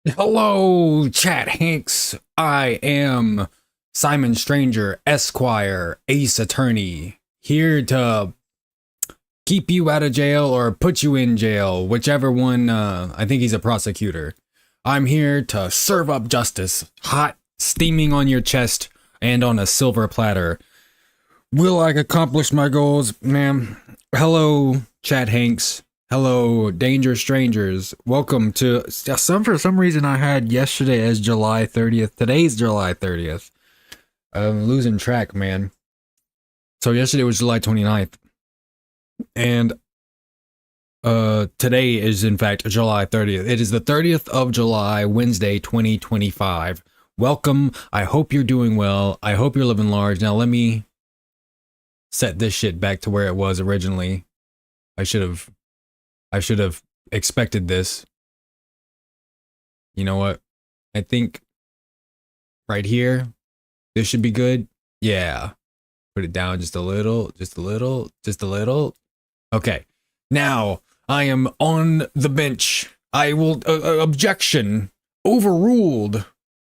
Hello, Chat Hanks. I am Simon Stranger, Esquire, Ace Attorney, here to keep you out of jail or put you in jail, whichever one. I think he's a prosecutor. I'm here to serve up justice, hot, steaming on your chest and on a silver platter. Will I accomplish my goals, ma'am? Hello, Chat Hanks. Hello, danger strangers. Welcome to for some reason I had yesterday as July 30th. Today's July 30th. I'm losing track, man. So yesterday was July 29th. And today is in fact July 30th. It is the 30th of July, Wednesday, 2025. Welcome. I hope you're doing well. I hope you're living large. Now let me set this shit back to where it was originally. I should have expected this. You know what? I think right here, this should be good. Yeah. Put it down just a little, just a little, just a little. Okay. Now I am on the bench. I will, objection, overruled,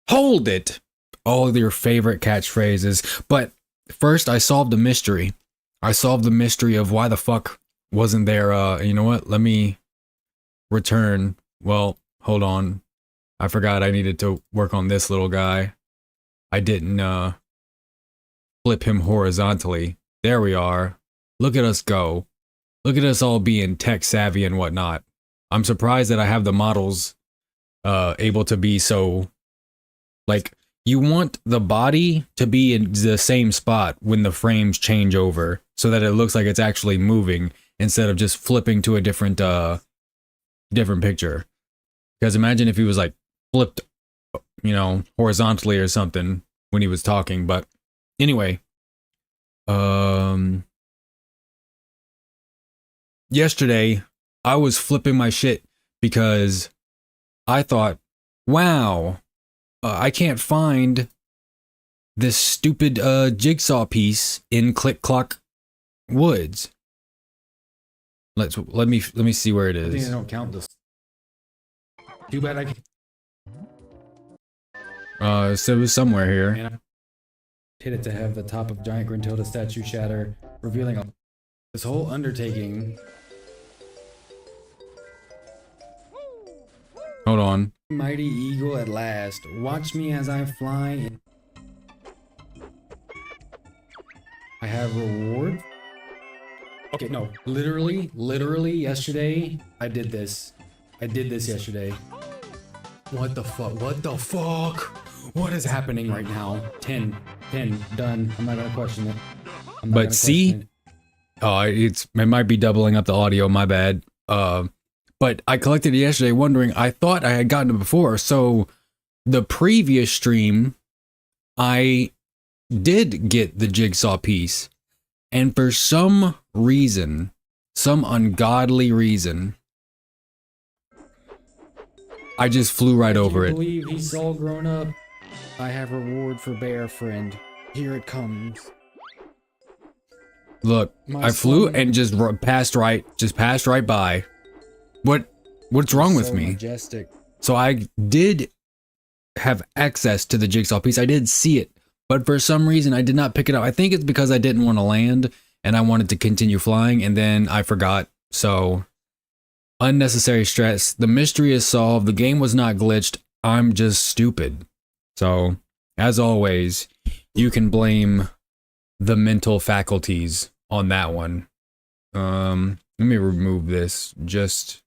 hold it. All of your favorite catchphrases. But first, I solved a mystery. I solved the mystery of why the fuck wasn't there. You know what? Let me return. Well, hold on. I forgot I needed to work on this little guy. I didn't flip him horizontally. There we are. Look at us go. Look at us all being tech savvy and whatnot. I'm surprised that I have the models able to be so, like, you want the body to be in the same spot when the frames change over so that it looks like it's actually moving instead of just flipping to a different picture. Because imagine if he was like flipped, you know, horizontally or something when he was talking. But anyway, yesterday I was flipping my shit because I thought, wow, I can't find this stupid jigsaw piece in Click Clock Woods. Let me see where it is. I think I don't count this. Too bad I can. So it was somewhere here. And I hit it to have the top of giant Gruntilda statue shatter, revealing this whole undertaking. Hold on. Mighty eagle at last. Watch me as I fly. I have reward. Okay, no, literally yesterday, I did this. Yesterday. What the fuck? What the fuck? What is happening right now? 10, done. I'm not gonna question it. But see? Oh, it might be doubling up the audio, my bad. But I collected it yesterday wondering, I thought I had gotten it before, so the previous stream, I did get the jigsaw piece, and for some reason, some ungodly reason, I just flew right over it. I believe he's all grown up. I have reward for bear friend. Here it comes. Look, I flew and just passed right by. What's wrong with me? Majestic. So I did have access to the jigsaw piece. I did see it, but for some reason I did not pick it up. I think it's because I didn't want to land and I wanted to continue flying, and then I forgot. So unnecessary stress. The mystery is solved. The game was not glitched. I'm just stupid. So as always, you can blame the mental faculties on that one. Let me remove this just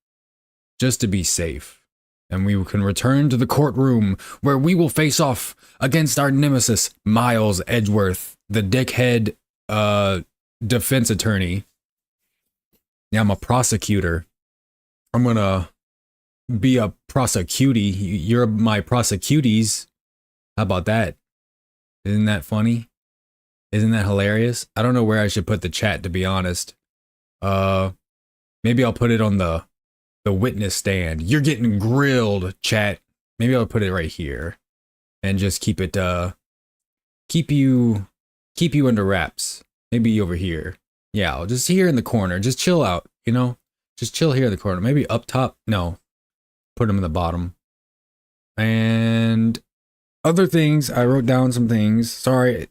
to be safe, and we can return to the courtroom where we will face off against our nemesis, Miles Edgeworth, the dickhead defense attorney. Yeah, I'm a prosecutor. I'm gonna be a prosecutee. You're my prosecutees. How about that? Isn't that funny? Isn't that hilarious? I don't know where I should put the chat, to be honest. Maybe I'll put it on the witness stand. You're getting grilled, chat. Maybe I'll put it right here and just keep it keep you under wraps. Maybe over here. Yeah, I'll just here in the corner. Just chill out, you know? Just chill here in the corner. Maybe up top. No. Put them in the bottom. And other things, I wrote down some things. Sorry,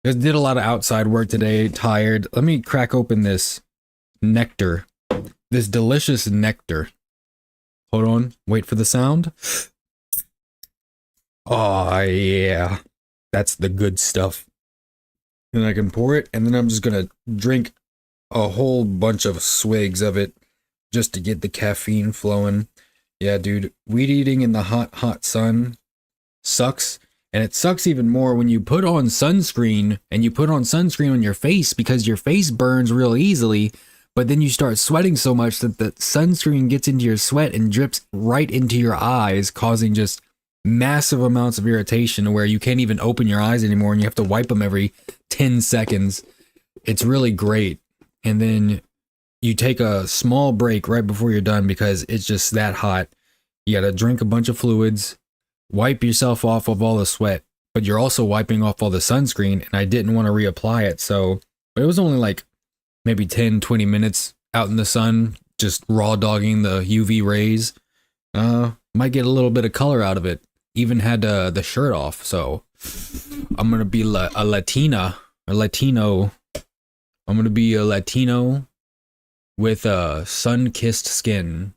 I did a lot of outside work today, tired. Let me crack open this nectar. This delicious nectar. Hold on, wait for the sound. Oh, yeah. That's the good stuff. And I can pour it, and then I'm just gonna drink a whole bunch of swigs of it just to get the caffeine flowing. Yeah, dude, weed eating in the hot, hot sun sucks. And it sucks even more when you put on sunscreen, and you put on sunscreen on your face because your face burns real easily, but then you start sweating so much that the sunscreen gets into your sweat and drips right into your eyes, causing just massive amounts of irritation where you can't even open your eyes anymore and you have to wipe them every 10 seconds. It's really great. And then you take a small break right before you're done because it's just that hot. You gotta drink a bunch of fluids, wipe yourself off of all the sweat, but you're also wiping off all the sunscreen, and I didn't want to reapply it, so but it was only like maybe 10-20 minutes out in the sun, just raw dogging the UV rays. Might get a little bit of color out of it. Even had the shirt off, so I'm gonna be a Latino. I'm gonna be a Latino with sun-kissed skin.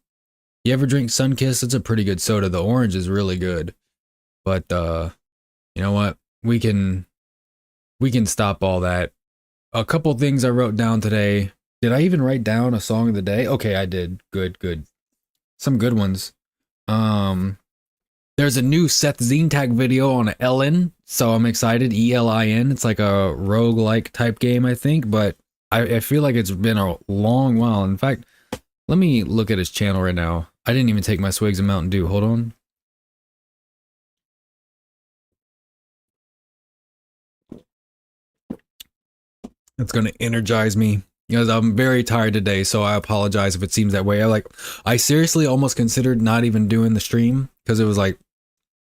You ever drink Sunkist? It's a pretty good soda. The orange is really good. But you know what? We can stop all that. A couple things I wrote down today. Did I even write down a song of the day? Okay, I did. Good. Some good ones. There's a new Seth Zentag video on Ellen, so I'm excited. ELIN. It's like a roguelike type game, I think, but I feel like it's been a long while. In fact, let me look at his channel right now. I didn't even take my swigs of Mountain Dew. Hold on. That's going to energize me because I'm very tired today, so I apologize if it seems that way. I seriously almost considered not even doing the stream because it was like,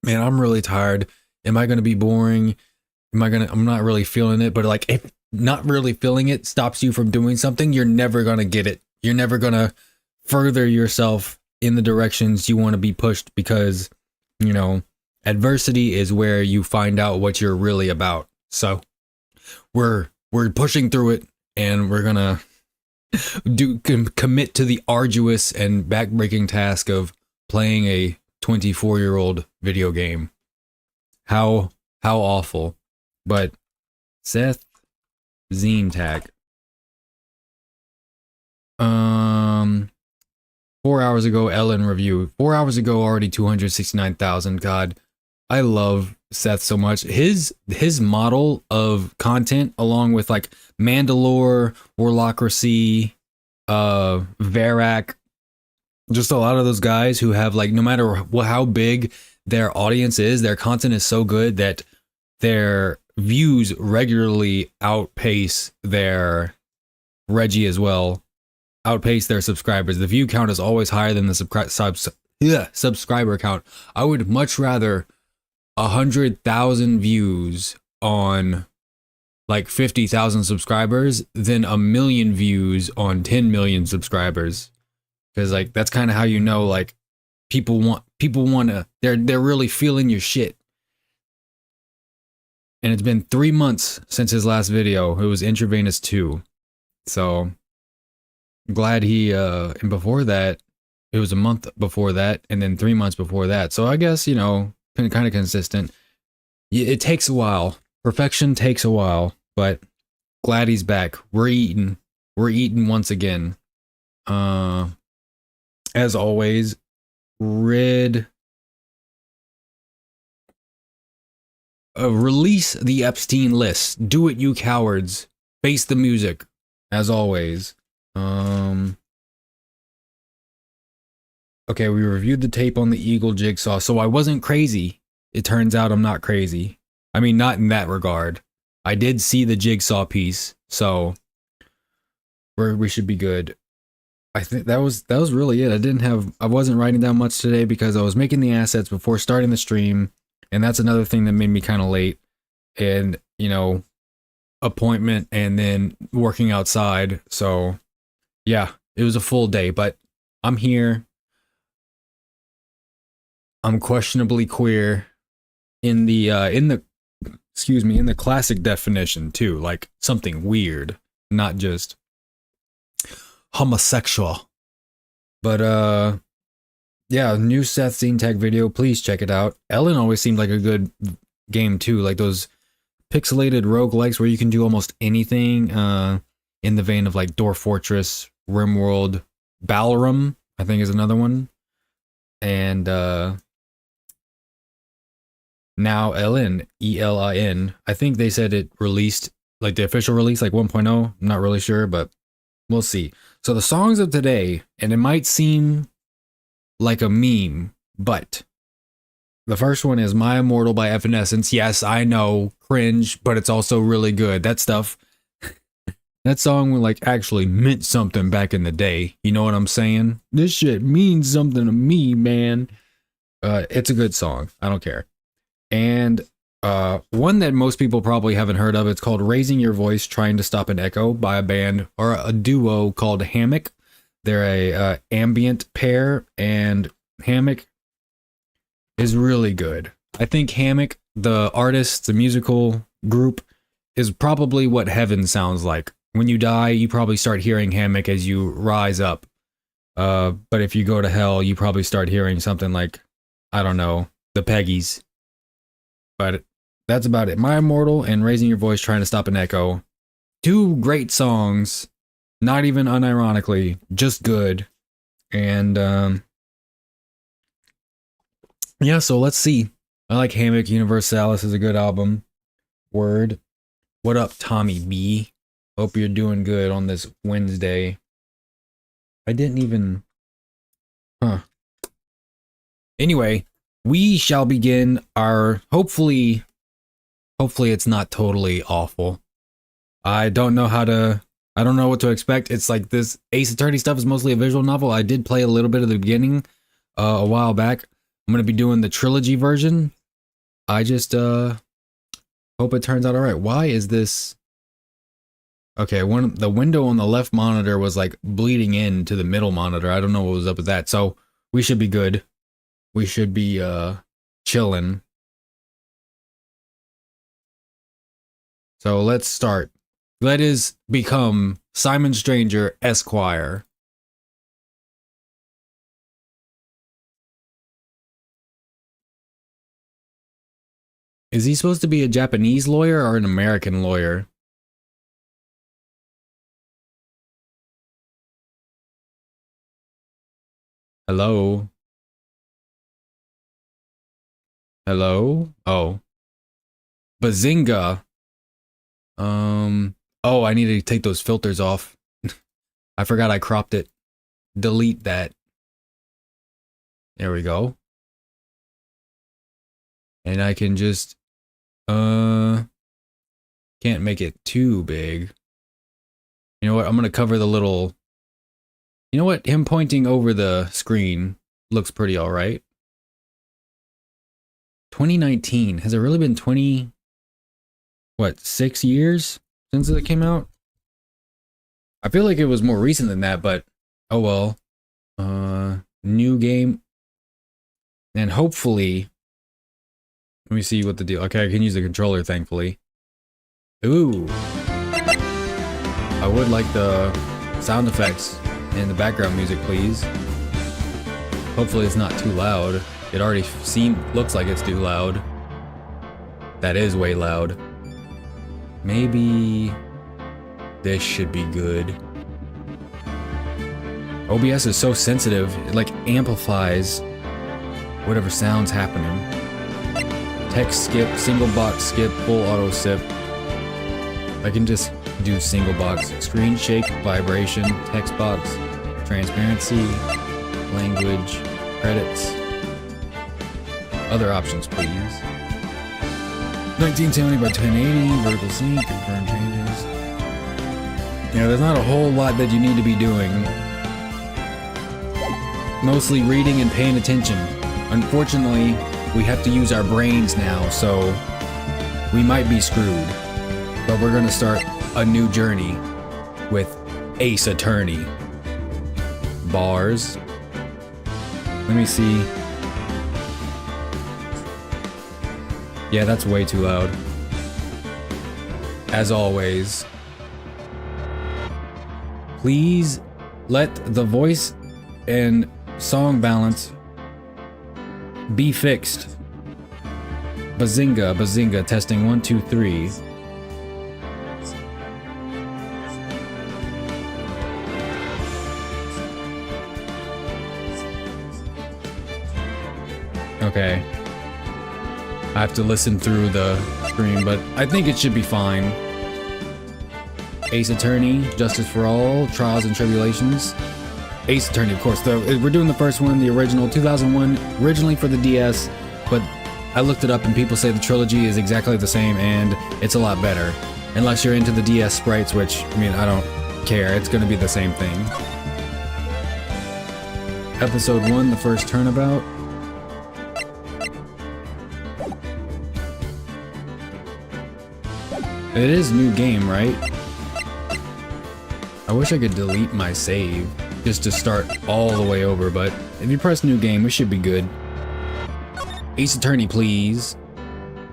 man, I'm really tired. Am I going to be boring? I'm not really feeling it, but like if not really feeling it stops you from doing something, you're never going to get it. You're never going to further yourself in the directions you want to be pushed because, you know, adversity is where you find out what you're really about. So we're pushing through it, and we're gonna commit to the arduous and backbreaking task of playing a 24-year-old video game. How awful. But Seth Zentag. 4 hours ago, Ellen review. 4 hours ago, already 269,000. God, I love Seth so much. His model of content, along with like Mandalore, Warlocracy, Varak, just a lot of those guys who have like, no matter how big their audience is, their content is so good that their views regularly outpace their Reggie as well. Outpace their subscribers. The view count is always higher than the subscriber count. I would much rather 100,000 views on like 50,000 subscribers than 1 million views on 10 million subscribers, because like that's kind of how you know like people want to, they're really feeling your shit. And it's been 3 months since his last video. It was Intravenous 2, so I'm glad he and before that it was a month before that, and then 3 months before that. So I guess, you know, kind of consistent. It takes a while. Perfection takes a while, but glad he's back. We're eating once again. As always, release the Epstein list. Do it, you cowards. Face the music. As always. Okay, we reviewed the tape on the Eagle jigsaw, so I wasn't crazy. It turns out I'm not crazy. I mean, not in that regard. I did see the jigsaw piece, so we should be good. I think that was really it. I wasn't writing down much today because I was making the assets before starting the stream, and that's another thing that made me kind of late. And, you know, appointment and then working outside, so yeah, it was a full day, but I'm here. I'm questionably queer in the excuse me, in the classic definition too, like something weird, not just homosexual. But yeah, new Seth Scene Tech video, please check it out. Ellen always seemed like a good game too, like those pixelated roguelikes where you can do almost anything, in the vein of like Dwarf Fortress, RimWorld, Balaram, I think is another one. And now Ellen, ELIN, I think they said it released, like the official release, like 1.0. I'm not really sure, but we'll see. So the songs of today, and it might seem like a meme, but the first one is My Immortal by Evanescence. Yes, I know, cringe, but it's also really good. That stuff, that song like actually meant something back in the day. You know what I'm saying? This shit means something to me, man. It's a good song. I don't care. And one that most people probably haven't heard of, it's called Raising Your Voice, Trying to Stop an Echo by a band or a duo called Hammock. They're a ambient pair, and Hammock is really good. I think Hammock, the artist, the musical group, is probably what heaven sounds like. When you die, you probably start hearing Hammock as you rise up. But if you go to hell, you probably start hearing something like, I don't know, the Peggies. But that's about it. My Immortal and Raising Your Voice, Trying to Stop an Echo. Two great songs. Not even unironically, just good. And yeah, so let's see. I like Hammock. Universalis is a good album. Word. What up, Tommy B? Hope you're doing good on this Wednesday. I didn't even... Anyway, we shall begin our... Hopefully it's not totally awful. I don't know what to expect. It's like this Ace Attorney stuff is mostly a visual novel. I did play a little bit of the beginning a while back. I'm going to be doing the trilogy version. I just hope it turns out all right. Why is this... Okay, the window on the left monitor was like bleeding into the middle monitor. I don't know what was up with that. So we should be good. We should be chilling. So let's start. Let us become Simon Stranger Esquire. Is he supposed to be a Japanese lawyer or an American lawyer? Hello? Hello? Oh. Bazinga. Oh, I need to take those filters off. I forgot I cropped it. Delete that. There we go. And I can just, can't make it too big. You know what? I'm going to cover the little, you know what? Him pointing over the screen looks pretty all right. 2019. Has it really been 6 years since it came out? I feel like it was more recent than that, but oh well. New game. And hopefully, let me see what the deal. Okay, I can use the controller, thankfully. Ooh. I would like the sound effects and the background music, please. Hopefully it's not too loud. It already looks like it's too loud. That is way loud. Maybe this should be good. OBS is so sensitive, it like amplifies whatever sound's happening. Text skip, single box skip, full auto skip. I can just do single box. Screen shake, vibration, text box, transparency, language, credits. Other options, please. 1970 by 1080, vertical sync, confirm changes. Yeah, there's not a whole lot that you need to be doing. Mostly reading and paying attention. Unfortunately, we have to use our brains now, so we might be screwed. But we're gonna start a new journey with Ace Attorney. Bars. Let me see. Yeah, that's way too loud. As always. Please let the voice and song balance be fixed. Bazinga, bazinga, testing 1, 2, 3. Okay. I have to listen through the stream, but I think it should be fine. Ace Attorney, Justice for All, Trials and Tribulations. Ace Attorney, of course. We're doing the first one, the original, 2001, originally for the DS, but I looked it up and people say the trilogy is exactly the same and it's a lot better. Unless you're into the DS sprites, which, I mean, I don't care. It's gonna be the same thing. Episode 1, the first turnabout. It is new game, right? I wish I could delete my save just to start all the way over, but if you press new game, we should be good. Ace Attorney, please.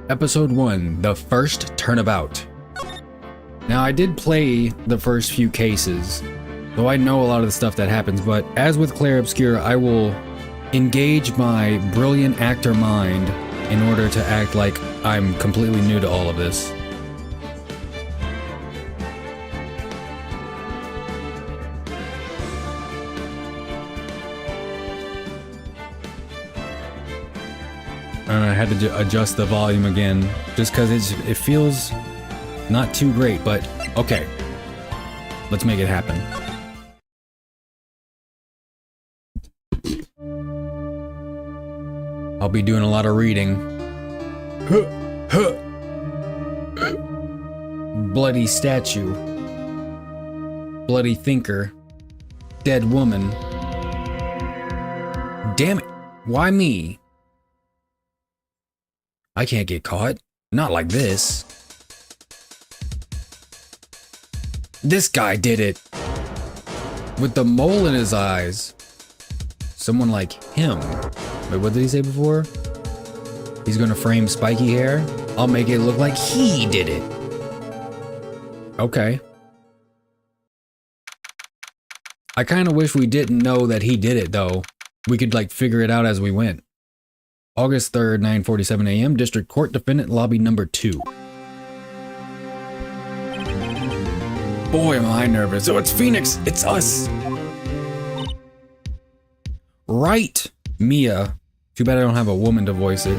Episode 1, the first turnabout. Now, I did play the first few cases, though I know a lot of the stuff that happens, but as with Clair Obscur, I will engage my brilliant actor mind in order to act like I'm completely new to all of this. And I had to adjust the volume again, just because it feels not too great, but okay. Let's make it happen. I'll be doing a lot of reading. Bloody statue. Bloody thinker. Dead woman. Damn it. Why me? I can't get caught. Not like this. This guy did it. With the mole in his eyes. Someone like him. Wait, what did he say before? He's gonna frame spiky hair? I'll make it look like he did it. Okay. I kinda wish we didn't know that he did it though. We could like figure it out as we went. August 3rd, 9:47 a.m. District Court Defendant Lobby number 2. Boy, am I nervous. Oh, it's Phoenix. It's us. Right, Mia. Too bad I don't have a woman to voice it.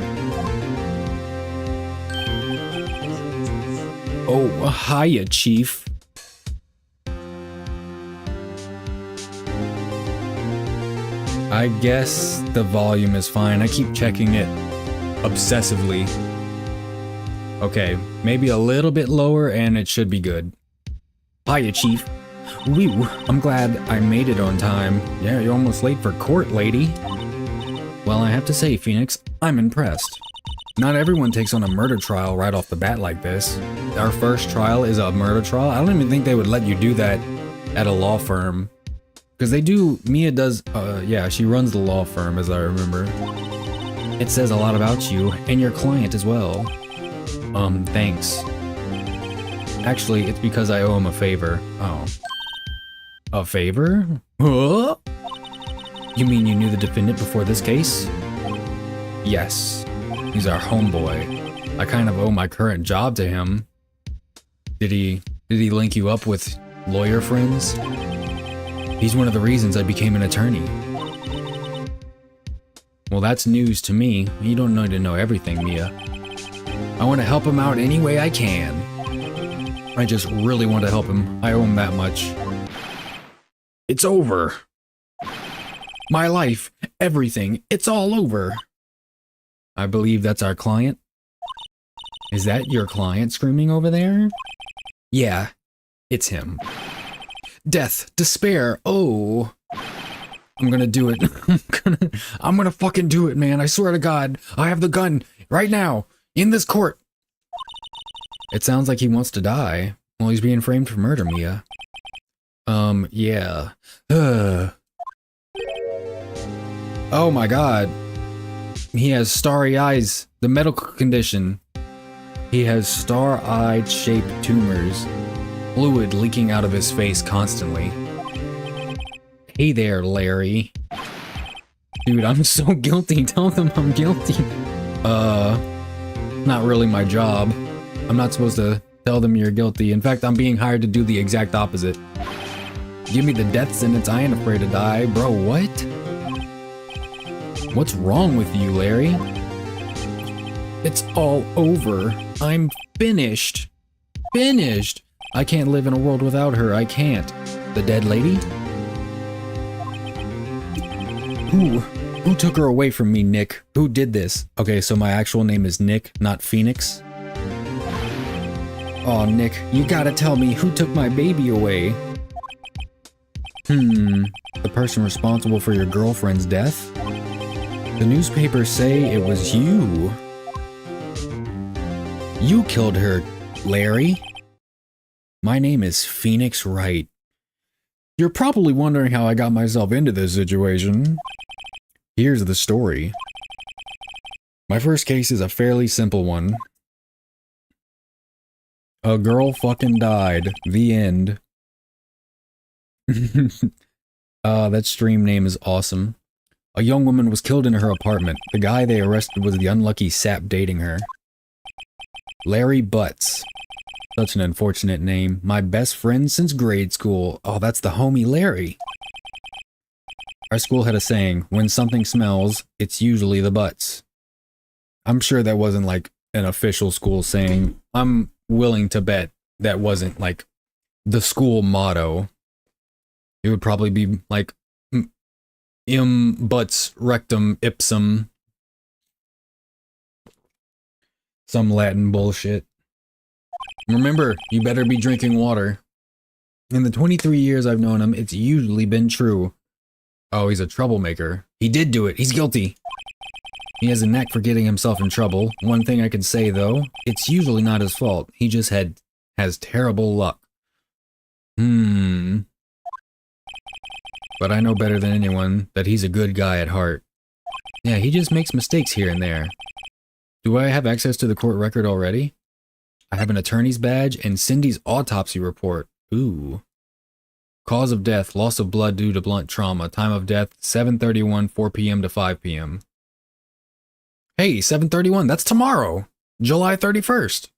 Oh, hiya, Chief. I guess the volume is fine. I keep checking it obsessively. Okay, maybe a little bit lower and it should be good. Hiya, Chief. Whew, I'm glad I made it on time. Yeah, you're almost late for court, lady. Well, I have to say, Phoenix, I'm impressed. Not everyone takes on a murder trial right off the bat like this. Our first trial is a murder trial. I don't even think they would let you do that at a law firm. Because they do, Mia does, yeah, she runs the law firm, as I remember. It says a lot about you, and your client as well. Thanks. Actually, it's because I owe him a favor. Oh. A favor? Huh? You mean you knew the defendant before this case? Yes. He's our homeboy. I kind of owe my current job to him. Did he link you up with lawyer friends? He's one of the reasons I became an attorney. Well, that's news to me. You don't need to know everything, Mia. I want to help him out any way I can. I just really want to help him. I owe him that much. It's over. My life, everything, it's all over. I believe that's our client. Is that your client screaming over there? Yeah, it's him. Death, despair, oh. I'm gonna do it. I'm gonna fucking do it, man. I swear to God. I have the gun right now in this court. It sounds like he wants to die. Well, he's being framed for murder, Mia. Yeah. Oh my God. He has starry eyes. The medical condition. He has star-eyed shaped tumors, fluid leaking out of his face constantly. Hey there, Larry. Dude, I'm so guilty. Tell them I'm guilty. Not really my job. I'm not supposed to tell them you're guilty. In fact, I'm being hired to do the exact opposite. Give me the death sentence, I ain't afraid to die. Bro, what? What's wrong with you, Larry? It's all over. I'm finished. Finished! I can't live in a world without her, I can't. The dead lady? Who took her away from me, Nick? Who did this? Okay, so my actual name is Nick, not Phoenix. Oh, Nick, you gotta tell me who took my baby away. The person responsible for your girlfriend's death? The newspapers say it was you. You killed her, Larry. My name is Phoenix Wright. You're probably wondering how I got myself into this situation. Here's the story. My first case is a fairly simple one. A girl fucking died. The end. That stream name is awesome. A young woman was killed in her apartment. The guy they arrested was the unlucky sap dating her. Larry Butts. Such an unfortunate name. My best friend since grade school. Oh, that's the homie Larry. Our school had a saying, when something smells, it's usually the butts. I'm sure that wasn't like an official school saying. I'm willing to bet that wasn't like the school motto. It would probably be like butts rectum ipsum. Some Latin bullshit. Remember, you better be drinking water. In the 23 years I've known him, it's usually been true. Oh, he's a troublemaker. He did do it. He's guilty. He has a knack for getting himself in trouble. One thing I can say, though, it's usually not his fault. He just has terrible luck. But I know better than anyone that he's a good guy at heart. Yeah, he just makes mistakes here and there. Do I have access to the court record already? I have an attorney's badge and Cindy's autopsy report. Ooh. Cause of death, loss of blood due to blunt trauma. Time of death, 7:31, 4 p.m. to 5 p.m. Hey, 7:31, that's tomorrow. July 31st.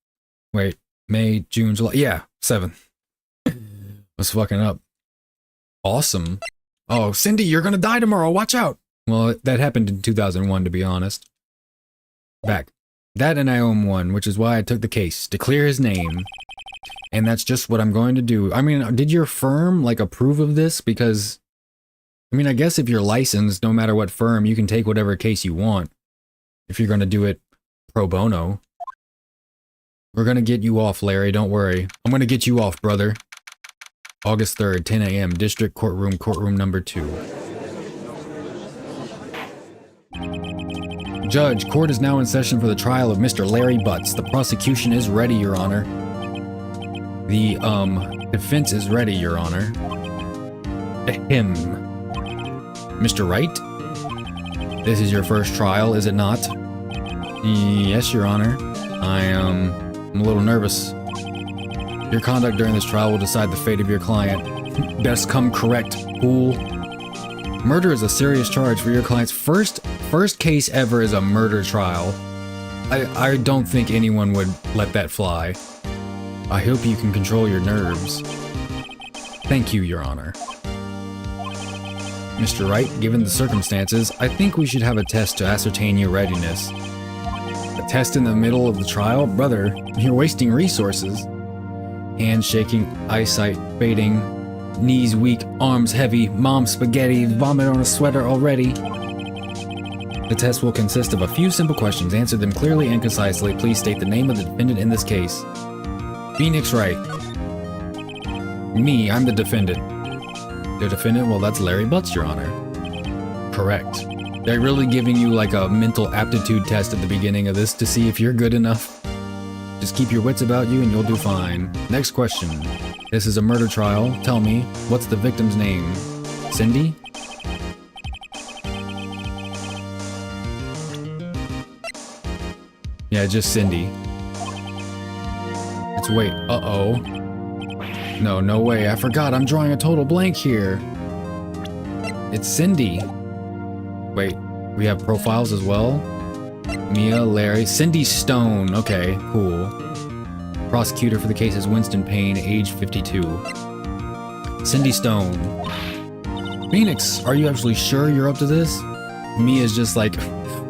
Wait, May, June, July. Yeah, 7. Was fucking up. Awesome. Oh, Cindy, you're gonna die tomorrow. Watch out. Well, that happened in 2001, to be honest. Back. That and I owe him one, which is why I took the case, to clear his name. And that's just what I'm going to do. I mean, did your firm, like, approve of this? Because, I mean, I guess if you're licensed, no matter what firm, you can take whatever case you want. If you're going to do it pro bono. We're going to get you off, Larry, don't worry. I'm going to get you off, brother. August 3rd, 10 a.m., District Courtroom, courtroom number 2. Judge, court is now in session for the trial of Mr. Larry Butts. The prosecution is ready, Your Honor. The, defense is ready, Your Honor. Ahem. Mr. Wright? This is your first trial, is it not? Yes, Your Honor. I'm a little nervous. Your conduct during this trial will decide the fate of your client. Best come correct, fool. Murder is a serious charge for your client's first case ever is a murder trial. I don't think anyone would let that fly. I hope you can control your nerves. Thank you, Your Honor. Mr. Wright, given the circumstances, I think we should have a test to ascertain your readiness. A test in the middle of the trial? Brother, you're wasting resources. Hands shaking, eyesight fading, knees weak, arms heavy, mom spaghetti, vomit on a sweater already. The test will consist of a few simple questions. Answer them clearly and concisely. Please state the name of the defendant in this case. Phoenix Wright. Me, I'm the defendant. The defendant? Well, that's Larry Butts, Your Honor. Correct. They're really giving you like a mental aptitude test at the beginning of this to see if you're good enough. Just keep your wits about you and you'll do fine. Next question. This is a murder trial. Tell me, what's the victim's name? Cindy? Yeah, just Cindy. It's wait, uh-oh. No, no way, I forgot, I'm drawing a total blank here. It's Cindy. Wait, we have profiles as well? Mia, Larry, Cindy Stone, okay, cool. Prosecutor for the case is Winston Payne, age 52. Cindy Stone. Phoenix, are you actually sure you're up to this? Mia's just like,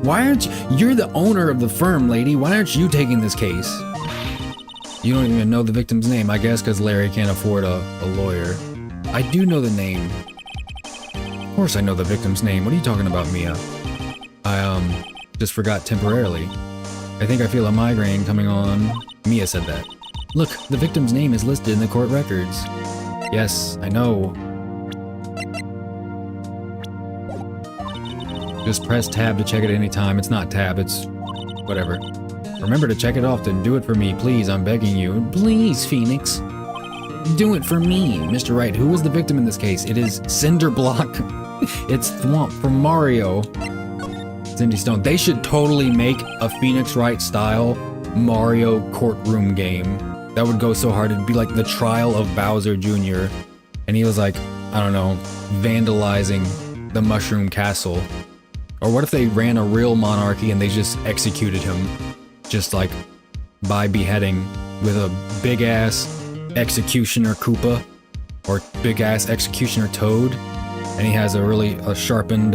why aren't you? You're the owner of the firm, lady. Why aren't you taking this case? You don't even know the victim's name, I guess, because Larry can't afford a lawyer. I do know the name. Of course I know the victim's name. What are you talking about, Mia? I, just forgot temporarily. I think I feel a migraine coming on. Mia said that. Look, the victim's name is listed in the court records. Yes, I know. Just press tab to check it any time. It's not tab, it's whatever. Remember to check it often. Do it for me, please. I'm begging you. Please, Phoenix. Do it for me. Mr. Wright, who was the victim in this case? It is Cinderblock. It's Thwomp from Mario. Cindy Stone. They should totally make a Phoenix Wright style Mario courtroom game. That would go so hard. It'd be like the trial of Bowser Jr. And he was like, I don't know, vandalizing the Mushroom Castle. Or what if they ran a real monarchy and they just executed him? Just like by beheading with a big ass executioner Koopa or big ass executioner Toad. And he has a sharpened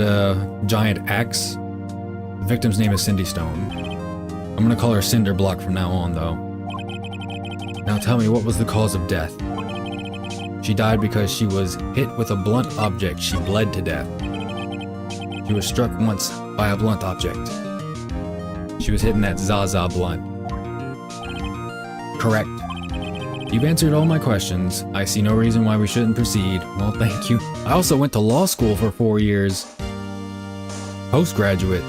giant axe. The victim's name is Cindy Stone. I'm gonna call her Cinderblock from now on though. Now tell me, what was the cause of death? She died because she was hit with a blunt object. She bled to death. She was struck once by a blunt object. She was hitting that Zaza blunt. Correct. You've answered all my questions. I see no reason why we shouldn't proceed. Well, thank you. I also went to law school for 4 years. Postgraduate.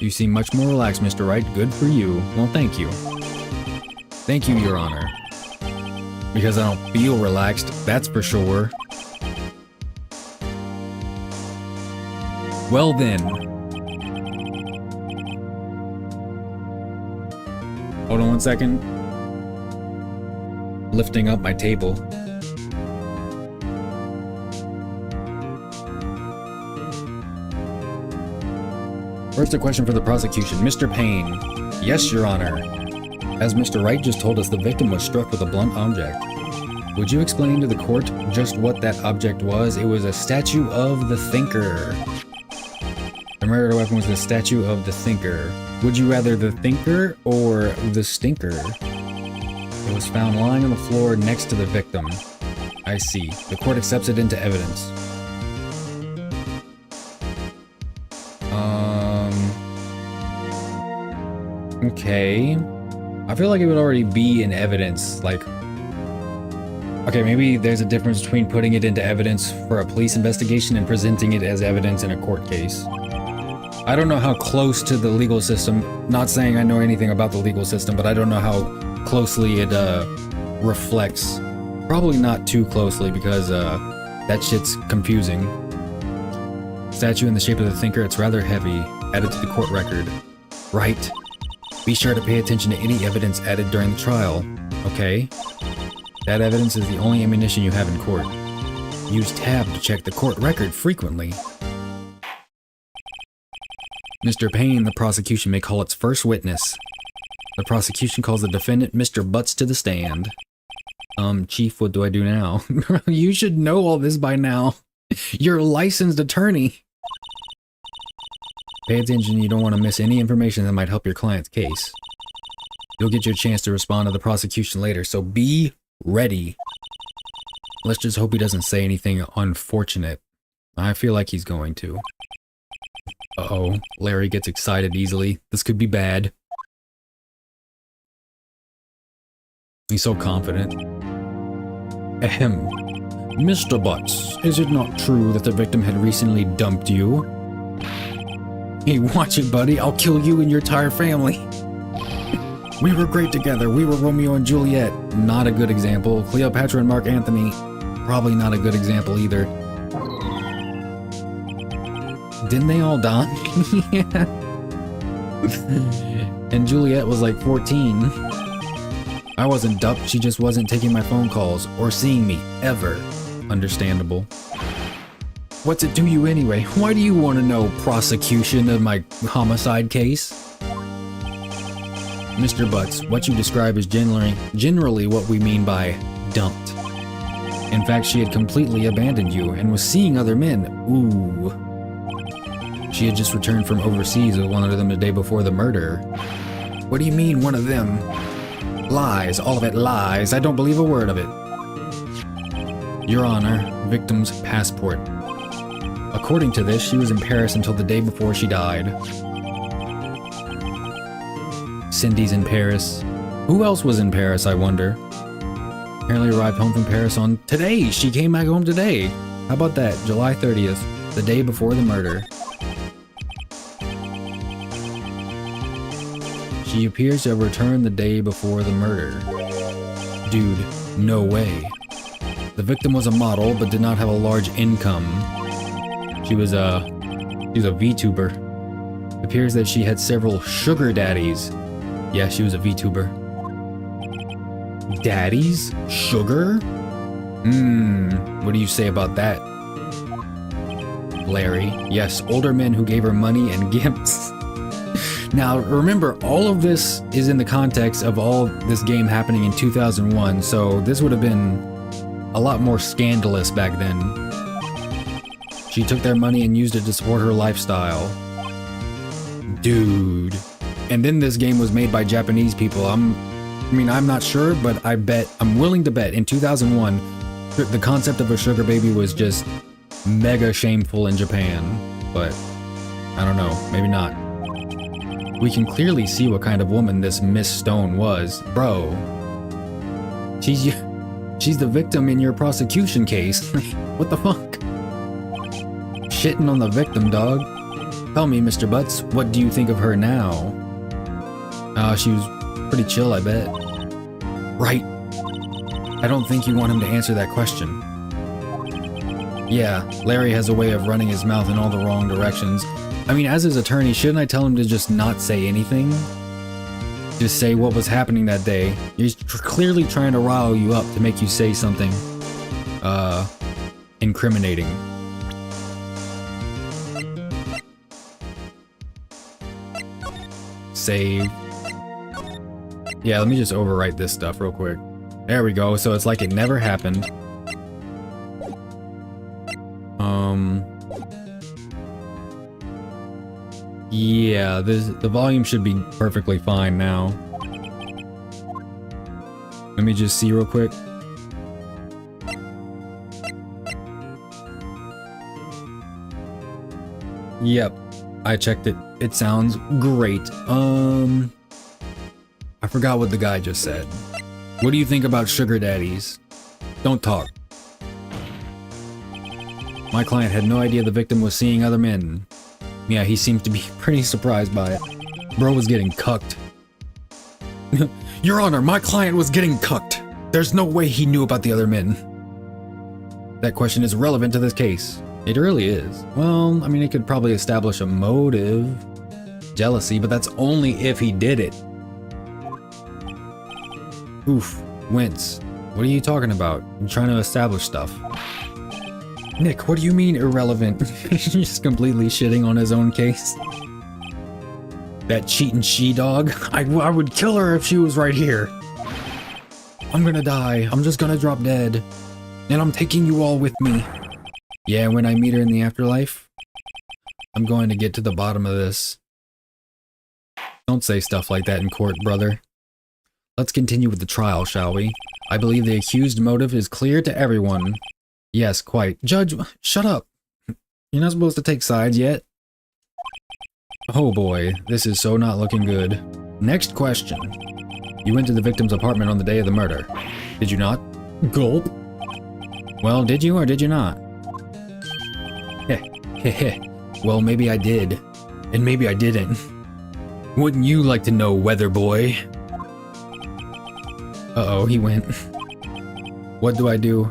You seem much more relaxed, Mr. Wright. Good for you. Well, thank you. Thank you, Your Honor. Because I don't feel relaxed, that's for sure. Well then. Hold on one second. Lifting up my table. First, a question for the prosecution. Mr. Payne. Yes, Your Honor. As Mr. Wright just told us, the victim was struck with a blunt object. Would you explain to the court just what that object was? It was a statue of the Thinker. The murder weapon was the statue of the Thinker. Would you rather the Thinker or the Stinker? It was found lying on the floor next to the victim. I see. The court accepts it into evidence. Okay. I feel like it would already be in evidence, like... Okay, maybe there's a difference between putting it into evidence for a police investigation and presenting it as evidence in a court case. I don't know how close to the legal system, not saying I know anything about the legal system, but I don't know how closely it reflects. Probably not too closely because that shit's confusing. Statue in the shape of the Thinker, it's rather heavy. Added to the court record. Right. Be sure to pay attention to any evidence added during the trial. Okay. That evidence is the only ammunition you have in court. Use tab to check the court record frequently. Mr. Payne, the prosecution may call its first witness. The prosecution calls the defendant Mr. Butts to the stand. Chief, what do I do now? You should know all this by now. You're a licensed attorney. Pay attention, you don't want to miss any information that might help your client's case. You'll get your chance to respond to the prosecution later, so be ready. Let's just hope he doesn't say anything unfortunate. I feel like he's going to. Uh-oh, Larry gets excited easily. This could be bad. He's so confident. Ahem. Mr. Butts, is it not true that the victim had recently dumped you? Hey, watch it, buddy. I'll kill you and your entire family. We were great together. We were Romeo and Juliet. Not a good example. Cleopatra and Mark Antony. Probably not a good example either. Didn't they all die? Yeah. And Juliet was like 14. I wasn't duped, she just wasn't taking my phone calls or seeing me, ever. Understandable. What's it to you anyway? Why do you want to know prosecution of my homicide case? Mr. Butts, what you describe is generally what we mean by dumped. In fact, she had completely abandoned you and was seeing other men. Ooh. She had just returned from overseas with one of them the day before the murder. What do you mean, one of them? Lies, all of it lies. I don't believe a word of it. Your Honor, victim's passport. According to this, she was in Paris until the day before she died. Cindy's in Paris. Who else was in Paris, I wonder? Apparently arrived home from Paris on today. She came back home today. How about that? July 30th, the day before the murder. She appears to have returned the day before the murder. Dude, no way. The victim was a model, but did not have a large income. She was a VTuber. Appears that she had several sugar daddies. Yeah, she was a VTuber. Daddies? Sugar? What do you say about that? Larry. Yes, older men who gave her money and gifts. Now, remember, all of this is in the context of all this game happening in 2001, so this would have been a lot more scandalous back then. She took their money and used it to support her lifestyle. Dude. And then this game was made by Japanese people. I'm not sure, but I'm willing to bet in 2001, the concept of a sugar baby was just mega shameful in Japan. But, I don't know, maybe not. We can clearly see what kind of woman this Miss Stone was. Bro. She's the victim in your prosecution case. What the fuck? Shitting on the victim, dog. Tell me, Mr. Butts, what do you think of her now? She was pretty chill, I bet. Right. I don't think you want him to answer that question. Yeah, Larry has a way of running his mouth in all the wrong directions. I mean, as his attorney, shouldn't I tell him to just not say anything? Just say what was happening that day. He's clearly trying to rile you up to make you say something, incriminating. Save. Yeah, let me just overwrite this stuff real quick. There we go, so it's like it never happened. Yeah, the volume should be perfectly fine now. Let me just see real quick. Yep, I checked it. It sounds great. I forgot what the guy just said. What do you think about sugar daddies? Don't talk. My client had no idea the victim was seeing other men. Yeah, he seemed to be pretty surprised by it. Bro was getting cucked. Your Honor, my client was getting cucked. There's no way he knew about the other men. That question is relevant to this case. It really is. Well, I mean, it could probably establish a motive. Jealousy, but that's only if he did it. Oof. Wince. What are you talking about? I'm trying to establish stuff. Nick, what do you mean irrelevant? He's just completely shitting on his own case. That cheating she-dog? I would kill her if she was right here. I'm gonna die. I'm just gonna drop dead. And I'm taking you all with me. Yeah, when I meet her in the afterlife, I'm going to get to the bottom of this. Don't say stuff like that in court, brother. Let's continue with the trial, shall we? I believe the accused motive is clear to everyone. Yes, quite. Judge, shut up. You're not supposed to take sides yet. Oh boy, this is so not looking good. Next question. You went to the victim's apartment on the day of the murder. Did you not? Gulp. Well, did you or did you not? Heh. Well, maybe I did. And maybe I didn't. Wouldn't you like to know, weather boy? Uh-oh, he went. What do I do?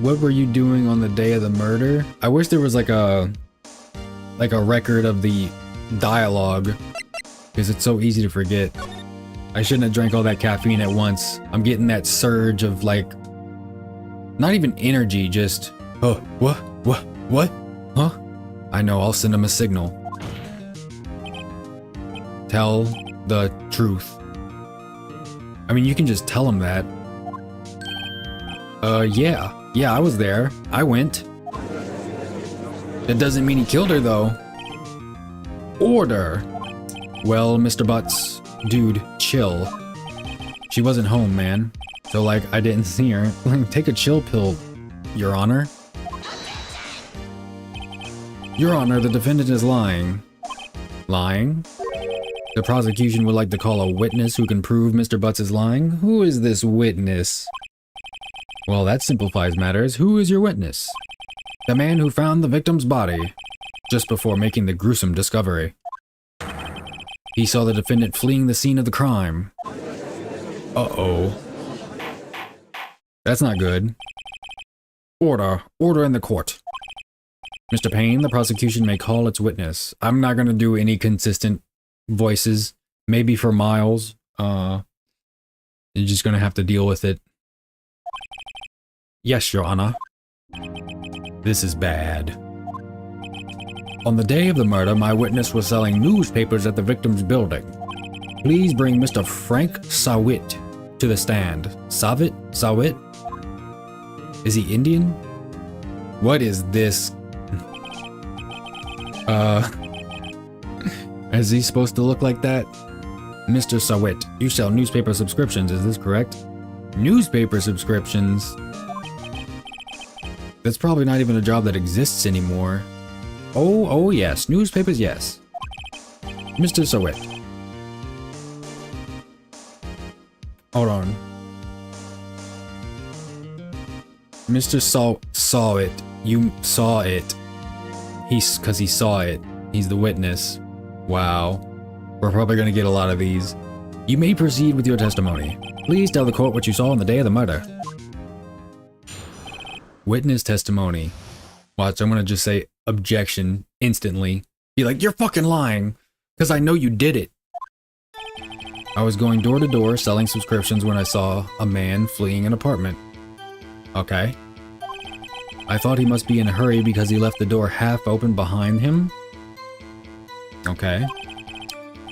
What were you doing on the day of the murder? I wish there was like a record of the dialogue, because it's so easy to forget. I shouldn't have drank all that caffeine at once. I'm getting that surge of like, not even energy, just, oh, what? Huh? I know, I'll send him a signal. Tell the truth. I mean, you can just tell him that. Yeah, I was there. I went. That doesn't mean he killed her, though. Order. Well, Mr. Butts, dude, chill. She wasn't home, man. So, like, I didn't see her. Take a chill pill, Your Honor. Your Honor, the defendant is lying. Lying? The prosecution would like to call a witness who can prove Mr. Butts is lying. Who is this witness? Well, that simplifies matters. Who is your witness? The man who found the victim's body just before making the gruesome discovery. He saw the defendant fleeing the scene of the crime. Uh-oh. That's not good. Order. Order in the court. Mr. Payne, the prosecution may call its witness. I'm not going to do any consistent voices. Maybe for Miles. You're just going to have to deal with it. Yes, Your Honor. This is bad. On the day of the murder, my witness was selling newspapers at the victim's building. Please bring Mr. Frank Sawit to the stand. Sawit? Sawit? Is he Indian? What is this? Is he supposed to look like that? Mr. Sawit, you sell newspaper subscriptions, is this correct? Newspaper subscriptions? That's probably not even a job that exists anymore. Oh yes, newspapers, yes. Mr. Sawit. Hold on. Mr. saw it. You saw it. Cause he saw it. He's the witness. Wow. We're probably gonna get a lot of these. You may proceed with your testimony. Please tell the court what you saw on the day of the murder. Witness testimony. Watch, I'm gonna just say objection instantly. Be like, you're fucking lying, because I know you did it. I was going door to door selling subscriptions when I saw a man fleeing an apartment. Okay. I thought he must be in a hurry because he left the door half open behind him. Okay.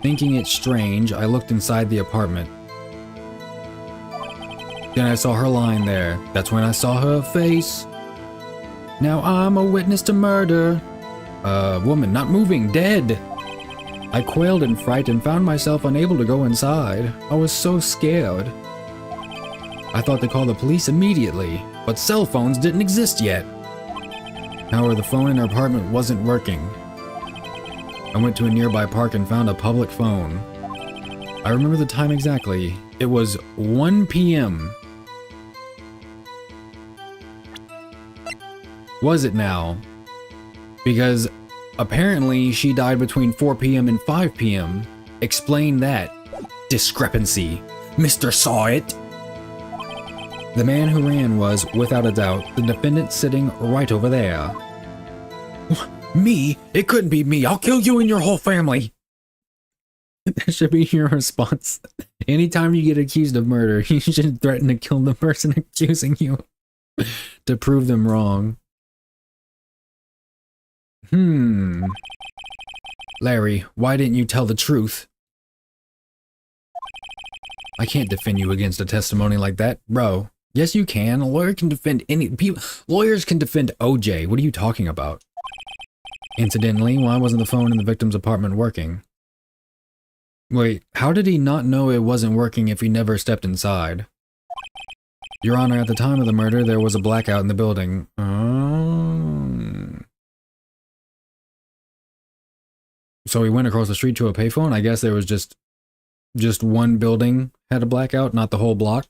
Thinking it strange, I looked inside the apartment. Then I saw her lying there. That's when I saw her face. Now I'm a witness to murder. Woman not moving, dead. I quailed in fright and found myself unable to go inside. I was so scared. I thought to call the police immediately, but cell phones didn't exist yet. However, the phone in her apartment wasn't working. I went to a nearby park and found a public phone. I remember the time exactly. It was 1 p.m. Was it now? Because apparently she died between 4 p.m. and 5 p.m. Explain that discrepancy. Mr. Saw It. The man who ran was, without a doubt, the defendant sitting right over there. Me? It couldn't be me. I'll kill you and your whole family. That should be your response. Anytime you get accused of murder, you should threaten to kill the person accusing you to prove them wrong. Larry, why didn't you tell the truth? I can't defend you against a testimony like that, bro. Yes, you can. A lawyer can defend any people. Lawyers can defend OJ. What are you talking about? Incidentally, why wasn't the phone in the victim's apartment working? Wait, how did he not know it wasn't working if he never stepped inside? Your Honor, at the time of the murder, there was a blackout in the building. So he went across the street to a payphone? I guess there was just one building had a blackout, not the whole block.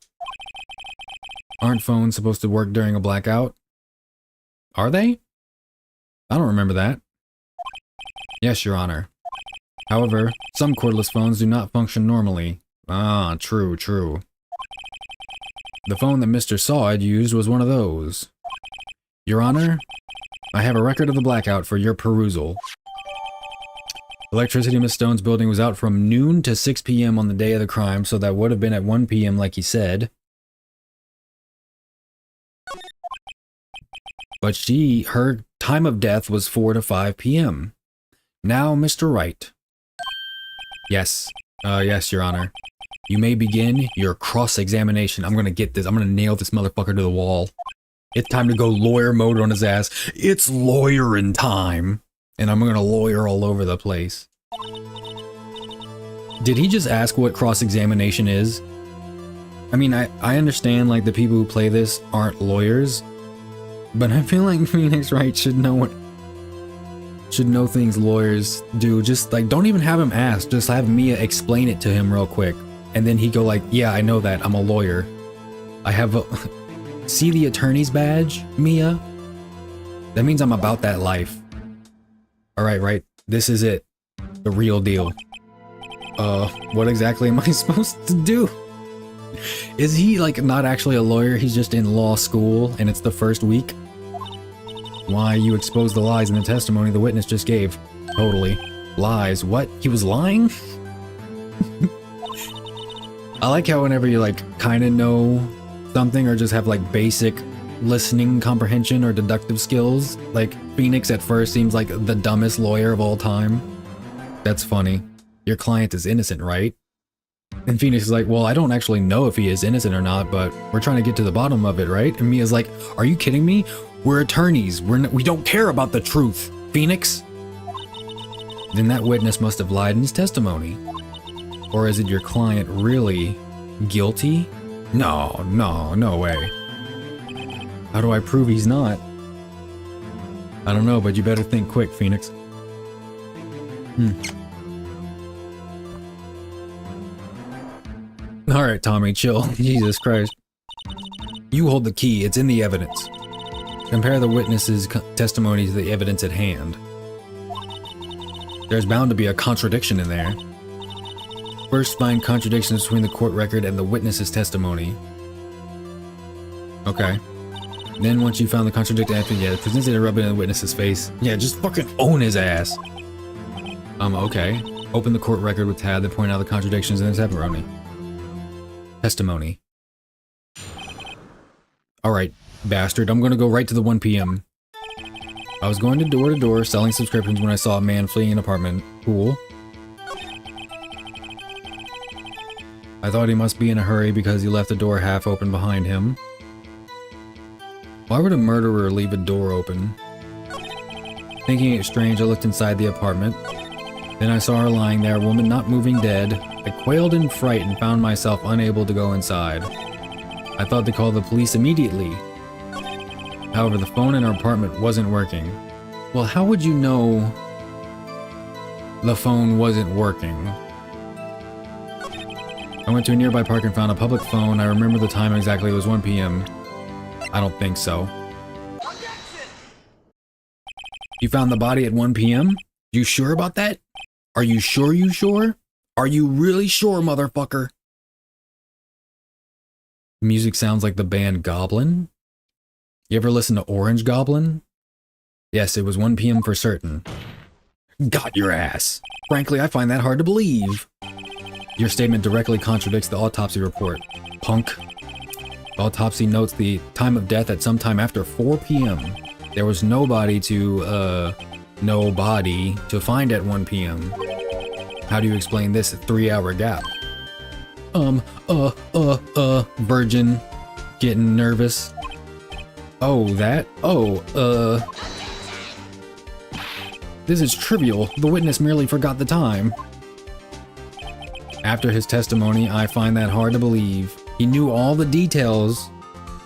Aren't phones supposed to work during a blackout? Are they? I don't remember that. Yes, Your Honor. However, some cordless phones do not function normally. Ah, true. The phone that Mr. Saw had used was one of those. Your Honor, I have a record of the blackout for your perusal. Electricity in Miss Stone's building was out from noon to 6 p.m. on the day of the crime, so that would have been at 1 p.m. like he said. But her time of death was 4 to 5 p.m. Now, Mr. Wright. Yes. Yes, Your Honor. You may begin your cross-examination. I'm gonna get this. I'm gonna nail this motherfucker to the wall. It's time to go lawyer mode on his ass. It's lawyerin' time. And I'm gonna lawyer all over the place. Did he just ask what cross-examination is? I mean, I understand, like, the people who play this aren't lawyers, but I feel like Phoenix Wright should know things lawyers do. Just, like, don't even have him ask. Just have Mia explain it to him real quick. And then he go like, yeah, I know that. I'm a lawyer. I have a... See the attorney's badge, Mia? That means I'm about that life. Alright, right. This is it. The real deal. What exactly am I supposed to do? Is he, like, not actually a lawyer? He's just in law school, and it's the first week? Why, you exposed the lies in the testimony the witness just gave. Totally. Lies. What? He was lying? I like how whenever you, like, kind of know something or just have, like, basic listening comprehension or deductive skills, like, Phoenix at first seems like the dumbest lawyer of all time. That's funny. Your client is innocent, right? And Phoenix is like, well, I don't actually know if he is innocent or not, but we're trying to get to the bottom of it, right? And Mia's like, are you kidding me? We're attorneys. We don't care about the truth, Phoenix. Then that witness must have lied in his testimony. Or is it your client really guilty? No way. How do I prove he's not? I don't know, but you better think quick, Phoenix. Alright, Tommy, chill. Jesus Christ. You hold the key. It's in the evidence. Compare the witness's testimony to the evidence at hand. There's bound to be a contradiction in there. First, find contradictions between the court record and the witness's testimony. Okay. Then once you found the contradiction after, yeah, presents it and rub it in the witness's face. Yeah, just fucking own his ass. Okay. Open the court record with tab, then point out the contradictions in his testimony. Alright, bastard. I'm gonna go right to the 1 p.m. I was going to door selling subscriptions when I saw a man fleeing an apartment. Cool. I thought he must be in a hurry because he left the door half open behind him. Why would a murderer leave a door open? Thinking it strange, I looked inside the apartment. Then I saw her lying there, a woman not moving, dead. I quailed in fright and found myself unable to go inside. I thought to call the police immediately. However, the phone in our apartment wasn't working. Well, how would you know the phone wasn't working? I went to a nearby park and found a public phone. I remember the time exactly. It was 1 p.m. I don't think so. You found the body at 1 p.m.? You sure about that? Are you sure you sure? Are you really sure, motherfucker? Music sounds like the band Goblin. You ever listen to Orange Goblin? Yes, it was 1 p.m. for certain. Got your ass. Frankly, I find that hard to believe. Your statement directly contradicts the autopsy report. Punk. The autopsy notes the time of death at some time after 4 p.m. There was nobody to find at 1 p.m. How do you explain this 3-hour gap? Virgin. Getting nervous. Oh, that? This is trivial. The witness merely forgot the time. After his testimony, I find that hard to believe. He knew all the details,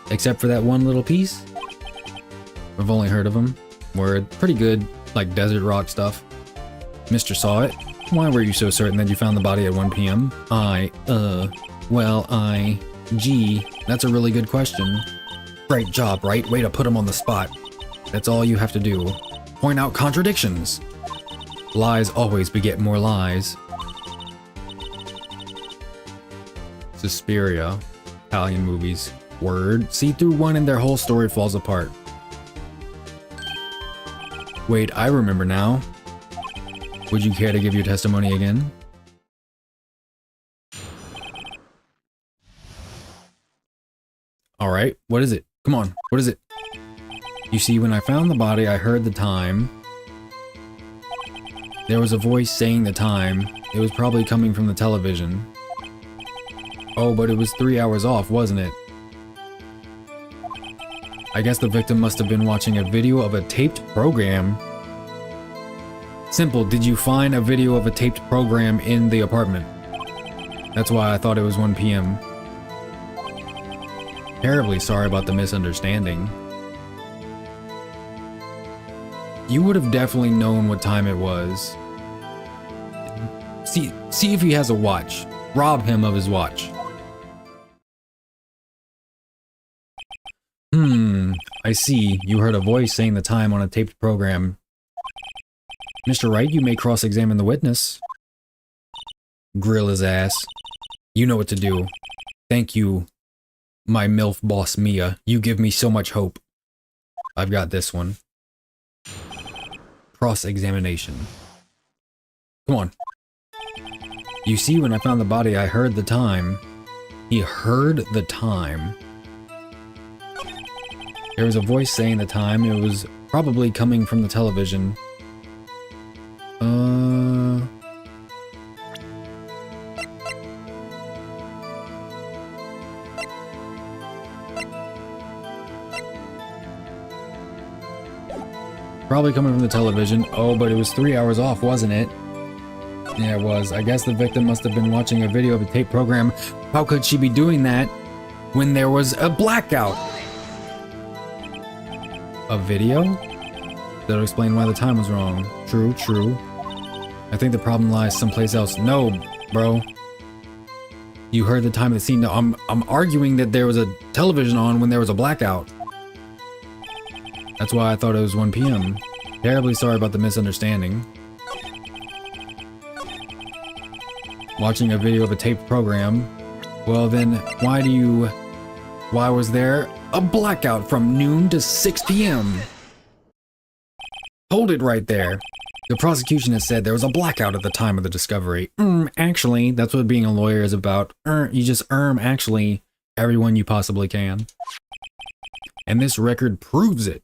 except for that one little piece. I've only heard of him. Word. Pretty good, like desert rock stuff. Mr. Saw It. Why were you so certain that you found the body at 1 p.m.? Gee, that's a really good question. Great job, right? Way to put him on the spot. That's all you have to do. Point out contradictions. Lies always beget more lies. Suspiria. Italian movies. Word. See through one and their whole story falls apart. Wait, I remember now. Would you care to give your testimony again? Alright, what is it? Come on, what is it? You see, when I found the body, I heard the time. There was a voice saying the time. It was probably coming from the television. Oh, but it was 3 hours off, wasn't it? I guess the victim must have been watching a video of a taped program. Simple, did you find a video of a taped program in the apartment? That's why I thought it was 1 p.m. Terribly sorry about the misunderstanding. You would have definitely known what time it was. See if he has a watch. Rob him of his watch. I see. You heard a voice saying the time on a taped program. Mr. Wright, you may cross-examine the witness. Grill his ass. You know what to do. Thank you, my MILF boss Mia. You give me so much hope. I've got this one. Cross-examination. Come on. You see, when I found the body, I heard the time. He heard the time. There was a voice saying the time. It was probably coming from the television. Probably coming from the television. Oh, but it was 3 hours off, wasn't it? Yeah, it was. I guess the victim must have been watching a video of a tape program. How could she be doing that when there was a blackout? A video? That'll explain why the time was wrong. True, true. I think the problem lies someplace else. No, bro. You heard the time of the scene. No, I'm arguing that there was a television on when there was a blackout. That's why I thought it was 1 p.m. Terribly sorry about the misunderstanding. Watching a video of a taped program. Well then, why was there a blackout from noon to 6 p.m.? Hold it right there. The prosecution has said there was a blackout at the time of the discovery. Actually, that's what being a lawyer is about. You just actually everyone you possibly can. And this record proves it.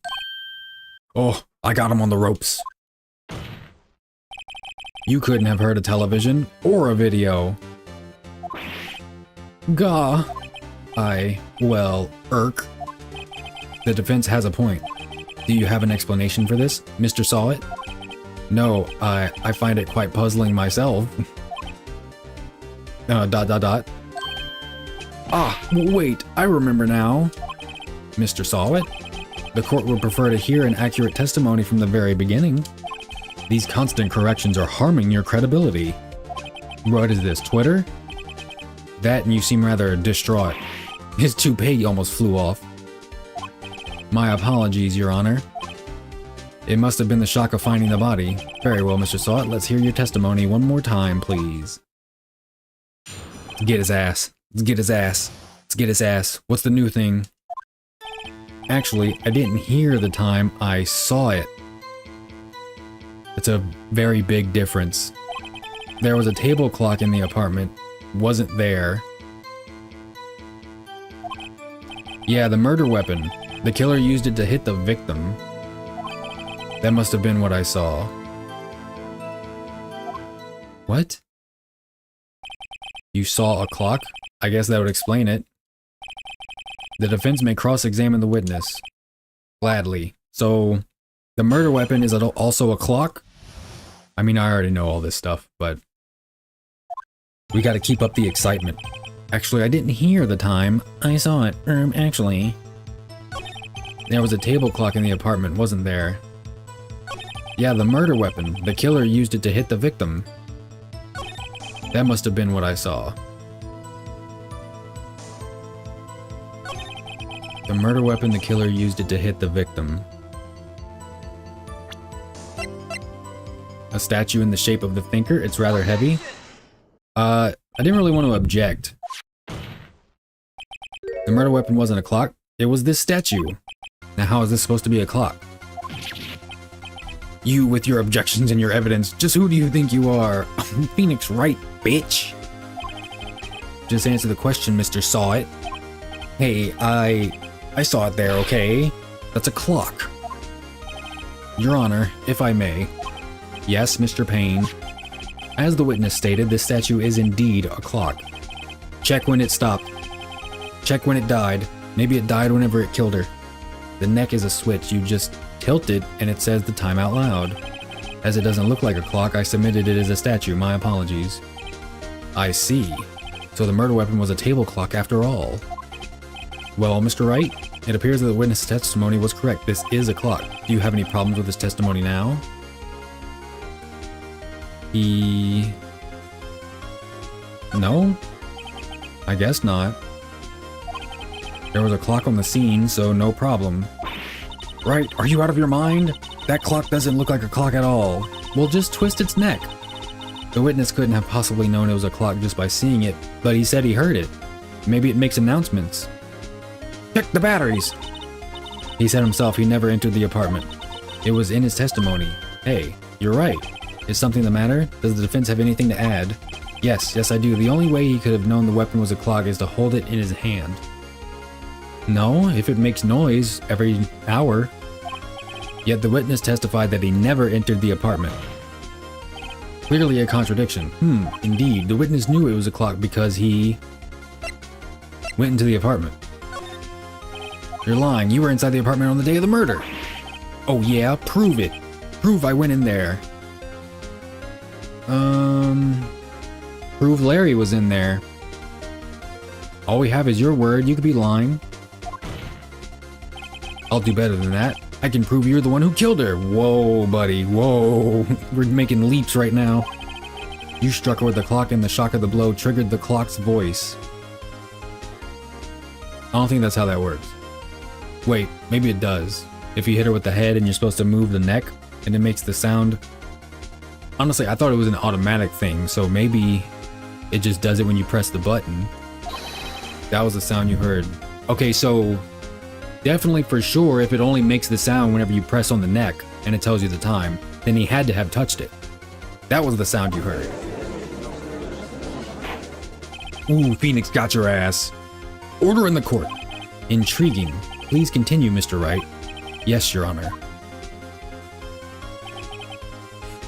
Oh, I got him on the ropes. You couldn't have heard a television or a video. Gah. Irk. The defense has a point. Do you have an explanation for this, Mr. Saw It? No, I find it quite puzzling myself. Ah, wait, I remember now. Mr. Saw It? The court would prefer to hear an accurate testimony from the very beginning. These constant corrections are harming your credibility. What is this, Twitter? That and you seem rather distraught. His toupee almost flew off. My apologies, Your Honor. It must have been the shock of finding the body. Very well, Mr. Saw It. Let's hear your testimony one more time, please. Get his ass. Let's get his ass. Let's get his ass. What's the new thing? Actually, I didn't hear the time, I saw it. It's a very big difference. There was a table clock in the apartment. Wasn't there. Yeah, the murder weapon. The killer used it to hit the victim. That must have been what I saw. What? You saw a clock? I guess that would explain it. The defense may cross-examine the witness. Gladly. So, the murder weapon is also a clock? I mean, I already know all this stuff, but we gotta keep up the excitement. Actually, I didn't hear the time. I saw it. Actually. There was a table clock in the apartment, wasn't there? Yeah, the murder weapon. The killer used it to hit the victim. That must have been what I saw. The murder weapon, the killer used it to hit the victim. A statue in the shape of the thinker. It's rather heavy. I didn't really want to object. The murder weapon wasn't a clock. It was this statue. Now how is this supposed to be a clock? You with your objections and your evidence. Just who do you think you are? Phoenix Wright, bitch. Just answer the question, Mr. Saw It. Hey, I saw it there, okay? That's a clock. Your Honor, if I may. Yes, Mr. Payne. As the witness stated, this statue is indeed a clock. Check when it stopped. Check when it died. Maybe it died whenever it killed her. The neck is a switch. You just tilt it and it says the time out loud. As it doesn't look like a clock, I submitted it as a statue. My apologies. I see. So the murder weapon was a table clock after all. Well, Mr. Wright, it appears that the witness' testimony was correct. This is a clock. Do you have any problems with this testimony now? No? I guess not. There was a clock on the scene, so no problem. Right, are you out of your mind? That clock doesn't look like a clock at all. Well, just twist its neck. The witness couldn't have possibly known it was a clock just by seeing it, but he said he heard it. Maybe it makes announcements. Check the batteries! He said himself he never entered the apartment. It was in his testimony. Hey, you're right. Is something the matter? Does the defense have anything to add? Yes, I do. The only way he could have known the weapon was a clock is to hold it in his hand. No, if it makes noise every hour. Yet the witness testified that he never entered the apartment. Clearly a contradiction. Indeed. The witness knew it was a clock because he went into the apartment. You're lying. You were inside the apartment on the day of the murder. Oh yeah? Prove it. Prove I went in there. Prove Larry was in there. All we have is your word. You could be lying. I'll do better than that. I can prove you're the one who killed her. Whoa, buddy. Whoa. We're making leaps right now. You struck her with the clock and the shock of the blow triggered the clock's voice. I don't think that's how that works. Wait, maybe it does. If you hit her with the head and you're supposed to move the neck and it makes the sound. Honestly, I thought it was an automatic thing, so maybe it just does it when you press the button. That was the sound you heard. Okay, so definitely for sure, if it only makes the sound whenever you press on the neck and it tells you the time, then he had to have touched it. That was the sound you heard. Ooh, Phoenix got your ass. Order in the court. Intriguing. Please continue, Mr. Wright. Yes, Your Honor.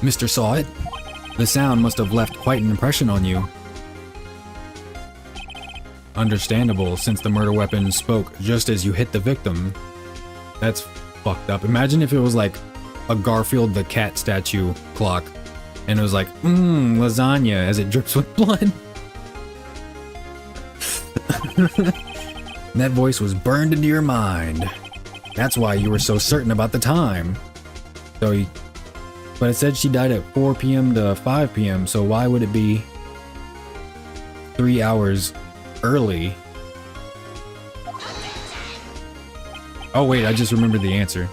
Mr. Saw It? The sound must have left quite an impression on you. Understandable, since the murder weapon spoke just as you hit the victim. That's fucked up. Imagine if it was like a Garfield the cat statue clock, and it was like, lasagna as it drips with blood. That voice was burned into your mind. That's why you were so certain about the time. But it said she died at 4 p.m. to 5 p.m., so why would it be 3 hours early? Oh wait, I just remembered the answer.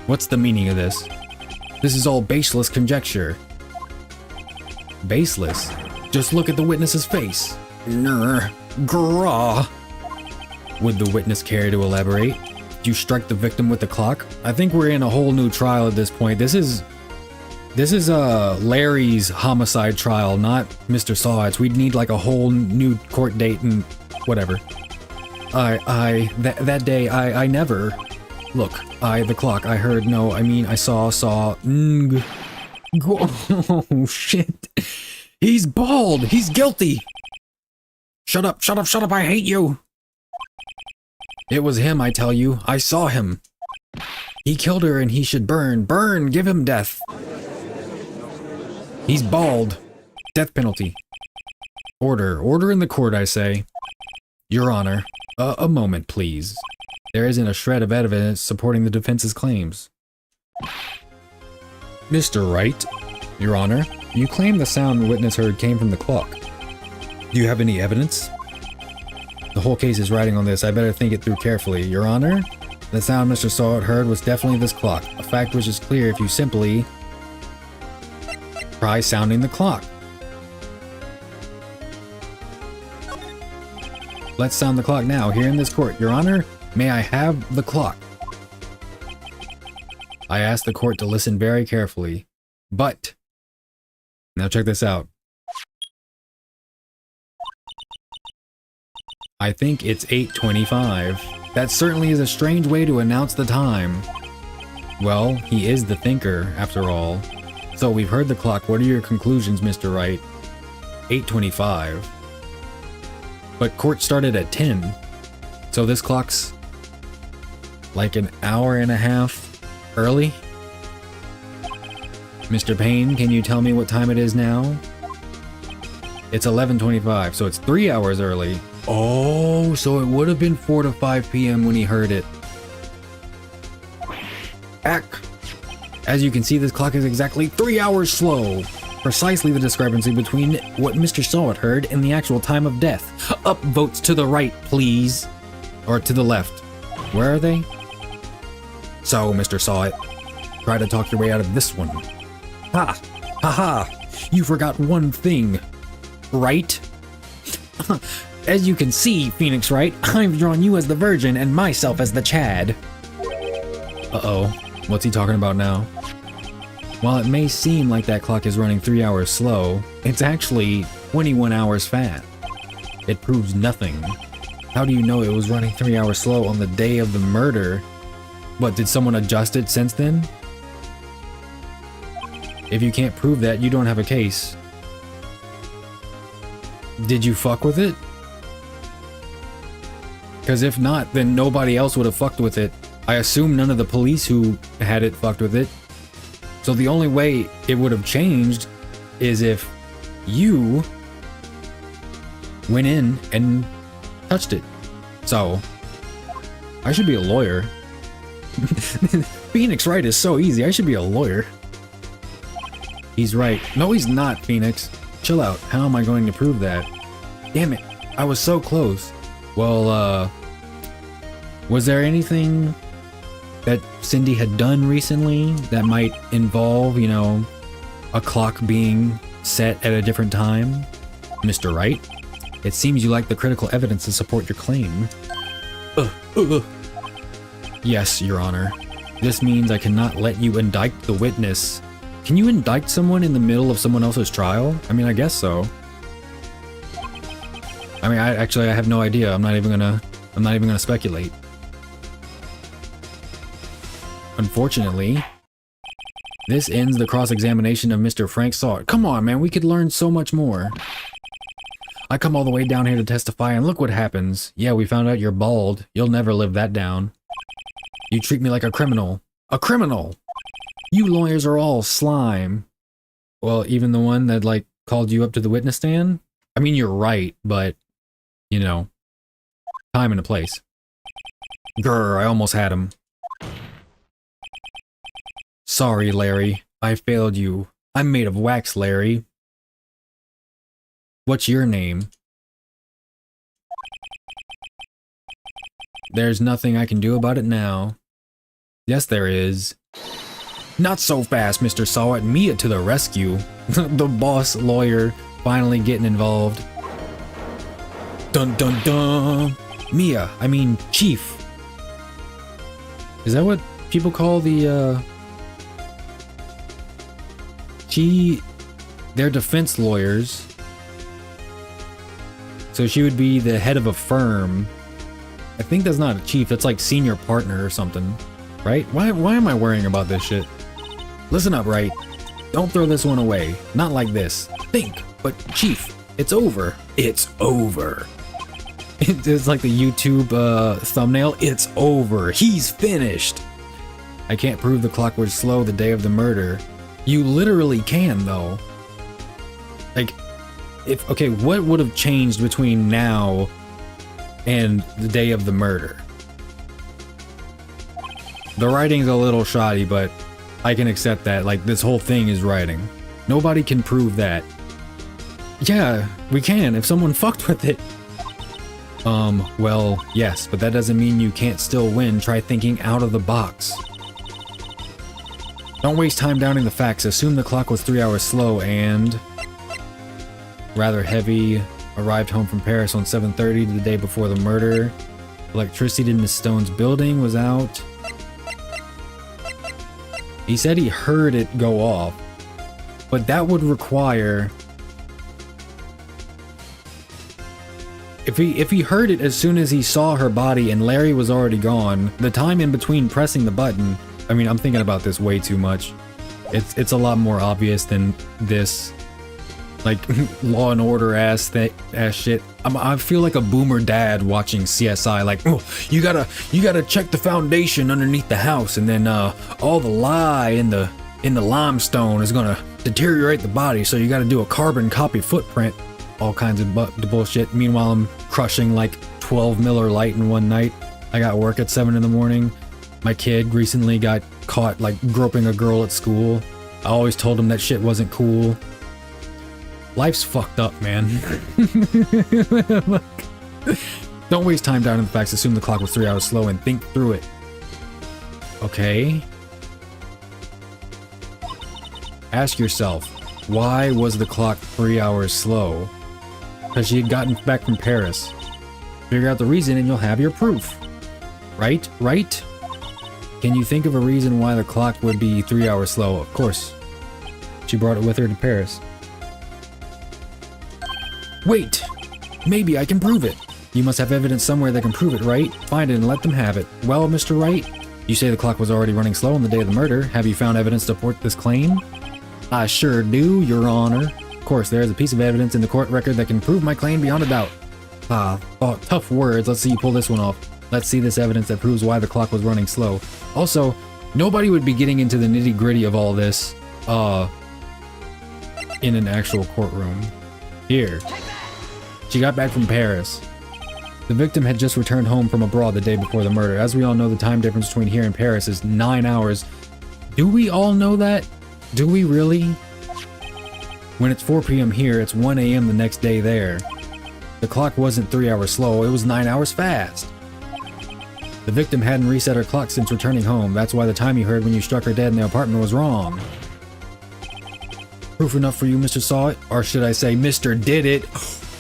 What's the meaning of this? This is all baseless conjecture. Baseless? Just look at the witness's face. Grah. Would the witness care to elaborate? Did you strike the victim with the clock? I think we're in a whole new trial at this point. This is Larry's homicide trial, not Mr. Sawit's. We'd need like a whole new court date and whatever. That day, I never. Look, the clock, I heard, no, I mean, I saw, oh, shit. He's bald, he's guilty. Shut up, I hate you. It was him, I tell you, I saw him. He killed her and he should burn, give him death. He's bald. Death penalty. Order in the court, I say. Your Honor, a moment, please. There isn't a shred of evidence supporting the defense's claims. Mr. Wright, Your Honor, you claim the sound the witness heard came from the clock. Do you have any evidence? The whole case is riding on this. I better think it through carefully. Your Honor, the sound Mr. Sawit heard was definitely this clock, a fact which is clear if you simply try sounding the clock. Let's sound the clock now, here in this court. Your Honor, may I have the clock? I asked the court to listen very carefully, but now check this out. I think it's 8:25. That certainly is a strange way to announce the time. Well, he is the thinker, after all. So we've heard the clock. What are your conclusions, Mr. Wright? 8:25. But court started at 10. So this clock's like an hour and a half early? Mr. Payne, can you tell me what time it is now? It's 11:25, so it's 3 hours early. Oh, so it would have been 4 to 5 p.m. when he heard it. As you can see, this clock is exactly 3 hours slow. Precisely the discrepancy between what Mr. Sawat heard and the actual time of death. Up votes to the right, please. Or to the left. Where are they? So, Mr. Sawat, try to talk your way out of this one. Ha! Ha ha! You forgot one thing, right? As you can see, Phoenix Wright, I've drawn you as the Virgin and myself as the Chad. Uh-oh. What's he talking about now? While it may seem like that clock is running 3 hours slow, it's actually 21 hours fast. It proves nothing. How do you know it was running 3 hours slow on the day of the murder? What, did someone adjust it since then? If you can't prove that, you don't have a case. Did you fuck with it? Because if not, then nobody else would have fucked with it. I assume none of the police who had it fucked with it. So the only way it would have changed is if you went in and touched it. So, I should be a lawyer. Phoenix Wright is so easy, I should be a lawyer. He's right. No, he's not, Phoenix. Chill out. How am I going to prove that? Damn it, I was so close. Well, was there anything that Cindy had done recently that might involve, you know, a clock being set at a different time? Mr. Wright, it seems you lack the critical evidence to support your claim. Yes, Your Honor. This means I cannot let you indict the witness. Can you indict someone in the middle of someone else's trial? I mean, I guess so. I mean, I have no idea. I'm not even gonna speculate. Unfortunately, this ends the cross-examination of Mr. Frank Sawat. Come on, man, we could learn so much more. I come all the way down here to testify, and look what happens. Yeah, we found out you're bald. You'll never live that down. You treat me like a criminal. A criminal! You lawyers are all slime. Well, even the one that, like, called you up to the witness stand? I mean, you're right, but, you know, time and a place. Grr, I almost had him. Sorry, Larry. I failed you. I'm made of wax, Larry. What's your name? There's nothing I can do about it now. Yes, there is. Not so fast, Mr. Sawat. Mia to the rescue. The boss lawyer finally getting involved. Dun dun dun! Mia, I mean Chief. Is that what people call the, they're defense lawyers. So she would be the head of a firm. I think that's not a chief, that's like senior partner or something. Right? Why am I worrying about this shit? Listen up, Wright. Don't throw this one away. Not like this. Think, but Chief, it's over. It's over. It's like the YouTube thumbnail. It's over. He's finished. I can't prove the clock was slow the day of the murder. You literally can, though. Like, okay, what would have changed between now and the day of the murder? The writing's a little shoddy, but I can accept that. Like, this whole thing is writing. Nobody can prove that. Yeah, we can, if someone fucked with it. Well, yes, but that doesn't mean you can't still win. Try thinking out of the box. Don't waste time doubting the facts. Assume the clock was 3 hours slow and rather heavy. Arrived home from Paris on 7:30 the day before the murder. Electricity in Miss Stone's building was out. He said he heard it go off, but that would require... If he heard it as soon as he saw her body and Larry was already gone, the time in between pressing the button... I mean, I'm thinking about this way too much. It's a lot more obvious than this, like, Law and Order ass shit. I feel like a boomer dad watching CSI, like, oh, you gotta check the foundation underneath the house, and then all the lye in the limestone is gonna deteriorate the body, so you gotta do a carbon copy footprint, all kinds of bullshit. Meanwhile, I'm crushing like 12 Miller Lite in one night. I got work at 7 in the morning. My kid recently got caught like groping a girl at school. I always told him that shit wasn't cool. Life's fucked up, man. Don't waste time down in the facts. Assume the clock was 3 hours slow and think through it. Okay. Ask yourself, why was the clock 3 hours slow? Because she had gotten back from Paris. Figure out the reason and you'll have your proof. Right? Right? Can you think of a reason why the clock would be 3 hours slow? Of course. She brought it with her to Paris. Wait! Maybe I can prove it. You must have evidence somewhere that can prove it, right? Find it and let them have it. Well, Mr. Wright, you say the clock was already running slow on the day of the murder. Have you found evidence to support this claim? I sure do, Your Honor. Of course, there is a piece of evidence in the court record that can prove my claim beyond a doubt. Tough words. Let's see you pull this one off. Let's see this evidence that proves why the clock was running slow. Also, nobody would be getting into the nitty-gritty of all this, in an actual courtroom. Here. She got back from Paris. The victim had just returned home from abroad the day before the murder. As we all know, the time difference between here and Paris is 9 hours. Do we all know that? Do we really? When it's 4 p.m. here, it's 1 a.m. the next day there. The clock wasn't 3 hours slow, it was 9 hours fast. The victim hadn't reset her clock since returning home. That's why the time you heard when you struck her dead in the apartment was wrong. Proof enough for you, Mr. Saw It? Or should I say, Mr. Did It?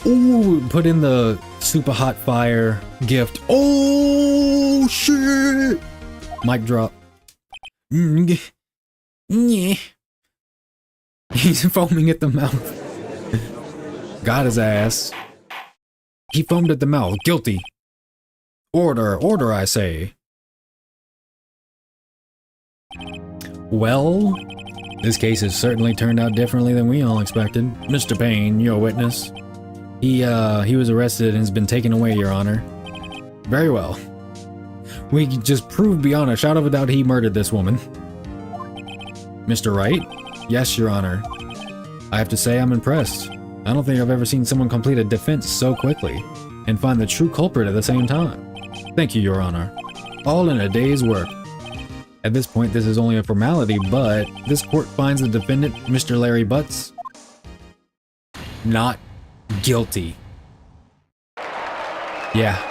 Ooh, put in the super hot fire gift. Oh, shit! Mic drop. He's foaming at the mouth. Got his ass. He foamed at the mouth. Guilty. Order, I say. Well, this case has certainly turned out differently than we all expected. Mr. Payne, your witness. He was arrested and has been taken away, Your Honor. Very well. We just proved beyond a shadow of a doubt he murdered this woman. Mr. Wright? Yes, Your Honor. I have to say I'm impressed. I don't think I've ever seen someone complete a defense so quickly and find the true culprit at the same time. Thank you, Your Honor. All in a day's work. At this point, this is only a formality, but this court finds the defendant, Mr. Larry Butts, not guilty. Yeah,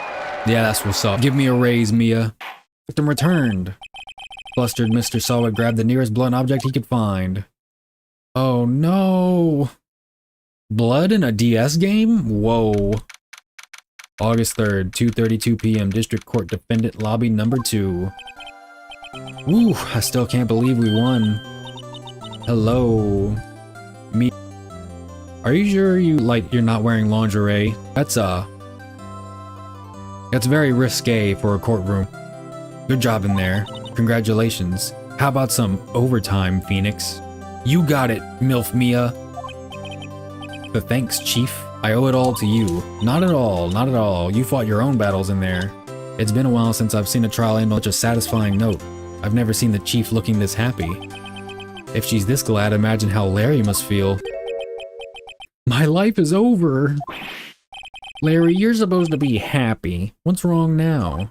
that's what's up. Give me a raise, Mia. Victim returned. Flustered Mr. Saw It grabbed the nearest blunt object he could find. Oh no. Blood in a DS game? Whoa. August 3rd, 2:32 p.m. District Court Defendant Lobby Number 2. Woo, I still can't believe we won. Hello. Me. Are you sure you're not wearing lingerie? That's very risque for a courtroom. Good job in there. Congratulations. How about some overtime, Phoenix? You got it, MILF Mia. The thanks, Chief. I owe it all to you. Not at all, not at all. You fought your own battles in there. It's been a while since I've seen a trial end on such a satisfying note. I've never seen the Chief looking this happy. If she's this glad, imagine how Larry must feel. My life is over. Larry, you're supposed to be happy. What's wrong now?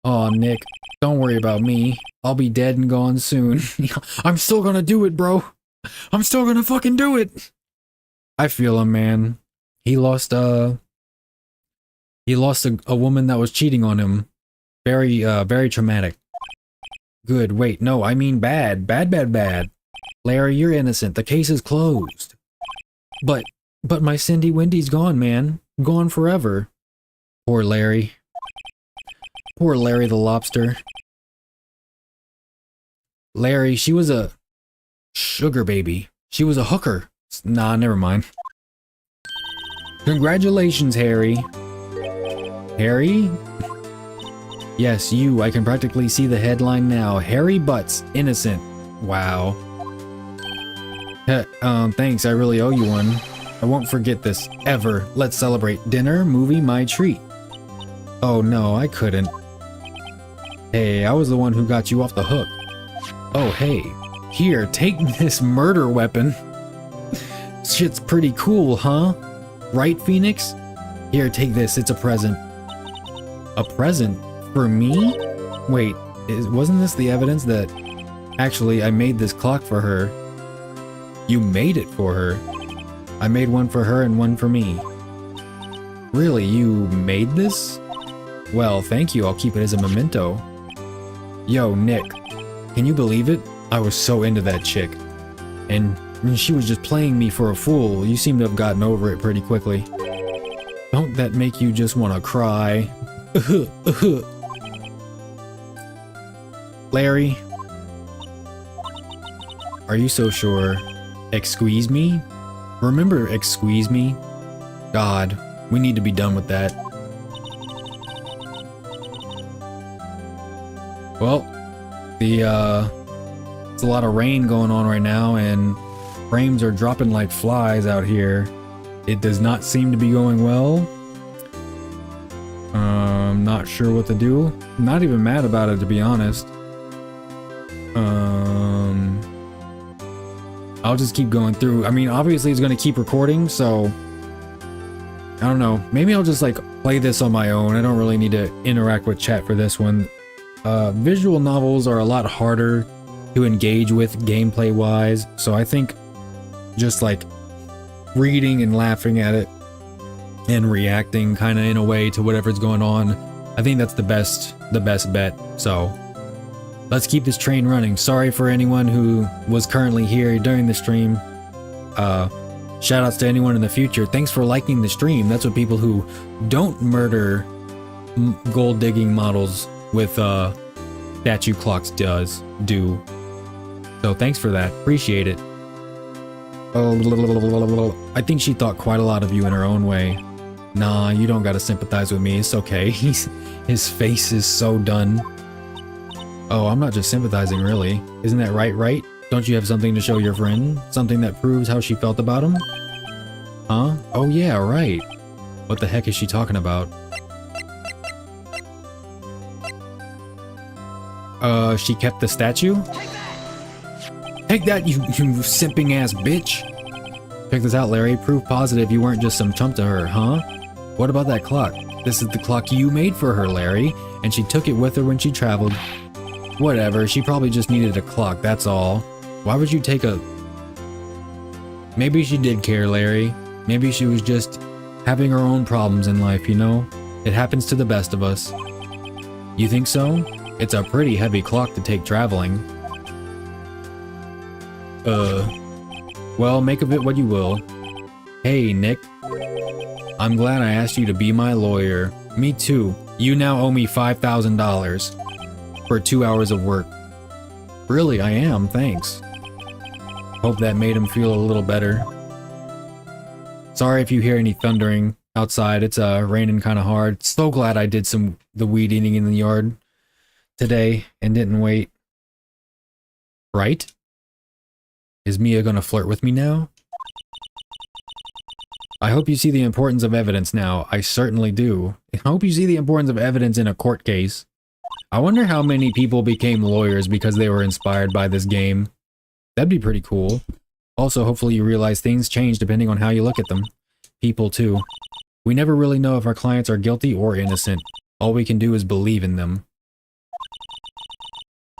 Aw, Nick, don't worry about me. I'll be dead and gone soon. I'm still gonna do it, bro. I'm still gonna fucking do it. I feel him, man. He lost a woman that was cheating on him. Very traumatic. Good, wait, no, I mean bad. Bad. Larry, you're innocent. The case is closed. But my Cindy Wendy's gone, man. Gone forever. Poor Larry. Poor Larry the lobster. Larry, she was a sugar baby. She was a hooker. Nah, never mind. Congratulations, Harry. Harry? Yes, you. I can practically see the headline now. Harry Butts, innocent. Wow. Thanks. I really owe you one. I won't forget this, ever. Let's celebrate. Dinner, movie, my treat. Oh no, I couldn't. Hey, I was the one who got you off the hook. Oh hey, here, take this murder weapon. Shit's pretty cool, huh? Right, Phoenix? Here, take this, it's a present. A present? For me? Wait, wasn't this the evidence that... Actually, I made this clock for her. You made it for her? I made one for her and one for me. Really, you made this? Well, thank you, I'll keep it as a memento. Yo, Nick, can you believe it? I was so into that chick. And she was just playing me for a fool. You seem to have gotten over it pretty quickly. Don't that make you just want to cry? Larry? Are you so sure? Excuse me? Remember excuse me? God, we need to be done with that. Well, it's a lot of rain going on right now and frames are dropping like flies out here. It does not seem to be going well. I'm not sure what to do. I'm not even mad about it, to be honest. I'll just keep going through. I mean, obviously it's going to keep recording, so I don't know. Maybe I'll just like play this on my own. I don't really need to interact with chat for this one. Visual novels are a lot harder to engage with gameplay wise, so I think just like reading and laughing at it and reacting kind of in a way to whatever's going on, I think that's the best bet. So let's keep this train running. Sorry for anyone who was currently here during the stream. Shout outs to anyone in the future. Thanks for liking the stream. That's what people who don't murder gold digging models with statue clocks do. So thanks for that. Appreciate it. I think she thought quite a lot of you in her own way. Nah, you don't gotta sympathize with me. It's okay. His face is so done. Oh, I'm not just sympathizing, really. Isn't that right? Don't you have something to show your friend? Something that proves how she felt about him? Huh? Oh yeah, right. What the heck is she talking about? She kept the statue? Take that, you simping ass bitch! Check this out, Larry. Proof positive you weren't just some chump to her, huh? What about that clock? This is the clock you made for her, Larry, and she took it with her when she traveled. Whatever, she probably just needed a clock, that's all. Why would you take a... Maybe she did care, Larry. Maybe she was just having her own problems in life, you know? It happens to the best of us. You think so? It's a pretty heavy clock to take traveling. Well, make of it what you will. Hey, Nick. I'm glad I asked you to be my lawyer. Me too. You now owe me $5,000 for 2 hours of work. Really, I am, thanks. Hope that made him feel a little better. Sorry if you hear any thundering outside. It's raining kind of hard. So glad I did the weed eating in the yard today and didn't wait. Right? Is Mia gonna flirt with me now? I hope you see the importance of evidence now. I certainly do. I hope you see the importance of evidence in a court case. I wonder how many people became lawyers because they were inspired by this game. That'd be pretty cool. Also, hopefully you realize things change depending on how you look at them. People too. We never really know if our clients are guilty or innocent. All we can do is believe in them.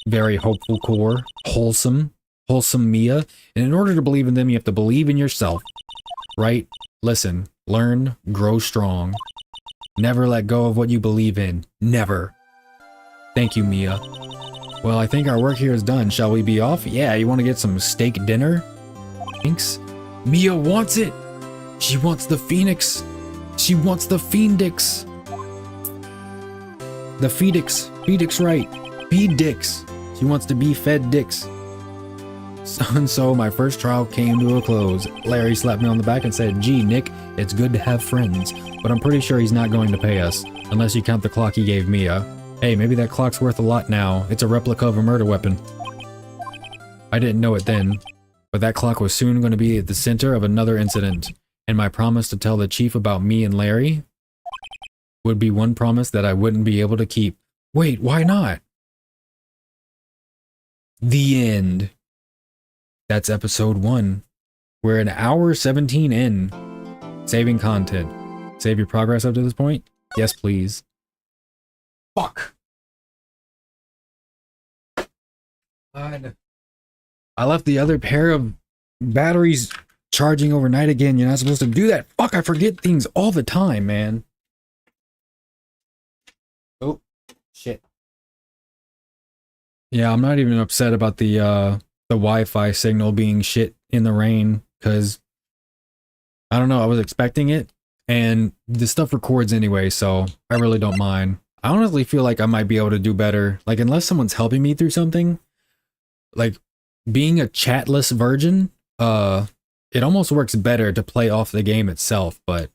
Very hopeful core. Wholesome Mia. And in order to believe in them, you have to believe in yourself. Right? Listen, learn, grow strong. Never let go of what you believe in. Never. Thank you, Mia. Well, I think our work here is done. Shall we be off? Yeah, you want to get some steak dinner? Thanks. Mia wants it! She wants the phoenix! She wants the phoenix! The phoenix. Phoenix, right. Phoenix. She wants to be fed dicks. So my first trial came to a close. Larry slapped me on the back and said, "Gee, Nick, it's good to have friends, but I'm pretty sure he's not going to pay us, unless you count the clock he gave Mia. Hey, maybe that clock's worth a lot now. It's a replica of a murder weapon." I didn't know it then, but that clock was soon going to be at the center of another incident, and my promise to tell the chief about me and Larry would be one promise that I wouldn't be able to keep. Wait, why not? The end. That's episode 1. We're an hour 17 in. Saving content. Save your progress up to this point? Yes, please. Fuck. God. I left the other pair of batteries charging overnight again. You're not supposed to do that. Fuck, I forget things all the time, man. Oh, shit. Yeah, I'm not even upset about the Wi-Fi signal being shit in the rain, because I don't know, I was expecting it, and the stuff records anyway, so I really don't mind. I honestly feel like I might be able to do better, like unless someone's helping me through something, like being a chatless virgin, it almost works better to play off the game itself, but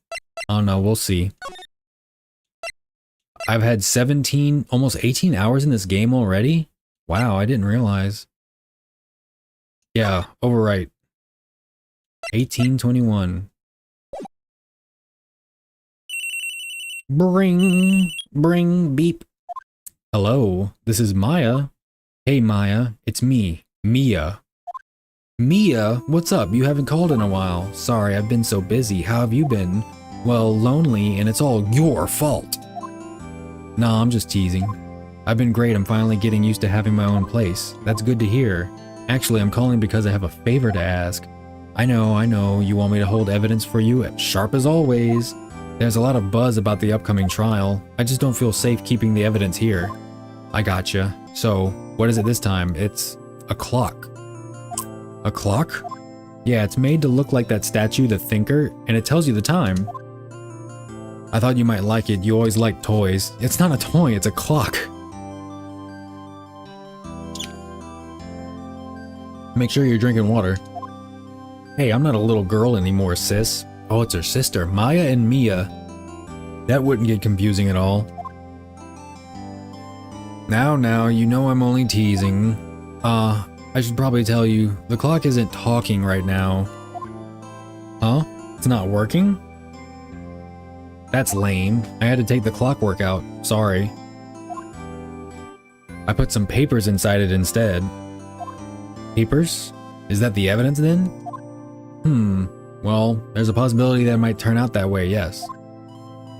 I don't know, we'll see. I've had 17, almost 18 hours in this game already? Wow, I didn't realize. Yeah, overwrite. 1821. Bring, beep. Hello, this is Maya. Hey Maya, it's me, Mia. Mia, what's up? You haven't called in a while. Sorry, I've been so busy. How have you been? Well, lonely, and it's all your fault. Nah, I'm just teasing. I've been great. I'm finally getting used to having my own place. That's good to hear. Actually, I'm calling because I have a favor to ask. I know, you want me to hold evidence for you, sharp as always. There's a lot of buzz about the upcoming trial. I just don't feel safe keeping the evidence here. I gotcha. So, what is it this time? It's a clock. A clock? Yeah, it's made to look like that statue, the Thinker, and it tells you the time. I thought you might like it. You always like toys. It's not a toy, it's a clock. Make sure you're drinking water. Hey, I'm not a little girl anymore, sis. Oh, it's her sister, Maya and Mia. That wouldn't get confusing at all. Now, you know I'm only teasing. I should probably tell you, the clock isn't talking right now. Huh? It's not working? That's lame. I had to take the clockwork out. Sorry. I put some papers inside it instead. Papers? Is that the evidence then? Well, there's a possibility that it might turn out that way, yes.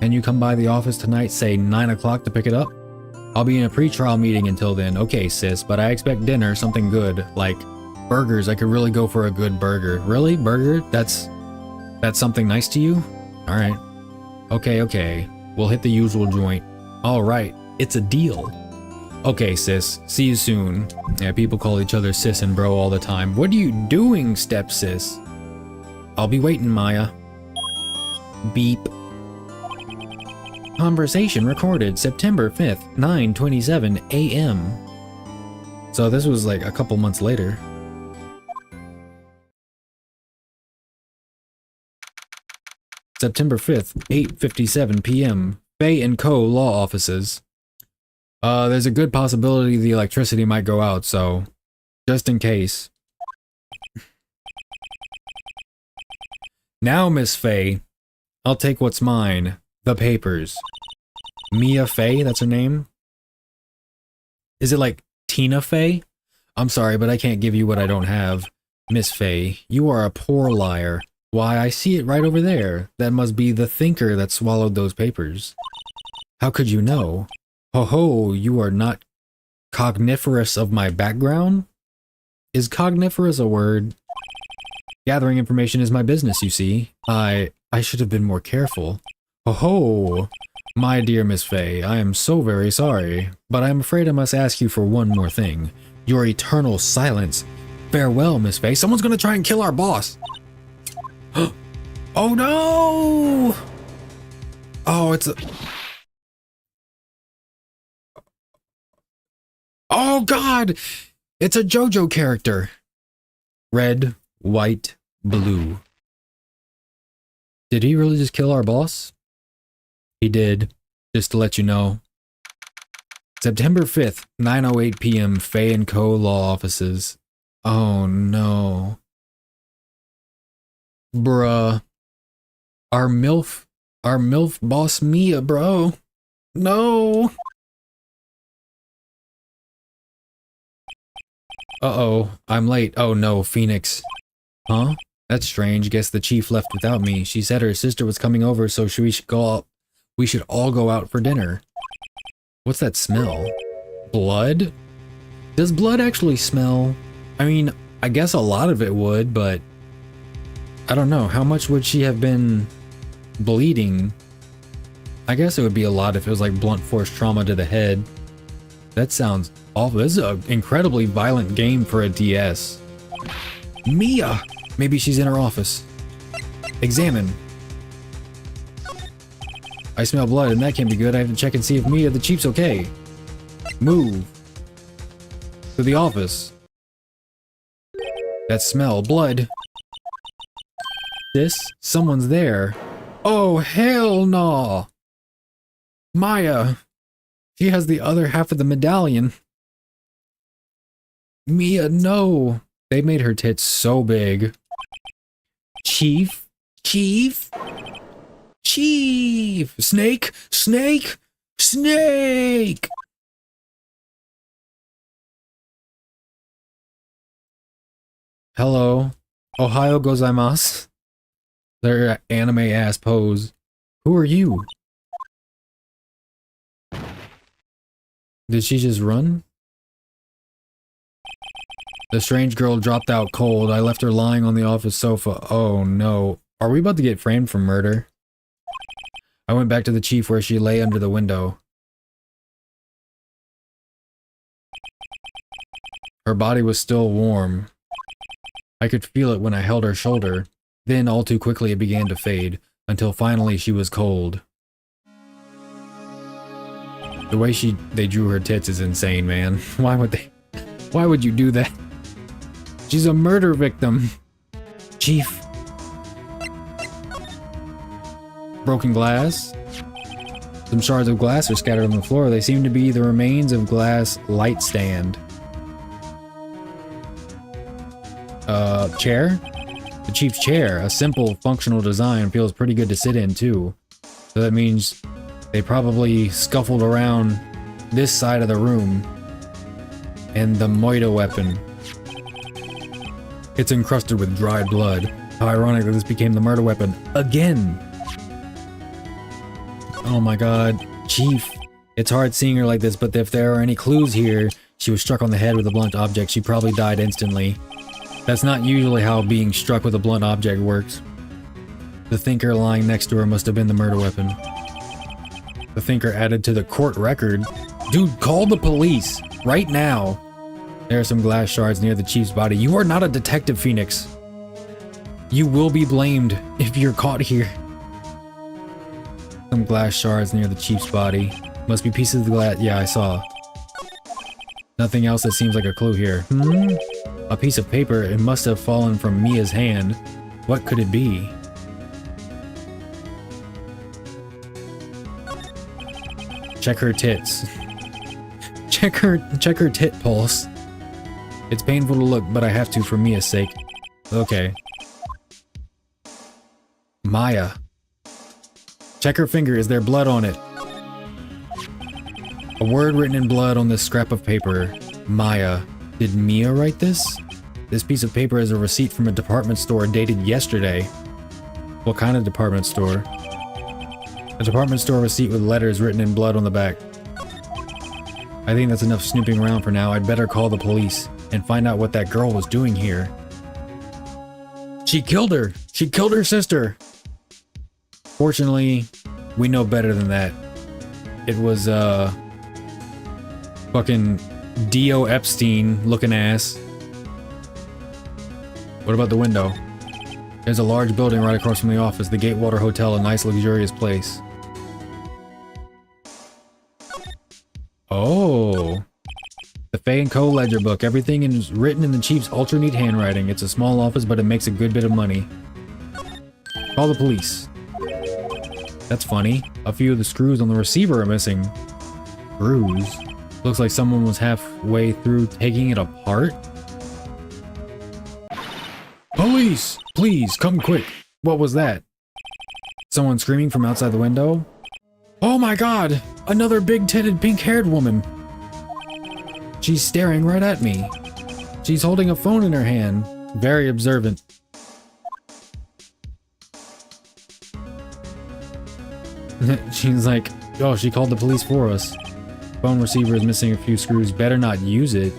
Can you come by the office tonight, say 9 o'clock, to pick it up? I'll be in a pre-trial meeting until then. Okay, sis, but I expect dinner, something good, like burgers. I could really go for a good burger. Really? Burger? That's something nice to you? Alright. Okay. We'll hit the usual joint. Alright, it's a deal. Okay, sis. See you soon. Yeah, people call each other sis and bro all the time. What are you doing, step-sis? I'll be waiting, Maya. Beep. Conversation recorded September 5th, 9:27 a.m. So this was like a couple months later. September 5th, 8:57 p.m. Bay & Co. Law Offices. There's a good possibility the electricity might go out, so just in case. Now, Miss Faye, I'll take what's mine. The papers. Mia Faye, that's her name? Is it like Tina Fey? I'm sorry, but I can't give you what I don't have. Miss Faye, you are a poor liar. Why, I see it right over there. That must be the Thinker that swallowed those papers. How could you know? Ho, you are not cogniferous of my background? Is cogniferous a word? Gathering information is my business, you see. I should have been more careful. Oh, my dear Miss Faye, I am so very sorry, but I am afraid I must ask you for one more thing. Your eternal silence. Farewell, Miss Faye. Someone's gonna try and kill our boss. Oh no! Oh, it's a... Oh God! It's a JoJo character. Red, white, blue. Did he really just kill our boss? He did. Just to let you know. September 5th, 9:08 p.m. Faye & Co. Law Offices. Oh no. Bruh. Our MILF boss Mia, bro. No. Uh-oh, I'm late. Oh no, Phoenix. Huh? That's strange. Guess the chief left without me. She said her sister was coming over, so we should all go out for dinner. What's that smell? Blood? Does blood actually smell? I mean, I guess a lot of it would, but I don't know. How much would she have been bleeding? I guess it would be a lot if it was like blunt force trauma to the head. That sounds awful. This is an incredibly violent game for a DS. Mia! Maybe she's in her office. Examine. I smell blood and that can't be good. I have to check and see if Mia the chief's okay. Move. To the office. That smell. Blood. Someone's there. Oh, hell no! Maya. She has the other half of the medallion. Mia, no. They made her tits so big. Chief? Chief? Chief! Snake! Snake! Snake! Hello. Ohio gozaimasu. Their anime-ass pose. Who are you? Did she just run? The strange girl dropped out cold. I left her lying on the office sofa. Oh no. Are we about to get framed for murder? I went back to the chief where she lay under the window. Her body was still warm. I could feel it when I held her shoulder. Then, all too quickly, it began to fade, until finally she was cold. The way they drew her tits is insane, man. Why would you do that? She's a murder victim. Chief. Broken glass. Some shards of glass are scattered on the floor. They seem to be the remains of glass light stand. Chair? The chief's chair. A simple, functional design. Feels pretty good to sit in, too. So that means they probably scuffled around this side of the room. And the Moida weapon. It's encrusted with dried blood. How ironic that this became the murder weapon again. Oh my god. Chief. It's hard seeing her like this, but if there are any clues here, she was struck on the head with a blunt object. She probably died instantly. That's not usually how being struck with a blunt object works. The thinker lying next to her must have been the murder weapon. The thinker added to the court record. Dude, call the police! Right now! There are some glass shards near the chief's body. You are not a detective, Phoenix. You will be blamed if you're caught here. Some glass shards near the chief's body. Must be pieces of the glass. Yeah, I saw. Nothing else that seems like a clue here. A piece of paper. It must have fallen from Mia's hand. What could it be? Check her tits. Check her tit pulse. It's painful to look, but I have to for Mia's sake. Okay. Maya. Check her finger. Is there blood on it? A word written in blood on this scrap of paper. Maya. Did Mia write this? This piece of paper is a receipt from a department store dated yesterday. What kind of department store? A department store receipt with letters written in blood on the back. I think that's enough snooping around for now. I'd better call the police and find out what that girl was doing here. She killed her! She killed her sister! Fortunately, we know better than that. It was, fucking Dio Epstein looking ass. What about the window? There's a large building right across from the office, the Gatewater Hotel, a nice luxurious place. The Bay & Co. ledger book. Everything is written in the chief's ultra-neat handwriting. It's a small office, but it makes a good bit of money. Call the police. That's funny. A few of the screws on the receiver are missing. Screws? Looks like someone was halfway through taking it apart. Police! Please, come quick. What was that? Someone screaming from outside the window? Oh my god! Another big-titted, pink-haired woman! She's staring right at me. She's holding a phone in her hand. Very observant. She's like, oh, she called the police for us. Phone receiver is missing a few screws. Better not use it.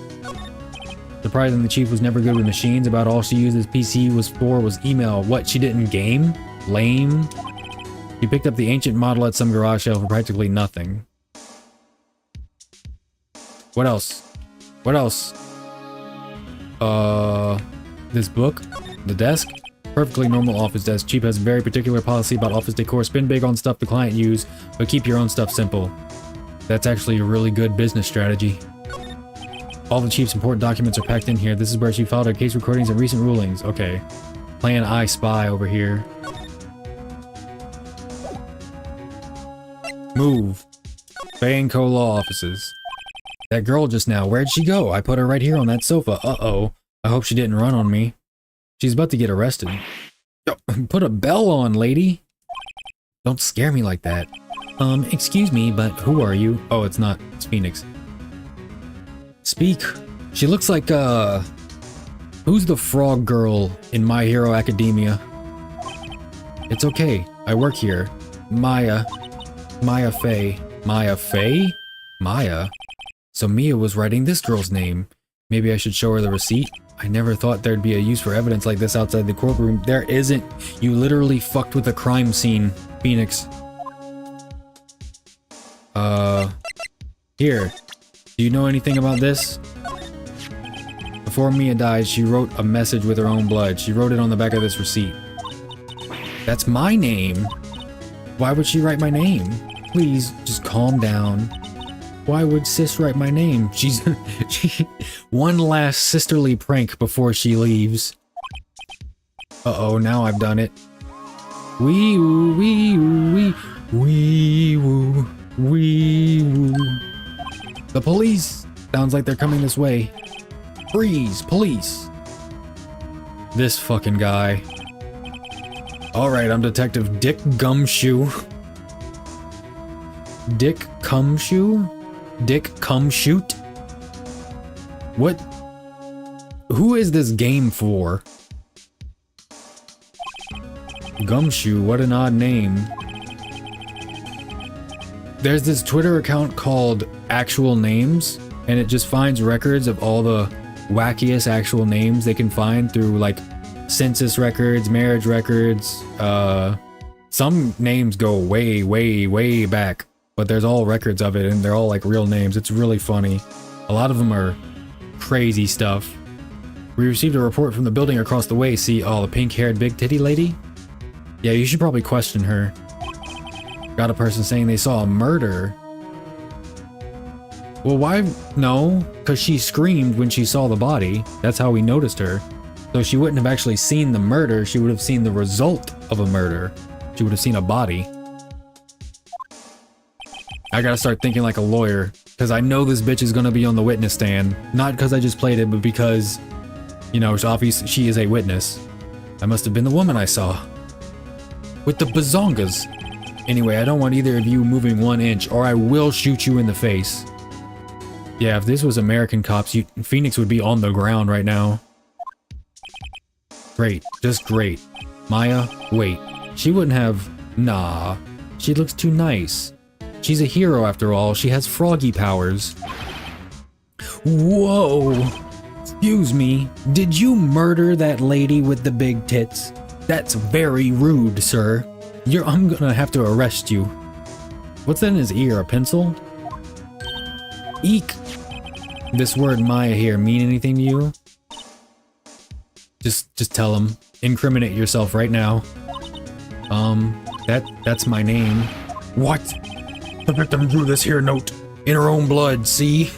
Surprising the chief was never good with machines. About all she used his PC was email. What, she didn't game? Lame. He picked up the ancient model at some garage sale for practically nothing. What else? What else? This book? The desk? Perfectly normal office desk. Chief has a very particular policy about office decor. Spend big on stuff the client use, but keep your own stuff simple. That's actually a really good business strategy. All the chief's important documents are packed in here. This is where she filed her case recordings and recent rulings. Okay. Plan I Spy over here. Move. Bay & Co. law offices. That girl just now, where'd she go? I put her right here on that sofa. Uh-oh. I hope she didn't run on me. She's about to get arrested. Yo, put a bell on, lady. Don't scare me like that. Excuse me, but who are you? Oh, it's not. It's Phoenix. Speak. She looks like, who's the frog girl in My Hero Academia? It's okay. I work here. Maya. Maya Faye. Maya Faye? Maya? So Mia was writing this girl's name. Maybe I should show her the receipt? I never thought there'd be a use for evidence like this outside the courtroom. There isn't. You literally fucked with a crime scene, Phoenix. Here. Do you know anything about this? Before Mia died, she wrote a message with her own blood. She wrote it on the back of this receipt. That's my name. Why would she write my name? Please, just calm down. Why would sis write my name? She's one last sisterly prank before she leaves. Uh-oh, now I've done it. Wee woo, wee woo, wee woo, wee woo. The police! Sounds like they're coming this way. Freeze, police! This fucking guy. Alright, I'm Detective Dick Gumshoe. Dick Cumshoe? Dick Cumshoot? What? Who is this game for? Gumshoe, what an odd name. There's this Twitter account called Actual Names, and it just finds records of all the wackiest actual names they can find through, like, census records, marriage records. Some names go way, way, way back, but there's all records of it, and they're all, like, real names. It's really funny. A lot of them are crazy stuff. We received a report from the building across the way. See, oh, the pink-haired big titty lady? Yeah, you should probably question her. Got a person saying they saw a murder. Well, why? No, because she screamed when she saw the body. That's how we noticed her. So she wouldn't have actually seen the murder. She would have seen the result of a murder. She would have seen a body. I gotta start thinking like a lawyer, because I know this bitch is gonna be on the witness stand. Not because I just played it, but because, you know, it's obvious she is a witness. That must have been the woman I saw. With the bazongas. Anyway, I don't want either of you moving 1 inch, or I will shoot you in the face. Yeah, if this was American cops, Phoenix would be on the ground right now. Great, just great. Maya, wait. She wouldn't have... Nah. She looks too nice. She's a hero after all. She has froggy powers. Whoa! Excuse me. Did you murder that lady with the big tits? That's very rude, sir. I'm gonna have to arrest you. What's that in his ear? A pencil? Eek! This word Maya here mean anything to you? Just tell him. Incriminate yourself right now. That's my name. What? The victim drew this here note in her own blood, see?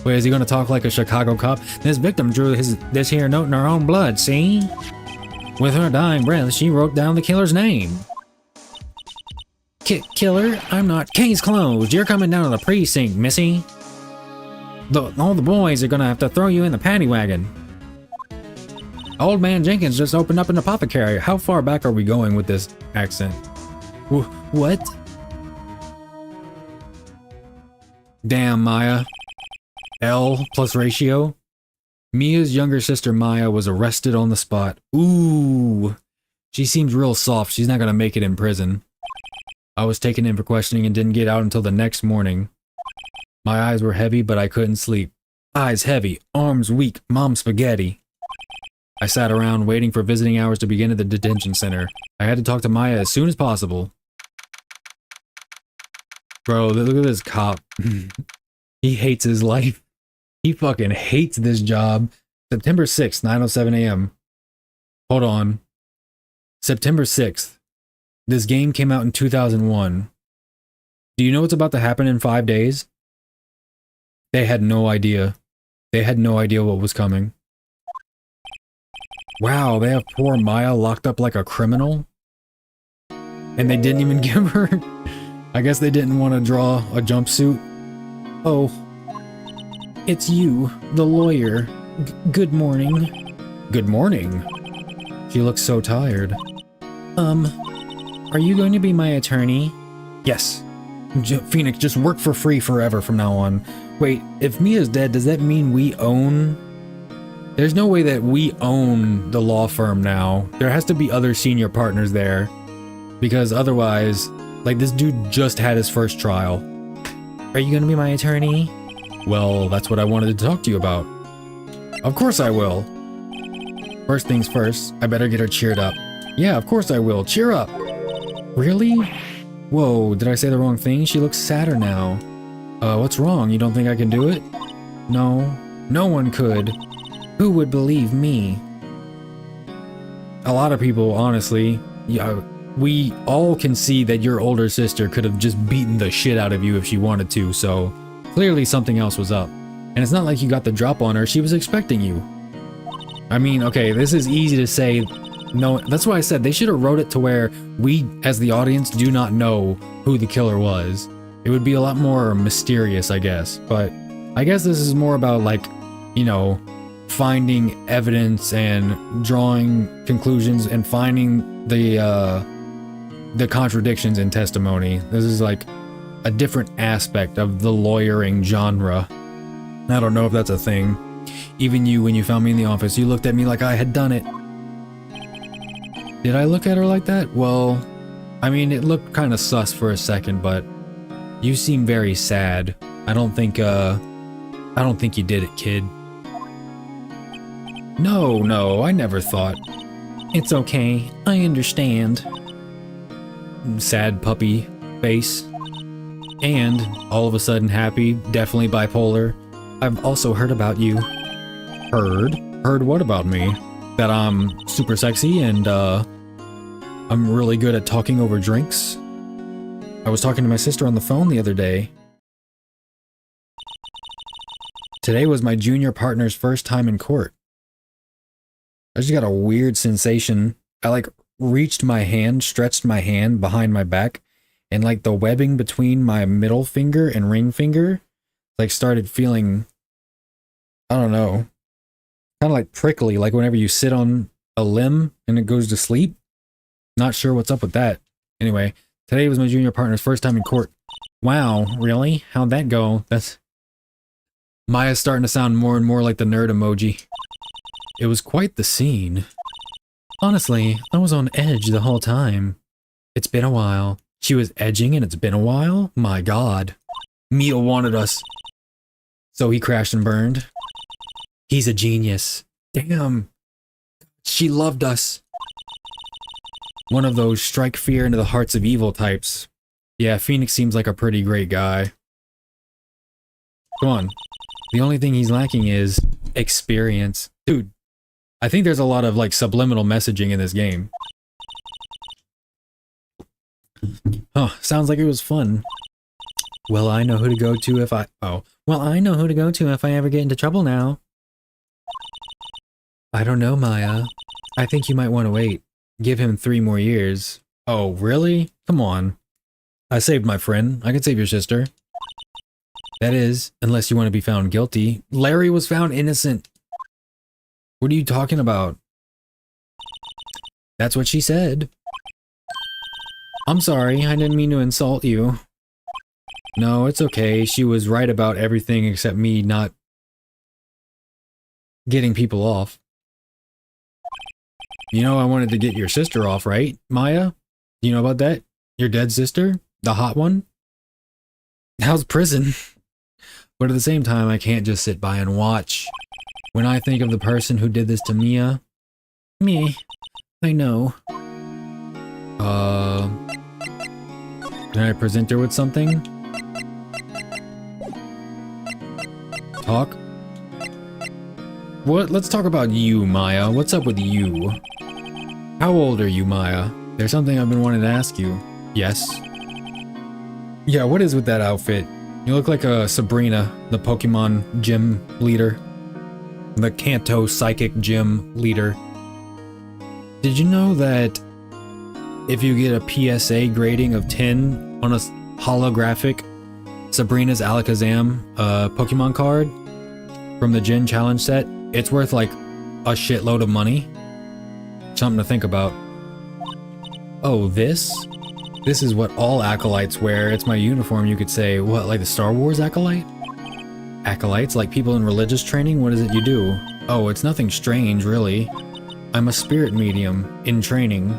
Wait, is he gonna talk like a Chicago cop? This victim drew this here note in her own blood, see? With her dying breath, she wrote down the killer's name. Killer? I'm not. Case closed. You're coming down to the precinct, missy. All the boys are gonna have to throw you in the paddy wagon. Old man Jenkins just opened up an apothecary. How far back are we going with this accent? What? Damn, Maya. L plus ratio. Mia's younger sister Maya was arrested on the spot. Ooh. She seems real soft. She's not gonna make it in prison. I was taken in for questioning and didn't get out until the next morning. My eyes were heavy, but I couldn't sleep. Eyes heavy, arms weak, mom spaghetti. I sat around waiting for visiting hours to begin at the detention center. I had to talk to Maya as soon as possible. Bro, look at this cop. He hates his life. He fucking hates this job. September 6th, 9:07 a.m. Hold on. September 6th. This game came out in 2001. Do you know what's about to happen in 5 days? They had no idea. They had no idea what was coming. Wow, they have poor Maya locked up like a criminal? And they didn't even give her... I guess they didn't want to draw a jumpsuit. Oh. It's you, the lawyer. Good morning. Good morning. She looks so tired. Are you going to be my attorney? Yes. Phoenix, just work for free forever from now on. Wait, if Mia's dead, does that mean we own... There's no way that we own the law firm now. There has to be other senior partners there. Because otherwise, like, this dude just had his first trial. Are you gonna be my attorney? Well, that's what I wanted to talk to you about. Of course I will. First things first, I better get her cheered up. Yeah, of course I will. Cheer up. Really? Whoa, did I say the wrong thing? She looks sadder now. What's wrong? You don't think I can do it? No, no one could. Who would believe me? A lot of people, honestly. Yeah, we all can see that your older sister could have just beaten the shit out of you if she wanted to, so clearly something else was up. And it's not like you got the drop on her, she was expecting you. I mean, okay, this is easy to say. No, that's why I said they should have wrote it to where we, as the audience, do not know who the killer was. It would be a lot more mysterious, I guess. But I guess this is more about, like, you know, finding evidence and drawing conclusions and finding the contradictions in testimony. This is like a different aspect of the lawyering genre. I don't know if that's a thing. Even you, when you found me in the office, you looked at me like I had done it. Did I look at her like that? Well, I mean, it looked kind of sus for a second, but you seem very sad. I don't think you did it, kid. No, I never thought. It's okay, I understand. Sad puppy face. And, all of a sudden happy, definitely bipolar. I've also heard about you. Heard? Heard what about me? That I'm super sexy and, I'm really good at talking over drinks. I was talking to my sister on the phone the other day. Today was my junior partner's first time in court. I just got a weird sensation. I like reached my hand, stretched my hand behind my back, and like the webbing between my middle finger and ring finger like started feeling, I don't know, kind of like prickly, like whenever you sit on a limb and it goes to sleep. Not sure what's up with that. Anyway, today was my junior partner's first time in court. Wow, really? How'd that go? That's... Maya's starting to sound more and more like the nerd emoji. It was quite the scene. Honestly, I was on edge the whole time. It's been a while. She was edging and it's been a while? My god. Mia wanted us. So he crashed and burned. He's a genius. Damn. She loved us. One of those strike fear into the hearts of evil types. Yeah, Phoenix seems like a pretty great guy. Come on. The only thing he's lacking is experience. Dude, I think there's a lot of like subliminal messaging in this game. Huh, sounds like it was fun. Well, I know who to go to if I... Oh. Well, I know who to go to if I ever get into trouble now. I don't know, Maya. I think you might want to wait. Give him 3 more years. Oh, really? Come on. I saved my friend. I can save your sister. That is, unless you want to be found guilty. Larry was found innocent. What are you talking about? That's what she said. I'm sorry, I didn't mean to insult you. No, it's okay. She was right about everything except me not getting people off. You know, I wanted to get your sister off, right, Maya? Do you know about that? Your dead sister? The hot one? How's prison? But at the same time, I can't just sit by and watch. When I think of the person who did this to Mia... Me. I know. Can I present her with something? Talk? What? Let's talk about you, Maya. What's up with you? How old are you, Maya? There's something I've been wanting to ask you. Yes? Yeah, what is with that outfit? You look like a Sabrina, the Pokemon gym leader. The Kanto Psychic Gym leader. Did you know that if you get a PSA grading of 10 on a holographic Sabrina's Alakazam Pokemon card from the Gen Challenge set, it's worth like a shitload of money? Something to think about. Oh, this? This is what all acolytes wear. It's my uniform, you could say. What, like the Star Wars acolyte? Acolytes, like people in religious training? What is it you do? Oh, it's nothing strange, really. I'm a spirit medium, in training.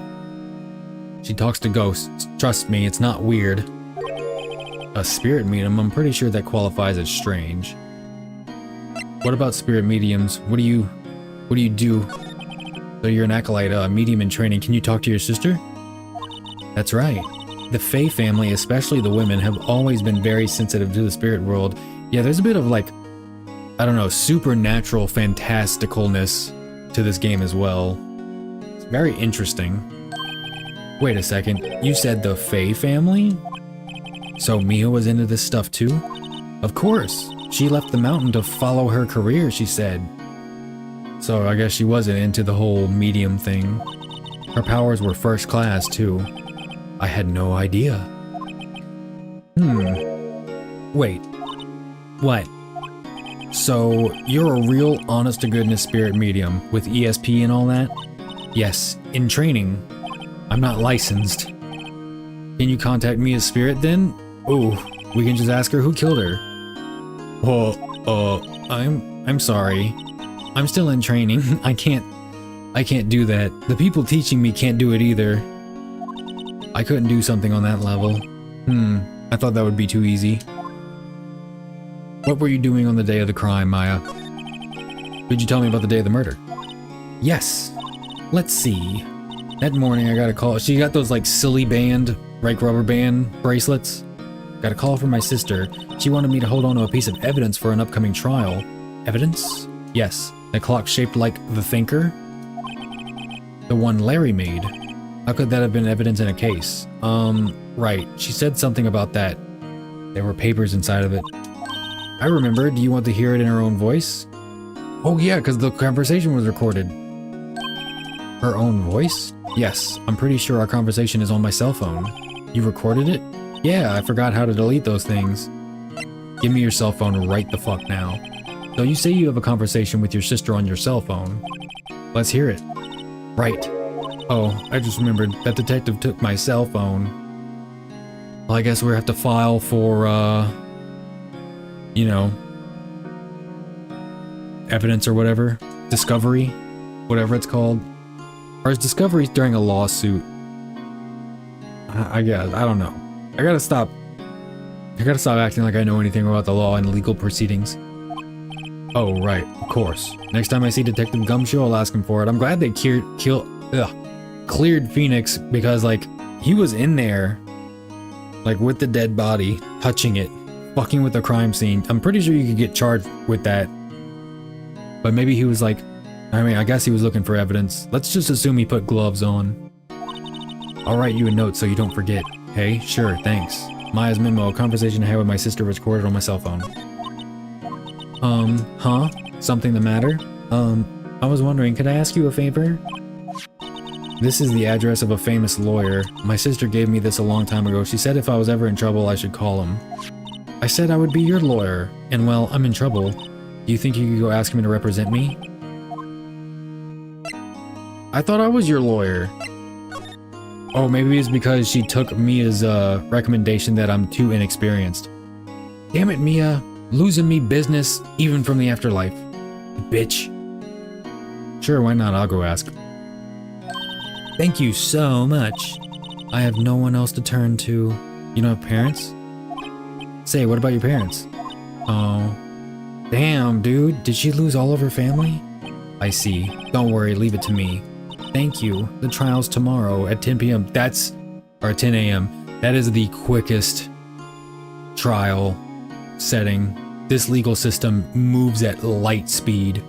She talks to ghosts. Trust me, it's not weird. A spirit medium? I'm pretty sure that qualifies as strange. What about spirit mediums? What do you do? So you're an acolyte, a medium in training. Can you talk to your sister? That's right. The Fae family, especially the women, have always been very sensitive to the spirit world. Yeah, there's a bit of like, I don't know, supernatural fantasticalness to this game as well. It's very interesting. Wait a second, you said the Fae family? So Mia was into this stuff too? Of course. She left the mountain to follow her career, she said. So I guess she wasn't into the whole medium thing. Her powers were first class too. I had no idea. Wait. What? So, you're a real honest-to-goodness spirit medium with ESP and all that? Yes, in training. I'm not licensed. Can you contact me as spirit then? Ooh, we can just ask her who killed her. Well, I'm sorry. I'm still in training. I can't do that. The people teaching me can't do it either. I couldn't do something on that level. I thought that would be too easy. What were you doing on the day of the crime, Maya? Could you tell me about the day of the murder? Yes. Let's see. That morning I got a call. She got those like silly band, like rubber band bracelets. Got a call from my sister. She wanted me to hold on to a piece of evidence for an upcoming trial. Evidence? Yes. The clock shaped like the Thinker. The one Larry made. How could that have been evidence in a case? Right. She said something about that. There were papers inside of it. I remember. Do you want to hear it in her own voice? Oh yeah, because the conversation was recorded. Her own voice? Yes, I'm pretty sure our conversation is on my cell phone. You recorded it? Yeah, I forgot how to delete those things. Give me your cell phone right the fuck now. So you say you have a conversation with your sister on your cell phone. Let's hear it. Right. Oh, I just remembered. That detective took my cell phone. Well, I guess we have to file for, you know, evidence or whatever. Discovery. Whatever it's called. Or is discovery during a lawsuit? I guess. I don't know. I gotta stop acting like I know anything about the law and legal proceedings. Oh, right. Of course. Next time I see Detective Gumshoe, I'll ask him for it. I'm glad they cleared Phoenix because, like, he was in there, like, with the dead body, touching it, fucking with the crime scene. I'm pretty sure you could get charged with that. But maybe he was like, I mean, I guess he was looking for evidence. Let's just assume he put gloves on. I'll write you a note so you don't forget. Hey, sure, thanks. Maya's memo, a conversation I had with my sister was recorded on my cell phone. Huh? Something the matter? I was wondering, could I ask you a favor? This is the address of a famous lawyer. My sister gave me this a long time ago. She said if I was ever in trouble, I should call him. I said I would be your lawyer, and well, I'm in trouble. Do you think you could go ask him to represent me? I thought I was your lawyer. Oh, maybe it's because she took Mia's recommendation that I'm too inexperienced. Damn it, Mia. Losing me business, even from the afterlife. Bitch. Sure, why not? I'll go ask. Thank you so much. I have no one else to turn to. You don't have parents? Say, what about your parents? Oh. Damn, dude. Did she lose all of her family? I see. Don't worry, leave it to me. Thank you. The trial's tomorrow at 10 p.m. Or 10 a.m. That is the quickest trial setting. This legal system moves at light speed.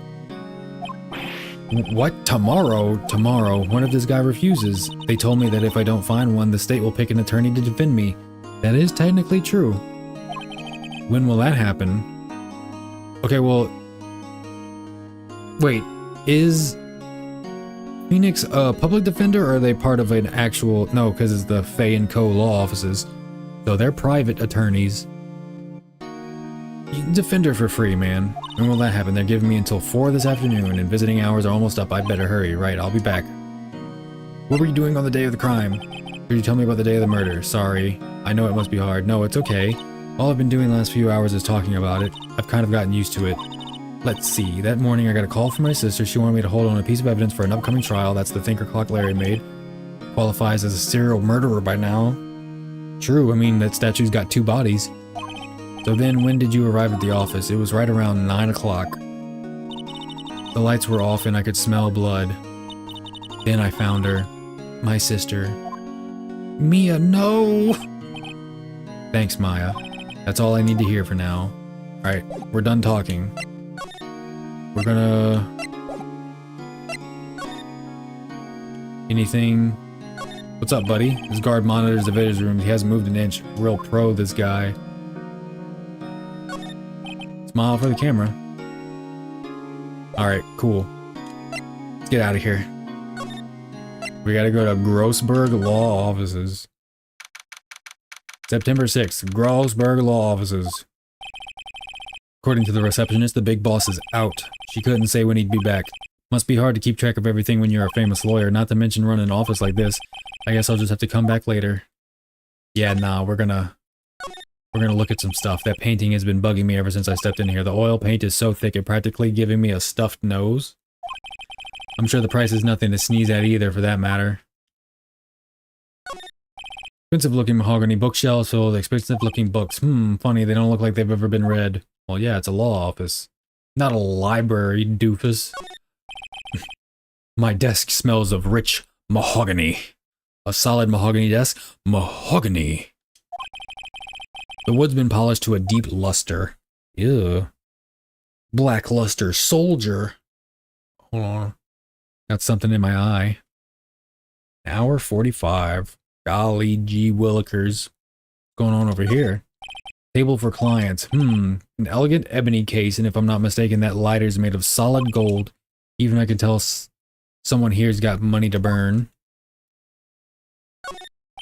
What? Tomorrow? Tomorrow? What if this guy refuses? They told me that if I don't find one, the state will pick an attorney to defend me. That is technically true. When will that happen? Okay, well... Wait, is Phoenix a public defender, or are they part of an actual... No, because it's the Fay & Co. law offices. So they're private attorneys. You can defend her for free, man. When will that happen? They're giving me until 4 this afternoon, and visiting hours are almost up. I better hurry. Right, I'll be back. What were you doing on the day of the crime? Could you tell me about the day of the murder? Sorry. I know it must be hard. No, it's okay. All I've been doing the last few hours is talking about it. I've kind of gotten used to it. Let's see. That morning I got a call from my sister. She wanted me to hold on a piece of evidence for an upcoming trial. That's the thinker clock Larry made. Qualifies as a serial murderer by now. True, I mean, that statue's got 2 bodies. So then, when did you arrive at the office? It was right around 9 o'clock. The lights were off and I could smell blood. Then I found her. My sister. Mia, no! Thanks, Maya. That's all I need to hear for now. Alright, we're done talking. We're gonna... Anything? What's up, buddy? This guard monitors the visitor's room. He hasn't moved an inch. Real pro, this guy. Smile for the camera. Alright, cool. Let's get out of here. We gotta go to Grossberg Law Offices. September 6th, Grossberg Law Offices. According to the receptionist, the big boss is out. She couldn't say when he'd be back. Must be hard to keep track of everything when you're a famous lawyer, not to mention run an office like this. I guess I'll just have to come back later. Yeah, nah, we're gonna look at some stuff. That painting has been bugging me ever since I stepped in here. The oil paint is so thick, it practically giving me a stuffed nose. I'm sure the price is nothing to sneeze at either, for that matter. Expensive-looking mahogany bookshelves full of expensive-looking books. Funny, they don't look like they've ever been read. Well, yeah, it's a law office. Not a library, doofus. My desk smells of rich mahogany. A solid mahogany desk? Mahogany. The wood's been polished to a deep luster. Ew. Black luster soldier. Hold on. Got something in my eye. Hour 45. Golly gee willikers. What's going on over here? Table for clients. An elegant ebony case, and if I'm not mistaken, that lighter's made of solid gold. Even I can tell someone here's got money to burn.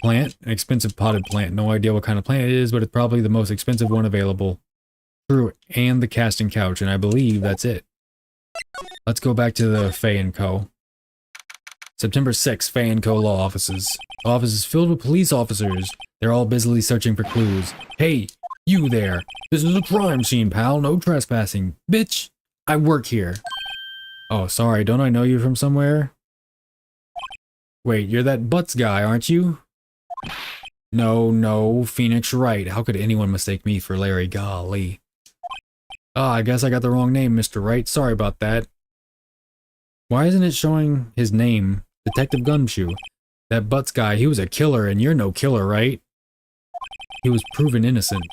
Plant? An expensive potted plant. No idea what kind of plant it is, but it's probably the most expensive one available. True, and the casting couch, and I believe that's it. Let's go back to the Fay & Co. September 6th, Fay & Co. Law Offices. Office is filled with police officers. They're all busily searching for clues. Hey, you there. This is a crime scene, pal. No trespassing. Bitch, I work here. Oh, sorry, don't I know you from somewhere? Wait, you're that Butts guy, aren't you? No, Phoenix Wright. How could anyone mistake me for Larry? Golly. Ah, I guess I got the wrong name, Mr. Wright. Sorry about that. Why isn't it showing his name? Detective Gumshoe. That Butts guy, he was a killer, and you're no killer, right? He was proven innocent.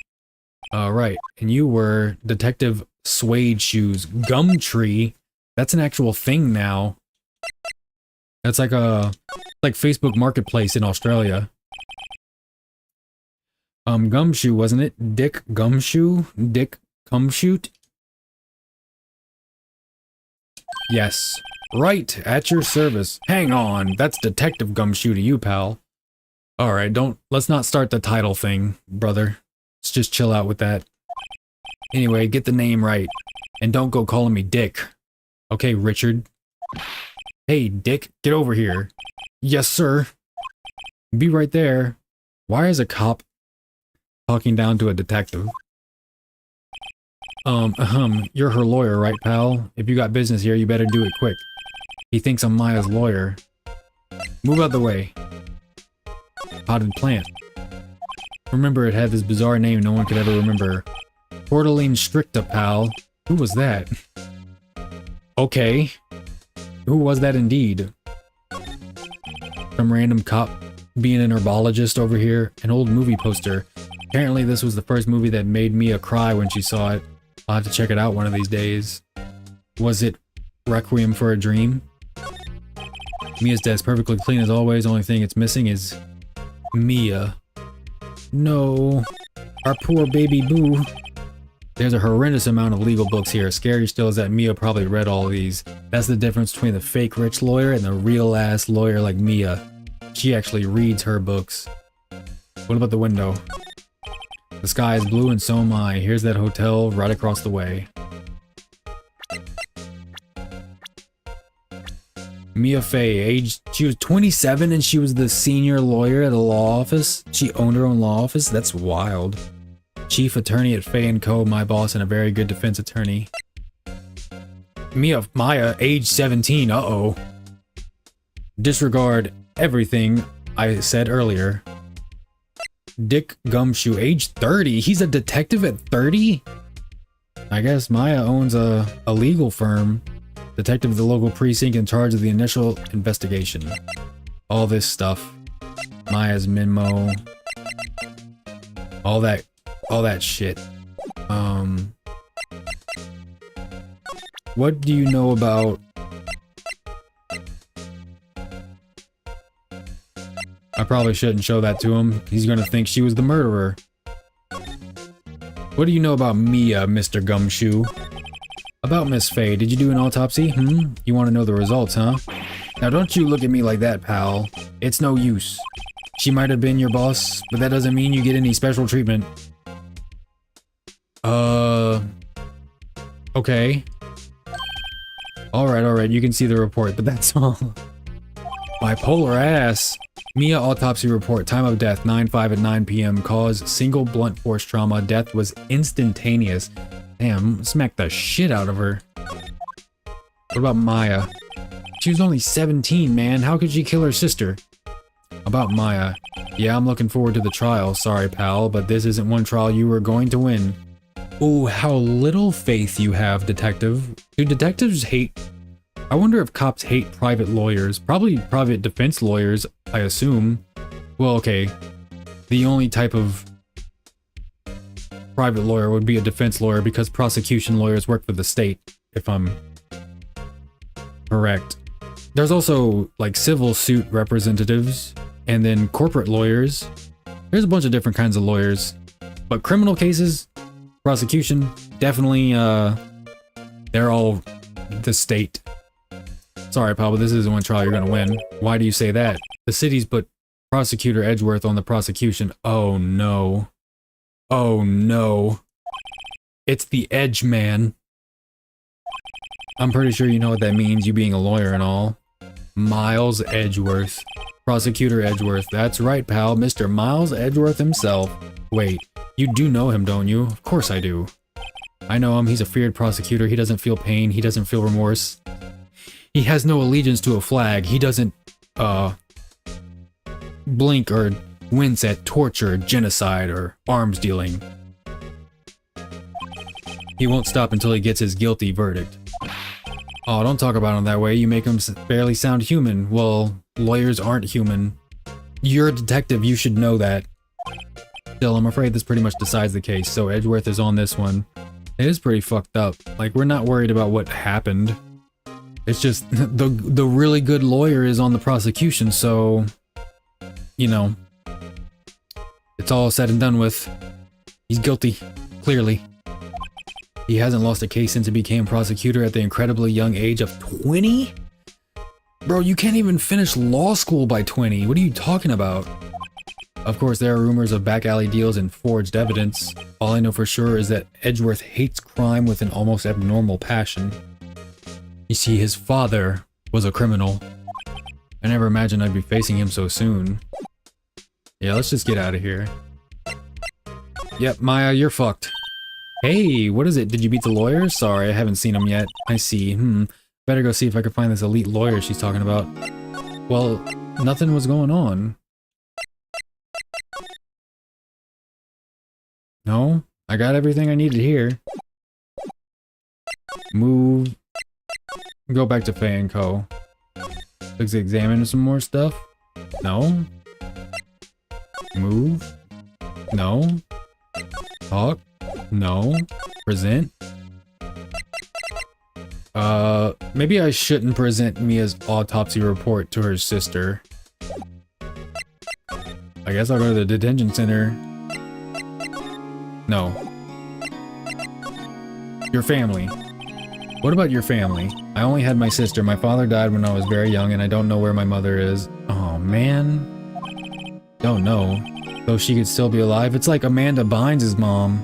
Right. And you were Detective Suede Shoes. Gumtree? That's an actual thing now. That's like a... like Facebook Marketplace in Australia. Gumshoe, wasn't it? Dick Gumshoe? Dick Gumshoot? Yes. Right, at your service. Hang on, that's Detective Gumshoe to you, pal. Alright, let's not start the title thing, brother. Let's just chill out with that. Anyway, get the name right. And don't go calling me Dick. Okay, Richard. Hey, Dick, get over here. Yes, sir. Be right there. Why is a cop talking down to a detective? You're her lawyer, right, pal? If you got business here, you better do it quick. He thinks I'm Maya's lawyer. Move out the way. Potted plant. Remember, it had this bizarre name no one could ever remember. Portaline stricta, pal. Who was that? Okay. Who was that indeed? Some random cop being an herbologist over here. An old movie poster. Apparently this was the first movie that made Mia cry when she saw it. I'll have to check it out one of these days. Was it Requiem for a Dream? Mia's desk perfectly clean as always. Only thing it's missing is Mia. No. Our poor baby boo. There's a horrendous amount of legal books here. Scary still is that Mia probably read all of these. That's the difference between the fake rich lawyer and the real ass lawyer like Mia. She actually reads her books. What about the window? The sky is blue and so am I. Here's that hotel right across the way. Mia Fey, she was 27 and she was the senior lawyer at a law office. She owned her own law office. That's wild. Chief attorney at Fey & Co., my boss, and a very good defense attorney. Maya, age 17, uh-oh. Disregard everything I said earlier. Dick Gumshoe, age 30? He's a detective at 30? I guess Maya owns a legal firm. Detective of the local precinct in charge of the initial investigation. All this stuff. Maya's Minmo. All that shit. What do you know about... I probably shouldn't show that to him. He's gonna think she was the murderer. What do you know about Mia, Mr. Gumshoe? About Miss Fey, did you do an autopsy? You want to know the results, huh? Now don't you look at me like that, pal. It's no use. She might have been your boss, but that doesn't mean you get any special treatment. Okay. Alright, you can see the report, but that's all. Bipolar ass. Mia autopsy report. Time of death, 9/5 at 9 p.m. Cause, single blunt force trauma. Death was instantaneous. Damn, smack the shit out of her. What about Maya? She was only 17, man. How could she kill her sister? About Maya. Yeah, I'm looking forward to the trial. Sorry, pal, but this isn't one trial you were going to win. Ooh, how little faith you have, detective. Do detectives hate... I wonder if cops hate private lawyers. Probably private defense lawyers, I assume. Well, okay. The only type of private lawyer would be a defense lawyer because prosecution lawyers work for the state, if I'm correct. There's also, like, civil suit representatives, and then corporate lawyers. There's a bunch of different kinds of lawyers. But criminal cases, prosecution, definitely, they're all the state. Sorry, pal, but this isn't one trial you're gonna win. Why do you say that? The city's put Prosecutor Edgeworth on the prosecution. Oh no. Oh no. It's the Edge Man. I'm pretty sure you know what that means, you being a lawyer and all. Miles Edgeworth. Prosecutor Edgeworth. That's right, pal. Mr. Miles Edgeworth himself. Wait, you do know him, don't you? Of course I do. I know him. He's a feared prosecutor. He doesn't feel pain. He doesn't feel remorse. He has no allegiance to a flag. He doesn't, blink or wince at torture, genocide, or arms dealing. He won't stop until he gets his guilty verdict. Oh, don't talk about him that way. You make him barely sound human. Well, lawyers aren't human. You're a detective. You should know that. Still, I'm afraid this pretty much decides the case, so Edgeworth is on this one. It is pretty fucked up. Like, we're not worried about what happened. It's just, the really good lawyer is on the prosecution, so... You know. It's all said and done with. He's guilty, clearly. He hasn't lost a case since he became prosecutor at the incredibly young age of 20? Bro, you can't even finish law school by 20. What are you talking about? Of course, there are rumors of back alley deals and forged evidence. All I know for sure is that Edgeworth hates crime with an almost abnormal passion. You see, his father was a criminal. I never imagined I'd be facing him so soon. Yeah, let's just get out of here. Yep, Maya, you're fucked. Hey, what is it? Did you beat the lawyer? Sorry, I haven't seen him yet. I see. Better go see if I can find this elite lawyer she's talking about. Well, nothing was going on. No, I got everything I needed here. Move. Go back to Faye & Co. Let's examine some more stuff. No. Move. No. Talk. No. Present. Maybe I shouldn't present Mia's autopsy report to her sister. I guess I'll go to the detention center. No. Your family. What about your family? I only had my sister. My father died when I was very young and I don't know where my mother is. Oh, man. Don't know. Though she could still be alive. It's like Amanda Bynes' mom.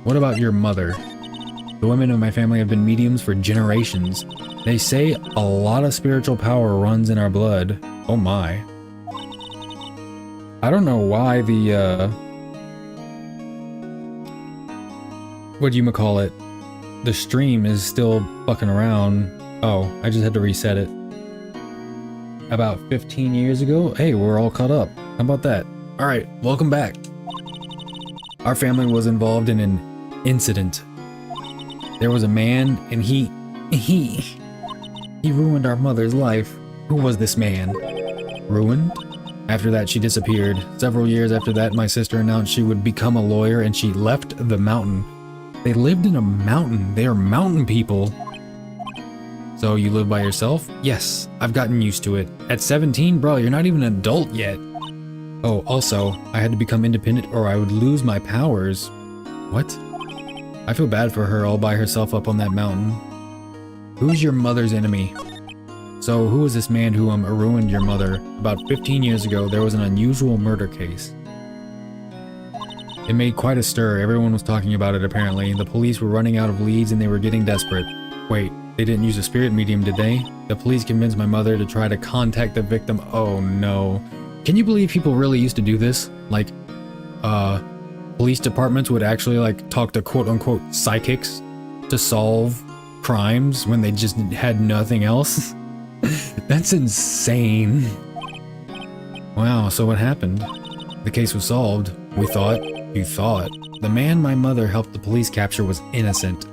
What about your mother? The women of my family have been mediums for generations. They say a lot of spiritual power runs in our blood. Oh my. I don't know why the, whatchamacallit, the stream is still fucking around. Oh, I just had to reset it. About 15 years ago? Hey, we're all caught up. How about that? Alright, welcome back. Our family was involved in an incident. There was a man, and he ruined our mother's life. Who was this man? Ruined? After that, she disappeared. Several years after that, my sister announced she would become a lawyer, and she left the mountain. They lived in a mountain. They are mountain people. So you live by yourself? Yes, I've gotten used to it. At 17, bro, you're not even an adult yet. Oh, also, I had to become independent or I would lose my powers. What? I feel bad for her all by herself up on that mountain. Who's your mother's enemy? So, who is this man who ruined your mother? About 15 years ago, there was an unusual murder case. It made quite a stir. Everyone was talking about it, apparently. The police were running out of leads and they were getting desperate. Wait, they didn't use a spirit medium, did they? The police convinced my mother to try to contact the victim. Oh no. Can you believe people really used to do this? Like, police departments would actually like talk to quote-unquote psychics to solve crimes when they just had nothing else? That's insane. Wow, so what happened? The case was solved. We thought. You thought. The man my mother helped the police capture was innocent.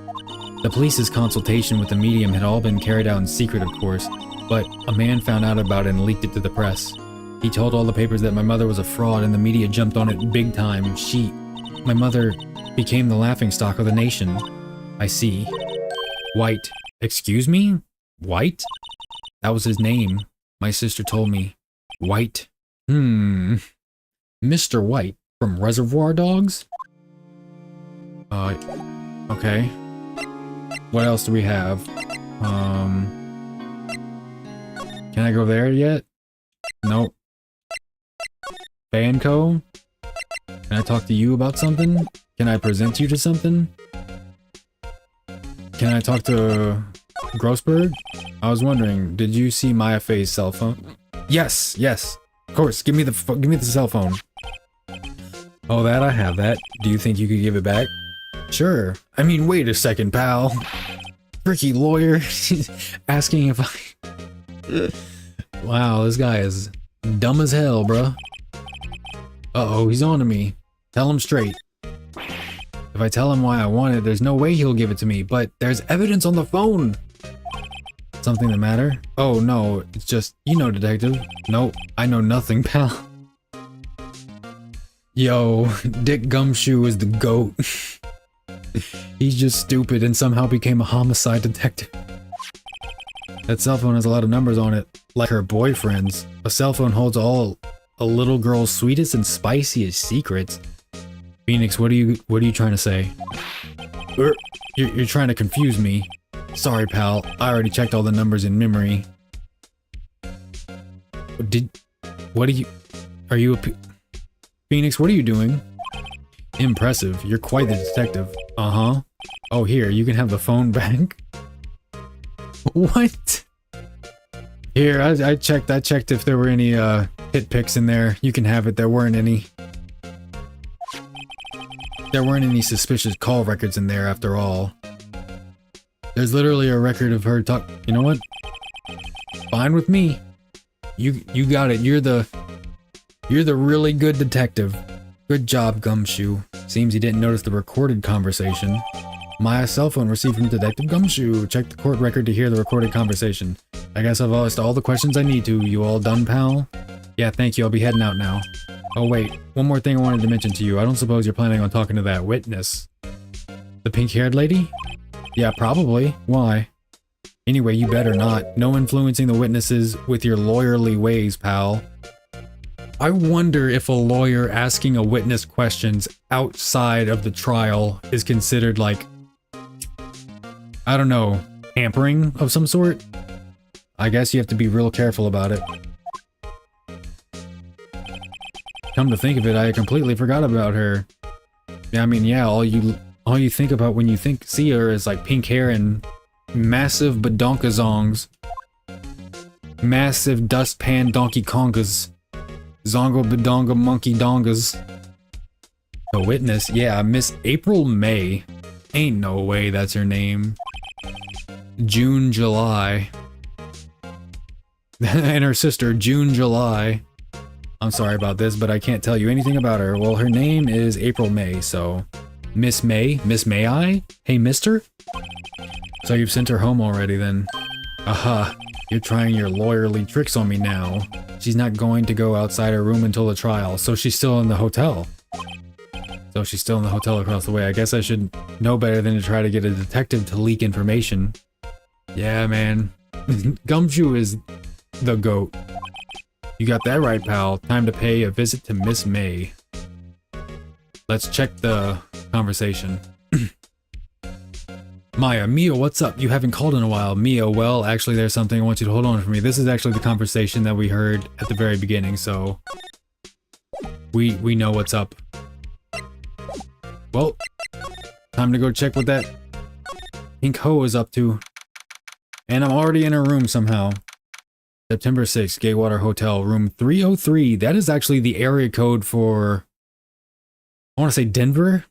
The police's consultation with the medium had all been carried out in secret, of course, but a man found out about it and leaked it to the press. He told all the papers that my mother was a fraud and the media jumped on it big time. My mother became the laughingstock of the nation. I see. White. Excuse me? White? That was his name. My sister told me. White. Mr. White from Reservoir Dogs? Okay. What else do we have? Can I go there yet? Nope. Banco? Can I talk to you about something? Can I present you to something? Can I talk to Grossberg? I was wondering, did you see Maya Faye's cell phone? Yes, yes. Of course, give me the cell phone. Oh, that I have that. Do you think you could give it back? Sure. I mean, wait a second, pal. Freaky lawyer. Asking if I... Wow, this guy is dumb as hell, bruh. Uh-oh, he's on to me. Tell him straight. If I tell him why I want it, there's no way he'll give it to me, but there's evidence on the phone. Something the matter? Oh, no, it's just, you know, detective. Nope, I know nothing, pal. Yo, Dick Gumshoe is the GOAT. He's just stupid and somehow became a homicide detective. That cell phone has a lot of numbers on it, like her boyfriend's. A cell phone holds all A little girl's sweetest and spiciest secrets. Phoenix, what are you trying to say? You're trying to confuse me. Sorry, pal. I already checked all the numbers in memory. Are you Phoenix, what are you doing? Impressive. You're quite the detective. Uh-huh. Oh, here, you can have the phone back. What? Here, I checked if there were any, hit pics in there. You can have it. There weren't any. There weren't any suspicious call records in there after all. There's literally a record of her talk. You know what? Fine with me. You got it. You're the really good detective. Good job, Gumshoe. Seems you didn't notice the recorded conversation. My cell phone received from Detective Gumshoe. Check the court record to hear the recorded conversation. I guess I've asked all the questions I need to. You all done, pal? Yeah, thank you. I'll be heading out now. Oh wait, one more thing I wanted to mention to you. I don't suppose you're planning on talking to that witness. The pink-haired lady? Yeah, probably. Why? Anyway, you better not. No influencing the witnesses with your lawyerly ways, pal. I wonder if a lawyer asking a witness questions outside of the trial is considered like, I don't know, tampering of some sort? I guess you have to be real careful about it. Come to think of it, I completely forgot about her. Yeah, I mean, yeah, all you think about when you see her is like pink hair and massive badonkazongs. Massive dustpan Donkey Kongas. Zongo badonga monkey dongas. A witness? Yeah, Miss April May. Ain't no way that's her name. June July. And her sister, June July. I'm sorry about this, but I can't tell you anything about her. Well, her name is April May, so... Miss May? Miss May I? Hey, mister? So you've sent her home already, then. Aha. You're trying your lawyerly tricks on me now. She's not going to go outside her room until the trial, so she's still in the hotel. So she's still in the hotel across the way. I guess I should know better than to try to get a detective to leak information. Yeah, man. Gumshoe is the GOAT. You got that right, pal. Time to pay a visit to Miss May. Let's check the conversation. Maya, Mia, what's up? You haven't called in a while. Mia, well, actually there's something I want you to hold on for me. This is actually the conversation that we heard at the very beginning, so... We know what's up. Well, time to go check what that pink hoe is up to. And I'm already in her room somehow. September 6th, Gatewater Hotel, room 303. That is actually the area code for... I want to say Denver?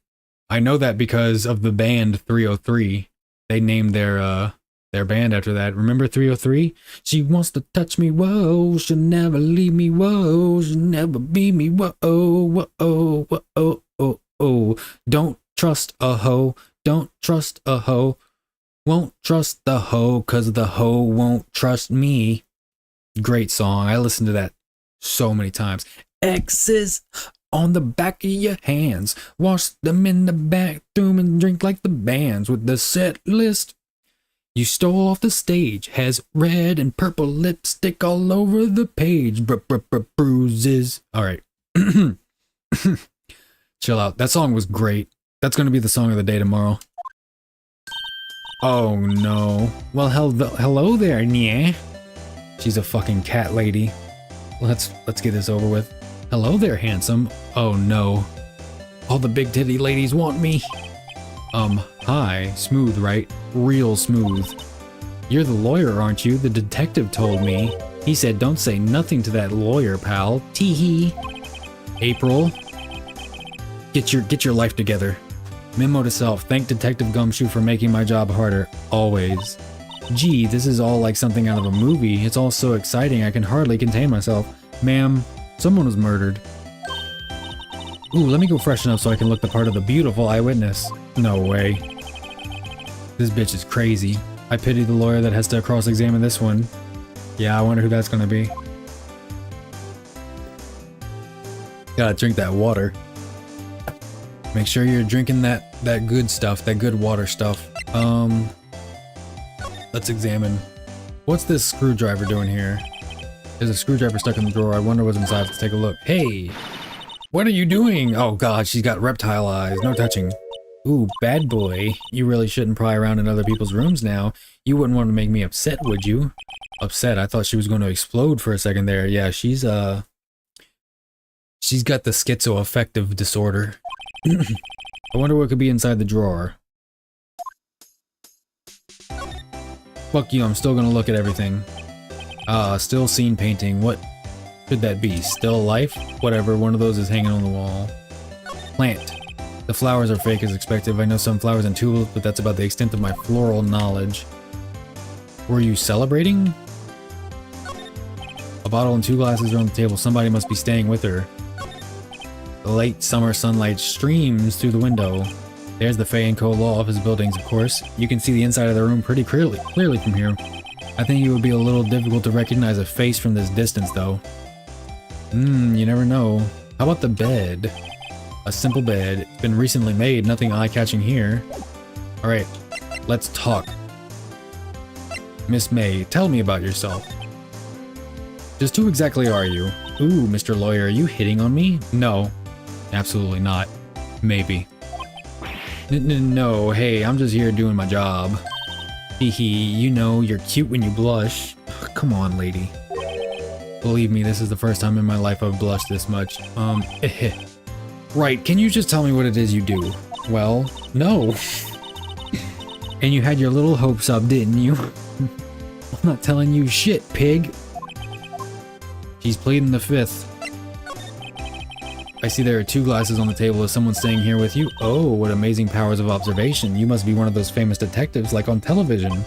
I know that because of the band 303. They named their band after that. Remember 303? She wants to touch me, whoa. She'll never leave me, whoa. She'll never be me, whoa, whoa, whoa, whoa, oh, oh. Don't trust a hoe. Don't trust a hoe. Won't trust the hoe, 'cause the hoe won't trust me. Great song. I listened to that so many times. X's on the back of your hands. Wash them in the bathroom and drink like the bands with the set list. You stole off the stage. Has red and purple lipstick all over the page. Bruises. All right. Chill out. That song was great. That's going to be the song of the day tomorrow. Oh no. Well, hello there, yeah. She's a fucking cat lady. Let's get this over with. Hello there, handsome. Oh no. All the big titty ladies want me. Hi. Smooth, right? Real smooth. You're the lawyer, aren't you? The detective told me. He said don't say nothing to that lawyer, pal. Tee-hee. April. Get your life together. Memo to self. Thank Detective Gumshoe for making my job harder. Always. Gee, this is all like something out of a movie. It's all so exciting I can hardly contain myself. Ma'am, someone was murdered. Ooh, let me go freshen up so I can look the part of the beautiful eyewitness. No way. This bitch is crazy. I pity the lawyer that has to cross-examine this one. Yeah, I wonder who that's gonna be. Gotta drink that water. Make sure you're drinking that good stuff, that good water stuff. Let's examine. What's this screwdriver doing here? There's a screwdriver stuck in the drawer. I wonder what's inside. Let's take a look. Hey! What are you doing? Oh god, she's got reptile eyes. No touching. Ooh, bad boy. You really shouldn't pry around in other people's rooms now. You wouldn't want to make me upset, would you? Upset? I thought she was going to explode for a second there. Yeah, she's got the schizoaffective disorder. I wonder what could be inside the drawer. Fuck you, I'm still gonna look at everything. Still scene painting. What could that be? Still life? Whatever, one of those is hanging on the wall. Plant. The flowers are fake as expected. I know some flowers and tulips, but that's about the extent of my floral knowledge. Were you celebrating? A bottle and 2 glasses are on the table. Somebody must be staying with her. The late summer sunlight streams through the window. There's the Fay & Co. law office buildings, of course. You can see the inside of the room pretty clearly from here. I think it would be a little difficult to recognize a face from this distance, though. You never know. How about the bed? A simple bed. It's been recently made, nothing eye-catching here. Alright, let's talk. Miss May, tell me about yourself. Just who exactly are you? Ooh, Mr. Lawyer, are you hitting on me? No. Absolutely not. Maybe. No, hey, I'm just here doing my job. Hee, you know, you're cute when you blush. Ugh, come on, lady. Believe me, this is the first time in my life I've blushed this much. Right, can you just tell me what it is you do? Well, no. And you had your little hopes up, didn't you? I'm not telling you shit, pig. She's pleading the fifth. I see there are 2 glasses on the table. Is someone staying here with you? Oh, what amazing powers of observation. You must be one of those famous detectives like on television.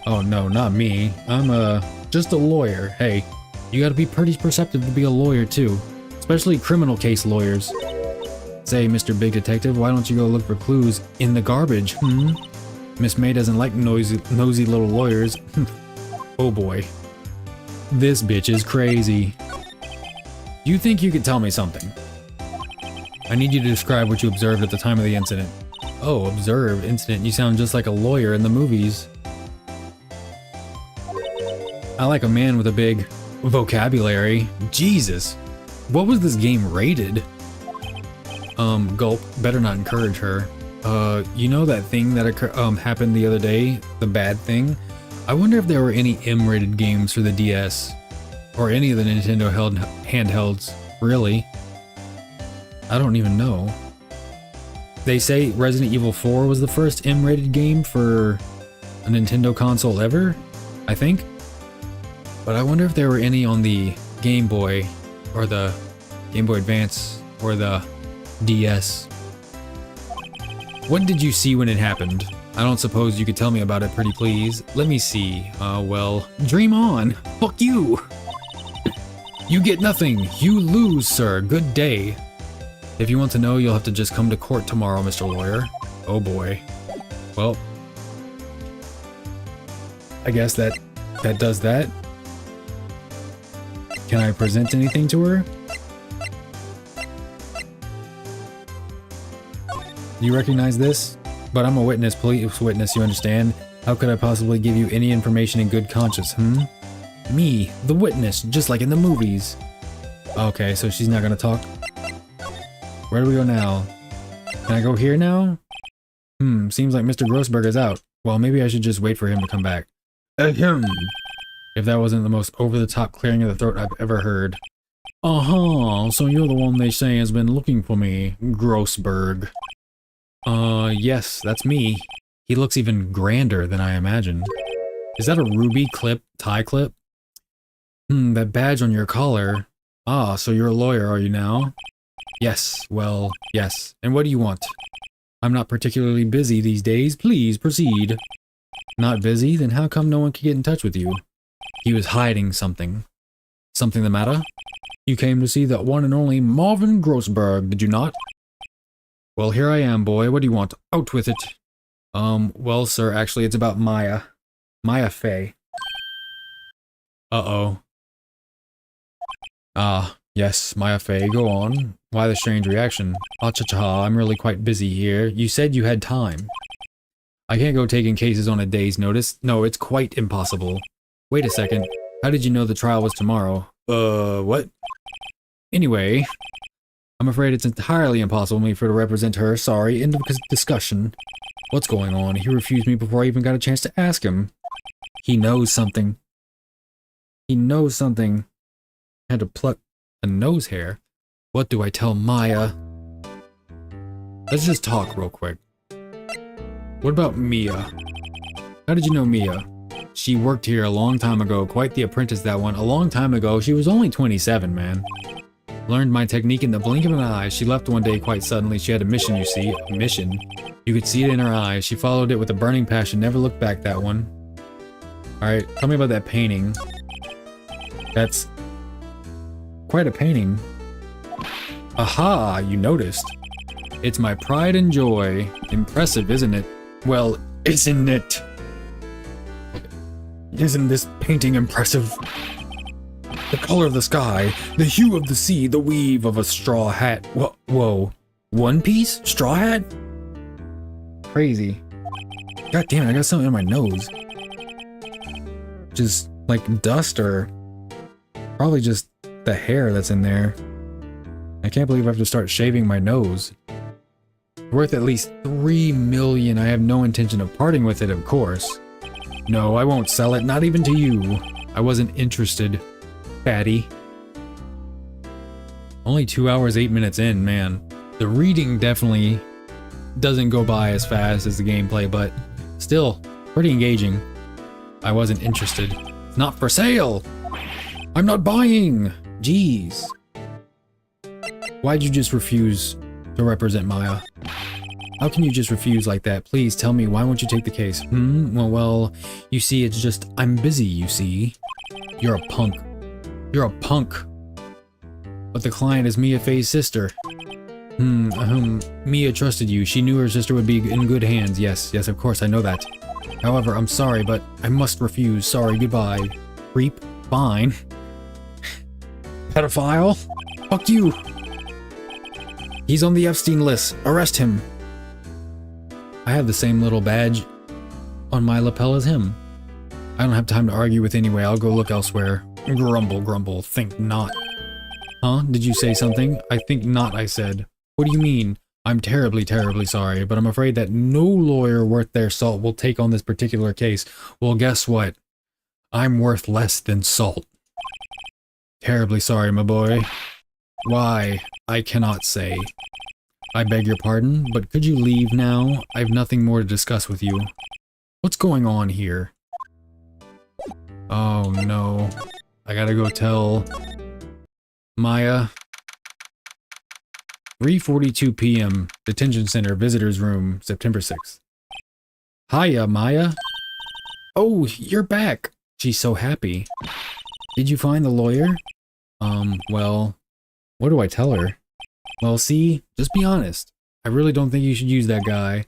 Oh no, not me. I'm just a lawyer. Hey, you gotta be pretty perceptive to be a lawyer too. Especially criminal case lawyers. Say, Mr. Big Detective, why don't you go look for clues in the garbage, Miss May doesn't like nosy little lawyers. Oh boy. This bitch is crazy. Do you think you could tell me something? I need you to describe what you observed at the time of the incident. Oh, observed incident. You sound just like a lawyer in the movies. I like a man with a big vocabulary. Jesus. What was this game rated? Gulp. Better not encourage her. You know that thing that happened the other day? The bad thing? I wonder if there were any M-rated games for the DS. Or any of the Nintendo handhelds. Really? I don't even know. They say Resident Evil 4 was the first M-rated game for a Nintendo console ever, I think. But I wonder if there were any on the Game Boy, or the Game Boy Advance, or the DS. What did you see when it happened? I don't suppose you could tell me about it, pretty please. Let me see. Well, dream on. Fuck you! You get nothing. You lose, sir. Good day. If you want to know, you'll have to just come to court tomorrow, Mr. Lawyer. Oh boy. Well, I guess that does that. Can I present anything to her? You recognize this? But I'm a witness, police witness, you understand? How could I possibly give you any information in good conscience, Me, the witness, just like in the movies. Okay, so she's not gonna talk? Where do we go now? Can I go here now? Seems like Mr. Grossberg is out. Well, maybe I should just wait for him to come back. Ahem. If that wasn't the most over-the-top clearing of the throat I've ever heard. So you're the one they say has been looking for me, Grossberg. Yes, that's me. He looks even grander than I imagined. Is that a ruby tie clip? That badge on your collar. Ah, so you're a lawyer, are you now? Yes, well, yes. And what do you want? I'm not particularly busy these days. Please, proceed. Not busy? Then how come no one can get in touch with you? He was hiding something. Something the matter? You came to see that one and only Marvin Grossberg, did you not? Well, here I am, boy. What do you want? Out with it. Well, sir, actually, it's about Maya. Maya Fey. Uh-oh. Ah, yes, Maya Fey, go on. Why the strange reaction? Ah-cha-cha, I'm really quite busy here. You said you had time. I can't go taking cases on a day's notice. No, it's quite impossible. Wait a second. How did you know the trial was tomorrow? What? Anyway, I'm afraid it's entirely impossible for me to represent her. Sorry, end of discussion. What's going on? He refused me before I even got a chance to ask him. He knows something. He knows something. I had to pluck a nose hair. What do I tell Maya? Let's just talk real quick. What about Mia? How did you know Mia? She worked here a long time ago. Quite the apprentice, that one. A long time ago. She was only 27, man. Learned my technique in the blink of an eye. She left one day quite suddenly. She had a mission, you see. A mission. You could see it in her eyes. She followed it with a burning passion. Never looked back, that one. Alright, tell me about that painting. That's quite a painting. Aha, you noticed. It's my pride and joy. Impressive, isn't it? Well, isn't it? Isn't this painting impressive? The color of the sky, the hue of the sea, the weave of a straw hat. Whoa. One Piece? Straw hat? Crazy. God damn it, I got something in my nose. Just like dust or probably just the hair that's in there. I can't believe I have to start shaving my nose. Worth at least 3 million. I have no intention of parting with it, of course. No, I won't sell it, not even to you. I wasn't interested, fatty. Only 2 hours, 8 minutes in, man. The reading definitely doesn't go by as fast as the gameplay, but still, pretty engaging. I wasn't interested. It's not for sale! I'm not buying! Jeez. Why'd you just refuse to represent Maya? How can you just refuse like that? Please tell me, why won't you take the case? Well, you see, it's just, I'm busy, you see. You're a punk. You're a punk. But the client is Mia Faye's sister. Mia trusted you. She knew her sister would be in good hands. Yes, of course, I know that. However, I'm sorry, but I must refuse. Sorry, goodbye. Creep. Fine. Pedophile? Fuck you. He's on the Epstein list. Arrest him. I have the same little badge on my lapel as him. I don't have time to argue with anyway. I'll go look elsewhere. Grumble, grumble. Think not. Huh? Did you say something? I think not, I said. What do you mean? I'm terribly, terribly sorry, but I'm afraid that no lawyer worth their salt will take on this particular case. Well, guess what? I'm worth less than salt. Terribly sorry, my boy. Why? I cannot say. I beg your pardon, but could you leave now? I have nothing more to discuss with you. What's going on here? Oh no. I gotta go tell Maya. 3:42 p.m. Detention Center, Visitors Room, September 6th. Hiya, Maya. Oh, you're back. She's so happy. Did you find the lawyer? Well, what do I tell her? Well, see, just be honest. I really don't think you should use that guy.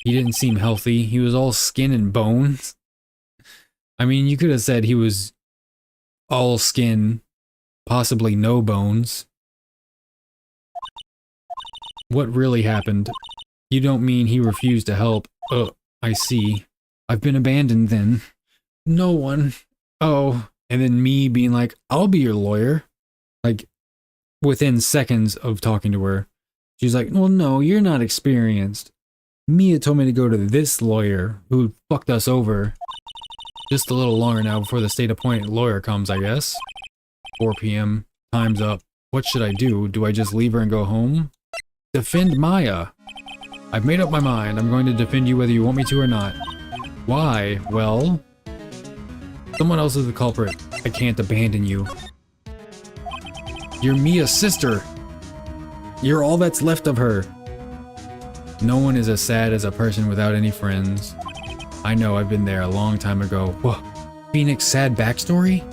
He didn't seem healthy. He was all skin and bones. I mean, you could have said he was all skin, possibly no bones. What really happened? You don't mean he refused to help? Oh, I see. I've been abandoned then. No one. Oh, and then me being like, I'll be your lawyer. Like, within seconds of talking to her. She's like, well, no, you're not experienced. Mia told me to go to this lawyer who fucked us over. Just a little longer now before the state-appointed lawyer comes, I guess. 4 p.m. Time's up. What should I do? Do I just leave her and go home? Defend Maya. I've made up my mind. I'm going to defend you whether you want me to or not. Why? Well, someone else is the culprit. I can't abandon you. You're Mia's sister. You're all that's left of her. No one is as sad as a person without any friends. I know, I've been there a long time ago. Whoa. Phoenix sad backstory?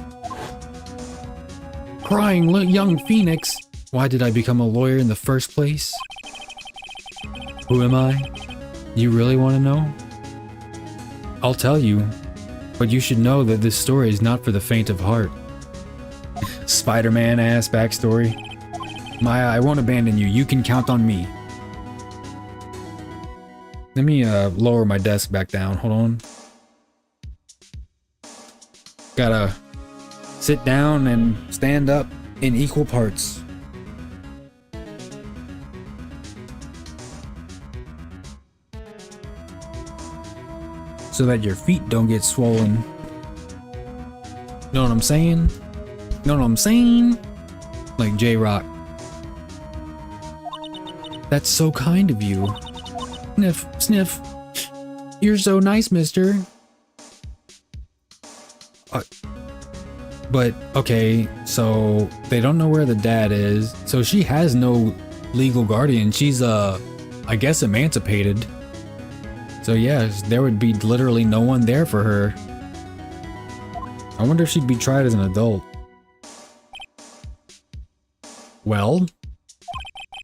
Crying young Phoenix. Why did I become a lawyer in the first place? Who am I? You really want to know? I'll tell you, but you should know that this story is not for the faint of heart. Spider-Man ass backstory. Maya, I won't abandon you. You can count on me. Let me lower my desk back down. Hold on. Gotta sit down and stand up in equal parts. So that your feet don't get swollen. Know what I'm saying? Know what I'm saying? Like J-Rock. That's so kind of you. Sniff, sniff. You're so nice, mister. But, okay, so they don't know where the dad is. So she has no legal guardian. She's, I guess emancipated. So yeah, there would be literally no one there for her. I wonder if she'd be tried as an adult. Well,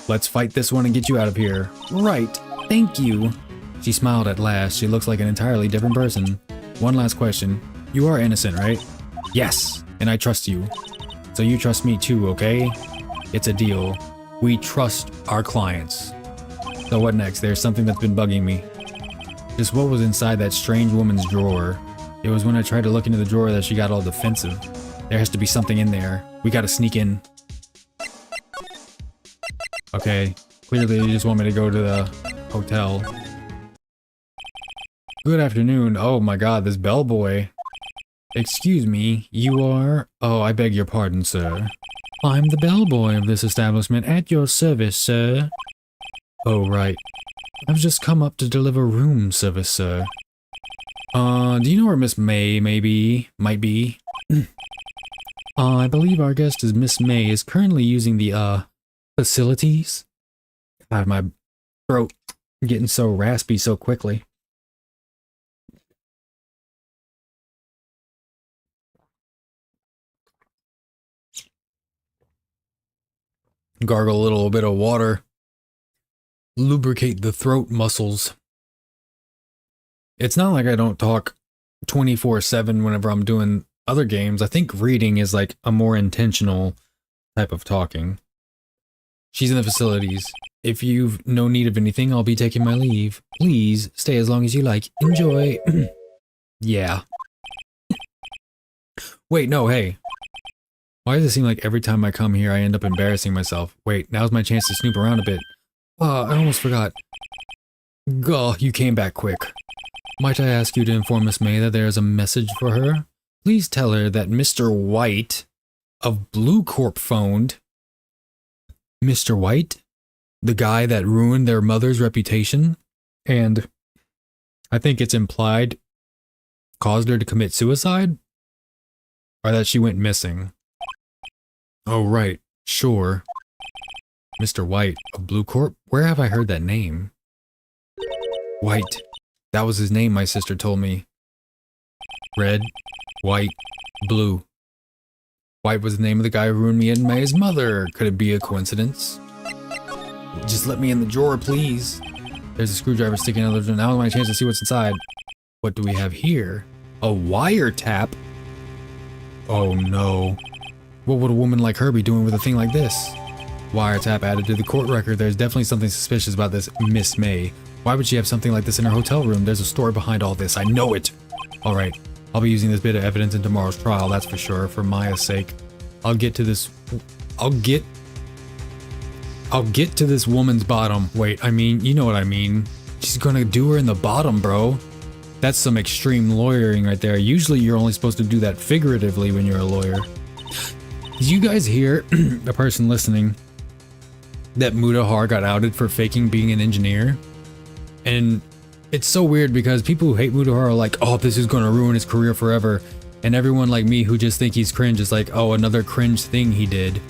let's fight this one and get you out of here. Right, thank you. She smiled at last. She looks like an entirely different person. One last question. You are innocent, right? Yes, and I trust you. So you trust me too, okay? It's a deal. We trust our clients. So what next? There's something that's been bugging me. Just what was inside that strange woman's drawer? It was when I tried to look into the drawer that she got all defensive. There has to be something in there. We gotta sneak in. Okay, clearly you just want me to go to the hotel. Good afternoon. Oh my god, this bellboy. Excuse me, you are... Oh, I beg your pardon, sir. I'm the bellboy of this establishment, at your service, sir. Oh, right. I've just come up to deliver room service, sir. Do you know where Miss May might be? I believe our guest is Miss May is currently using the, facilities. God, my throat getting so raspy so quickly. Gargle a little bit of water. Lubricate the throat muscles. It's not like I don't talk 24/7 whenever I'm doing other games. I think reading is like a more intentional type of talking. She's in the facilities. If you've no need of anything, I'll be taking my leave. Please stay as long as you like. Enjoy. Yeah. Wait, no, hey. Why does it seem like every time I come here I end up embarrassing myself? Wait, now's my chance to snoop around a bit. I almost forgot. Gah, you came back quick. Might I ask you to inform Miss May that there is a message for her? Please tell her that Mr. White of Blue Corp phoned. Mr. White? The guy that ruined their mother's reputation? And I think it's implied caused her to commit suicide? Or that she went missing? Oh, right. Sure. Mr. White of Blue Corp? Where have I heard that name? White. That was his name, my sister told me. Red, white, blue. White was the name of the guy who ruined me and May's mother. Could it be a coincidence? Just let me in the drawer, please. There's a screwdriver sticking out of the door. Now is my chance to see what's inside. What do we have here? A wiretap? Oh no. What would a woman like her be doing with a thing like this? Wiretap added to the court record. There's definitely something suspicious about this Miss May. Why would she have something like this in her hotel room? There's a story behind all this. I know it. Alright. I'll be using this bit of evidence in tomorrow's trial, that's for sure, for Maya's sake. I'll get to this woman's bottom. Wait, I mean, you know what I mean. She's gonna do her in the bottom, bro. That's some extreme lawyering right there. Usually you're only supposed to do that figuratively when you're a lawyer. Did you guys hear, the person listening, that Mutahar got outed for faking being an engineer? And it's so weird because people who hate Mutahar are like, oh, this is gonna ruin his career forever. And everyone like me who just think he's cringe is like, oh, another cringe thing he did.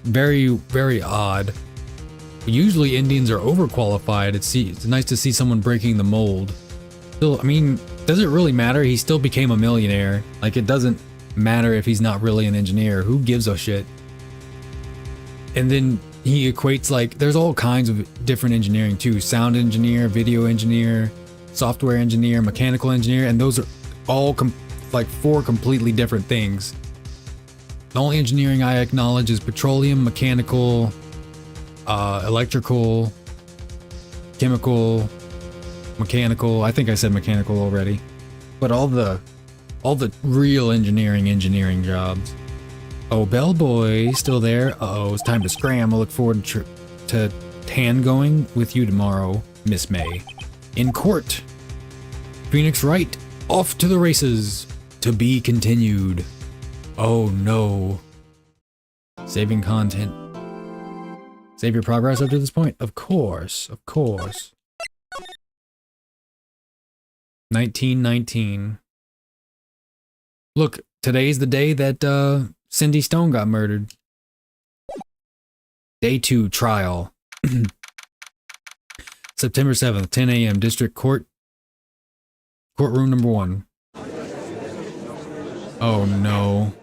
Very, very odd. Usually Indians are overqualified. It's nice to see someone breaking the mold. Still, I mean, does it really matter? He still became a millionaire. Like, it doesn't matter if he's not really an engineer. Who gives a shit? And then he equates, like, there's all kinds of different engineering too. Sound engineer, video engineer, software engineer, mechanical engineer, and those are all like 4 completely different things. The only engineering I acknowledge is petroleum, mechanical, electrical, chemical, mechanical. I think I said mechanical already. But all the All the real engineering jobs. Oh, bellboy, still there? Uh-oh, it's time to scram. I look forward to tan going with you tomorrow, Miss May. In court. Phoenix Wright, off to the races. To be continued. Oh no. Saving content. Save your progress up to this point? Of course, of course. 1919. Look, today's the day that Cindy Stone got murdered. Day 2 trial. September 7th, 10 a.m. District Court. Courtroom number 1. Oh no.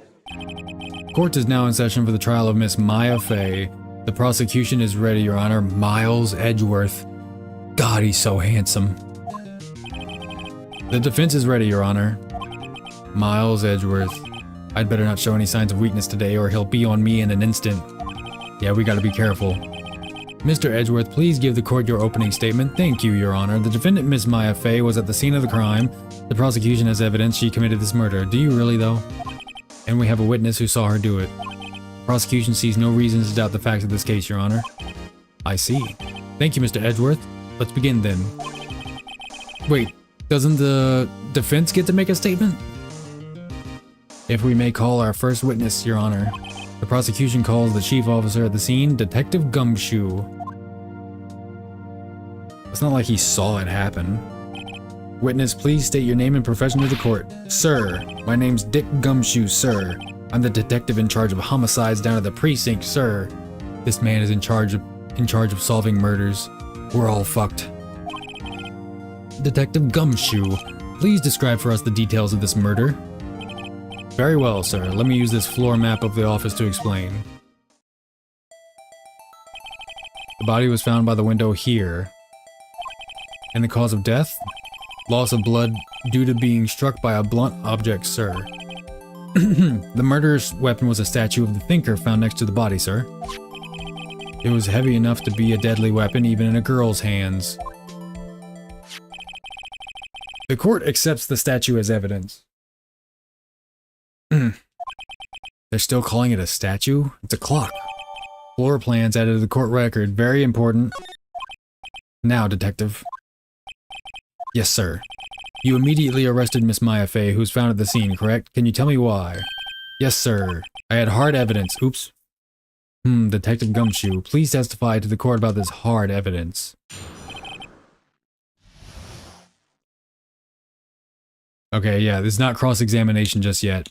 Court is now in session for the trial of Miss Maya Fey. The prosecution is ready, Your Honor. Miles Edgeworth. God, he's so handsome. The defense is ready, Your Honor. Miles Edgeworth. I'd better not show any signs of weakness today or he'll be on me in an instant. Yeah, we gotta be careful. Mr. Edgeworth, please give the court your opening statement. Thank you, Your Honor. The defendant, Miss Maya Fey, was at the scene of the crime. The prosecution has evidence she committed this murder. Do you really, though? And we have a witness who saw her do it. Prosecution sees no reason to doubt the facts of this case, Your Honor. I see. Thank you, Mr. Edgeworth. Let's begin then. Wait, doesn't the defense get to make a statement? If we may call our first witness, Your Honor. The prosecution calls the chief officer at the scene, Detective Gumshoe. It's not like he saw it happen. Witness, please state your name and profession to the court. Sir, my name's Dick Gumshoe, sir. I'm the detective in charge of homicides down at the precinct, sir. This man is in charge of solving murders. We're all fucked. Detective Gumshoe, please describe for us the details of this murder. Very well, sir. Let me use this floor map of the office to explain. The body was found by the window here. And the cause of death? Loss of blood due to being struck by a blunt object, sir. The murderer's weapon was a statue of the thinker found next to the body, sir. It was heavy enough to be a deadly weapon even in a girl's hands. The court accepts the statue as evidence. They're still calling it a statue? It's a clock. Floor plans added to the court record. Very important. Now, detective. Yes, sir. You immediately arrested Miss Maya Fey, who was found at the scene, correct? Can you tell me why? Yes, sir. I had hard evidence. Oops. Detective Gumshoe, please testify to the court about this hard evidence. Okay, yeah, this is not cross-examination just yet.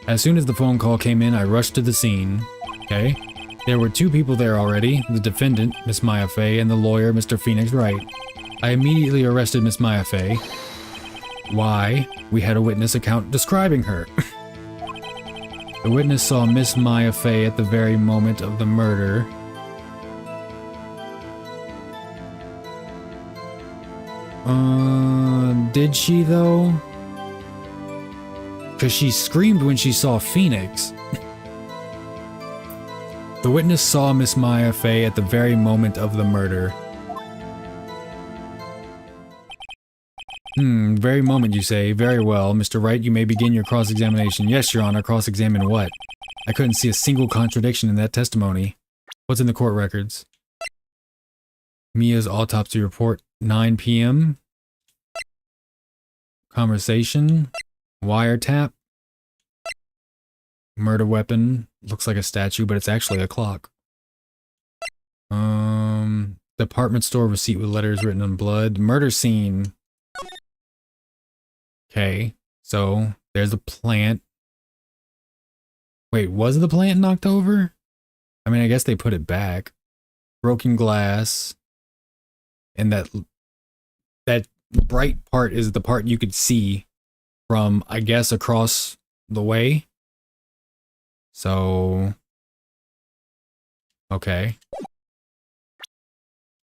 As soon as the phone call came in, I rushed to the scene. Okay. There were 2 people there already, the defendant, Miss Maya Fey, and the lawyer, Mr. Phoenix Wright. I immediately arrested Miss Maya Fey. Why? We had a witness account describing her. The witness saw Miss Maya Fey at the very moment of the murder. Did she though? Because she screamed when she saw Phoenix. The witness saw Miss Maya Fey at the very moment of the murder. Very moment, you say. Very well. Mr. Wright, you may begin your cross-examination. Yes, Your Honor. Cross-examine what? I couldn't see a single contradiction in that testimony. What's in the court records? Mia's autopsy report, 9 p.m. Conversation. Wiretap. Murder weapon. Looks like a statue, but it's actually a clock. Department store receipt with letters written in blood. Murder scene. Okay, so there's a plant. Wait, was the plant knocked over? I mean, I guess they put it back. Broken glass. And that bright part is the part you could see from, I guess, across the way. So, okay.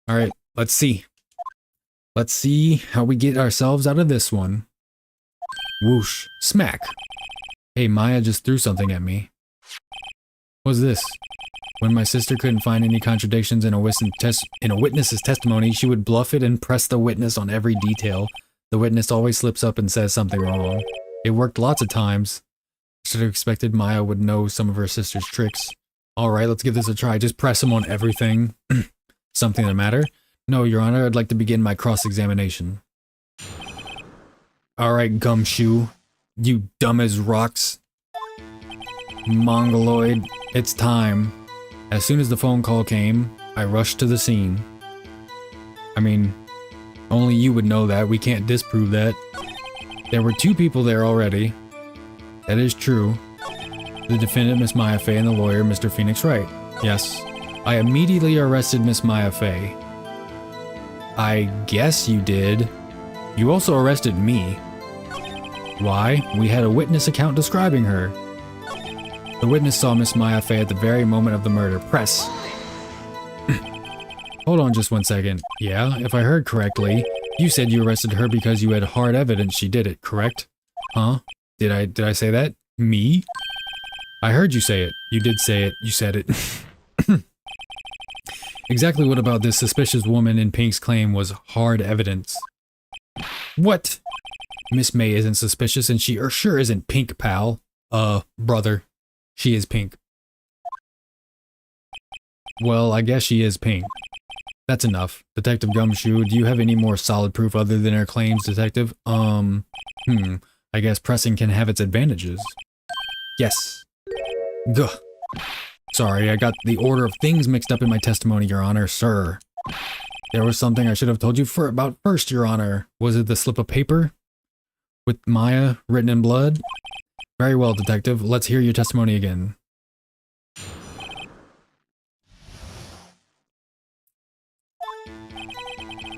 All right, let's see. Let's see how we get ourselves out of this one. Whoosh. Smack. Hey, Maya just threw something at me. What's this? When my sister couldn't find any contradictions in a witness's testimony, she would bluff it and press the witness on every detail. The witness always slips up and says something wrong. It worked lots of times. Should have expected Maya would know some of her sister's tricks. Alright, let's give this a try. Just press him on everything. Something the matter? No, Your Honor, I'd like to begin my cross-examination. Alright, gumshoe. You dumb as rocks. Mongoloid, it's time. As soon as the phone call came, I rushed to the scene. I mean, only you would know that. We can't disprove that. There were 2 people there already. That is true. The defendant, Miss Maya Fey, and the lawyer, Mr. Phoenix Wright. Yes. I immediately arrested Miss Maya Fey. I guess you did. You also arrested me. Why? We had a witness account describing her. The witness saw Miss Maya Fey at the very moment of the murder. Press. Hold on just one second. Yeah, if I heard correctly, you said you arrested her because you had hard evidence she did it, correct? Huh? Did I say that? Me? I heard you say it. You did say it. You said it. Exactly what about this suspicious woman in Pink's claim was hard evidence? What? Miss May isn't suspicious and she sure isn't Pink, pal. Brother. She is Pink. Well, I guess she is Pink. That's enough. Detective Gumshoe, do you have any more solid proof other than her claims, Detective? I guess pressing can have its advantages. Yes. Gah. Sorry, I got the order of things mixed up in my testimony, Your Honor, sir. There was something I should have told you about first, Your Honor. Was it the slip of paper? With Maya written in blood? Very well, Detective. Let's hear your testimony again.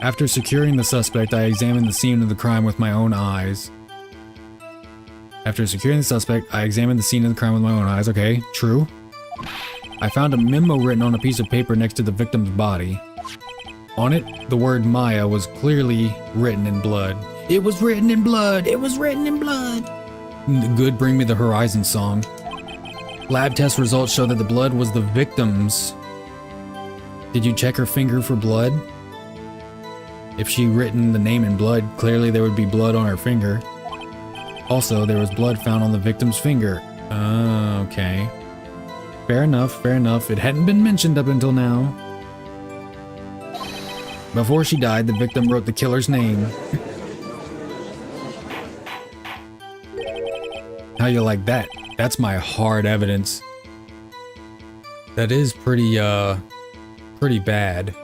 After securing the suspect, I examined the scene of the crime with my own eyes. After securing the suspect, I examined the scene of the crime with my own eyes. Okay, true. I found a memo written on a piece of paper next to the victim's body. On it, the word Maya was clearly written in blood. It was written in blood! It was written in blood! Good, Bring Me the Horizon song. Lab test results show that the blood was the victim's. Did you check her finger for blood? If she written the name in blood, clearly there would be blood on her finger. Also, there was blood found on the victim's finger. Okay. Fair enough, fair enough. It hadn't been mentioned up until now. Before she died, the victim wrote the killer's name. How you like that? That's my hard evidence. That is pretty bad.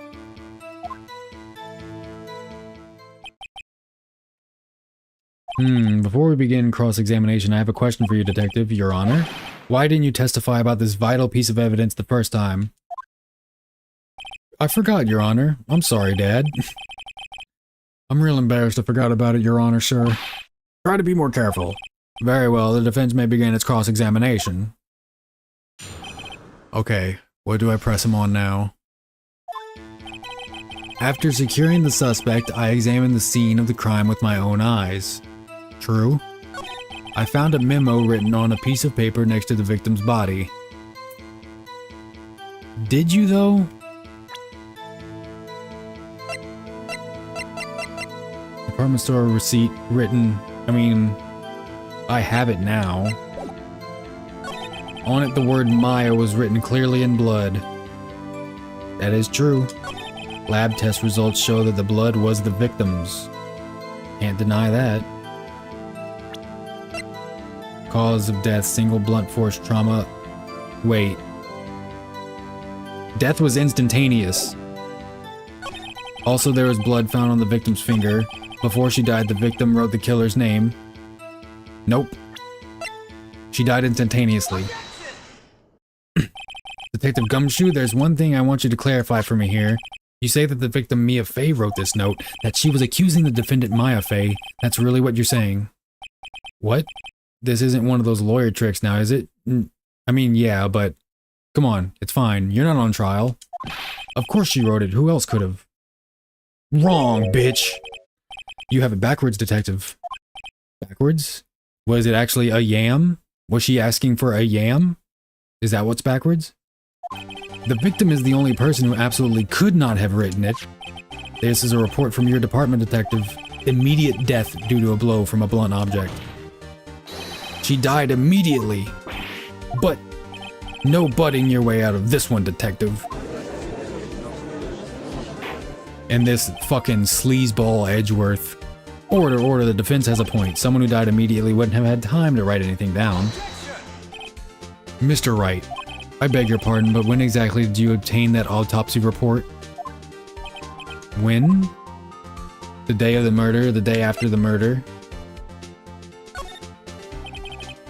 Before we begin cross-examination, I have a question for you, Detective, Your Honor. Why didn't you testify about this vital piece of evidence the first time? I forgot, Your Honor. I'm sorry, Dad. I'm real embarrassed I forgot about it, Your Honor, sir. Try to be more careful. Very well, the defense may begin its cross-examination. Okay, what do I press him on now? After securing the suspect, I examined the scene of the crime with my own eyes. True. I found a memo written on a piece of paper next to the victim's body. Did you, though? Department store receipt written. I have it now. On it, the word Maya was written clearly in blood. That is true. Lab test results show that the blood was the victim's. Can't deny that. Cause of death, single blunt force trauma. Wait. Death was instantaneous. Also, there was blood found on the victim's finger. Before she died, the victim wrote the killer's name. Nope. She died instantaneously. Detective Gumshoe, there's one thing I want you to clarify for me here. You say that the victim Mia Fey wrote this note, that she was accusing the defendant Maya Fey. That's really what you're saying. What? This isn't one of those lawyer tricks now, is it? Yeah, but come on, it's fine. You're not on trial. Of course she wrote it. Who else could have? Wrong, bitch. You have it backwards, Detective. Backwards? Was it actually a yam? Was she asking for a yam? Is that what's backwards? The victim is the only person who absolutely could not have written it. This is a report from your department, Detective. immediate death due to a blow from a blunt object. She died immediately. But no butting your way out of this one, detective. And this fucking sleazeball Edgeworth. Order, the defense has a point. Someone who died immediately wouldn't have had time to write anything down. Mr. Wright, I beg your pardon, but when exactly did you obtain that autopsy report? When? The day of the murder, the day after the murder?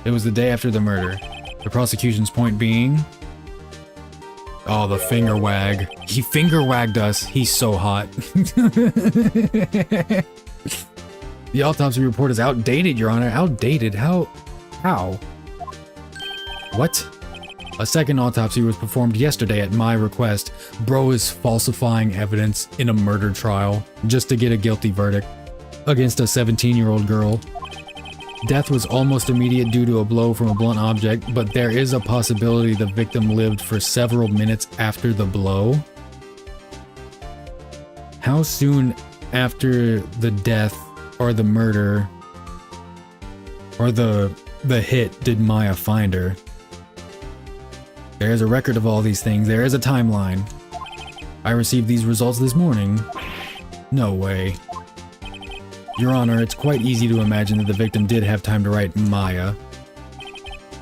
It was the day after the murder. The prosecution's point being... Oh, the finger wag. He finger wagged us. He's so hot. The autopsy report is outdated, Your Honor. Outdated? How? What? A second autopsy was performed yesterday at my request. Bro is falsifying evidence in a murder trial just to get a guilty verdict against a 17-year-old girl. Death was almost immediate due to a blow from a blunt object, but there is a possibility the victim lived for several minutes after the blow. How soon after the death or the murder or the hit did Maya find her? There is a record of all these things. There is a timeline. I received these results this morning. No way. Your Honor, it's quite easy to imagine that the victim did have time to write Maya.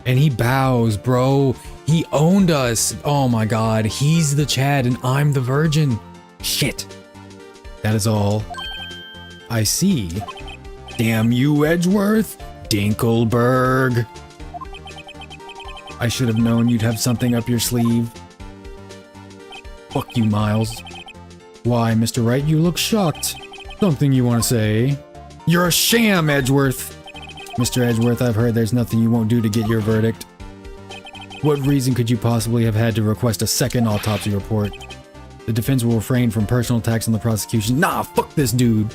And he bows, bro. He owned us. Oh my god. He's the Chad and I'm the virgin. Shit. That is all. I see. Damn you, Edgeworth. Dinkelberg. I should have known you'd have something up your sleeve. Fuck you, Miles. Why, Mr. Wright, you look shocked. Something you want to say? You're a sham, Edgeworth! Mr. Edgeworth, I've heard there's nothing you won't do to get your verdict. What reason could you possibly have had to request a second autopsy report? The defense will refrain from personal attacks on the prosecution. Nah, fuck this dude!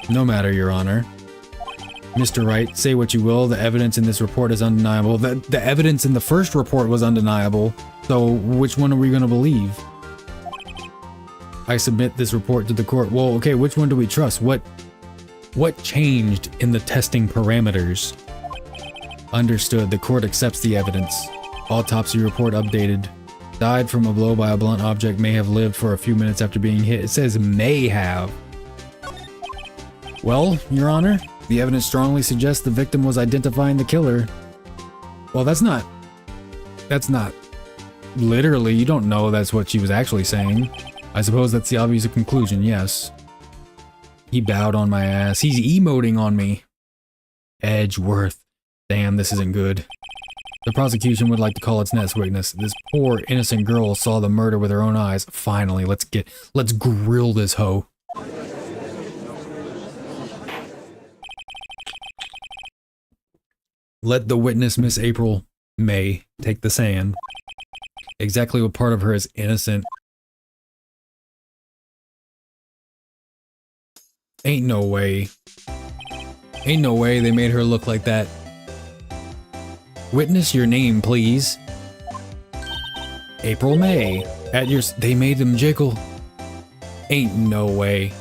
No matter, Your Honor. Mr. Wright, say what you will, the evidence in this report is undeniable. The evidence in the first report was undeniable, so which one are we gonna believe? I submit this report to the court. Well, okay, which one do we trust? What changed in the testing parameters? Understood, the court accepts the evidence. Autopsy report updated. Died from a blow by a blunt object, may have lived for a few minutes after being hit. It says may have. Well, Your Honor, the evidence strongly suggests the victim was identifying the killer. Well, that's not literally, you don't know that's what she was actually saying. I suppose that's the obvious conclusion, yes. He bowed on my ass. He's emoting on me. Edgeworth. Damn, this isn't good. The prosecution would like to call its next witness. This poor innocent girl saw the murder with her own eyes. Finally, let's grill this hoe. Let the witness, Miss April May, take the stand. Exactly what part of her is innocent? Ain't no way. Ain't no way they made her look like that. Witness your name, please. April May. They made them jiggle. Ain't no way.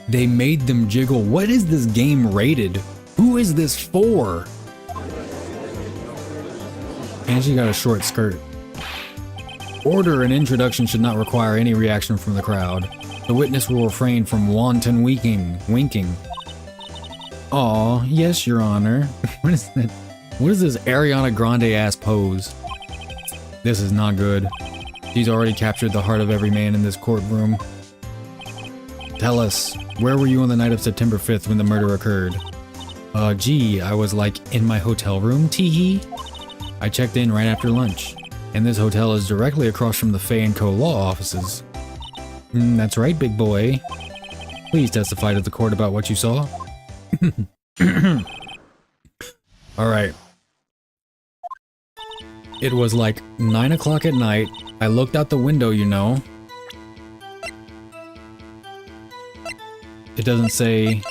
They made them jiggle. What is this game rated? Who is this for? And she got a short skirt. Order and introduction should not require any reaction from the crowd. The witness will refrain from wanton winking. Aw, yes, Your Honor. What is that? What is this Ariana Grande ass pose? This is not good. She's already captured the heart of every man in this courtroom. Tell us, where were you on the night of September 5th when the murder occurred? Gee, I was like in my hotel room, teehee. I checked in right after lunch, and this hotel is directly across from the Fay & Co. law offices. That's right, big boy. Please testify to the court about what you saw. Alright. It was like 9 o'clock at night. I looked out the window, you know. It doesn't say...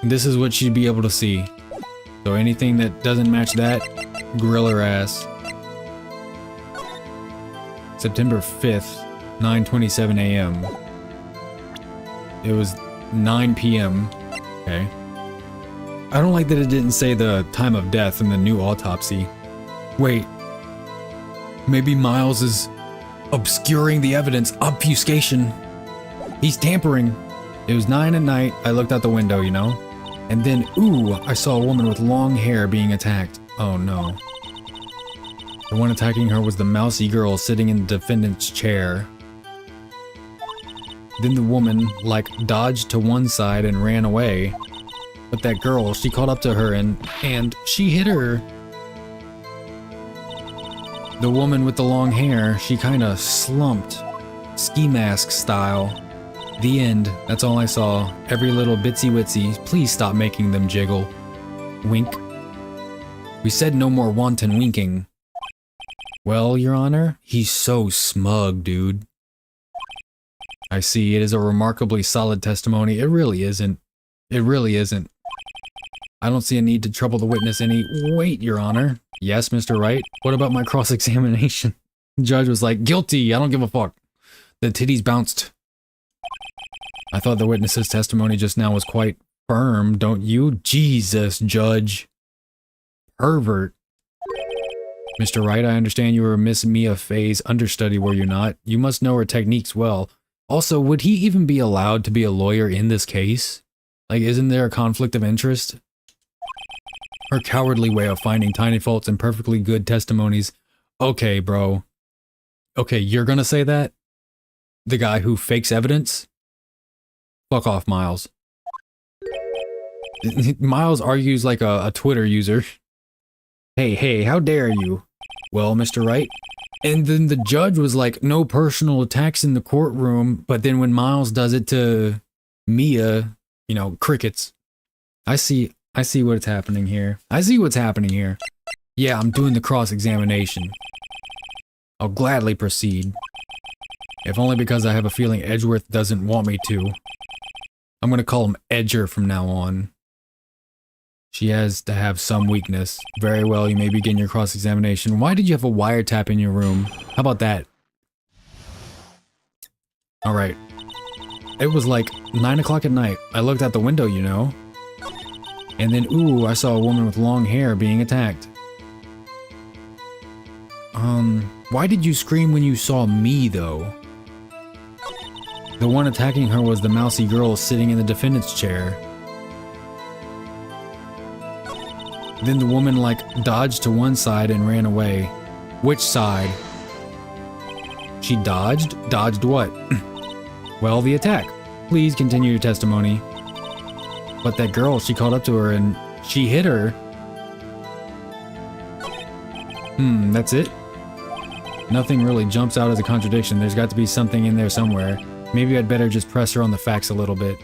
This is what she'd be able to see. So anything that doesn't match that, grill her ass. September 5th, 9:27 a.m. It was 9 p.m. Okay. I don't like that it didn't say the time of death in the new autopsy. Wait. Maybe Miles is obscuring the evidence. Obfuscation. He's tampering. It was 9 at night. I looked out the window, you know? And then, ooh, I saw a woman with long hair being attacked. Oh no. The one attacking her was the mousy girl sitting in the defendant's chair. Then the woman, like, dodged to one side and ran away. But that girl, she caught up to her and she hit her. The woman with the long hair, she kinda slumped. Ski mask style. The end. That's all I saw. Every little bitsy witsy. Please stop making them jiggle. Wink. We said no more wanton winking. Well, Your Honor, he's so smug, dude. I see. It is a remarkably solid testimony. It really isn't. It really isn't. I don't see a need to trouble the witness any— Wait, Your Honor. Yes, Mr. Wright? What about my cross-examination? The judge was like, guilty, I don't give a fuck. The titties bounced. I thought the witness's testimony just now was quite firm, don't you? Jesus, Judge. Pervert. Mr. Wright, I understand you were Miss Mia Fey's understudy, were you not? You must know her techniques well. Also, would he even be allowed to be a lawyer in this case? Like, isn't there a conflict of interest? Her cowardly way of finding tiny faults in perfectly good testimonies. Okay, bro. Okay, you're gonna say that? The guy who fakes evidence? Fuck off, Miles. Miles argues like a Twitter user. Hey, how dare you? Well, Mr. Wright. And then the judge was like, no personal attacks in the courtroom, but then when Miles does it to Mia, you know, crickets. I see what's happening here. I see what's happening here. Yeah, I'm doing the cross-examination. I'll gladly proceed. If only because I have a feeling Edgeworth doesn't want me to. I'm gonna call him Edger from now on. She has to have some weakness. Very well, you may begin your cross-examination. Why did you have a wiretap in your room? How about that? Alright. It was like 9 o'clock at night. I looked out the window, you know. And then, ooh, I saw a woman with long hair being attacked. Why did you scream when you saw me, though? The one attacking her was the mousy girl sitting in the defendant's chair. Then the woman, like, dodged to one side and ran away. Which side? She dodged? Dodged what? Well, the attack. Please continue your testimony. But that girl, she caught up to her and she hit her. That's it? Nothing really jumps out as a contradiction. There's got to be something in there somewhere. Maybe I'd better just press her on the facts a little bit.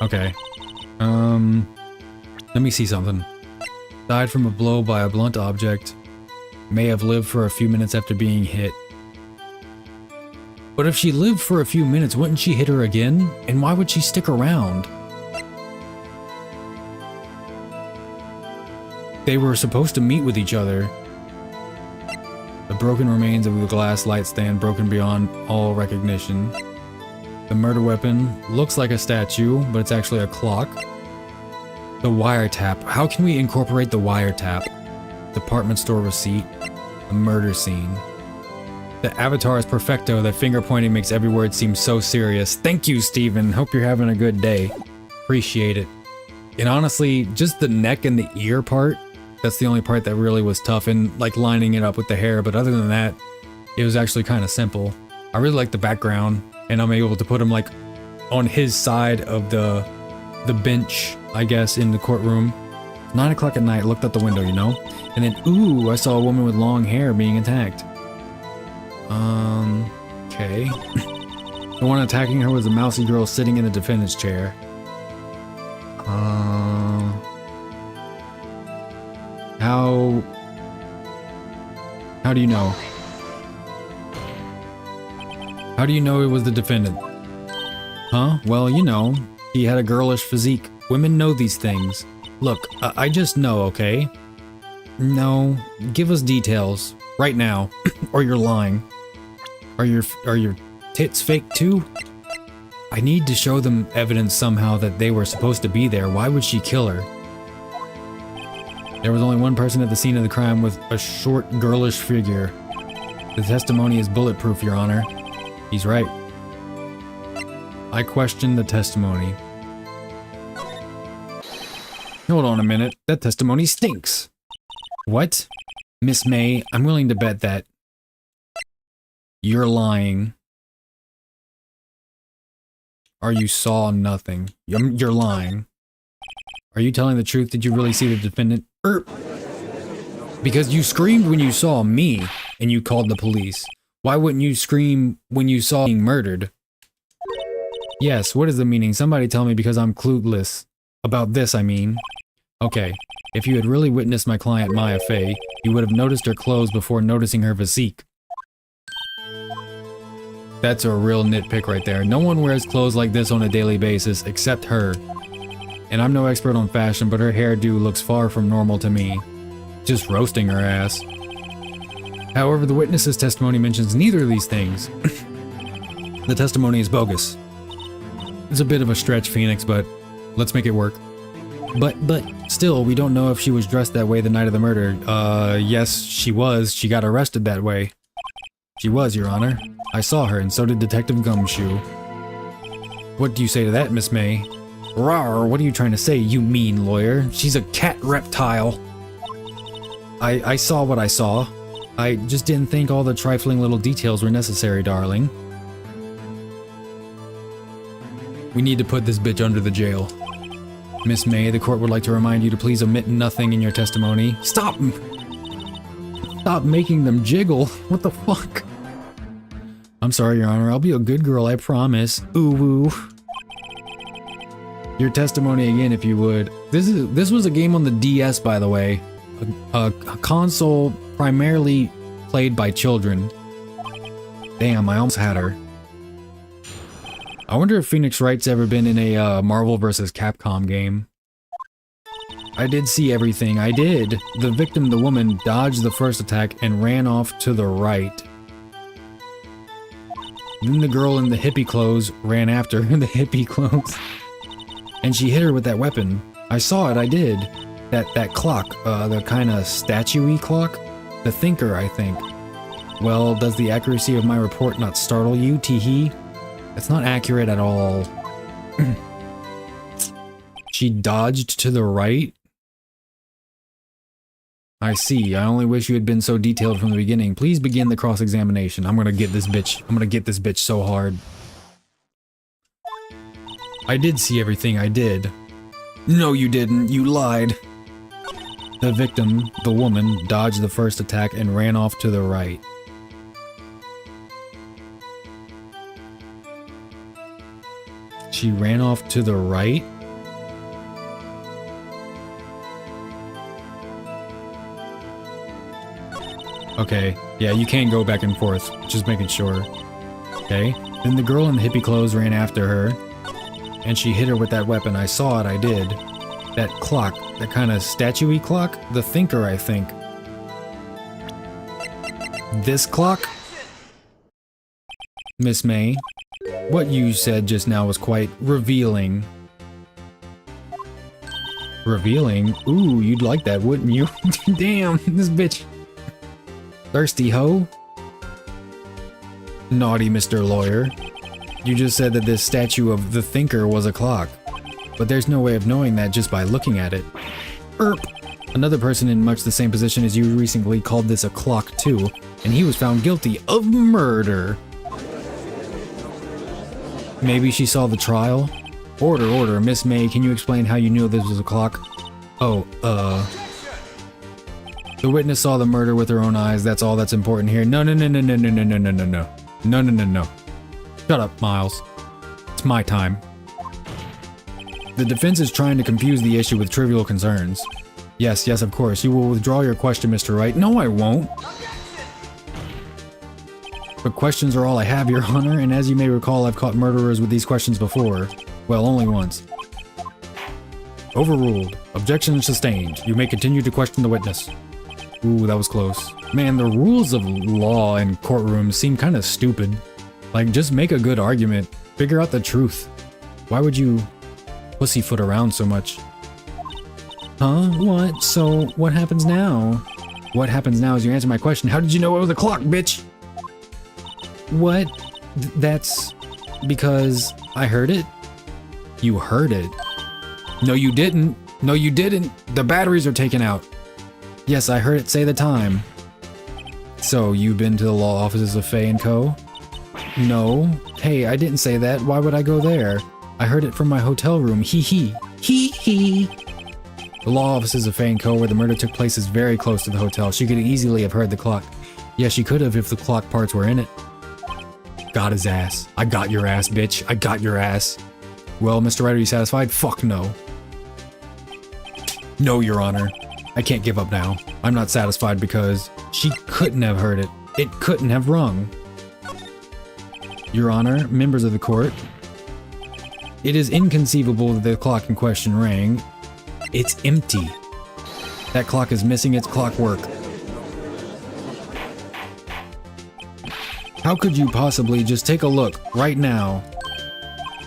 Okay. Let me see something. Died from a blow by a blunt object. May have lived for a few minutes after being hit. But if she lived for a few minutes, wouldn't she hit her again? And why would she stick around? They were supposed to meet with each other. The broken remains of the glass light stand broken beyond all recognition. The murder weapon looks like a statue, but it's actually a clock. The wiretap. How can we incorporate the wiretap? Department store receipt. The murder scene. The avatar is perfecto. That finger pointing makes every word seem so serious. Thank you, Steven. Hope you're having a good day. Appreciate it. And honestly, just the neck and the ear part, that's the only part that really was tough, and like lining it up with the hair, but other than that, it was actually kind of simple. I really like the background, and I'm able to put him like on his side of the bench, I guess, in the courtroom. 9 o'clock at night, looked out the window, you know? And then, ooh, I saw a woman with long hair being attacked. Okay. The one attacking her was a mousy girl sitting in the defendant's chair. How do you know? How do you know it was the defendant? Huh? Well, you know, he had a girlish physique. Women know these things. Look, I just know, okay? No, give us details. Right now. or you're lying. Are your tits fake too? I need to show them evidence somehow that they were supposed to be there. Why would she kill her? There was only one person at the scene of the crime with a short, girlish figure. The testimony is bulletproof, Your Honor. He's right. I question the testimony. Hold on a minute. That testimony stinks. What? Miss May, I'm willing to bet that you're lying. Or you saw nothing. You're lying. Are you telling the truth? Did you really see the defendant? Because you screamed when you saw me, and you called the police. Why wouldn't you scream when you saw being murdered? Yes, what is the meaning? Somebody tell me because I'm clueless. About this, I mean. Okay, if you had really witnessed my client Maya Fey, you would have noticed her clothes before noticing her physique. That's a real nitpick right there. No one wears clothes like this on a daily basis except her. And I'm no expert on fashion, but her hairdo looks far from normal to me. Just roasting her ass. However, the witness's testimony mentions neither of these things. The testimony is bogus. It's a bit of a stretch, Phoenix, but let's make it work. But still, we don't know if she was dressed that way the night of the murder. Yes, she was. She got arrested that way. She was, Your Honor. I saw her, and so did Detective Gumshoe. What do you say to that, Miss May? Rawr, what are you trying to say, you mean lawyer? She's a cat reptile. I saw what I saw. I just didn't think all the trifling little details were necessary, darling. We need to put this bitch under the jail. Miss May, the court would like to remind you to please omit nothing in your testimony. Stop! Stop making them jiggle. What the fuck? I'm sorry, Your Honor. I'll be a good girl, I promise. Ooh woo. Your testimony again, if you would. This was a game on the DS, by the way. A console primarily played by children. Damn, I almost had her. I wonder if Phoenix Wright's ever been in a Marvel vs. Capcom game. I did see everything. I did. The victim, the woman, dodged the first attack and ran off to the right. Then the girl in the hippie clothes ran after the hippie clothes. And she hit her with that weapon. I saw it, I did. That clock, the kind of statue-y clock? The thinker, I think. Well, does the accuracy of my report not startle you, tee-hee? That's not accurate at all. She dodged to the right? I see. I only wish you had been so detailed from the beginning. Please begin the cross-examination. I'm gonna get this bitch. I'm gonna get this bitch so hard. I did see everything, I did. No, you didn't. You lied. The victim, the woman, dodged the first attack and ran off to the right. She ran off to the right? Okay, yeah, you can't go back and forth. Just making sure. Okay, then the girl in the hippie clothes ran after her. And she hit her with that weapon. I saw it, I did. That clock, that kind of statue-y clock? The thinker, I think. This clock? Miss May, what you said just now was quite revealing. Revealing? Ooh, you'd like that, wouldn't you? Damn, this bitch. Thirsty hoe? Naughty Mr. Lawyer. You just said that this statue of the thinker was a clock. But there's no way of knowing that just by looking at it. Another person in much the same position as you recently called this a clock too, and he was found guilty of murder. Maybe she saw the trial? Order, Miss May, can you explain how you knew this was a clock? Oh, the witness saw the murder with her own eyes, that's all that's important here. No. Shut up, Miles. It's my time. The defense is trying to confuse the issue with trivial concerns. Yes, of course. You will withdraw your question, Mr. Wright. No, I won't. But questions are all I have, Your Honor, and as you may recall, I've caught murderers with these questions before. Well, only once. Overruled. Objection sustained. You may continue to question the witness. Ooh, that was close. Man, the rules of law in courtrooms seem kind of stupid. Like, just make a good argument. Figure out the truth. Why would you pussyfoot around so much? Huh? What? So, what happens now? What happens now is you answer my question. How did you know it was a clock, bitch? What? That's because I heard it? You heard it? No, you didn't. No, you didn't. The batteries are taken out. Yes, I heard it say the time. So, you've been to the law offices of Faye & Co.? No. Hey, I didn't say that. Why would I go there? I heard it from my hotel room. Hee hee. Hee hee. The law offices of Faye & Co., where the murder took place, is very close to the hotel. She could easily have heard the clock. Yeah, she could have if the clock parts were in it. Got his ass. I got your ass, bitch. I got your ass. Well, Mr. Wright, are you satisfied? Fuck no. No, Your Honor. I can't give up now. I'm not satisfied because she couldn't have heard it. It couldn't have rung. Your Honor, members of the court, it is inconceivable that the clock in question rang. It's empty. That clock is missing its clockwork. How could you possibly just take a look right now?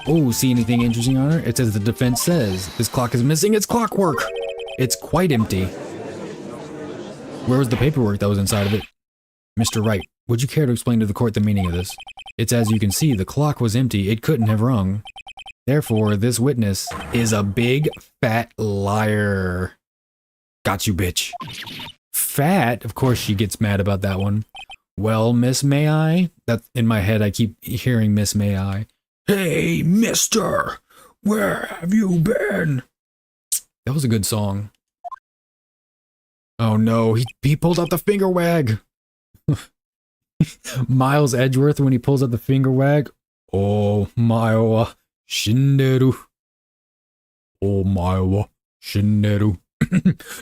Oh, see anything interesting, Your Honor? It's as the defense says. This clock is missing its clockwork. It's quite empty. Where was the paperwork that was inside of it? Mr. Wright, would you care to explain to the court the meaning of this? It's as you can see, the clock was empty. It couldn't have rung. Therefore, this witness is a big, fat liar. Got you, bitch. Fat? Of course she gets mad about that one. Well, Miss May I? That's in my head, I keep hearing Miss May I. Hey, mister! Where have you been? That was a good song. Oh no, he pulled out the finger wag! Miles Edgeworth when he pulls out the finger wag. Oh, Maiwa Shinderu. Oh, Maiwa Shinderu.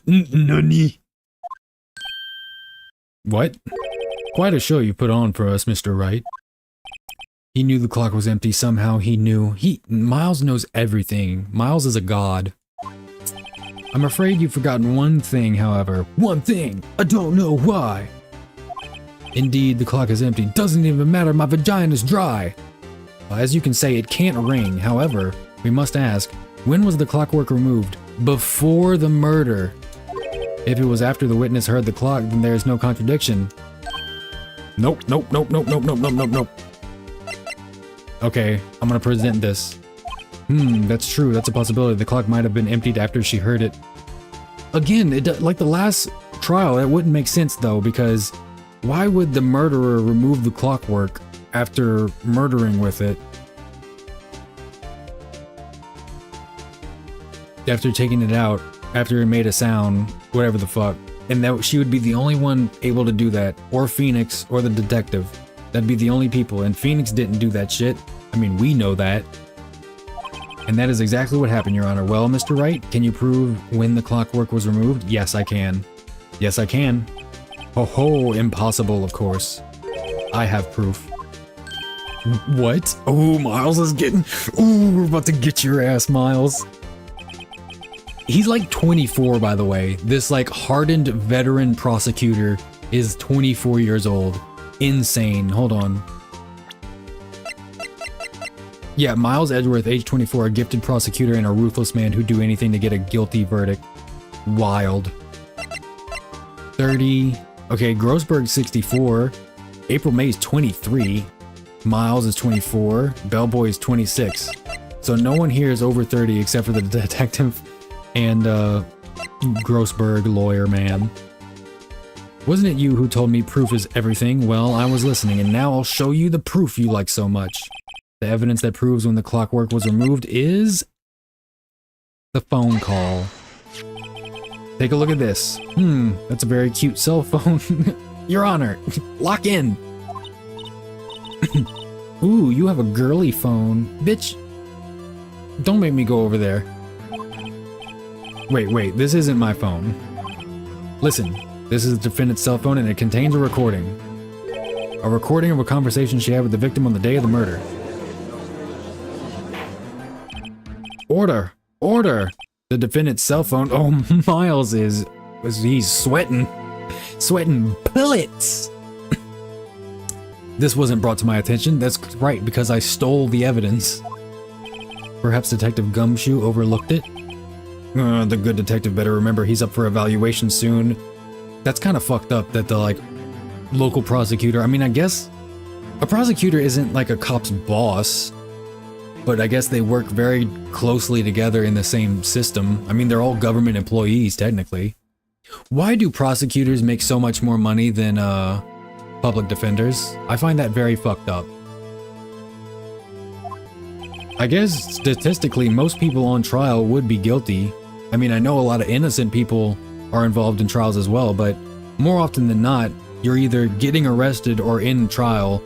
Nani? What? Quite a show you put on for us, Mr. Wright. He knew the clock was empty. Somehow he knew. Miles knows everything. Miles is a god. I'm afraid you've forgotten one thing, however. One thing! I don't know why! Indeed, the clock is empty. Doesn't even matter, my vagina's dry! As you can say, it can't ring. However, we must ask, when was the clockwork removed? Before the murder. If it was after the witness heard the clock, then there's no contradiction. Nope, nope, nope, nope, nope, nope, nope, nope, nope. Okay, I'm gonna present this. That's true. That's a possibility. The clock might have been emptied after she heard it. Again, like the last trial, that wouldn't make sense though, because why would the murderer remove the clockwork after murdering with it? After taking it out, after it made a sound, whatever the fuck. And that she would be the only one able to do that, or Phoenix, or the detective. That'd be the only people, and Phoenix didn't do that shit. I mean, we know that. And that is exactly what happened, Your Honor. Well, Mr. Wright, can you prove when the clockwork was removed? Yes, I can. Yes, I can. Ho ho, impossible, of course. I have proof. What? Oh, Miles is getting... Ooh, we're about to get your ass, Miles. He's like 24, by the way. This, like, hardened veteran prosecutor is 24 years old. Insane. Hold on. Yeah, Miles Edgeworth, age 24, a gifted prosecutor and a ruthless man who'd do anything to get a guilty verdict. Wild. 30. Okay, Grossberg's 64. April May's 23. Miles is 24. Bellboy is 26. So no one here is over 30 except for the detective and Grossberg lawyer man. Wasn't it you who told me proof is everything? Well, I was listening, and now I'll show you the proof you like so much. The evidence that proves when the clockwork was removed is the phone call. Take a look at this. That's a very cute cell phone. Your Honor, lock in. Ooh, you have a girly phone. Bitch, don't make me go over there. Wait, this isn't my phone. Listen, this is the defendant's cell phone and it contains a recording. A recording of a conversation she had with the victim on the day of the murder. Order! Order! The defendant's cell phone. Oh, Miles he's sweating. Sweating bullets. This wasn't brought to my attention. That's right, because I stole the evidence. Perhaps Detective Gumshoe overlooked it? The good detective better remember he's up for evaluation soon. That's kind of fucked up that the, like, local prosecutor... I mean, I guess a prosecutor isn't like a cop's boss, but I guess they work very closely together in the same system. I mean, they're all government employees, technically. Why do prosecutors make so much more money than, public defenders? I find that very fucked up. I guess statistically most people on trial would be guilty. I mean, I know a lot of innocent people are involved in trials as well, but more often than not, you're either getting arrested or in trial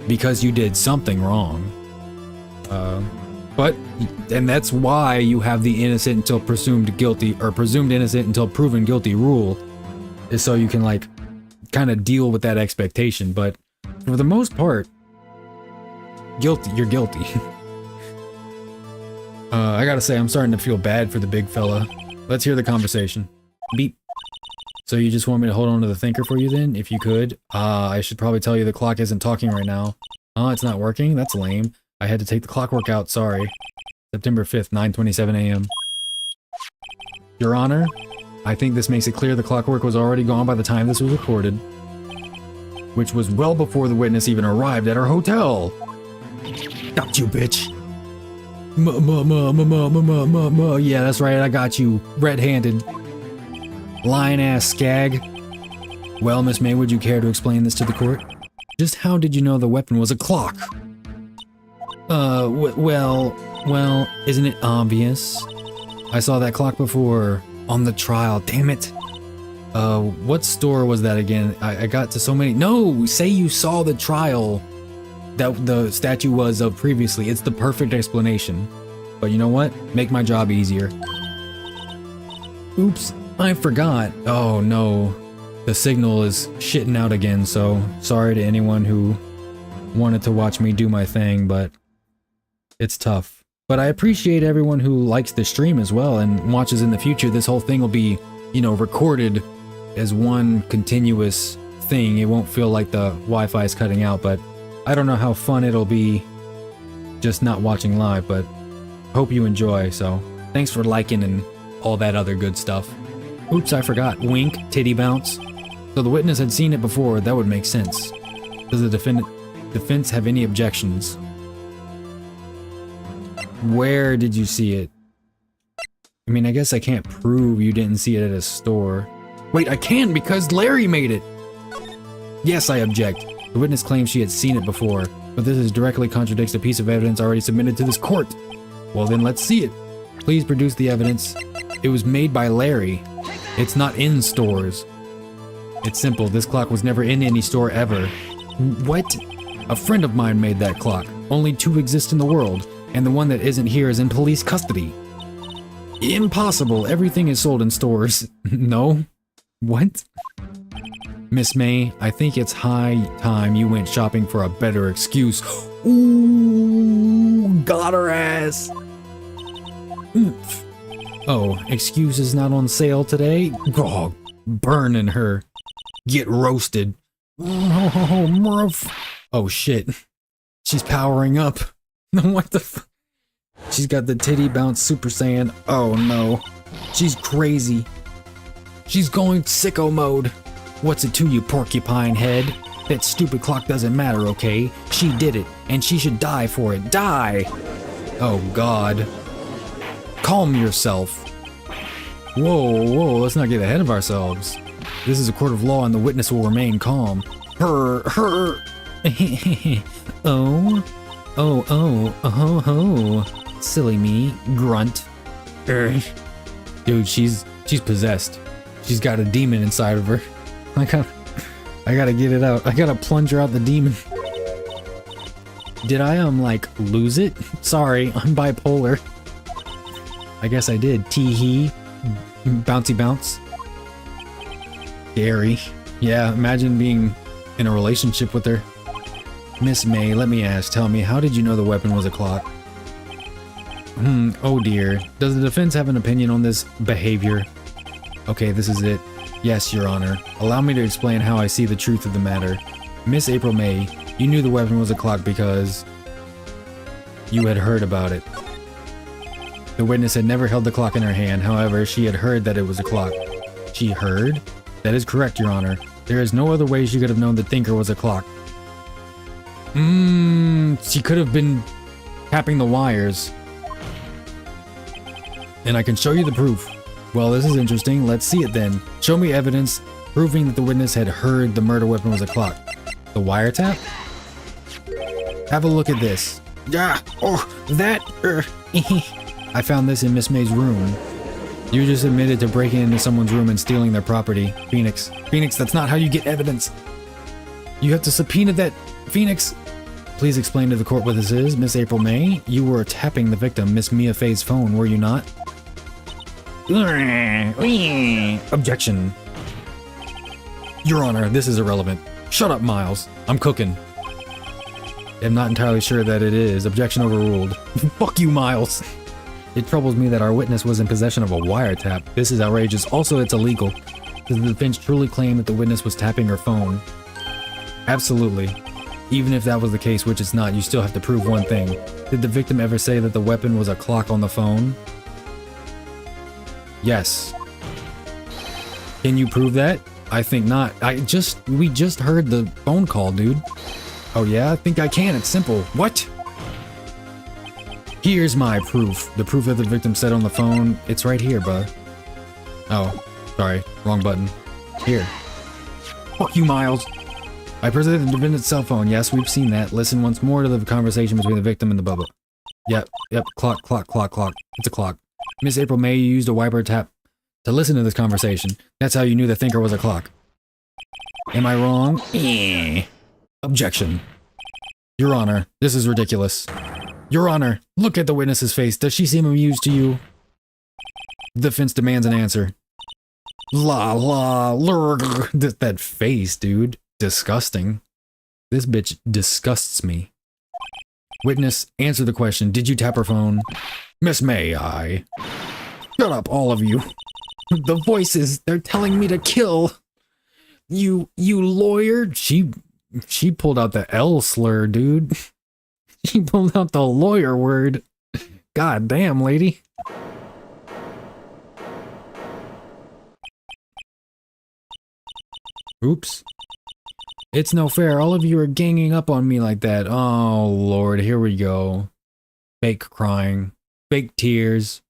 because you did something wrong. And that's why you have the innocent until presumed guilty, or presumed innocent until proven guilty rule, is so you can, like, kind of deal with that expectation. But for the most part, guilty, you're guilty. I gotta say, I'm starting to feel bad for the big fella. Let's hear the conversation. Beep. So you just want me to hold on to the thinker for you then? If you could. I should probably tell you the clock isn't talking right now. Oh, it's not working? That's lame. I had to take the clockwork out, sorry. September 5th, 9:27 a.m. Your Honor, I think this makes it clear the clockwork was already gone by the time this was recorded, which was well before the witness even arrived at our hotel. Got you, bitch. Yeah, that's right, I got you. Red-handed. Lying-ass skag. Well, Miss May, would you care to explain this to the court? Just how did you know the weapon was a clock? Well, isn't it obvious? I saw that clock before. On the trial, damn it. What store was that again? I got to so many. No, say you saw the trial that the statue was of previously. It's the perfect explanation. But you know what? Make my job easier. Oops, I forgot. Oh no. The signal is shitting out again, so sorry to anyone who wanted to watch me do my thing, but it's tough. But I appreciate everyone who likes the stream as well and watches in the future. This whole thing will be, you know, recorded as one continuous thing. It won't feel like the Wi-Fi is cutting out, but I don't know how fun it'll be just not watching live, but hope you enjoy, so thanks for liking and all that other good stuff. Oops, I forgot. Wink, titty bounce. So the witness had seen it before, that would make sense. Does the defense have any objections? Where did you see it? I mean, I guess I can't prove you didn't see it at a store. Wait, I can because Larry made it! Yes, I object. The witness claims she had seen it before, but this directly contradicts a piece of evidence already submitted to this court. Well then, let's see it. Please produce the evidence. It was made by Larry. It's not in stores. It's simple, this clock was never in any store ever. What? A friend of mine made that clock. Only two exist in the world, and the one that isn't here is in police custody. Impossible, everything is sold in stores. No? What? Miss May, I think it's high time you went shopping for a better excuse. Ooh, got her ass. Oomph. Oh, excuse is not on sale today? Oh, burning her. Get roasted. Oh shit. She's powering up. What the f- She's got the titty bounce Super Saiyan. Oh no. She's crazy. She's going sicko mode. What's it to you, porcupine head? That stupid clock doesn't matter, okay? She did it, and she should die for it. Die! Oh god. Calm yourself. Whoa, let's not get ahead of ourselves. This is a court of law and the witness will remain calm. Her. Oh. Silly me, grunt. Dude, she's possessed. She's got a demon inside of her. I gotta get it out. I gotta plunge her out the demon. Did I, like, lose it? Sorry, I'm bipolar. I guess I did. Tee-hee. Bouncy bounce. Scary. Yeah, imagine being in a relationship with her. Miss May, let me ask, tell me, how did you know the weapon was a clock? Oh dear. Does the defense have an opinion on this behavior? Okay, this is it. Yes, Your Honor. Allow me to explain how I see the truth of the matter. Miss April May, you knew the weapon was a clock because you had heard about it. The witness had never held the clock in her hand, however, she had heard that it was a clock. She heard? That is correct, Your Honor. There is no other way she could have known the thinker was a clock. She could have been tapping the wires. And I can show you the proof. Well, this is interesting. Let's see it then. Show me evidence proving that the witness had heard the murder weapon was a clock. The wiretap? Have a look at this. Yeah, I found this in Miss May's room. You just admitted to breaking into someone's room and stealing their property. Phoenix. Phoenix, that's not how you get evidence. You have to subpoena that. Phoenix. Please explain to the court what this is. Miss April May, you were tapping the victim, Miss Mia Fey's phone, were you not? Objection. Your Honor, this is irrelevant. Shut up, Miles. I'm cooking. I'm not entirely sure that it is. Objection overruled. Fuck you, Miles. It troubles me that our witness was in possession of a wiretap. This is outrageous. Also, it's illegal. Does the defense truly claim that the witness was tapping her phone? Absolutely. Even if that was the case, which it's not, you still have to prove one thing. Did the victim ever say that the weapon was a clock on the phone? Yes. Can you prove that? I think not. We just heard the phone call, dude. Oh yeah, I think I can. It's simple. What? Here's my proof. The proof that the victim said on the phone. It's right here, bud. Oh, sorry. Wrong button. Here. Fuck you, Miles. I presented the defendant's cell phone. Yes, we've seen that. Listen once more to the conversation between the victim and the bubba. Yep. Clock. It's a clock. Miss April May, you used a wiretap to listen to this conversation. That's how you knew the thinker was a clock. Am I wrong? Objection. Your Honor, this is ridiculous. Your Honor, look at the witness's face. Does she seem amused to you? The defense demands an answer. That face, dude. Disgusting. This bitch disgusts me. Witness, answer the question. Did you tap her phone? Miss May, I... Shut up, all of you. The voices, they're telling me to kill. You lawyer? She pulled out the L slur, dude. She pulled out the lawyer word. God damn, lady. Oops. It's no fair. All of you are ganging up on me like that. Oh, Lord. Here we go. Fake crying. Fake tears.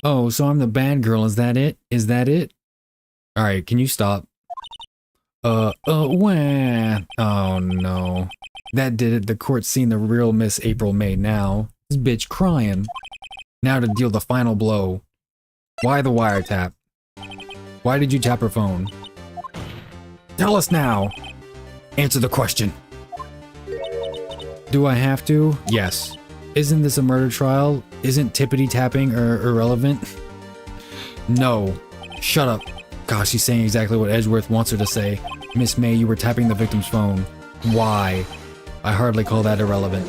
Oh, so I'm the bad girl. Is that it? Is that it? Alright, can you stop? Wah. Oh, no. That did it. The court's seen the real Miss April May now. This bitch crying. Now to deal the final blow. Why the wiretap? Why did you tap her phone? Tell us now! Answer the question. Do I have to? Yes. Isn't this a murder trial? Isn't tippity tapping irrelevant? No. Shut up. Gosh, she's saying exactly what Edgeworth wants her to say. Miss May, you were tapping the victim's phone. Why? I hardly call that irrelevant.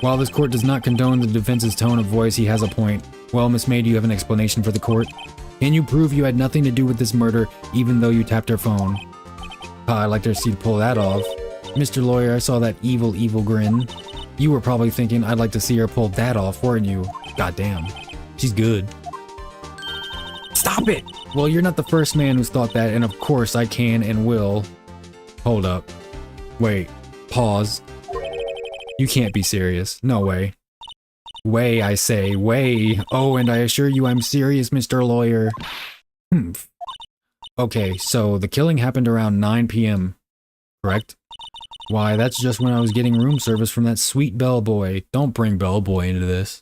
While this court does not condone the defense's tone of voice, he has a point. Well, Miss May, do you have an explanation for the court? Can you prove you had nothing to do with this murder, even though you tapped her phone? I'd like to see you pull that off. Mr. Lawyer, I saw that evil grin. You were probably thinking, I'd like to see her pull that off, weren't you? Goddamn. She's good. Stop it! Well, you're not the first man who's thought that, and of course I can and will. Hold up. Wait. Pause. You can't be serious. No way. Way, I say. Way. Oh, and I assure you I'm serious, Mr. Lawyer. Okay, so the killing happened around 9 p.m., correct? Why, that's just when I was getting room service from that sweet bellboy. Don't bring bellboy into this.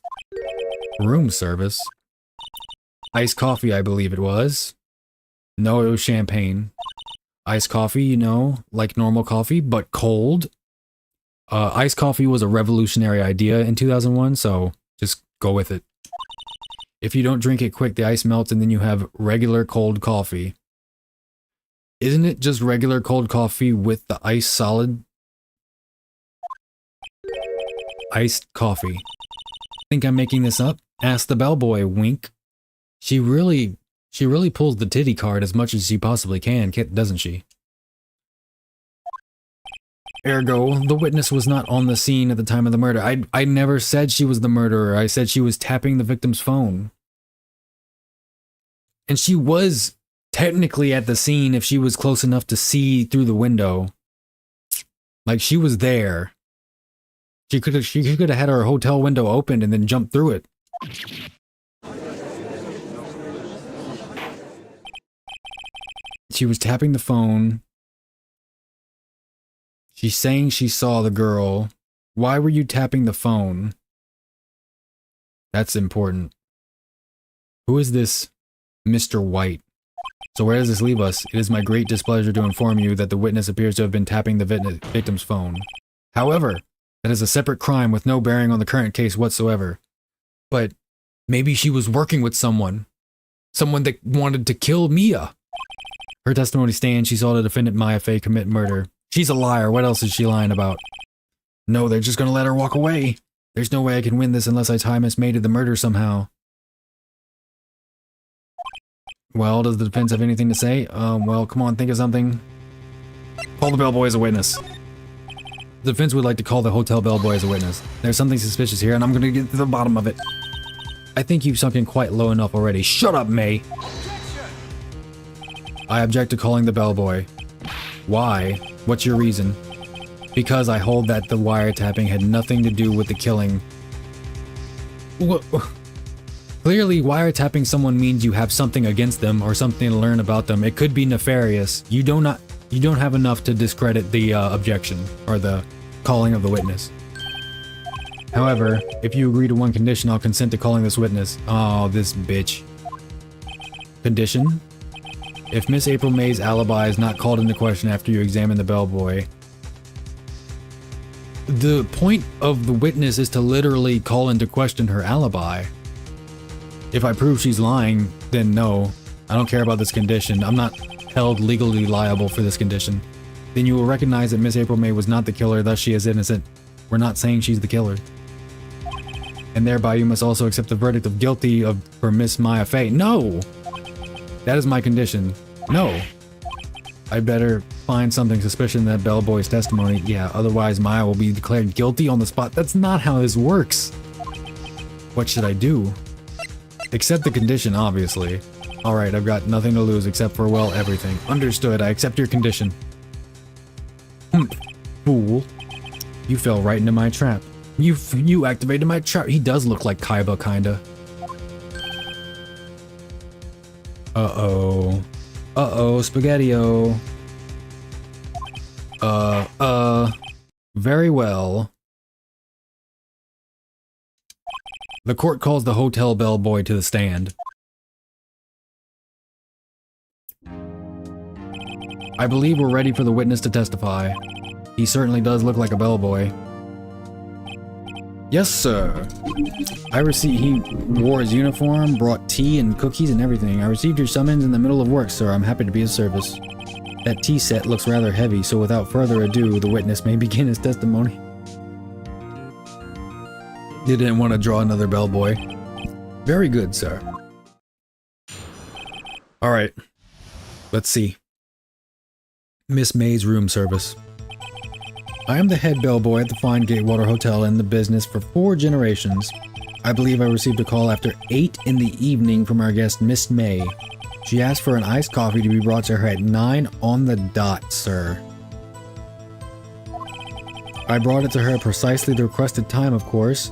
Room service? Iced coffee, I believe it was. No, it was champagne. Iced coffee, you know, like normal coffee, but cold. Iced coffee was a revolutionary idea in 2001, so just go with it. If you don't drink it quick, the ice melts and then you have regular cold coffee. Isn't it just regular cold coffee with the ice solid? Iced coffee. Think I'm making this up? Ask the bellboy, wink. She really pulls the titty card as much as she possibly can, doesn't she? Ergo, the witness was not on the scene at the time of the murder. I never said she was the murderer. I said she was tapping the victim's phone. And she was technically at the scene if she was close enough to see through the window. Like, she was there. She could have had her hotel window opened and then jumped through it. She was tapping the phone. She's saying she saw the girl. Why were you tapping the phone? That's important. Who is this Mr. White? So where does this leave us? It is my great displeasure to inform you that the witness appears to have been tapping the victim's phone. However, that is a separate crime with no bearing on the current case whatsoever. But maybe she was working with someone. Someone that wanted to kill Mia. Her testimony stands. She saw the defendant Maya Fey commit murder. She's a liar. What else is she lying about? No, they're just gonna let her walk away. There's no way I can win this unless I tie Miss May to the murder somehow. Well, does the defense have anything to say? Well, come on, think of something. Call the bellboy as a witness. The defense would like to call the hotel bellboy as a witness. There's something suspicious here, and I'm gonna get to the bottom of it. I think you've sunk in quite low enough already. Shut up, May! I object to calling the bellboy. Why? What's your reason? Because I hold that the wiretapping had nothing to do with the killing. Clearly, wiretapping someone means you have something against them or something to learn about them. It could be nefarious. You don't have enough to discredit the objection or the calling of the witness. However, if you agree to one condition, I'll consent to calling this witness. Oh, this bitch. Condition? If Miss April May's alibi is not called into question after you examine the bellboy. The point of the witness is to literally call into question her alibi. If I prove she's lying, then no. I don't care about this condition. I'm not held legally liable for this condition. Then you will recognize that Miss April May was not the killer, thus she is innocent. We're not saying she's the killer. And thereby you must also accept the verdict of guilty for Miss Maya Fey. No! That is my condition. No. I better find something suspicious in that bellboy's testimony. Yeah, otherwise Maya will be declared guilty on the spot. That's not how this works. What should I do? Accept the condition, obviously. Alright, I've got nothing to lose except for, well, everything. Understood, I accept your condition. Fool. You fell right into my trap. You activated my trap. He does look like Kaiba, kinda. Uh-oh. Uh-oh, Spaghetti-O. Very well. The court calls the hotel bellboy to the stand. I believe we're ready for the witness to testify. He certainly does look like a bellboy. Yes, sir. He wore his uniform, brought tea and cookies and everything. I received your summons in the middle of work, sir. I'm happy to be of service. That tea set looks rather heavy, so without further ado, the witness may begin his testimony. You didn't want to draw another bellboy. Very good, sir. Alright. Let's see. Miss May's room service. I am the head bellboy at the fine Gatewater Hotel in the business for 4 generations. I believe I received a call after 8 in the evening from our guest, Miss May. She asked for an iced coffee to be brought to her at 9 on the dot, sir. I brought it to her at precisely the requested time, of course.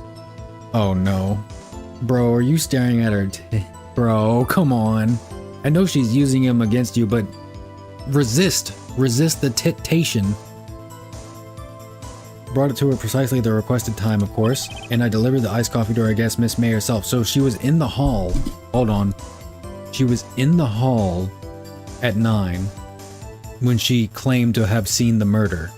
Oh no. Bro, are you staring at her? Bro, come on. I know she's using him against you, but resist. Resist the temptation. Brought it to her precisely the requested time, of course, and I delivered the iced coffee to our guest, Miss May herself. So she was in the hall. Hold on. She was in the hall at 9 when she claimed to have seen the murder.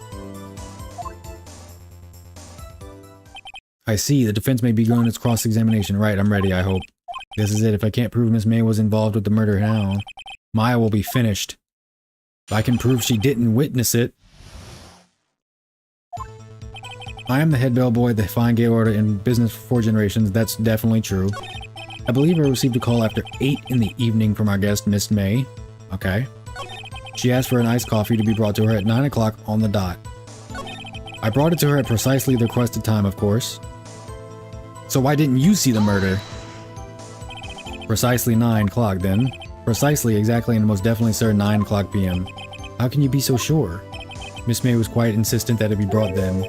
I see. The defense may be going its cross-examination. Right, I'm ready, I hope. This is it. If I can't prove Miss May was involved with the murder now, Maya will be finished. If I can prove she didn't witness it. I am the head bellboy at the fine Gatewater in business for 4 generations. That's definitely true. I believe I received a call after 8 in the evening from our guest, Miss May. Okay. She asked for an iced coffee to be brought to her at 9 o'clock on the dot. I brought it to her at precisely the requested time, of course. So why didn't you see the murder? Precisely 9 o'clock then. Precisely, exactly, and most definitely, sir, 9 o'clock p.m. How can you be so sure? Miss May was quite insistent that it be brought then.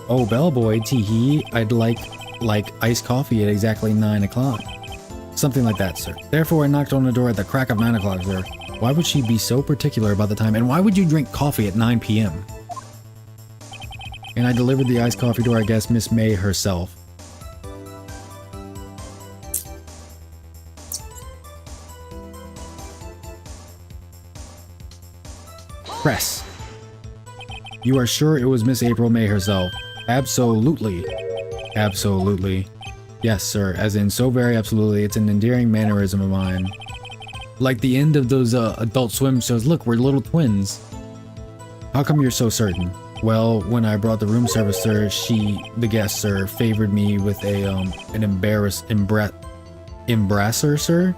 Oh, bellboy, tee-hee, I'd like iced coffee at exactly 9 o'clock. Something like that, sir. Therefore, I knocked on the door at the crack of 9 o'clock, sir. Why would she be so particular about the time, and why would you drink coffee at 9 p.m.? And I delivered the iced coffee to our guest, Miss May herself. Press. You are sure it was Miss April May herself? Absolutely. Absolutely. Yes, sir. As in, so very absolutely. It's an endearing mannerism of mine. Like the end of those Adult Swim shows. Look, we're little twins. How come you're so certain? Well, when I brought the room service, sir, the guest, sir, favored me with an embrasser, sir?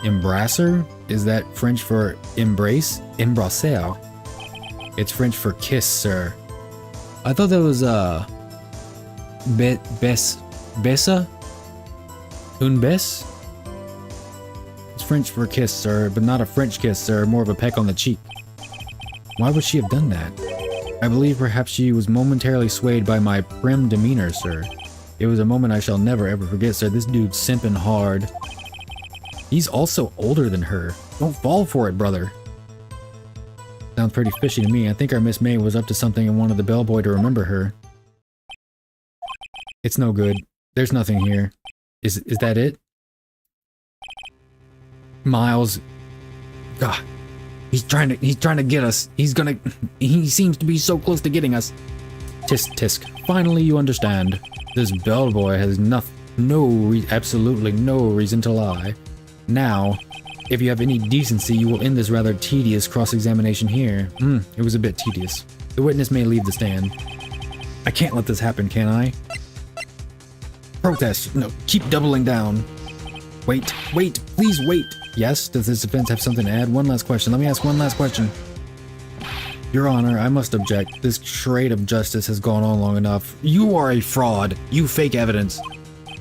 Embrasser? Is that French for embrace? Embrasser. It's French for kiss, sir. I thought that was, besa? Un bes? It's French for kiss, sir, but not a French kiss, sir, more of a peck on the cheek. Why would she have done that? I believe perhaps she was momentarily swayed by my prim demeanor, sir. It was a moment I shall never ever forget, sir. This dude's simping hard. He's also older than her. Don't fall for it, brother. Sounds pretty fishy to me. I think our Miss May was up to something and wanted the bellboy to remember her. It's no good. There's nothing here. Is that it? Miles. God. He's trying to get us. He seems to be so close to getting us. Tisk tisk. Finally you understand. This bellboy has absolutely no reason to lie. Now, if you have any decency, you will end this rather tedious cross-examination here. It was a bit tedious. The witness may leave the stand. I can't let this happen, can I? Protest. No, keep doubling down. Wait, please wait. Yes, does this defense have something to add? One last question. Let me ask one last question. Your Honor, I must object. This charade of justice has gone on long enough. You are a fraud. You fake evidence.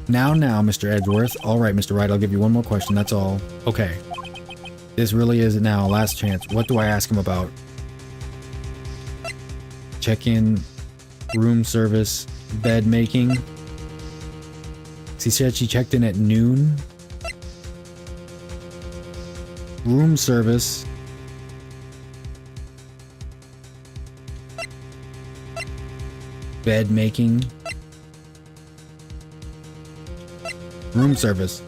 Now, Mr. Edgeworth. All right, Mr. Wright, I'll give you one more question, that's all. Okay. This really is now, last chance. What do I ask him about? Check-in, room service, bed making. She said she checked in at noon. Room service. Bed making. Room service.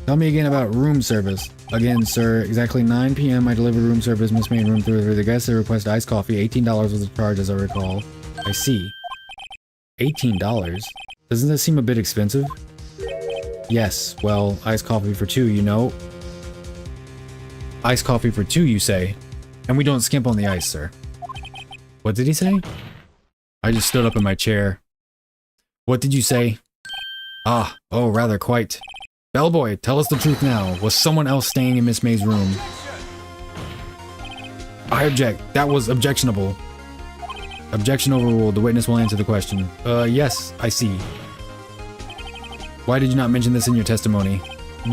Tell me again about room service. Again, sir, exactly 9 p.m. I delivered room service, Miss May, room 303. The guest requested iced coffee. $18 was the charge, as I recall. I see. $18? Doesn't that seem a bit expensive? Yes, well, iced coffee for 2, you know. Iced coffee for 2, you say? And we don't skimp on the ice, sir. What did he say? I just stood up in my chair. What did you say? Ah, oh, rather quite. Bellboy, tell us the truth now. Was someone else staying in Miss May's room? I object. That was objectionable. Objection overruled. The witness will answer the question. Yes, I see. Why did you not mention this in your testimony?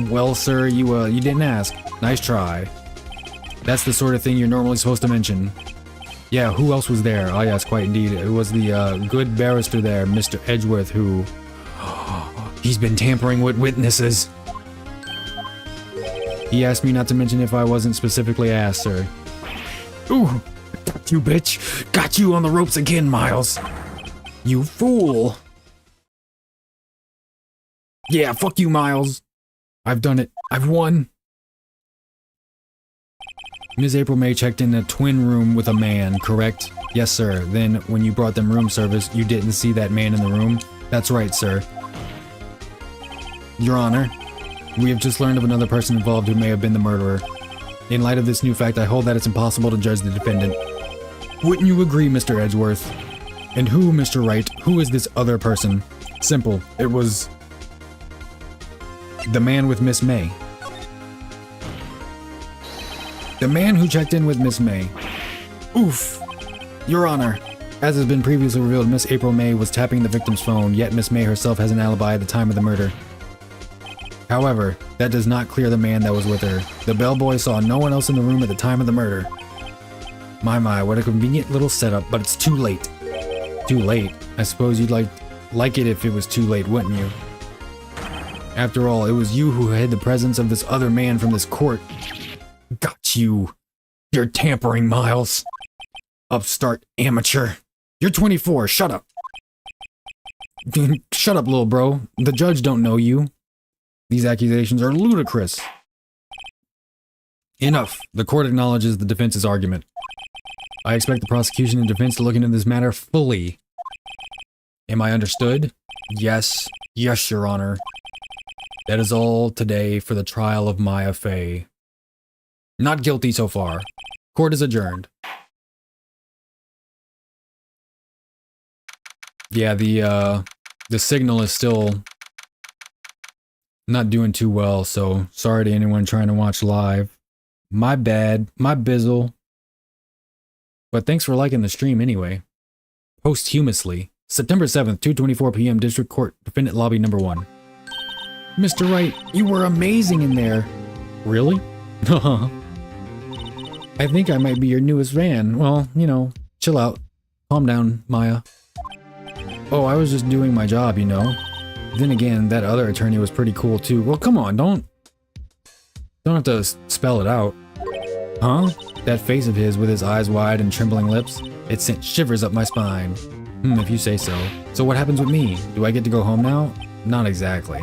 Well, sir, you didn't ask. Nice try. That's the sort of thing you're normally supposed to mention. Yeah, who else was there? Oh yes, quite indeed. It was the, good barrister there, Mr. Edgeworth, who... He's been tampering with witnesses. He asked me not to mention if I wasn't specifically asked, sir. Ooh, got you, bitch. Got you on the ropes again, Miles. You fool. Yeah, fuck you, Miles. I've done it. I've won. Ms. April May checked in a twin room with a man, correct? Yes, sir. Then, when you brought them room service, you didn't see that man in the room? That's right, sir. Your Honor, we have just learned of another person involved who may have been the murderer. In light of this new fact, I hold that it's impossible to judge the defendant. Wouldn't you agree, Mr. Edgeworth? And who, Mr. Wright, who is this other person? Simple. It was... The man with Miss May. The man who checked in with Miss May. Oof. Your Honor. As has been previously revealed, Miss April May was tapping the victim's phone, yet Miss May herself has an alibi at the time of the murder. However, that does not clear the man that was with her. The bellboy saw no one else in the room at the time of the murder. My, what a convenient little setup, but it's too late. Too late? I suppose you'd like it if it was too late, wouldn't you? After all, it was you who hid the presence of this other man from this court. Got you. You're tampering, Miles. Upstart amateur. You're 24, shut up. Shut up, little bro. The judge don't know you. These accusations are ludicrous. Enough. The court acknowledges the defense's argument. I expect the prosecution and defense to look into this matter fully. Am I understood? Yes. Yes, Your Honor. That is all today for the trial of Maya Fey. Not guilty so far. Court is adjourned. Yeah, the signal is still not doing too well, so sorry to anyone trying to watch live. My bad, my bizzle. But thanks for liking the stream anyway. Posthumously. September 7th, 2:24 p.m. District Court, Defendant Lobby Number 1. Mr. Wright, you were amazing in there. Really? I think I might be your newest fan. Well, you know, chill out. Calm down, Maya. Oh, I was just doing my job, you know. Then again, that other attorney was pretty cool too. Well, come on, don't have to spell it out. Huh? That face of his with his eyes wide and trembling lips, it sent shivers up my spine. If you say so. So what happens with me? Do I get to go home now? Not exactly.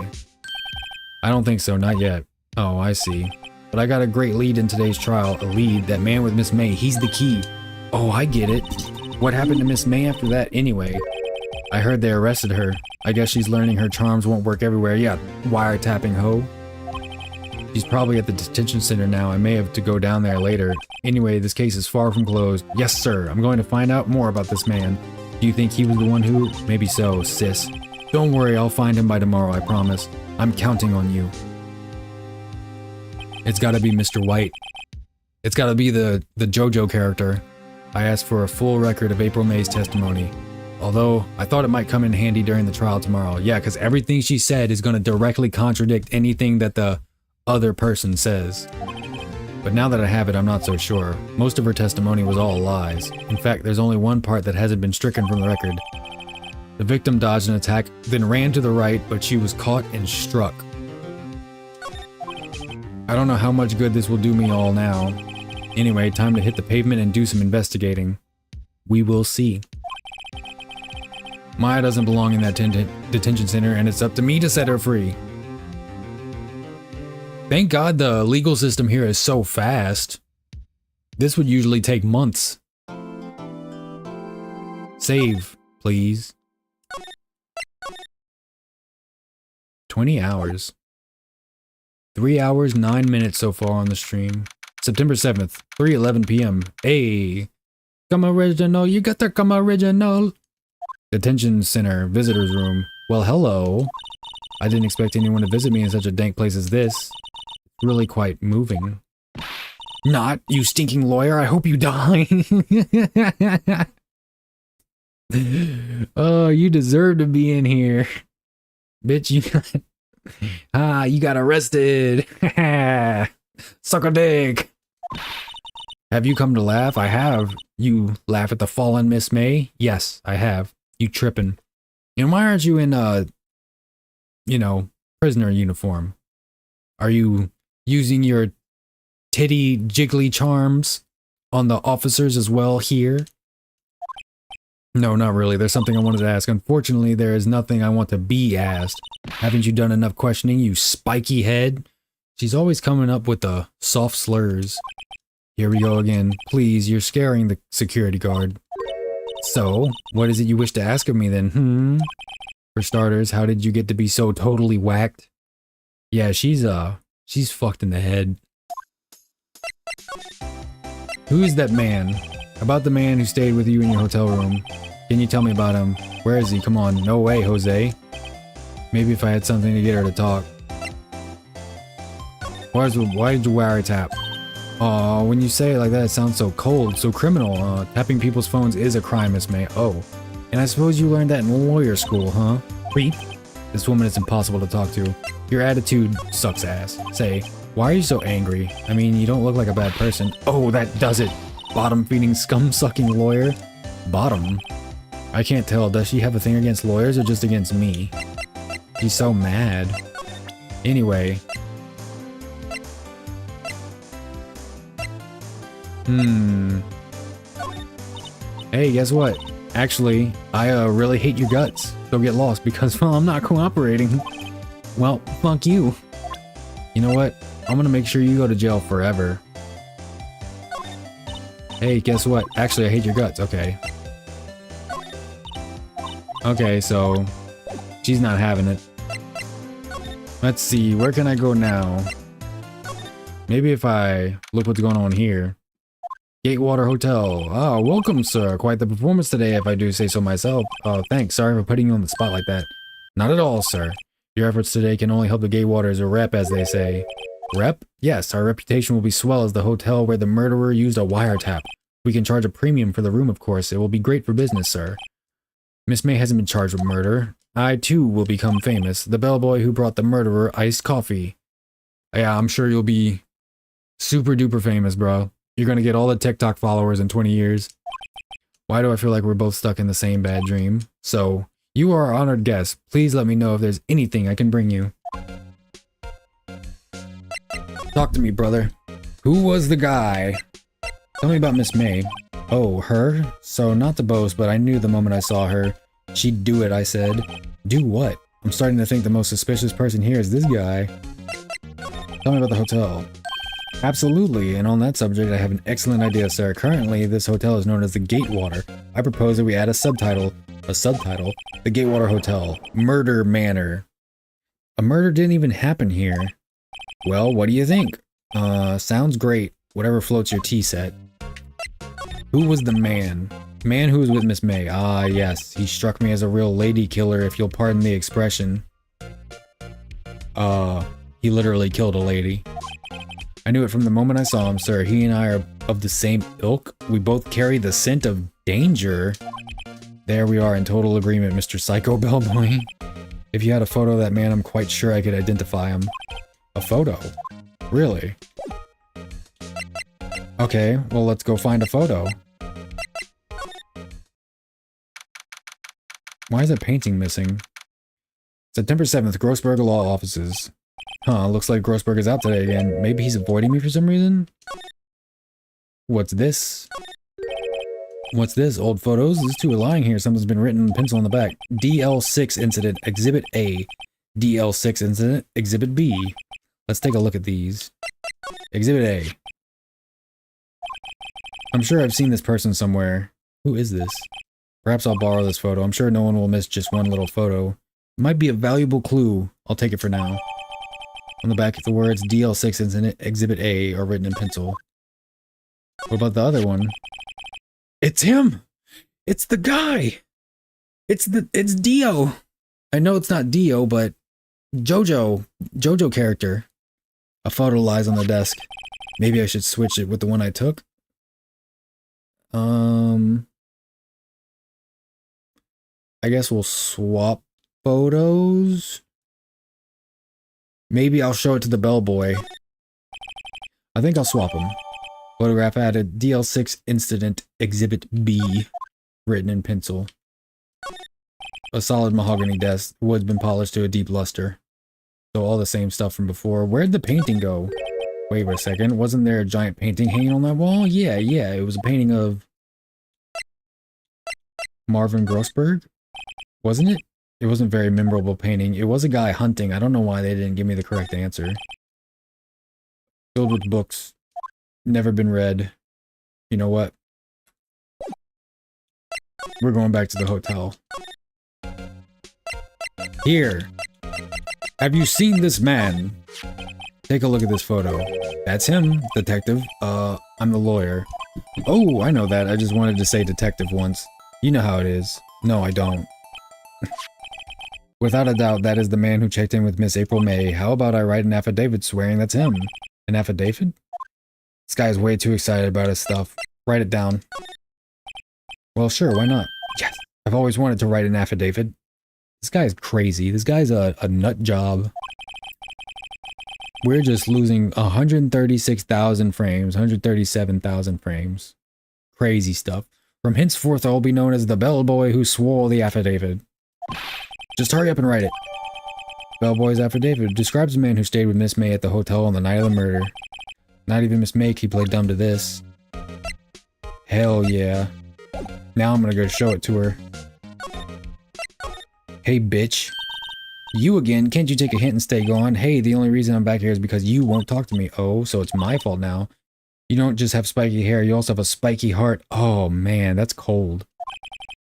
I don't think so, not yet. Oh, I see. But I got a great lead in today's trial. A lead, that man with Miss May, he's the key. Oh, I get it. What happened to Miss May after that anyway? I heard they arrested her. I guess she's learning her charms won't work everywhere. Yeah, wiretapping hoe. She's probably at the detention center now. I may have to go down there later. Anyway, this case is far from closed. Yes, sir. I'm going to find out more about this man. Do you think he was the one who? Maybe so, sis. Don't worry, I'll find him by tomorrow, I promise. I'm counting on you. It's gotta be Mr. White. It's gotta be the JoJo character. I asked for a full record of April May's testimony. Although, I thought it might come in handy during the trial tomorrow. Yeah, because everything she said is gonna directly contradict anything that the other person says. But now that I have it, I'm not so sure. Most of her testimony was all lies. In fact, there's only one part that hasn't been stricken from the record. The victim dodged an attack, then ran to the right, but she was caught and struck. I don't know how much good this will do me all now. Anyway, time to hit the pavement and do some investigating. We will see. Maya doesn't belong in that detention center, and it's up to me to set her free. Thank God the legal system here is so fast. This would usually take months. Save, please. 20 hours. 3 hours, 9 minutes so far on the stream. September 7th, 3:11 p.m. Hey, come original, you got to come original. Detention center, visitor's room. Well, hello. I didn't expect anyone to visit me in such a dank place as this. Really quite moving. Not, you stinking lawyer, I hope you die. Oh, you deserve to be in here. Bitch, you got arrested. Suck a dick. Have you come to laugh? I have. You laugh at the fallen Miss May? Yes, I have. You tripping. And why aren't you in, prisoner uniform? Are you using your titty jiggly charms on the officers as well here? No, not really. There's something I wanted to ask. Unfortunately, there is nothing I want to be asked. Haven't you done enough questioning, you spiky head? She's always coming up with the soft slurs. Here we go again. Please, you're scaring the security guard. So, what is it you wish to ask of me then, For starters, how did you get to be so totally whacked? Yeah, she's fucked in the head. Who is that man? About the man who stayed with you in your hotel room. Can you tell me about him? Where is he? Come on. No way, Jose. Maybe if I had something to get her to talk. Why did you wiretap? Aw, when you say it like that, it sounds so cold, so criminal. Tapping people's phones is a crime, Miss May. Oh, and I suppose you learned that in lawyer school, huh? Creep. This woman is impossible to talk to. Your attitude sucks ass. Say, why are you so angry? I mean, you don't look like a bad person. Oh, that does it. Bottom-feeding, scum-sucking lawyer. Bottom? I can't tell. Does she have a thing against lawyers or just against me? She's so mad. Anyway. Hey, guess what? Actually, I really hate your guts. So get lost because, well, I'm not cooperating. Well, fuck you. You know what? I'm gonna make sure you go to jail forever. Hey, guess what? Actually, I hate your guts. Okay. Okay, so she's not having it. Let's see, where can I go now? Maybe if I look what's going on here. Gatewater Hotel. Ah, welcome, sir. Quite the performance today, if I do say so myself. Oh, thanks. Sorry for putting you on the spot like that. Not at all, sir. Your efforts today can only help the Gatewater as a rep, as they say. Rep? Yes, our reputation will be swell as the hotel where the murderer used a wiretap. We can charge a premium for the room, of course. It will be great for business, sir. Miss May hasn't been charged with murder. I, too, will become famous. The bellboy who brought the murderer iced coffee. Yeah, I'm sure you'll be super duper famous, bro. You're gonna get all the TikTok followers in 20 years. Why do I feel like we're both stuck in the same bad dream? So, you are our honored guest. Please let me know if there's anything I can bring you. Talk to me, brother. Who was the guy? Tell me about Miss May. Oh, her? So, not to boast, but I knew the moment I saw her. She'd do it, I said. Do what? I'm starting to think the most suspicious person here is this guy. Tell me about the hotel. Absolutely, and on that subject I have an excellent idea, sir. Currently, this hotel is known as the Gatewater. I propose that we add a subtitle. The Gatewater Hotel. Murder Manor. A murder didn't even happen here. Well, what do you think? Sounds great. Whatever floats your tea set. Who was the man? Man who was with Miss May. Ah, yes. He struck me as a real lady killer, if you'll pardon the expression. He literally killed a lady. I knew it from the moment I saw him, sir. He and I are of the same ilk. We both carry the scent of danger. There we are in total agreement, Mr. Psycho Bellboy. If you had a photo of that man, I'm quite sure I could identify him. A photo? Really? Okay, well, let's go find a photo. Why is a painting missing? September 7th, Grossberg Law Offices. Huh, looks like Grossberg is out today again. Maybe he's avoiding me for some reason? What's this? What's this? Old photos? These two are lying here. Something's been written in pencil on the back. DL6 Incident, Exhibit A. DL6 Incident, Exhibit B. Let's take a look at these. Exhibit A. I'm sure I've seen this person somewhere. Who is this? Perhaps I'll borrow this photo. I'm sure no one will miss just one little photo. It might be a valuable clue. I'll take it for now. On the back, the words DL6 Incident Exhibit A are written in pencil. What about the other one? It's him! It's the guy! It's Dio! I know it's not Dio, but Jojo character. A photo lies on the desk. Maybe I should switch it with the one I took? I guess we'll swap photos? Maybe I'll show it to the bellboy. I think I'll swap them. Photograph added, DL6 Incident Exhibit B, written in pencil. A solid mahogany desk, wood's been polished to a deep luster. So all the same stuff from before. Where'd the painting go? Wait a second, wasn't there a giant painting hanging on that wall? Yeah, it was a painting of Marvin Grossberg? Wasn't it? It wasn't a very memorable painting. It was a guy hunting. I don't know why they didn't give me the correct answer. Filled with books. Never been read. You know what? We're going back to the hotel. Here. Have you seen this man? Take a look at this photo. That's him, detective. I'm the lawyer. Oh, I know that. I just wanted to say detective once. You know how it is. No, I don't. Without a doubt, that is the man who checked in with Miss April May. How about I write an affidavit swearing that's him? An affidavit? This guy is way too excited about his stuff. Write it down. Well, sure, why not? Yes! I've always wanted to write an affidavit. This guy is crazy. This guy's a nut job. We're just losing 136,000 frames, 137,000 frames. Crazy stuff. From henceforth, I'll be known as the bellboy who swore the affidavit. Just hurry up and write it. Bellboy's affidavit describes a man who stayed with Miss May at the hotel on the night of the murder. Not even Miss May can play dumb to this. Hell yeah. Now I'm gonna go show it to her. Hey, bitch. You again? Can't you take a hint and stay gone? Hey, the only reason I'm back here is because you won't talk to me. Oh, so it's my fault now. You don't just have spiky hair, you also have a spiky heart. Oh man, that's cold.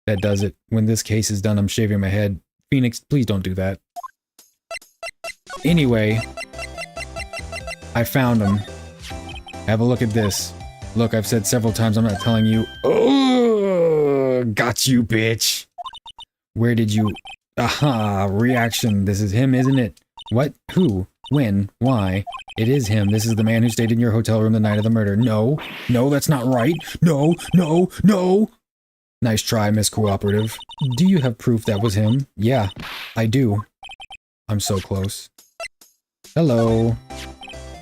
That does it. When this case is done, I'm shaving my head. Phoenix, please don't do that. Anyway, I found him. Have a look at this. Look, I've said several times I'm not telling you. Oh, got you, bitch. Where did you... Aha, reaction. This is him, isn't it? What? Who? When? Why? It is him. This is the man who stayed in your hotel room the night of the murder. No. No, that's not right. No, no, no. Nice try, Miss Cooperative. Do you have proof that was him? Yeah, I do. I'm so close. Hello.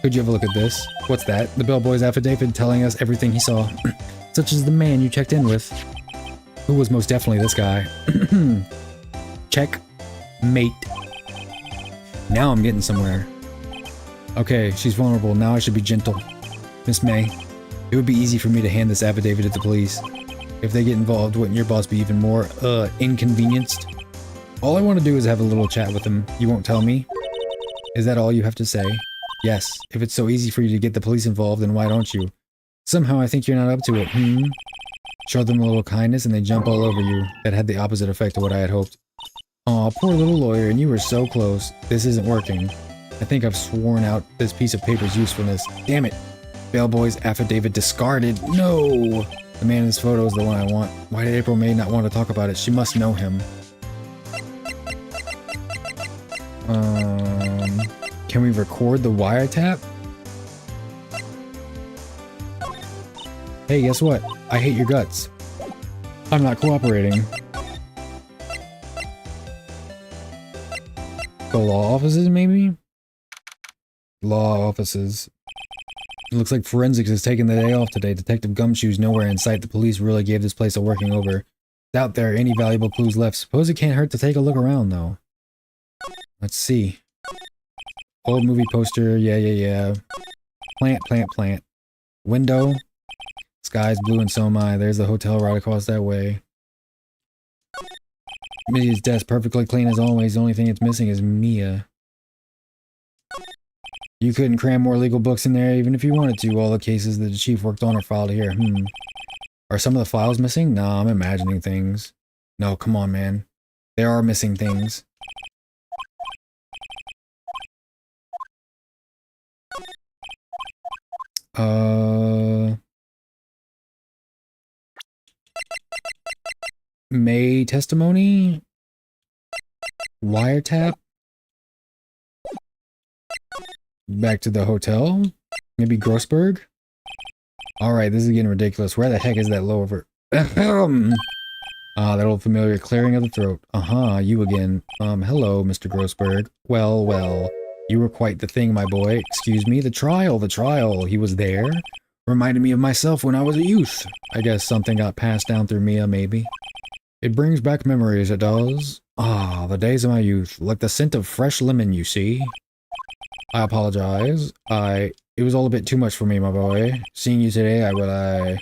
Could you have a look at this? What's that? The bellboy's affidavit telling us everything he saw. Such as the man you checked in with. Who was most definitely this guy. Check. Mate. Now I'm getting somewhere. Okay, she's vulnerable. Now I should be gentle. Miss May, it would be easy for me to hand this affidavit to the police. If they get involved, wouldn't your boss be even more, inconvenienced? All I want to do is have a little chat with him. You won't tell me? Is that all you have to say? Yes. If it's so easy for you to get the police involved, then why don't you? Somehow I think you're not up to it, Show them a little kindness and they jump all over you. That had the opposite effect of what I had hoped. Aw, poor little lawyer, and you were so close. This isn't working. I think I've sworn out this piece of paper's usefulness. Damn it. Bellboy's affidavit discarded. No! The man in this photo is the one I want. Why did April May not want to talk about it? She must know him. Can we record the wiretap? Hey, guess what? I hate your guts. I'm not cooperating. The law offices, maybe? Law offices. It looks like forensics is taking the day off today. Detective Gumshoe's nowhere in sight. The police really gave this place a working over. Doubt there are any valuable clues left. Suppose it can't hurt to take a look around, though. Let's see. Old movie poster. Yeah. Plant. Window. Sky's blue and so am I. There's the hotel right across that way. Mia's desk perfectly clean as always. The only thing it's missing is Mia. You couldn't cram more legal books in there even if you wanted to. All the cases that the chief worked on are filed here. Are some of the files missing? Nah, I'm imagining things. No, come on, man. There are missing things. May testimony? Wiretap? Back to the hotel? Maybe Grossberg? Alright, this is getting ridiculous. Where the heck is that lower... that old familiar clearing of the throat. You again. Hello, Mr. Grossberg. Well. You were quite the thing, my boy. Excuse me, the trial. He was there. Reminded me of myself when I was a youth. I guess something got passed down through Mia, maybe. It brings back memories, it does. The days of my youth. Like the scent of fresh lemon, you see. I apologize. It was all a bit too much for me, my boy. Seeing you today, I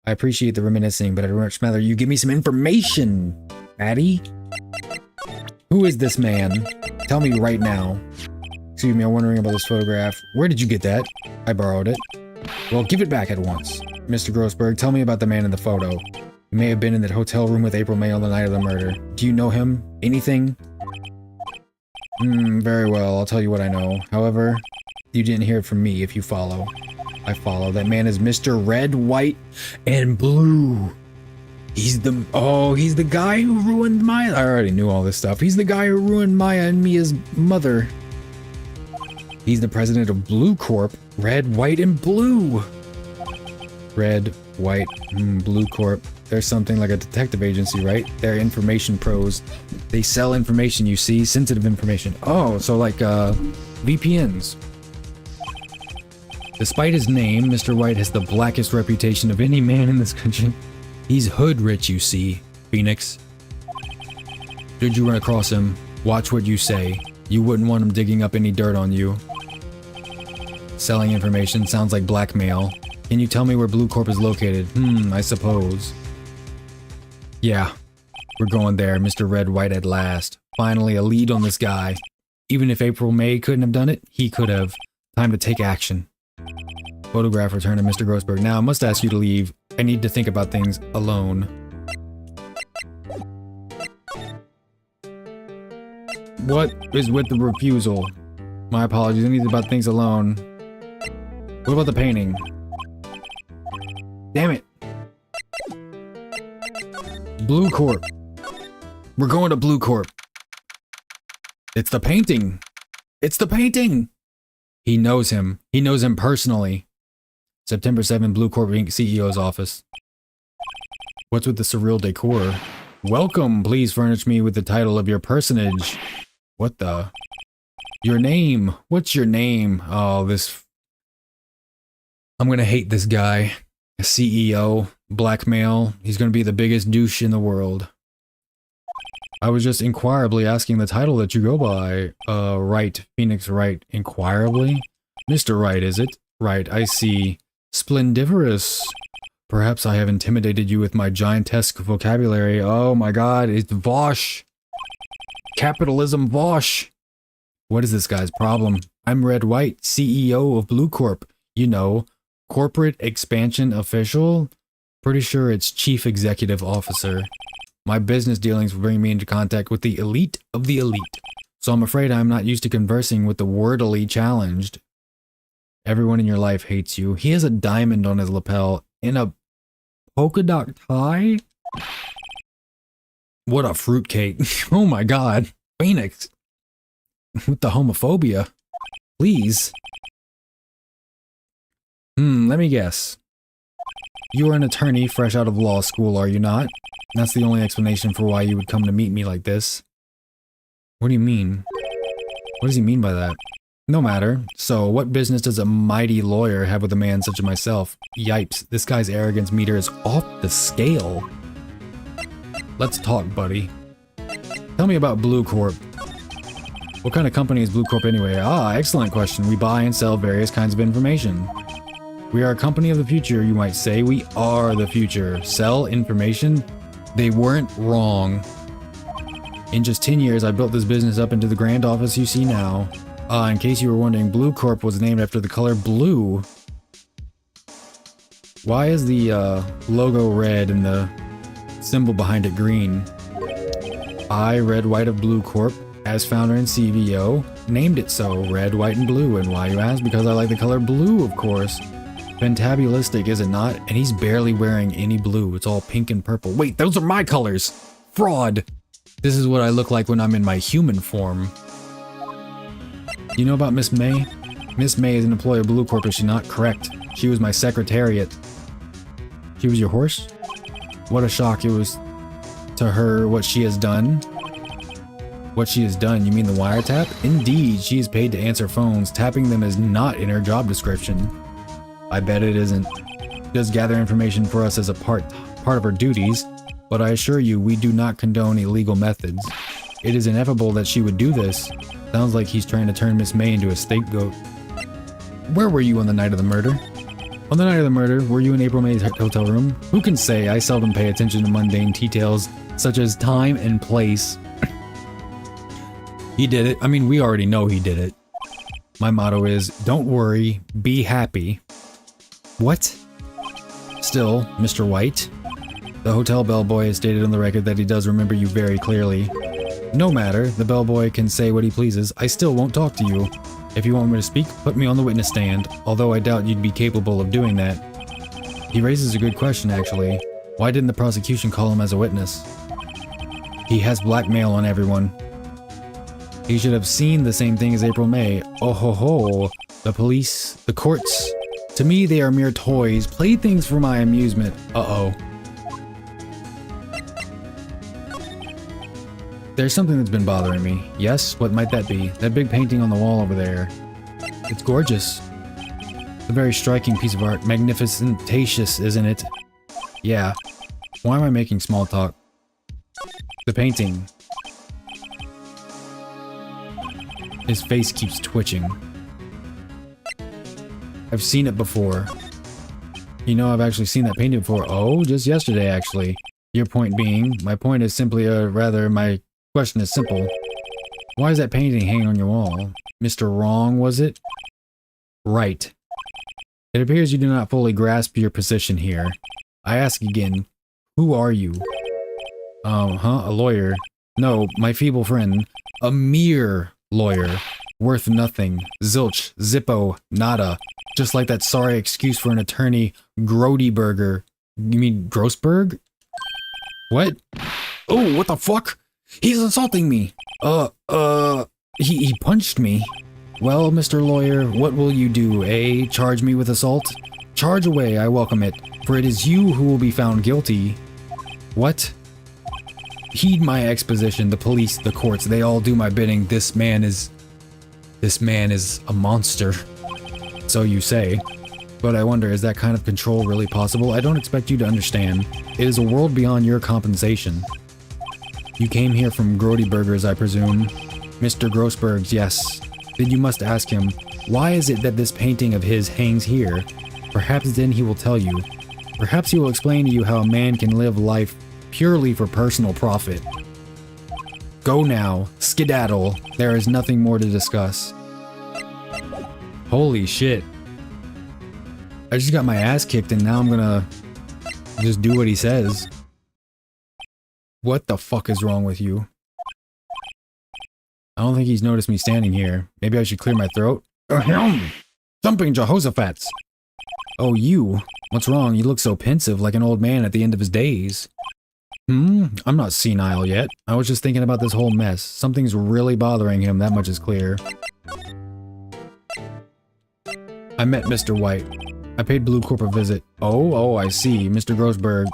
appreciate the reminiscing, but I'd much rather you give me some information, Maddie. Who is this man? Tell me right now. Excuse me, I'm wondering about this photograph. Where did you get that? I borrowed it. Well, give it back at once. Mr. Grossberg, tell me about the man in the photo. He may have been in that hotel room with April May on the night of the murder. Do you know him? Anything? Very well, I'll tell you what I know. However, you didn't hear it from me if you follow. I follow. That man is Mr. Red, White, and Blue. He's the guy who ruined Maya. I already knew all this stuff. He's the guy who ruined Maya and Mia's mother. He's the president of Blue Corp. Red, white, and blue. Red, white, Blue Corp. There's something like a detective agency, right? They're information pros. They sell information, you see, sensitive information. Oh, so like VPNs. Despite his name, Mr. White has the blackest reputation of any man in this country. He's hood rich, you see, Phoenix. Should you run across him, watch what you say. You wouldn't want him digging up any dirt on you. Selling information sounds like blackmail. Can you tell me where Blue Corp is located? I suppose. Yeah, we're going there, Mr. Red White at last. Finally, a lead on this guy. Even if April May couldn't have done it, he could have. Time to take action. Photograph returned to Mr. Grossberg. Now, I must ask you to leave. I need to think about things alone. What is with the refusal? My apologies, I need to about things alone. What about the painting? Damn it. Blue Corp. We're going to Blue Corp. It's the painting. It's the painting. He knows him. He knows him personally. September 7, Blue Corp Inc. CEO's office. What's with the surreal decor? Welcome, please furnish me with the title of your personage. What the? Your name. What's your name? Oh, this. I'm gonna hate this guy. A CEO. Blackmail. He's gonna be the biggest douche in the world. I was just inquirably asking the title that you go by. Wright. Phoenix Wright. Inquirably? Mr. Wright, is it? Right, I see. Splendiferous. Perhaps I have intimidated you with my giantesque vocabulary. Oh my god, it's Vosh. Capitalism Vosh. What is this guy's problem? I'm Red White, CEO of Blue Corp. You know, corporate expansion official? Pretty sure it's chief executive officer. My business dealings will bring me into contact with the elite of the elite. So I'm afraid I'm not used to conversing with the wordily challenged. Everyone in your life hates you. He has a diamond on his lapel in a polka dot tie? What a fruitcake. Oh my god. Phoenix. With the homophobia. Please. Let me guess. You are an attorney fresh out of law school, are you not? That's the only explanation for why you would come to meet me like this. What do you mean? What does he mean by that? No matter. So, what business does a mighty lawyer have with a man such as myself? Yipes, this guy's arrogance meter is off the scale. Let's talk, buddy. Tell me about Blue Corp. What kind of company is Blue Corp anyway? Ah, excellent question. We buy and sell various kinds of information. We are a company of the future, you might say. We are the future. Sell information? They weren't wrong. In just 10 years, I built this business up into the grand office you see now. In case you were wondering, Blue Corp was named after the color blue. Why is the logo red and the symbol behind it green? I, Red White of Blue Corp, as founder and CVO, named it so, red, white, and blue. And why, you ask? Because I like the color blue, of course. Fantabulistic, is it not? And he's barely wearing any blue. It's all pink and purple. Wait, those are my colors! Fraud! This is what I look like when I'm in my human form. You know about Miss May? Miss May is an employee of Blue Corp, is she not? Correct. She was my secretariat. She was your horse? What a shock it was to her what she has done. What she has done, you mean the wiretap? Indeed, she is paid to answer phones. Tapping them is not in her job description. I bet it isn't. She does gather information for us as a part of her duties, but I assure you we do not condone illegal methods. It is inevitable that she would do this. Sounds like he's trying to turn Miss May into a scapegoat. Where were you on the night of the murder? On the night of the murder, were you in April May's hotel room? Who can say? I seldom pay attention to mundane details, such as time and place. He did it. I mean, we already know he did it. My motto is, don't worry, be happy. What? Still, Mr. White? The hotel bellboy has stated on the record that he does remember you very clearly. No matter, the bellboy can say what he pleases. I still won't talk to you. If you want me to speak, put me on the witness stand, although I doubt you'd be capable of doing that. He raises a good question, actually. Why didn't the prosecution call him as a witness? He has blackmail on everyone. He should have seen the same thing as April May. Oh ho ho. The police, the courts. To me, they are mere toys, playthings for my amusement. Uh-oh. There's something that's been bothering me. Yes, what might that be? That big painting on the wall over there. It's gorgeous. It's a very striking piece of art. Magnificentatious, isn't it? Yeah. Why am I making small talk? The painting. His face keeps twitching. I've seen it before. You know, I've actually seen that painting before. Oh, just yesterday, actually. Your point being, my point is simply, my question is simple. Why is that painting hanging on your wall? Mr. Wrong, was it? Right. It appears you do not fully grasp your position here. I ask again, who are you? A lawyer. No, my feeble friend. A mere lawyer. Worth nothing. Zilch. Zippo. Nada. Just like that sorry excuse for an attorney, Grodyberger. You mean Grossberg? What? Oh, what the fuck? He's assaulting me! He punched me. Well, Mr. Lawyer, what will you do, eh? Charge me with assault? Charge away, I welcome it, for it is you who will be found guilty. What? Heed my exposition, the police, the courts, they all do my bidding. This man is a monster. So you say. But I wonder, is that kind of control really possible? I don't expect you to understand. It is a world beyond your compensation. You came here from Grodyberger's, I presume. Mr. Grossberg's, yes. Then you must ask him, why is it that this painting of his hangs here? Perhaps then he will tell you. Perhaps he will explain to you how a man can live life purely for personal profit. Go now, skedaddle. There is nothing more to discuss. Holy shit. I just got my ass kicked and now I'm gonna just do what he says. What the fuck is wrong with you? I don't think he's noticed me standing here. Maybe I should clear my throat? Ahem! Thumping Jehoshaphat's! Oh, you? What's wrong? You look so pensive, like an old man at the end of his days. I'm not senile yet. I was just thinking about this whole mess. Something's really bothering him, that much is clear. I met Mr. White. I paid Blue Corp a visit. Oh, I see. Mr. Grossberg.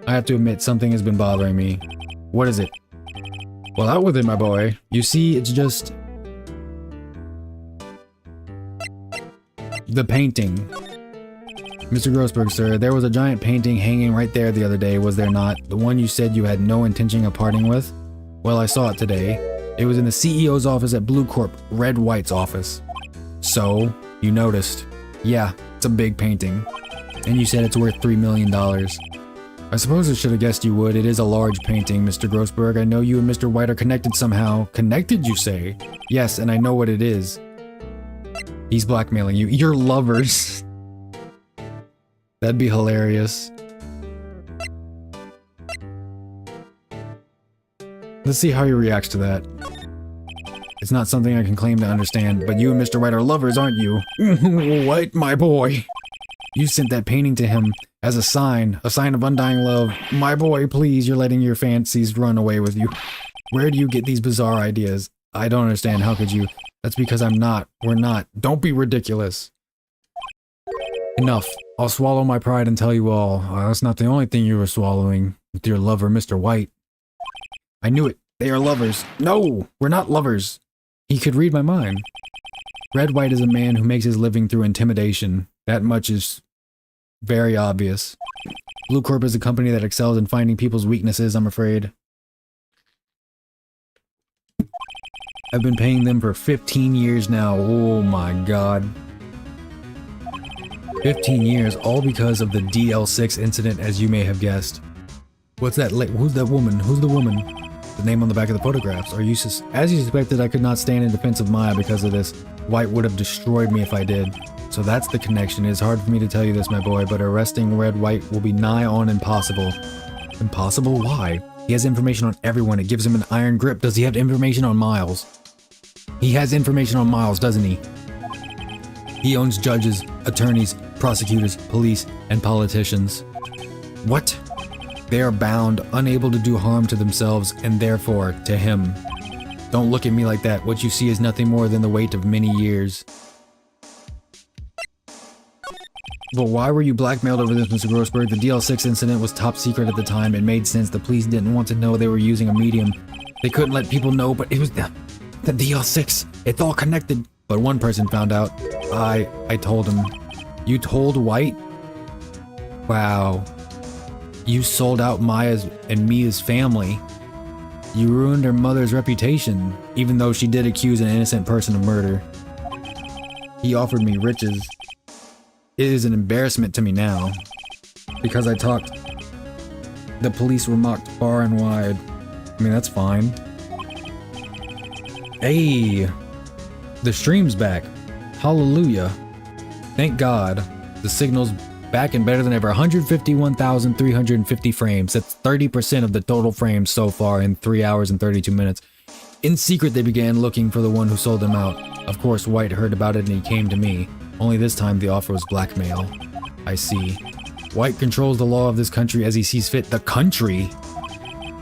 I have to admit, something has been bothering me. What is it? Well, out with it, my boy. You see, it's just... the painting. Mr. Grossberg, sir, there was a giant painting hanging right there the other day, was there not? The one you said you had no intention of parting with? Well, I saw it today. It was in the CEO's office at Blue Corp, Red White's office. So, you noticed. Yeah, it's a big painting. And you said it's worth $3 million. I suppose I should have guessed you would. It is a large painting, Mr. Grossberg. I know you and Mr. White are connected somehow. Connected, you say? Yes, and I know what it is. He's blackmailing you. You're lovers. That'd be hilarious. Let's see how he reacts to that. It's not something I can claim to understand, but you and Mr. White are lovers, aren't you? What, my boy? You sent that painting to him as a sign of undying love. My boy, please, you're letting your fancies run away with you. Where do you get these bizarre ideas? I don't understand, how could you? That's because I'm not. We're not. Don't be ridiculous. Enough. I'll swallow my pride and tell you all. That's not the only thing you were swallowing with your lover, Mr. White. I knew it. They are lovers. No, we're not lovers. He could read my mind. Red White is a man who makes his living through intimidation. That much is very obvious. Blue Corp is a company that excels in finding people's weaknesses, I'm afraid. I've been paying them for 15 years now. Oh my god. 15 years, all because of the DL6 incident, as you may have guessed. What's that? Who's that woman? Who's the woman? The name on the back of the photographs. Are you as you suspected, I could not stand in defense of Maya because of this. White would have destroyed me if I did. So that's the connection. It is hard for me to tell you this, my boy, but arresting Red White will be nigh on impossible. Impossible? Why? He has information on everyone. It gives him an iron grip. Does he have information on Miles? He has information on Miles, doesn't he? He owns judges, attorneys, prosecutors, police, and politicians. What? They are bound, unable to do harm to themselves and therefore to him. Don't look at me like that. What you see is nothing more than the weight of many years. But why were you blackmailed over this, Mr. Grossberg? The DL6 incident was top secret at the time. It made sense. The police didn't want to know they were using a medium. They couldn't let people know, but it was the DL6. It's all connected. But one person found out. I told him. You told White? Wow. You sold out Maya's and Mia's family. You ruined her mother's reputation, even though she did accuse an innocent person of murder. He offered me riches. It is an embarrassment to me now. Because I talked. The police were mocked far and wide. I mean, that's fine. Hey! The stream's back. Hallelujah. Thank God. The signal's back and better than ever. 151,350 frames. That's 30% of the total frames so far in 3 hours and 32 minutes. In secret, they began looking for the one who sold them out. Of course, White heard about it and he came to me. Only this time, the offer was blackmail. I see. White controls the law of this country as he sees fit. The country?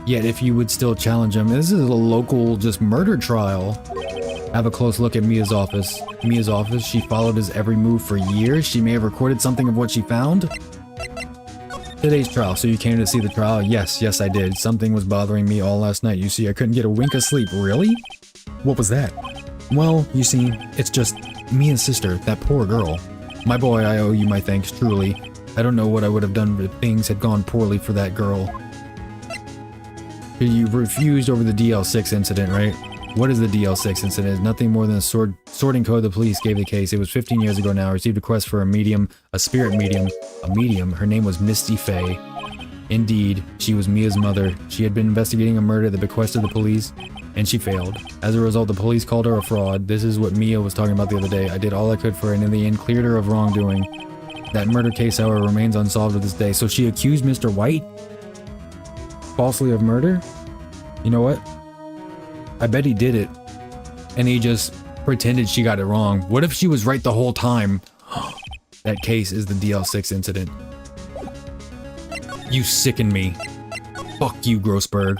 Yet, if you would still challenge him, this is a local, just murder trial. Have a close look at Mia's office. Mia's office, she followed his every move for years. She may have recorded something of what she found. Today's trial. So you came to see the trial? Yes, I did. Something was bothering me all last night. You see, I couldn't get a wink of sleep. Really? What was that? Well, you see, it's just Mia's sister, that poor girl. My boy, I owe you my thanks, truly. I don't know what I would have done if things had gone poorly for that girl. You refused over the DL6 incident, right? What is the DL6 incident? It's nothing more than a sorting code the police gave the case. It was 15 years ago now. I received a request for a medium, a spirit medium. A medium? Her name was Misty Faye. Indeed, she was Mia's mother. She had been investigating a murder at the bequest of the police, and she failed. As a result, the police called her a fraud. This is what Mia was talking about the other day. I did all I could for her, and in the end, cleared her of wrongdoing. That murder case, however, remains unsolved to this day. So she accused Mr. White falsely of murder? You know what? I bet he did it, and he just pretended she got it wrong. What if she was right the whole time? That case is the DL6 incident. You sicken me. Fuck you, Grossberg.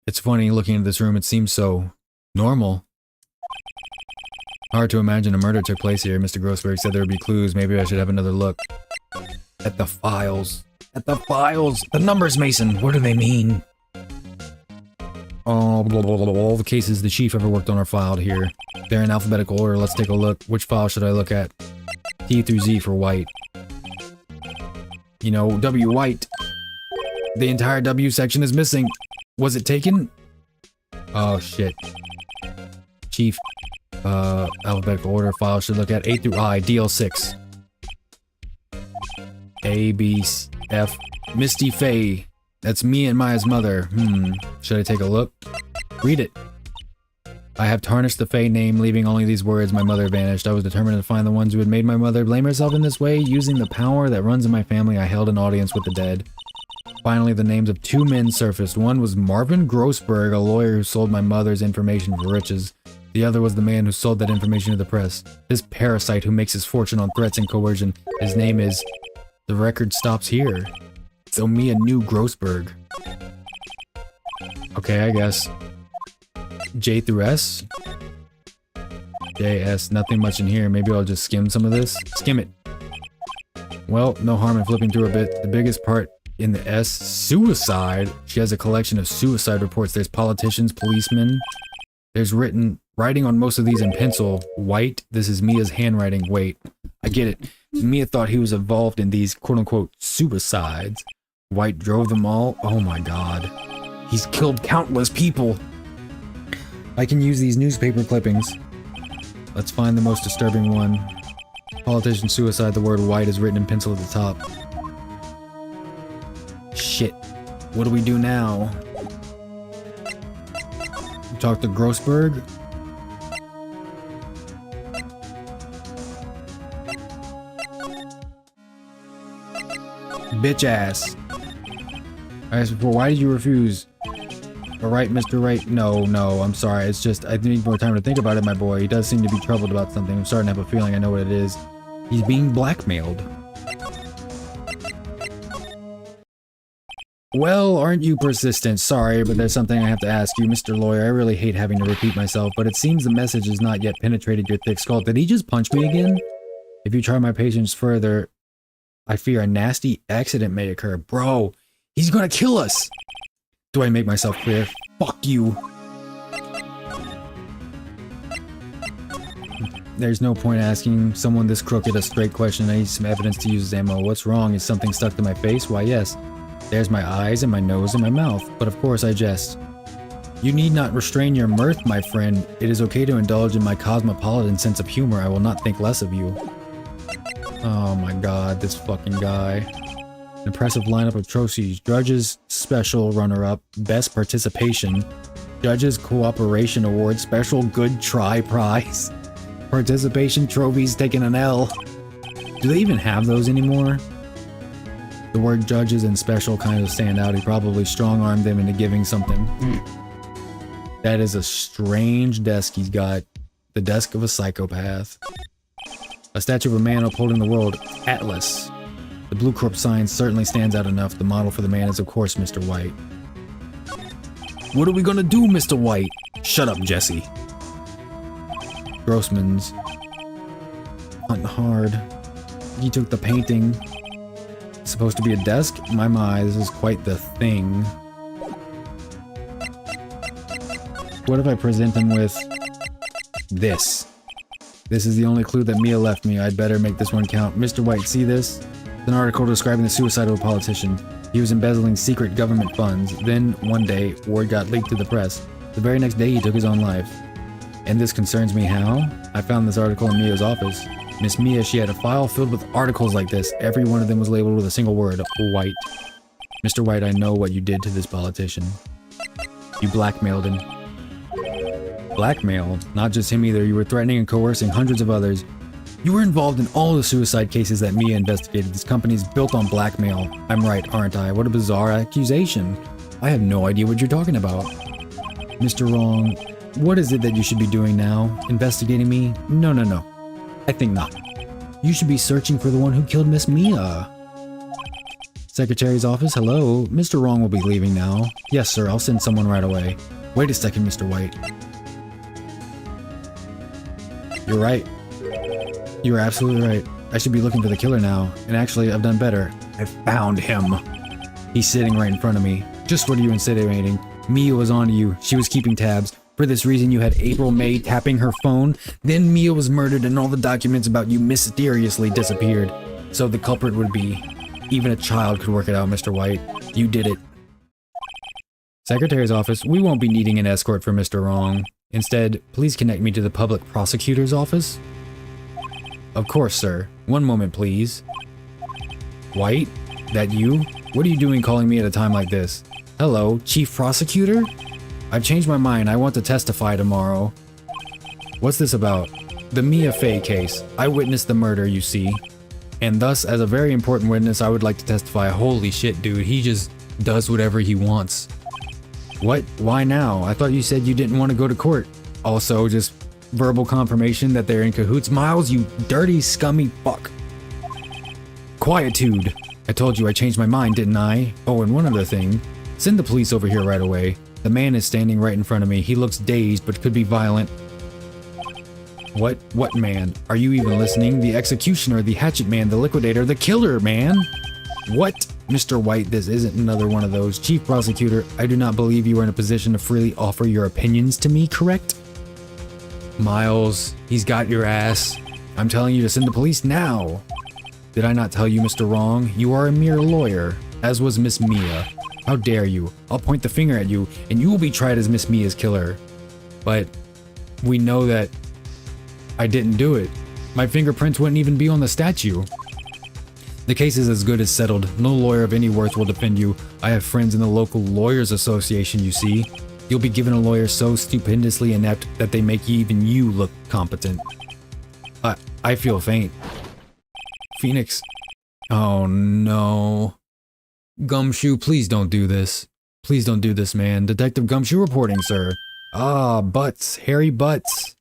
It's funny, looking at this room, it seems so normal. Hard to imagine a murder took place here. Mr. Grossberg said there would be clues. Maybe I should have another look. At the files. At the files! The numbers, Mason! What do they mean? All the cases the chief ever worked on are filed here. They're in alphabetical order. Let's take a look. Which file should I look at? T through Z for White. You know, W White. The entire W section is missing. Was it taken? Oh shit. Chief. Alphabetical order file should look at A through I. DL6. A, B, F. Misty Faye. That's me and Maya's mother. Should I take a look? Read it. I have tarnished the Faye name, leaving only these words. My mother vanished. I was determined to find the ones who had made my mother blame herself in this way. Using the power that runs in my family, I held an audience with the dead. Finally, the names of two men surfaced. One was Marvin Grossberg, a lawyer who sold my mother's information for riches. The other was the man who sold that information to the press. This parasite who makes his fortune on threats and coercion. His name is... The record stops here. So Mia knew Grossberg. Okay, I guess. J through S? J, S, nothing much in here. Maybe I'll just skim some of this. Skim it. Well, no harm in flipping through a bit. The biggest part in the S, suicide. She has a collection of suicide reports. There's politicians, policemen. There's writing on most of these in pencil. White, this is Mia's handwriting. Wait, I get it. Mia thought he was involved in these quote-unquote suicides. White drove them all? Oh my god. He's killed countless people. I can use these newspaper clippings. Let's find the most disturbing one. Politician suicide, the word white is written in pencil at the top. Shit. What do we do now? Talk to Grossberg? Bitch ass. I asked before, why did you refuse? Alright, Mr. Wright. No, I'm sorry. It's just, I need more time to think about it, my boy. He does seem to be troubled about something. I'm starting to have a feeling I know what it is. He's being blackmailed. Well, aren't you persistent? Sorry, but there's something I have to ask you, Mr. Lawyer. I really hate having to repeat myself, but it seems the message has not yet penetrated your thick skull. Did he just punch me again? If you try my patience further, I fear a nasty accident may occur. Bro, he's gonna kill us! Do I make myself clear? Fuck you! There's no point asking someone this crooked a straight question. I need some evidence to use as ammo. What's wrong? Is something stuck to my face? Why, yes. There's my eyes and my nose and my mouth. But of course I jest. You need not restrain your mirth, my friend. It is okay to indulge in my cosmopolitan sense of humor. I will not think less of you. Oh my god, this fucking guy. An impressive lineup of trophies. Judges Special Runner-Up. Best Participation. Judges Cooperation Award. Special Good Try Prize. Participation trophies taking an L. Do they even have those anymore? The word judges and special kind of stand out. He probably strong-armed them into giving something. That is a strange desk he's got. The desk of a psychopath. A statue of a man upholding the world. Atlas. The Blue Corp sign certainly stands out enough. The model for the man is of course Mr. White. What are we gonna do, Mr. White? Shut up, Jesse. Grossman's. Hunting hard. He took the painting. It's supposed to be a desk? My, this is quite the thing. What if I present him with this? This is the only clue that Mia left me. I'd better make this one count. Mr. White, see this? It's an article describing the suicide of a politician. He was embezzling secret government funds. Then, one day, word got leaked to the press. The very next day, he took his own life. And this concerns me how? I found this article in Mia's office. Miss Mia, she had a file filled with articles like this. Every one of them was labeled with a single word, White. Mr. White, I know what you did to this politician. You blackmailed him. Blackmail? Not just him either. You were threatening and coercing hundreds of others. You were involved in all the suicide cases that Mia investigated. This company's built on blackmail. I'm right, aren't I? What a bizarre accusation. I have no idea what you're talking about. Mr. Wrong, what is it that you should be doing now? Investigating me? No. I think not. You should be searching for the one who killed Miss Mia. Secretary's office, hello? Mr. Wrong will be leaving now. Yes, sir, I'll send someone right away. Wait a second, Mr. White. You're right. You're absolutely right. I should be looking for the killer now. And actually, I've done better. I found him. He's sitting right in front of me. Just what are you insinuating? Mia was onto you. She was keeping tabs. For this reason, you had April May tapping her phone. Then Mia was murdered and all the documents about you mysteriously disappeared. So the culprit would be... Even a child could work it out, Mr. White. You did it. Secretary's office, we won't be needing an escort for Mr. Wrong. Instead, please connect me to the public prosecutor's office. Of course, sir. One moment, please. White? That you? What are you doing calling me at a time like this? Hello, Chief Prosecutor? I've changed my mind. I want to testify tomorrow. What's this about? The Mia Fey case. I witnessed the murder, you see. And thus, as a very important witness, I would like to testify. Holy shit, dude. He just does whatever he wants. What? Why now? I thought you said you didn't want to go to court. Also, just verbal confirmation that they're in cahoots. Miles, you dirty, scummy fuck. Quietude. I told you I changed my mind, didn't I? Oh, and one other thing. Send the police over here right away. The man is standing right in front of me. He looks dazed, but could be violent. What? What man? Are you even listening? The executioner, the hatchet man, the liquidator, the killer, man! What? Mr. White, this isn't another one of those. Chief Prosecutor, I do not believe you are in a position to freely offer your opinions to me, correct? Miles, he's got your ass. I'm telling you to send the police now. Did I not tell you, Mr. Wrong? You are a mere lawyer, as was Miss Mia. How dare you? I'll point the finger at you, and you will be tried as Miss Mia's killer. But we know that I didn't do it. My fingerprints wouldn't even be on the statue. The case is as good as settled. No lawyer of any worth will defend you. I have friends in the local lawyers association, you see. You'll be given a lawyer so stupendously inept that they make even you look competent. I feel faint. Phoenix. Oh no. Gumshoe, please don't do this. Please don't do this, man. Detective Gumshoe reporting, sir. Ah, Butts. Harry Butts.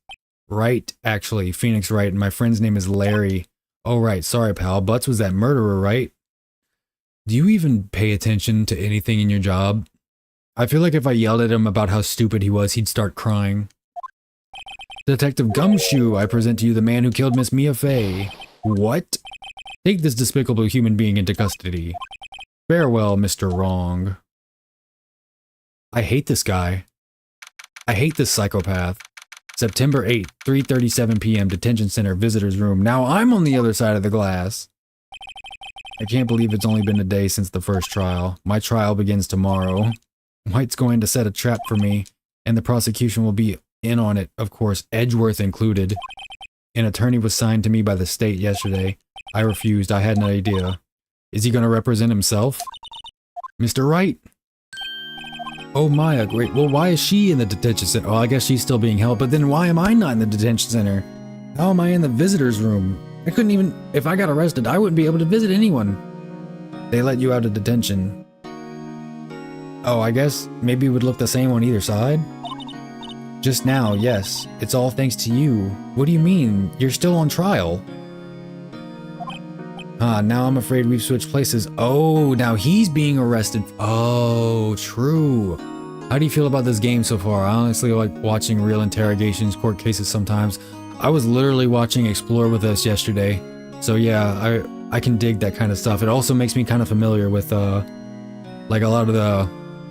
Right, actually. Phoenix Wright, and my friend's name is Larry. Oh, right. Sorry, pal. Butts was that murderer, right? Do you even pay attention to anything in your job? I feel like if I yelled at him about how stupid he was, he'd start crying. Detective Gumshoe, I present to you the man who killed Miss Mia Fey. What? Take this despicable human being into custody. Farewell, Mr. Wrong. I hate this guy. I hate this psychopath. September 8th, 3:37 p.m. Detention Center Visitors Room. Now I'm on the other side of the glass. I can't believe it's only been a day since the first trial. My trial begins tomorrow. White's going to set a trap for me, and the prosecution will be in on it, of course, Edgeworth included. An attorney was signed to me by the state yesterday. I refused. I had no idea. Is he going to represent himself? Mr. Wright? Oh, Maya, great. Well, why is she in the detention center? Oh, I guess she's still being held, but then why am I not in the detention center? How am I in the visitor's room? I couldn't even... If I got arrested, I wouldn't be able to visit anyone. They let you out of detention. Oh, I guess maybe it would look the same on either side? Just now, yes. It's all thanks to you. What do you mean? You're still on trial. Now I'm afraid we've switched places. Oh, now he's being arrested. Oh, true. How do you feel about this game so far? I honestly like watching real interrogations, court cases sometimes. I was literally watching Explore With Us yesterday. So yeah, I can dig that kind of stuff. It also makes me kind of familiar with like a lot of the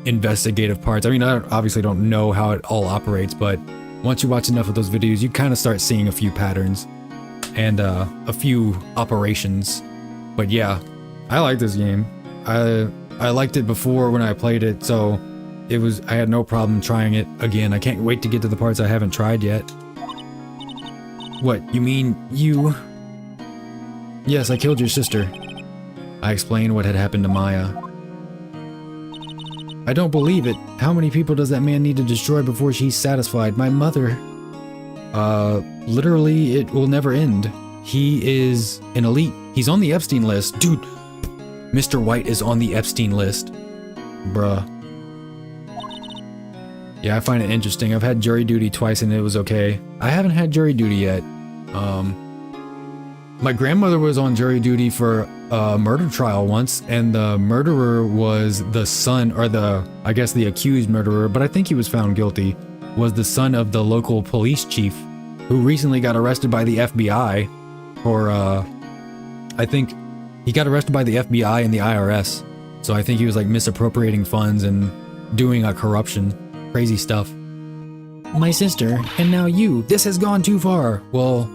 investigative parts. I mean, I obviously don't know how it all operates, but once you watch enough of those videos, you kind of start seeing a few patterns and a few operations. But yeah, I like this game. I liked it before when I played it, so I had no problem trying it again. I can't wait to get to the parts I haven't tried yet. What, you mean you? Yes, I killed your sister. I explained what had happened to Maya. I don't believe it. How many people does that man need to destroy before she's satisfied? My mother. Literally, it will never end. He is an elite. He's on the Epstein list. Dude, Mr. White is on the Epstein list. Bruh. Yeah, I find it interesting. I've had jury duty twice and it was okay. I haven't had jury duty yet. My grandmother was on jury duty for a murder trial once, and the murderer was the son, or I guess the accused murderer, but I think he was found guilty, was the son of the local police chief, who recently got arrested by the FBI for, I think he got arrested by the FBI and the IRS. So I think he was like misappropriating funds and doing a corruption. Crazy stuff. My sister, and now you. This has gone too far. Well,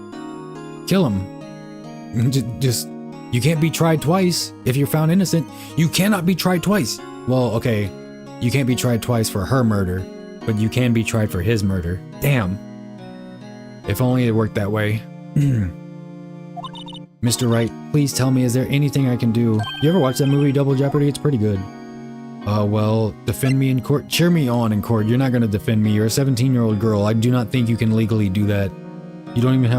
kill him. Just, you can't be tried twice. If you're found innocent, you cannot be tried twice. Well, okay, you can't be tried twice for her murder, but you can be tried for his murder. Damn. If only it worked that way. Mr. Wright, please tell me, is there anything I can do? You ever watch that movie Double Jeopardy? It's pretty good. Well, defend me in court. Cheer me on in court. You're not gonna defend me. You're a 17-year-old girl. I do not think you can legally do that. You don't even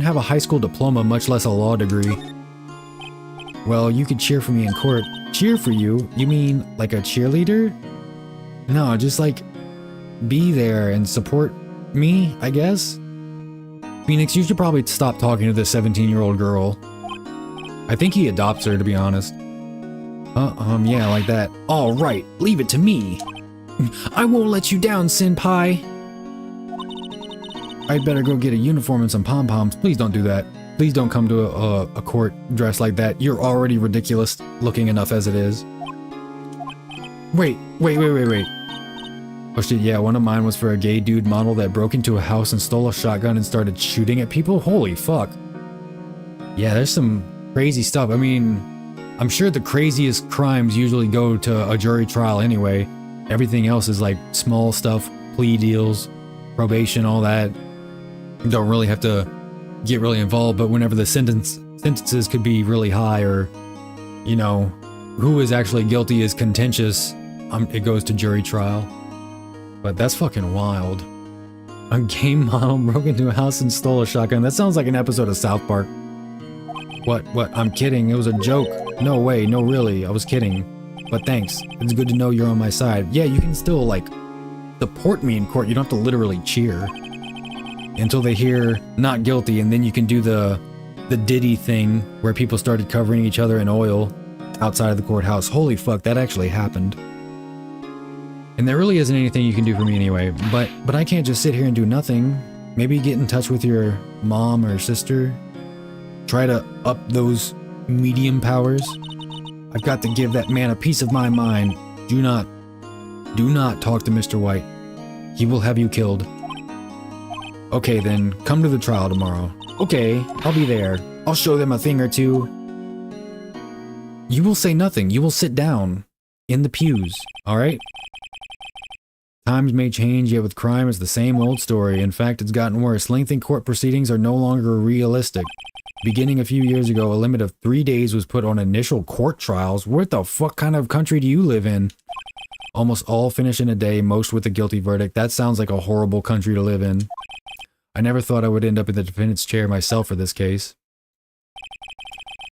have a high school diploma, much less a law degree. Well, you could cheer for me in court. Cheer for you? You mean like a cheerleader? No, just like be there and support me, I guess? Phoenix, you should probably stop talking to this 17-year-old girl. I think he adopts her, to be honest. Yeah, like that. All right, leave it to me. I won't let you down, senpai. I'd better go get a uniform and some pom-poms. Please don't do that. Please don't come to a court dressed like that. You're already ridiculous looking enough as it is. Wait. Oh shit, yeah, one of mine was for a gay dude model that broke into a house and stole a shotgun and started shooting at people. Holy fuck. Yeah, there's some crazy stuff. I mean, I'm sure the craziest crimes usually go to a jury trial anyway. Everything else is like small stuff, plea deals, probation, all that. You don't really have to get really involved, but whenever the sentences could be really high, or, you know, who is actually guilty is contentious, it goes to jury trial. But that's fucking wild. A game model broke into a house and stole a shotgun. That sounds like an episode of South Park. What? I'm kidding. It was a joke. No way. No, really. I was kidding. But thanks. It's good to know you're on my side. Yeah, you can still, like, support me in court. You don't have to literally cheer until they hear not guilty, and then you can do the Diddy thing where people started covering each other in oil. outside of the courthouse. Holy fuck, that actually happened. And there really isn't anything you can do for me anyway, but I can't just sit here and do nothing. Maybe get in touch with your mom or sister. Try to up those medium powers. I've got to give that man a piece of my mind. Do not talk to Mr. White. He will have you killed. Okay then, come to the trial tomorrow. Okay, I'll be there. I'll show them a thing or two. You will say nothing. You will sit down in the pews, alright? Times may change, yet with crime it's the same old story. In fact, it's gotten worse. Lengthy court proceedings are no longer realistic. Beginning a few years ago, a limit of 3 days was put on initial court trials. What the fuck kind of country do you live in? Almost all finish in a day, most with a guilty verdict. That sounds like a horrible country to live in. I never thought I would end up in the defendant's chair myself for this case.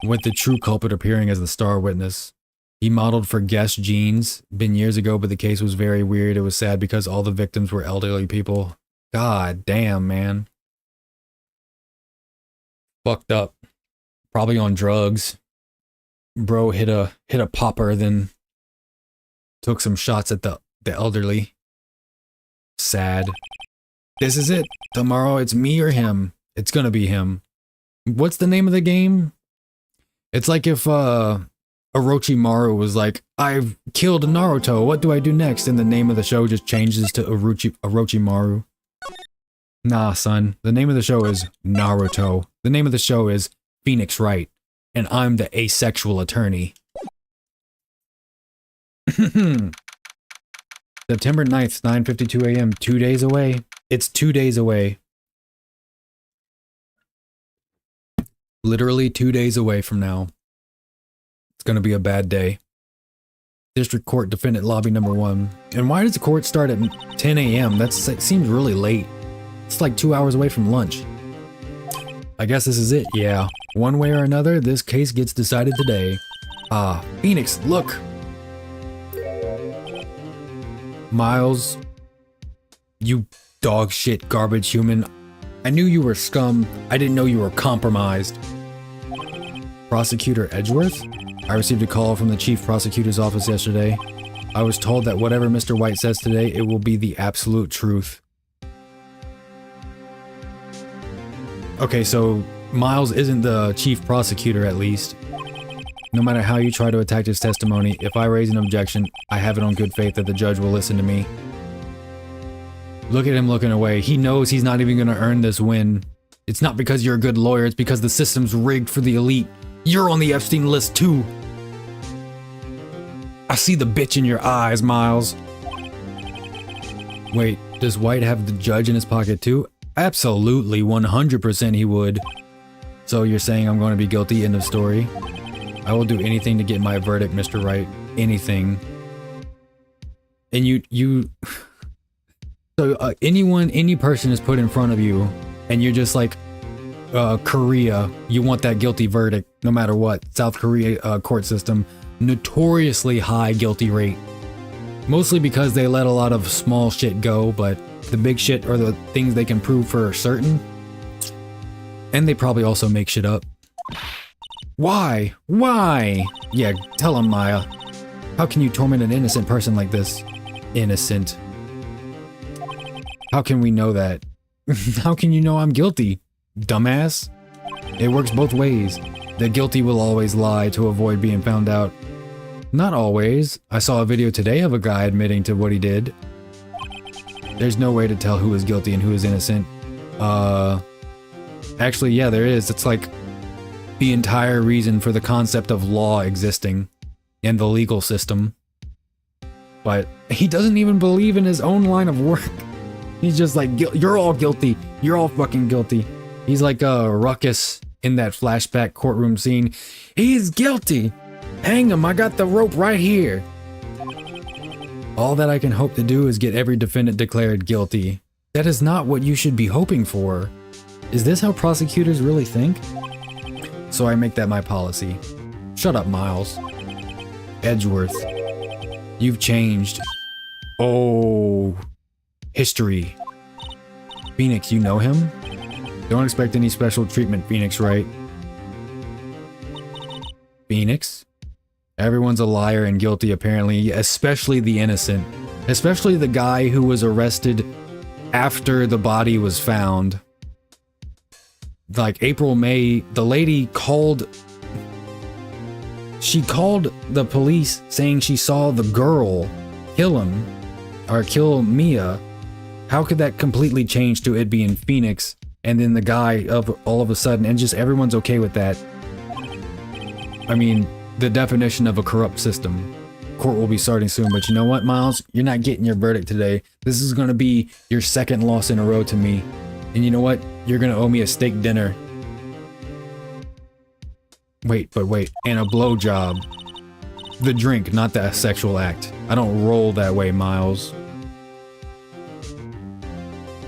With the true culprit appearing as the star witness. He modeled for Guess Jeans. Been years ago, but the case was very weird. It was sad because all the victims were elderly people. God damn, man. Fucked up. Probably on drugs. Bro hit a popper, then took some shots at the elderly. Sad. This is it. Tomorrow it's me or him. It's gonna be him. What's the name of the game? It's like if Orochimaru was like, I've killed Naruto, what do I do next? And the name of the show just changes to Orochimaru. Nah, son. The name of the show is Naruto. The name of the show is Phoenix Wright. And I'm the asexual attorney. September 9th, 9:52 a.m. 2 days away. It's 2 days away. Literally 2 days away from now. It's gonna be a bad day. District Court Defendant Lobby number 1. And why does the court start at 10 a.m.? That seems really late. It's like 2 hours away from lunch. I guess this is it, yeah. One way or another, this case gets decided today. Ah, Phoenix, look! Miles, you dog shit garbage human. I knew you were scum. I didn't know you were compromised. Prosecutor Edgeworth? I received a call from the chief prosecutor's office yesterday. I was told that whatever Mr. White says today, it will be the absolute truth. Okay, so Miles isn't the chief prosecutor at least. No matter how you try to attack his testimony, if I raise an objection, I have it on good faith that the judge will listen to me. Look at him looking away. He knows he's not even going to earn this win. It's not because you're a good lawyer, it's because the system's rigged for the elite. You're on the Epstein list too. I see the bitch in your eyes, Miles. Wait, does White have the judge in his pocket too? Absolutely, 100% he would. So you're saying I'm going to be guilty, end of story? I will do anything to get my verdict, Mr. Wright. Anything. And so any person is put in front of you, and you're just like, Korea, you want that guilty verdict, no matter what. South Korea court system, notoriously high guilty rate. Mostly because they let a lot of small shit go, but the big shit are the things they can prove for certain. And they probably also make shit up. Why? Why? Yeah, tell him, Maya. How can you torment an innocent person like this? Innocent. How can we know that? How can you know I'm guilty? Dumbass. It works both ways. The guilty will always lie to avoid being found out. Not always. I saw a video today of a guy admitting to what he did. There's no way to tell who is guilty and who is innocent. Actually, yeah, there is. It's like the entire reason for the concept of law existing and the legal system. But he doesn't even believe in his own line of work. He's just like, you're all guilty. You're all fucking guilty. He's like a Ruckus in that flashback courtroom scene. He's guilty. Hang him. I got the rope right here. All that I can hope to do is get every defendant declared guilty. That is not what you should be hoping for. Is this how prosecutors really think? So I make that my policy. Shut up, Miles. Edgeworth. You've changed. Oh. History. Phoenix, you know him? Don't expect any special treatment, Phoenix, right? Phoenix? Everyone's a liar and guilty, apparently, especially the innocent. Especially the guy who was arrested after the body was found. Like April, May, the lady called... She called the police saying she saw the girl kill him, or kill Mia. How could that completely change to it being Phoenix, and then the guy all of a sudden, and just everyone's okay with that? I mean, the definition of a corrupt system. Court will be starting soon, but you know what, Miles? You're not getting your verdict today. This is going to be your second loss in a row to me. And you know what? You're going to owe me a steak dinner. Wait, and a blowjob. The drink, not the sexual act. I don't roll that way, Miles.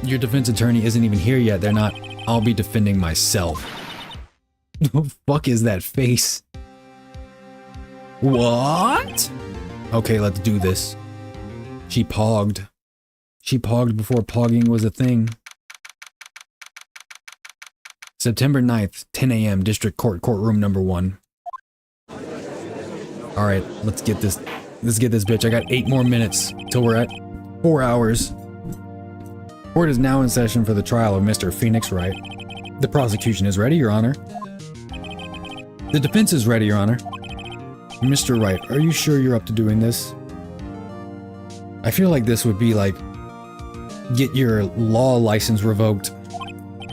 Your defense attorney isn't even here yet. They're not. I'll be defending myself. What the fuck is that face? What? Okay, let's do this. She pogged. She pogged before pogging was a thing. September 9th, 10 a.m. District Court, courtroom number 1. Alright, let's get this bitch. I got 8 more minutes till we're at 4 hours. Court is now in session for the trial of Mr. Phoenix Wright. The prosecution is ready, Your Honor. The defense is ready, Your Honor. Mr. Wright, are you sure you're up to doing this? I feel like this would be like, get your law license revoked.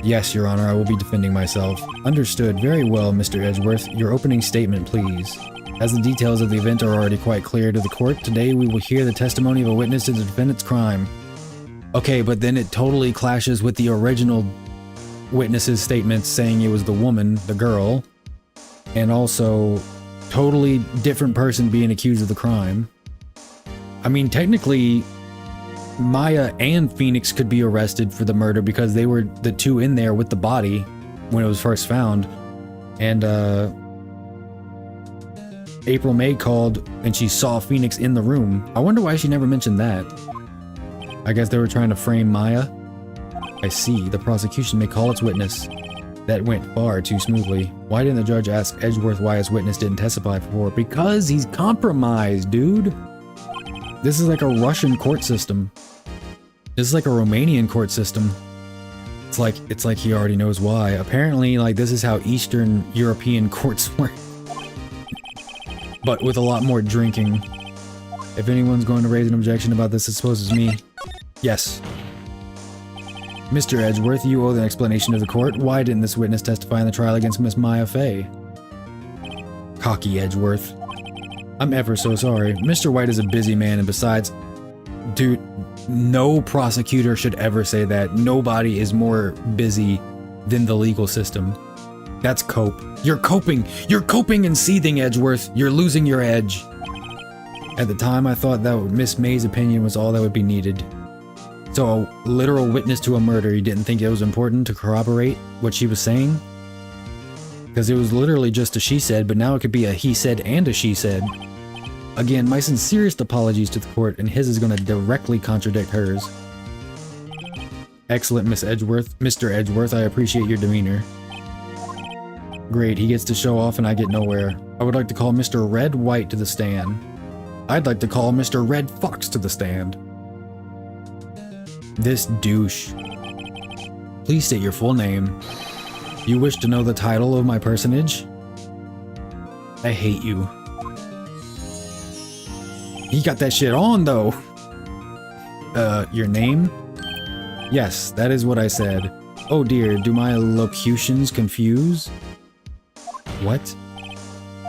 Yes, Your Honor, I will be defending myself. Understood. Very well, Mr. Edgeworth. Your opening statement, please. As the details of the event are already quite clear to the court, today we will hear the testimony of a witness to the defendant's crime. Okay, but then it totally clashes with the original witness's statements saying it was the woman, the girl, and also totally different person being accused of the crime. I mean, technically, Maya and Phoenix could be arrested for the murder because they were the two in there with the body when it was first found. And April May called and she saw Phoenix in the room. I wonder why she never mentioned that. I guess they were trying to frame Maya. I see. The prosecution may call its witness. That went far too smoothly. Why didn't the judge ask Edgeworth why his witness didn't testify before? Because he's compromised, dude. This is like a Russian court system. This is like a Romanian court system. It's like he already knows why. Apparently, like, this is how Eastern European courts work. But with a lot more drinking. If anyone's going to raise an objection about this, I suppose it's me. Yes. Mr. Edgeworth, you owe the explanation to the court. Why didn't this witness testify in the trial against Miss Maya Fey? Cocky Edgeworth. I'm ever so sorry. Mr. White is a busy man, and besides... Dude, no prosecutor should ever say that. Nobody is more busy than the legal system. That's cope. You're coping! You're coping and seething, Edgeworth! You're losing your edge! At the time, I thought that Miss May's opinion was all that would be needed. So a literal witness to a murder, you didn't think it was important to corroborate what she was saying? Because it was literally just a she said, but now it could be a he said and a she said. Again, my sincerest apologies to the court, and his is going to directly contradict hers. Excellent, Miss Edgeworth. Mr. Edgeworth, I appreciate your demeanor. Great, he gets to show off and I get nowhere. I would like to call Mr. Red White to the stand. I'd like to call Mr. Red Fox to the stand. This douche. Please state your full name. You wish to know the title of my personage? I hate you. He got that shit on, though. Your name? Yes, that is what I said. Oh dear, do my locutions confuse? What?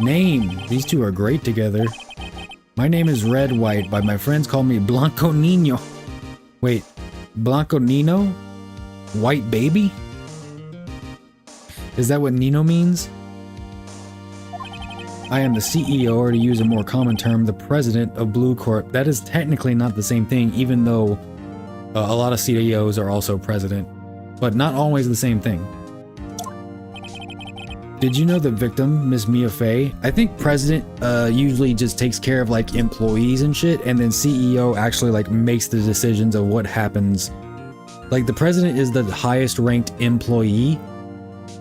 Name! These two are great together. My name is Red White, but my friends call me Blanco Nino. Wait, Blanco Nino? White baby? Is that what Nino means? I am the CEO, or to use a more common term, the president of Blue Corp. That is technically not the same thing, even though a lot of CEOs are also president, but not always the same thing. Did you know the victim, Miss Mia Fey? I think president usually just takes care of like employees and shit, and then CEO actually like makes the decisions of what happens. Like the president is the highest ranked employee,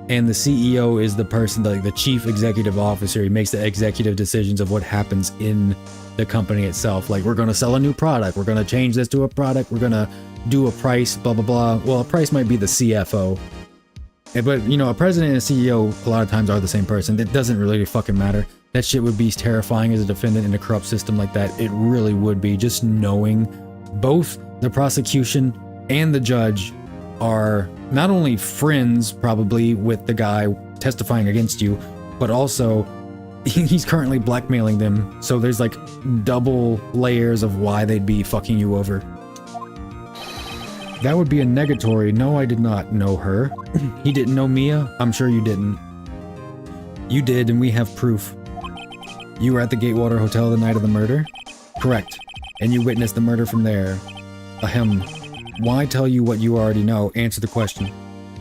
And the CEO is the person, like the chief executive officer. He makes the executive decisions of what happens in the company itself. Like, we're going to sell a new product. We're going to change this to a product. We're going to do a price, blah, blah, blah. Well, a price might be the CFO. But, you know, a president and a CEO a lot of times are the same person. It doesn't really fucking matter. That shit would be terrifying as a defendant in a corrupt system like that. It really would be. Just knowing both the prosecution and the judge are not only friends probably with the guy testifying against you, but also he's currently blackmailing them. So there's like double layers of why they'd be fucking you over. That would be a negatory. No, I did not know her. He didn't know Mia? I'm sure you didn't. You did, and we have proof. You were at the Gatewater Hotel the night of the murder? Correct. And you witnessed the murder from there. Ahem. Why tell you what you already know? Answer the question.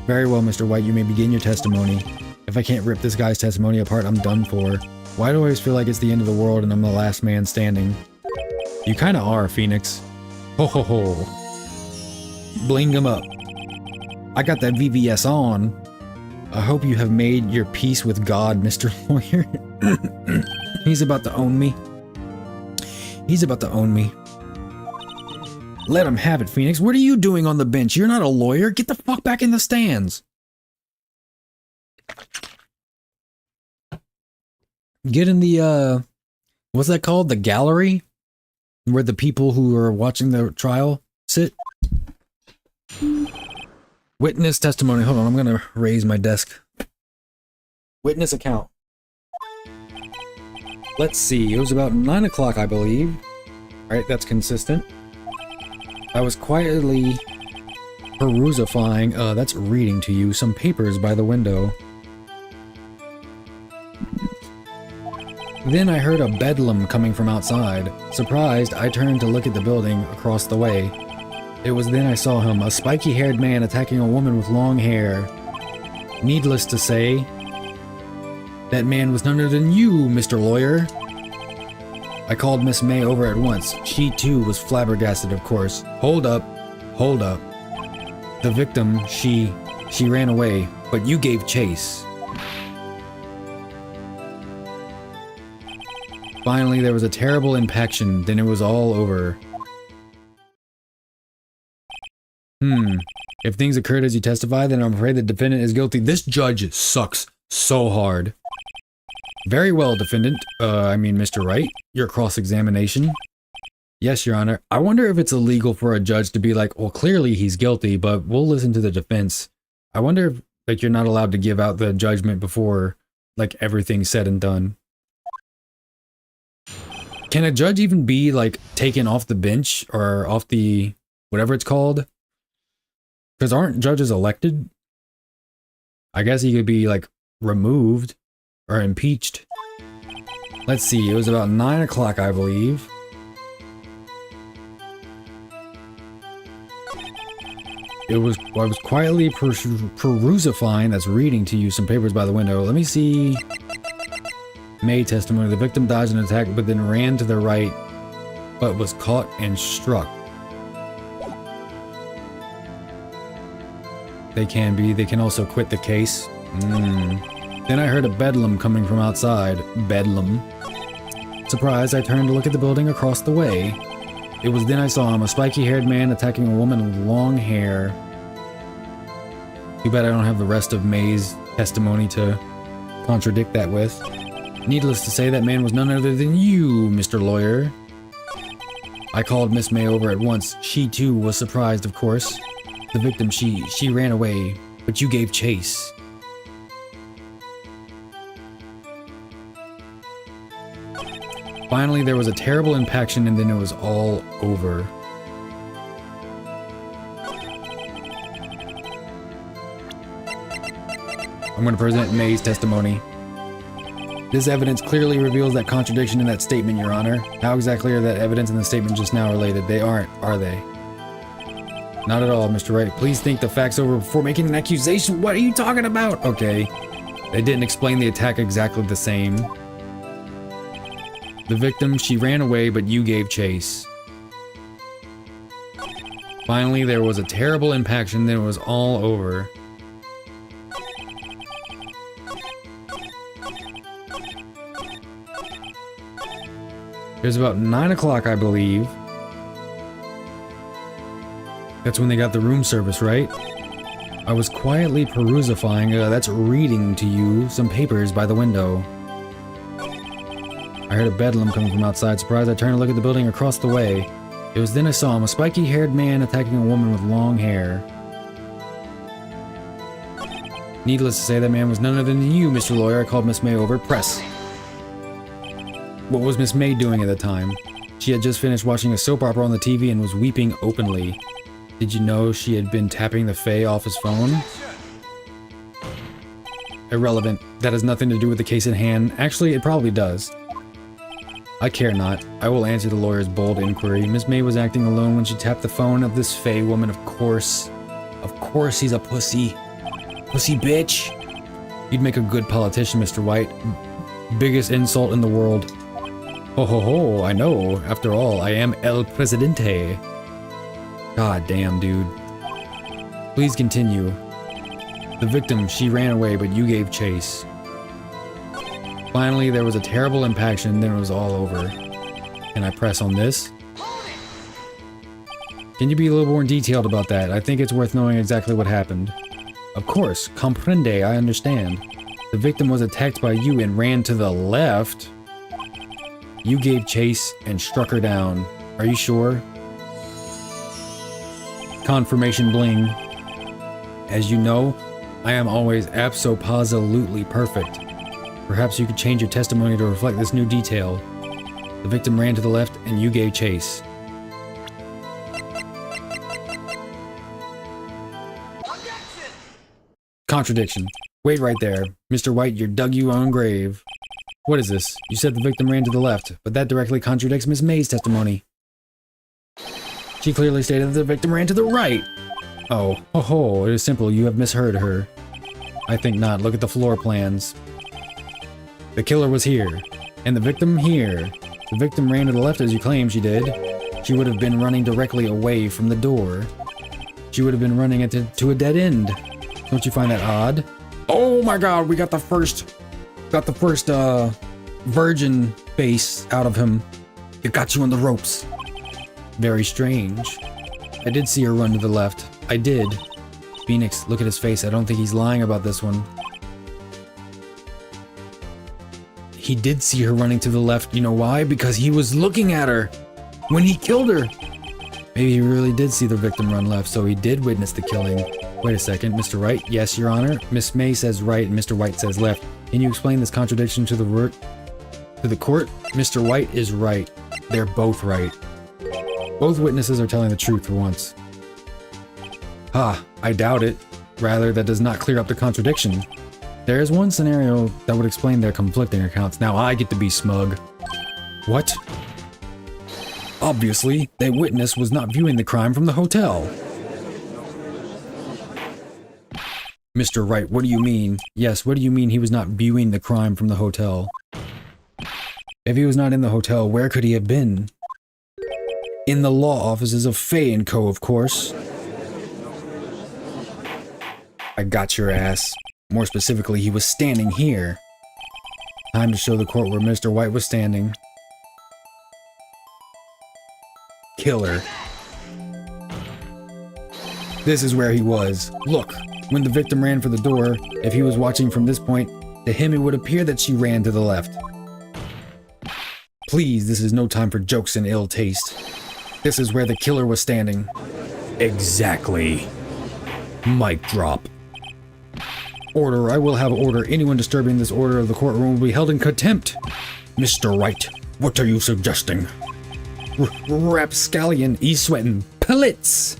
Very well, Mr. White, you may begin your testimony. If I can't rip this guy's testimony apart, I'm done for. Why do I always feel like it's the end of the world and I'm the last man standing? You kinda are, Phoenix. Ho ho ho. Bling him up. I got that VVS on. I hope you have made your peace with God, Mr. Lawyer. He's about to own me. He's about to own me. Let him have it, Phoenix. What are you doing on the bench? You're not a lawyer. Get the fuck back in the stands. Get in the, what's that called? The gallery? Where the people who are watching the trial sit? Witness testimony. Hold on, I'm gonna raise my desk. Witness account. Let's see, it was about 9 o'clock, I believe. Alright, that's consistent. I was quietly perusifying, that's reading to you, some papers by the window. Then I heard a bedlam coming from outside. Surprised, I turned to look at the building across the way. It was then I saw him, a spiky-haired man attacking a woman with long hair. Needless to say, that man was none other than you, Mr. Lawyer. I called Miss May over at once. She, too, was flabbergasted, of course. Hold up. Hold up. The victim, she ran away, but you gave chase. Finally, there was a terrible impaction, then it was all over. If things occurred as you testify, then I'm afraid the defendant is guilty. This judge sucks so hard. Very well, defendant. Mr. Wright, your cross-examination. Yes, Your Honor. I wonder if it's illegal for a judge to be like, well, clearly he's guilty, but we'll listen to the defense. I wonder if, like, you're not allowed to give out the judgment before, like, everything's said and done. Can a judge even be, like, taken off the bench or off the, whatever it's called? Because aren't judges elected? I guess he could be, like, removed or impeached. Let's see, it was about 9 o'clock, I believe. I was quietly perusifying, that's reading to you some papers by the window. Let me see. May testimony. The victim dodged an attack, but then ran to the right, but was caught and struck. They can also quit the case. Then I heard a bedlam coming from outside. Bedlam. Surprised, I turned to look at the building across the way. It was then I saw him, a spiky-haired man attacking a woman with long hair. Too bad I don't have the rest of May's testimony to contradict that with. Needless to say, that man was none other than you, Mr. Lawyer. I called Miss May over at once. She, too, was surprised, of course. The victim, she ran away, but you gave chase. Finally, there was a terrible impaction, and then it was all over. I'm going to present May's testimony. This evidence clearly reveals that contradiction in that statement, Your Honor. How exactly are that evidence and the statement just now related? They aren't, are they? Not at all, Mr. Wright. Please think the facts over before making an accusation. What are you talking about? Okay. They didn't explain the attack exactly the same. The victim, she ran away, but you gave chase. Finally, there was a terrible impaction, then it was all over. It was about 9 o'clock, I believe. That's when they got the room service, right? I was quietly perusifying, that's reading to you, some papers by the window. I heard a bedlam coming from outside. Surprised, I turned to look at the building across the way. It was then I saw him, a spiky-haired man attacking a woman with long hair. Needless to say, that man was none other than you, Mr. Lawyer. I called Miss May over. Press. What was Miss May doing at the time? She had just finished watching a soap opera on the TV and was weeping openly. Did you know she had been tapping the Fae off his phone? Irrelevant. That has nothing to do with the case at hand. Actually, it probably does. I care not. I will answer the lawyer's bold inquiry. Miss May was acting alone when she tapped the phone of this Fae woman, of course. Of course he's a pussy. Pussy bitch. You'd make a good politician, Mr. White. Biggest insult in the world. Ho ho ho, I know. After all, I am El Presidente. God damn, dude. Please continue. The victim, she ran away, but you gave chase. Finally, there was a terrible impaction, then it was all over. Can I press on this? Can you be a little more detailed about that? I think it's worth knowing exactly what happened. Of course, comprende, I understand. The victim was attacked by you and ran to the left. You gave chase and struck her down. Are you sure? Confirmation bling. As you know, I am always abso-positively perfect. Perhaps you could change your testimony to reflect this new detail. The victim ran to the left and you gave chase. Contradiction. Wait right there. Mr. White, you dug your own grave. What is this? You said the victim ran to the left, but that directly contradicts Miss May's testimony. She clearly stated that the victim ran to the right. Oh, ho ho, it is simple. You have misheard her. I think not. Look at the floor plans. The killer was here, and the victim here. The victim ran to the left as you claim she did. She would have been running directly away from the door. She would have been running to a dead end. Don't you find that odd? Oh my god, we got the first virgin face out of him. It got you on the ropes. Very strange. I did see her run to the left. I did. Phoenix, look at his face. I don't think he's lying about this one. He did see her running to the left. You know why? Because he was looking at her when he killed her. Maybe he really did see the victim run left, so he did witness the killing. Wait a second, Mr. Wright. Yes, Your Honor. Miss May says right and Mr. White says left. Can you explain this contradiction to the court? Mr. White is right. They're both right. Both witnesses are telling the truth for once. Ha, I doubt it. Rather, that does not clear up the contradiction. There is one scenario that would explain their conflicting accounts. Now I get to be smug. What? Obviously, the witness was not viewing the crime from the hotel. Mr. Wright, what do you mean? Yes, what do you mean he was not viewing the crime from the hotel? If he was not in the hotel, where could he have been? In the law offices of Faye & Co., of course. I got your ass. More specifically, he was standing here. Time to show the court where Mr. White was standing. Killer. This is where he was. Look, when the victim ran for the door, if he was watching from this point, to him it would appear that she ran to the left. Please, this is no time for jokes and ill taste. This is where the killer was standing. Exactly. Mic drop. Order, I will have order. Anyone disturbing this order of the courtroom will be held in contempt. Mr. Wright, what are you suggesting? Rapscallion, E-sweatin', pellets!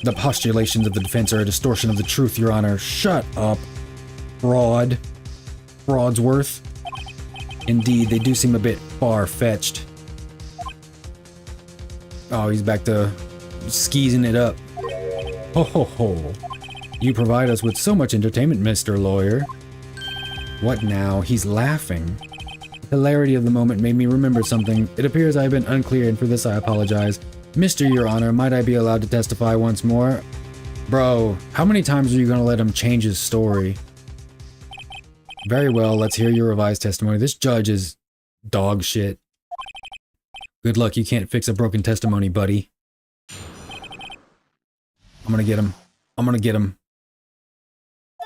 The postulations of the defense are a distortion of the truth, Your Honor. Shut up. Fraud. Fraudsworth. Indeed, they do seem a bit far-fetched. Oh, he's back to skeezing it up. Ho ho ho. You provide us with so much entertainment, Mr. Lawyer. What now? He's laughing. The hilarity of the moment made me remember something. It appears I have been unclear, and for this I apologize. Mr. Your Honor, might I be allowed to testify once more? Bro, how many times are you gonna let him change his story? Very well, let's hear your revised testimony. This judge is dog shit. Good luck, you can't fix a broken testimony, buddy. I'm gonna get him. I'm gonna get him.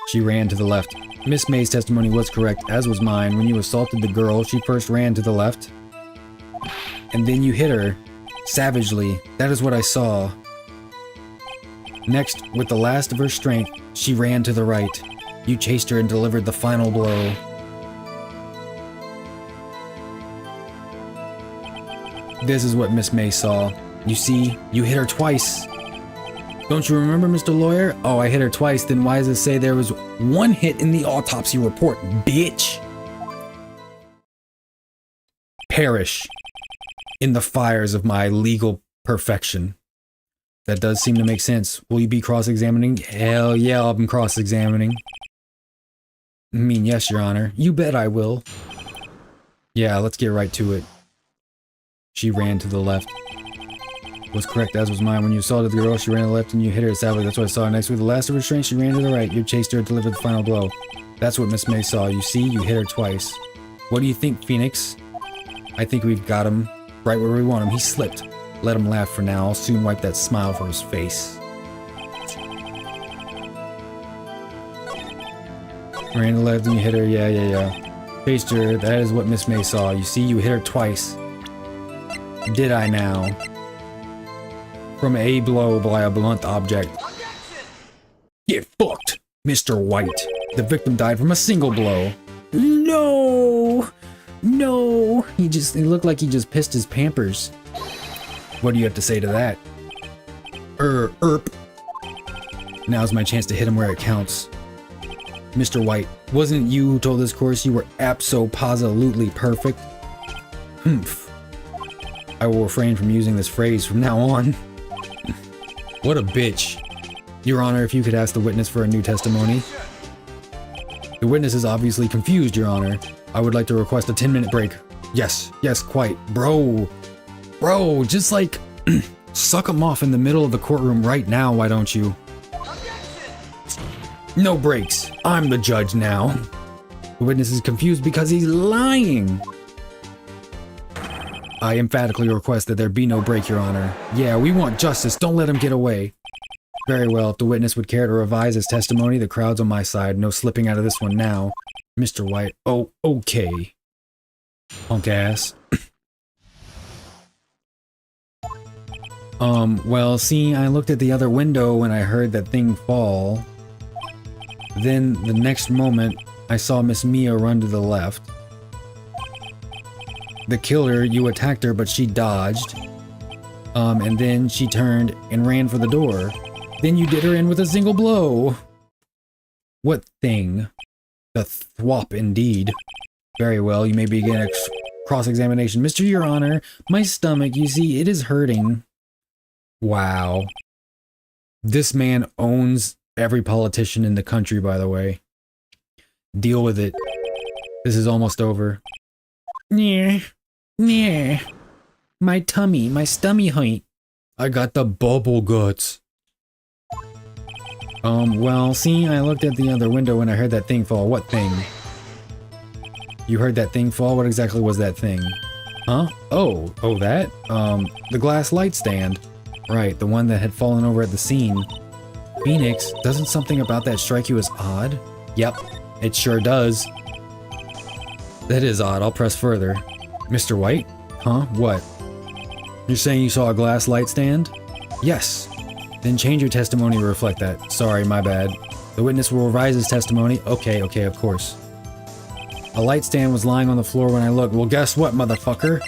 She ran to the left. Miss May's testimony was correct, as was mine. When you assaulted the girl, she first ran to the left, and then you hit her savagely. That is what I saw. Next, with the last of her strength, she ran to the right. You chased her and delivered the final blow. This is what Miss May saw. You see, you hit her twice. Don't you remember, Mr. Lawyer? Oh, I hit her twice, then why does it say there was one hit in the autopsy report, bitch? Perish in the fires of my legal perfection. That does seem to make sense. Will you be cross-examining? Hell yeah, I'll be cross-examining. I mean, yes, Your Honor. You bet I will. Yeah, let's get right to it. She ran to the left. Was correct, as was mine. When you assaulted the girl, she ran to the left and you hit her sadly. That's what I saw. Next, with the last of her strength, she ran to the right. You chased her and delivered the final blow. That's what Miss May saw. You see, you hit her twice. What do you think, Phoenix? I think we've got him right where we want him. He slipped. Let him laugh for now. I'll soon wipe that smile from his face. Ran to the left and you hit her. Yeah. Chased her. That is what Miss May saw. You see, you hit her twice. Did I now? From a blow by a blunt object. Get fucked, Mr. White. The victim died from a single blow. No! No! He looked like he just pissed his Pampers. What do you have to say to that? Erp. Now's my chance to hit him where it counts. Mr. White, wasn't it you who told this course you were abso-positively perfect? Humph. I will refrain from using this phrase from now on. What a bitch. Your Honor, if you could ask the witness for a new testimony. The witness is obviously confused, Your Honor. I would like to request a 10-minute break. Yes, quite. Bro, just like, suck him off in the middle of the courtroom right now, why don't you? No breaks. I'm the judge now. The witness is confused because he's lying. I emphatically request that there be no break, Your Honor. Yeah, we want justice. Don't let him get away. Very well. If the witness would care to revise his testimony, the crowd's on my side. No slipping out of this one now. Mr. White. Oh, okay. Punk ass. Well, see, I looked at the other window when I heard that thing fall. Then, the next moment, I saw Miss Mia run to the left. The killer, you attacked her, but she dodged. And then she turned and ran for the door. Then you did her in with a single blow. What thing? The thwop, indeed. Very well, you may begin a cross-examination. Mr. Your Honor, my stomach, you see, it is hurting. Wow. This man owns every politician in the country, by the way. Deal with it. This is almost over. Yeah. My tummy, my stummy height. I got the bubble guts. Well, see, I looked at the other window when I heard that thing fall. What thing? You heard that thing fall? What exactly was that thing? Huh? Oh, that? The glass light stand. Right, the one that had fallen over at the scene. Phoenix, doesn't something about that strike you as odd? Yep, it sure does. That is odd. I'll press further. Mr. White? Huh? What? You're saying you saw a glass light stand? Yes. Then change your testimony to reflect that. Sorry, my bad. The witness will revise his testimony. Okay, of course. A light stand was lying on the floor when I looked. Well, guess what, motherfucker?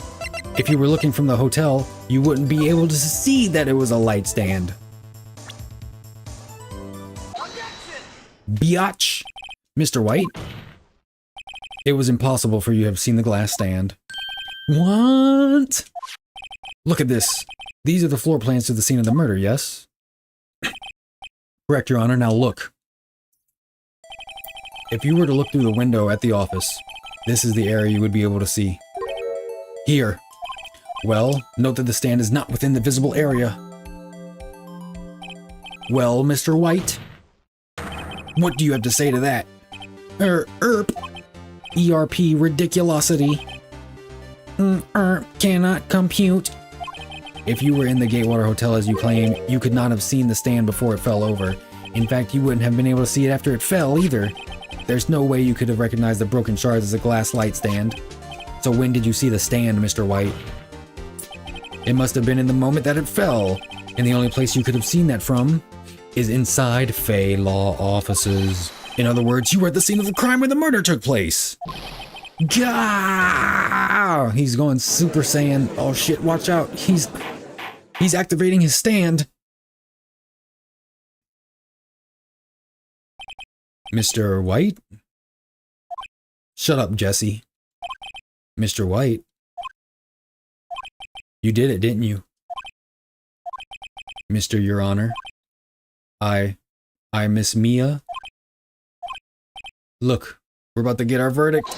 If you were looking from the hotel, you wouldn't be able to see that it was a light stand. Biatch! Mr. White? It was impossible for you to have seen the glass stand. What? Look at this. These are the floor plans to the scene of the murder, yes? Correct, Your Honor. Now look. If you were to look through the window at the office, this is the area you would be able to see. Here. Well, note that the stand is not within the visible area. Well, Mr. White? What do you have to say to that? ERP ridiculosity. Cannot compute. If you were in the Gatewater Hotel as you claim, you could not have seen the stand before it fell over. In fact, you wouldn't have been able to see it after it fell either. There's no way you could have recognized the broken shards as a glass light stand. So when did you see the stand, Mr. White? It must have been in the moment that it fell, and the only place you could have seen that from is inside Fey law offices. In other words, you were at the scene of the crime where the murder took place. Gah! He's going Super Saiyan. Oh shit, watch out. He's activating his stand. Mr. White? Shut up, Jesse. Mr. White? You did it, didn't you? Mr. Your Honor? I Miss Mia? Look, we're about to get our verdict.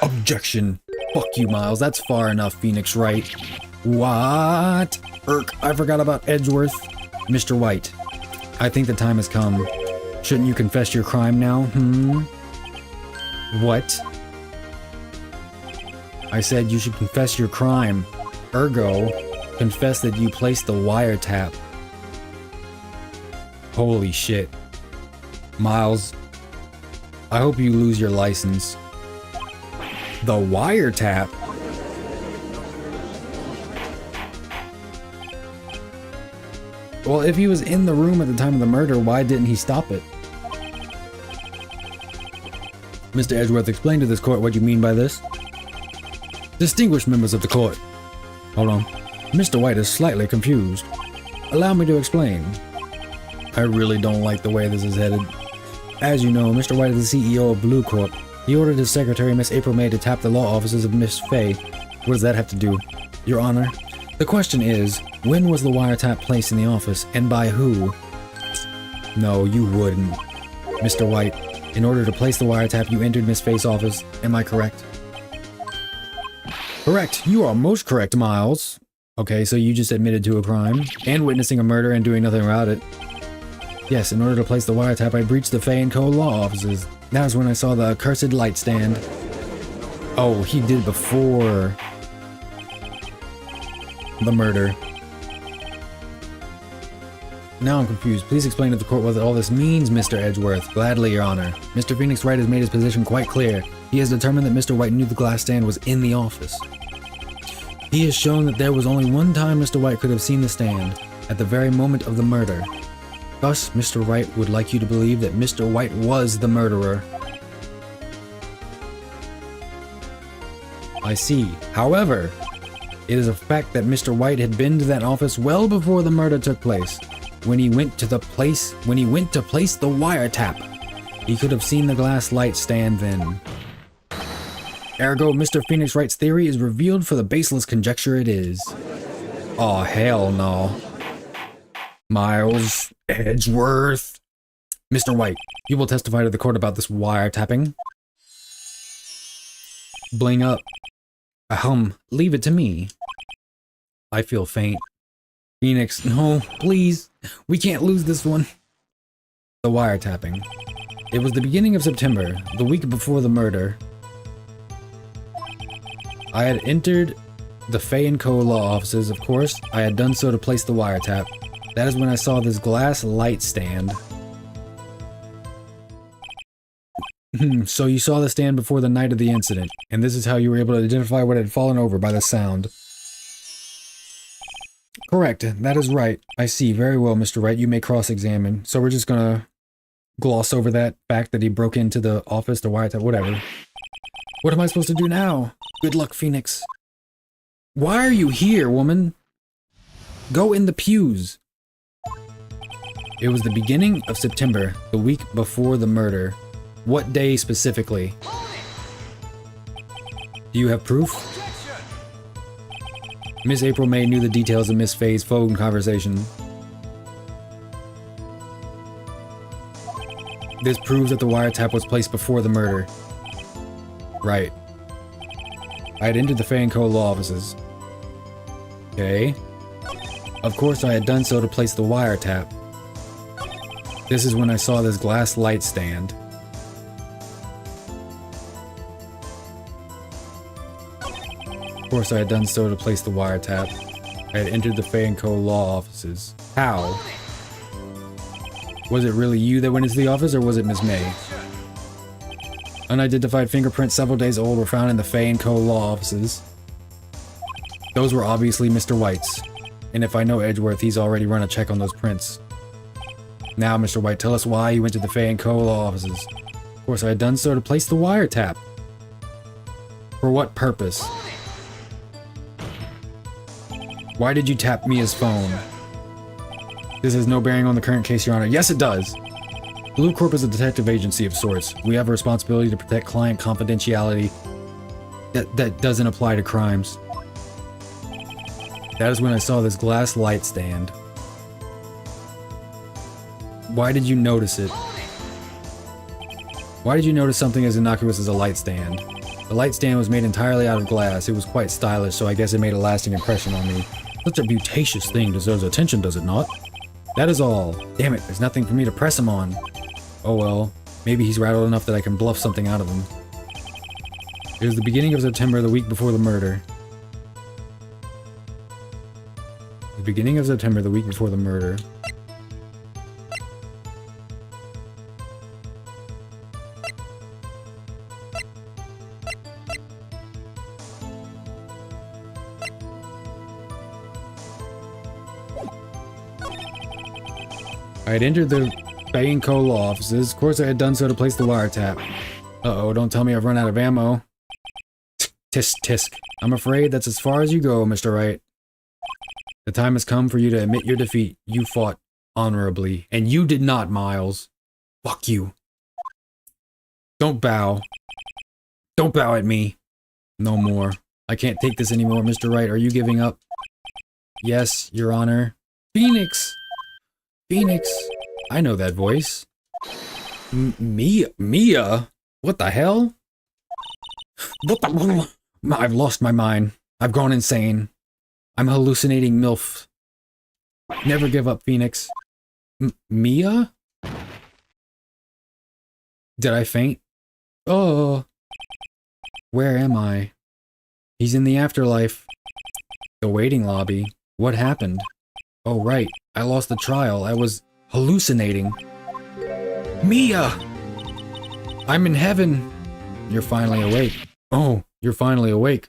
Objection. Fuck you, Miles. That's far enough, Phoenix Wright. What? I forgot about Edgeworth. Mr. White, I think the time has come. Shouldn't you confess your crime now? What? I said you should confess your crime. Ergo, confess that you placed the wiretap. Holy shit. Miles, I hope you lose your license. The wiretap? Well, if he was in the room at the time of the murder, why didn't he stop it? Mr. Edgeworth, explain to this court what you mean by this. Distinguished members of the court. Hold on. Mr. White is slightly confused. Allow me to explain. I really don't like the way this is headed. As you know, Mr. White is the CEO of Blue Corp. He ordered his secretary, Miss April May, to tap the law offices of Miss Fay. What does that have to do? Your Honor, the question is, when was the wiretap placed in the office, and by who? No, you wouldn't. Mr. White, in order to place the wiretap, you entered Miss Fay's office. Am I correct? Correct. You are most correct, Miles. Okay, so you just admitted to a crime, and witnessing a murder and doing nothing about it. Yes, in order to place the wiretap, I breached the Fay & Co. law offices. That was when I saw the accursed light stand. Oh, he did before the murder. Now I'm confused. Please explain to the court what all this means, Mr. Edgeworth. Gladly, Your Honor. Mr. Phoenix Wright has made his position quite clear. He has determined that Mr. White knew the glass stand was in the office. He has shown that there was only one time Mr. White could have seen the stand, at the very moment of the murder. Thus, Mr. Wright would like you to believe that Mr. White was the murderer. I see. However, it is a fact that Mr. White had been to that office well before the murder took place. When he went to place the wiretap, he could have seen the glass light stand then. Ergo, Mr. Phoenix Wright's theory is revealed for the baseless conjecture it is. Aw, hell no. Miles Edgeworth. Mr. White, you will testify to the court about this wiretapping. Bling up. Leave it to me. I feel faint. Phoenix, no, please. We can't lose this one. The wiretapping. It was the beginning of September, the week before the murder. I had entered the Fay & Co. law offices, of course. I had done so to place the wiretap. That is when I saw this glass light stand. So you saw the stand before the night of the incident, and this is how you were able to identify what had fallen over by the sound. Correct, that is right. I see. Very well, Mr. Wright, you may cross-examine. So we're just gonna gloss over that fact that he broke into the office, the wiretap, whatever. What am I supposed to do now? Good luck, Phoenix. Why are you here, woman? Go in the pews. It was the beginning of September, the week before the murder. What day specifically? Do you have proof? Miss April May knew the details of Miss Fay's phone conversation. This proves that the wiretap was placed before the murder. Right. I had entered the Fay & Co. law offices. Okay. Of course I had done so to place the wiretap. This is when I saw this glass light stand. course, I had done so to place the wiretap. I had entered the Fay & Co. law offices. How? Was it really you that went into the office, or was it Miss May? Unidentified fingerprints several days old were found in the Fay & Co. law offices. Those were obviously Mr. White's. And if I know Edgeworth, he's already run a check on those prints. Now, Mr. White, tell us why you went to the Fay & Co. law offices. Of course, I had done so to place the wiretap. For what purpose? Why did you tap Mia's phone? This has no bearing on the current case, Your Honor. Yes, it does! Blue Corp is a detective agency of sorts. We have a responsibility to protect client confidentiality. That doesn't apply to crimes. That is when I saw this glass light stand. Why did you notice it? Why did you notice something as innocuous as a light stand? The light stand was made entirely out of glass. It was quite stylish, so I guess it made a lasting impression on me. Such a beauticious thing deserves attention, does it not? That is all. Damn it, there's nothing for me to press him on. Oh well, maybe he's rattled enough that I can bluff something out of him. It was the beginning of September, the week before the murder. The beginning of September, the week before the murder. I had entered the Fay & Co. law offices. Of course, I had done so to place the wiretap. Uh-oh, don't tell me I've run out of ammo. Tisk, tisk. I'm afraid that's as far as you go, Mr. Wright. The time has come for you to admit your defeat. You fought honorably. And you did not, Miles. Fuck you. Don't bow. Don't bow at me. No more. I can't take this anymore, Mr. Wright. Are you giving up? Yes, Your Honor. Phoenix! Phoenix! I know that voice. Mia? What the hell? What the... I've lost my mind. I've gone insane. I'm hallucinating MILF. Never give up, Phoenix. Mia? Did I faint? Oh. Where am I? He's in the afterlife. The waiting lobby. What happened? Oh, right. I lost the trial. I was hallucinating. Mia! I'm in heaven. You're finally awake. Oh, you're finally awake.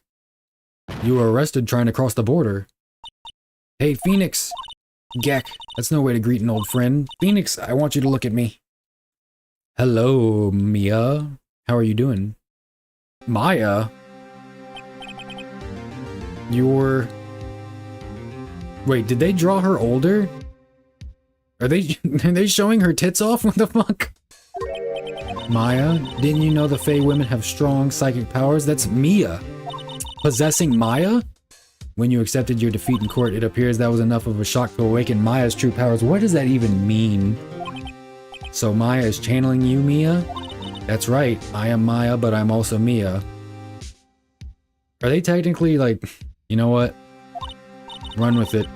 You were arrested trying to cross the border. Hey, Phoenix! Geck, that's no way to greet an old friend. Phoenix, I want you to look at me. Hello, Mia. How are you doing? Maya? You're... Wait, did they draw her older? Are they showing her tits off? What the fuck? Maya, didn't you know the Fey women have strong psychic powers? That's Mia. Possessing Maya? When you accepted your defeat in court, it appears that was enough of a shock to awaken Maya's true powers. What does that even mean? So Maya is channeling you, Mia? That's right, I am Maya, but I'm also Mia. Are they technically like, you know what? Run with it.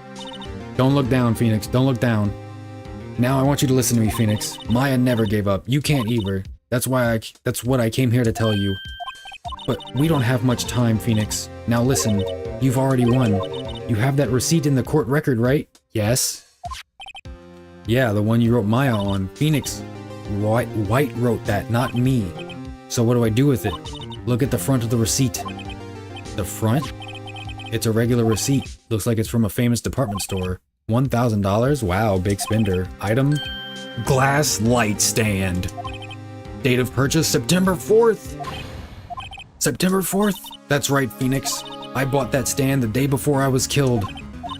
Don't look down, Phoenix. Don't look down. Now I want you to listen to me, Phoenix. Maya never gave up. You can't either. That's what I came here to tell you. But we don't have much time, Phoenix. Now listen, you've already won. You have that receipt in the court record, right? Yes. Yeah, the one you wrote Maya on. Phoenix. White wrote that, not me. So what do I do with it? Look at the front of the receipt. The front? It's a regular receipt. Looks like it's from a famous department store. $1,000? Wow, big spender. Item? Glass light stand. Date of purchase, September 4th. September 4th? That's right, Phoenix. I bought that stand the day before I was killed.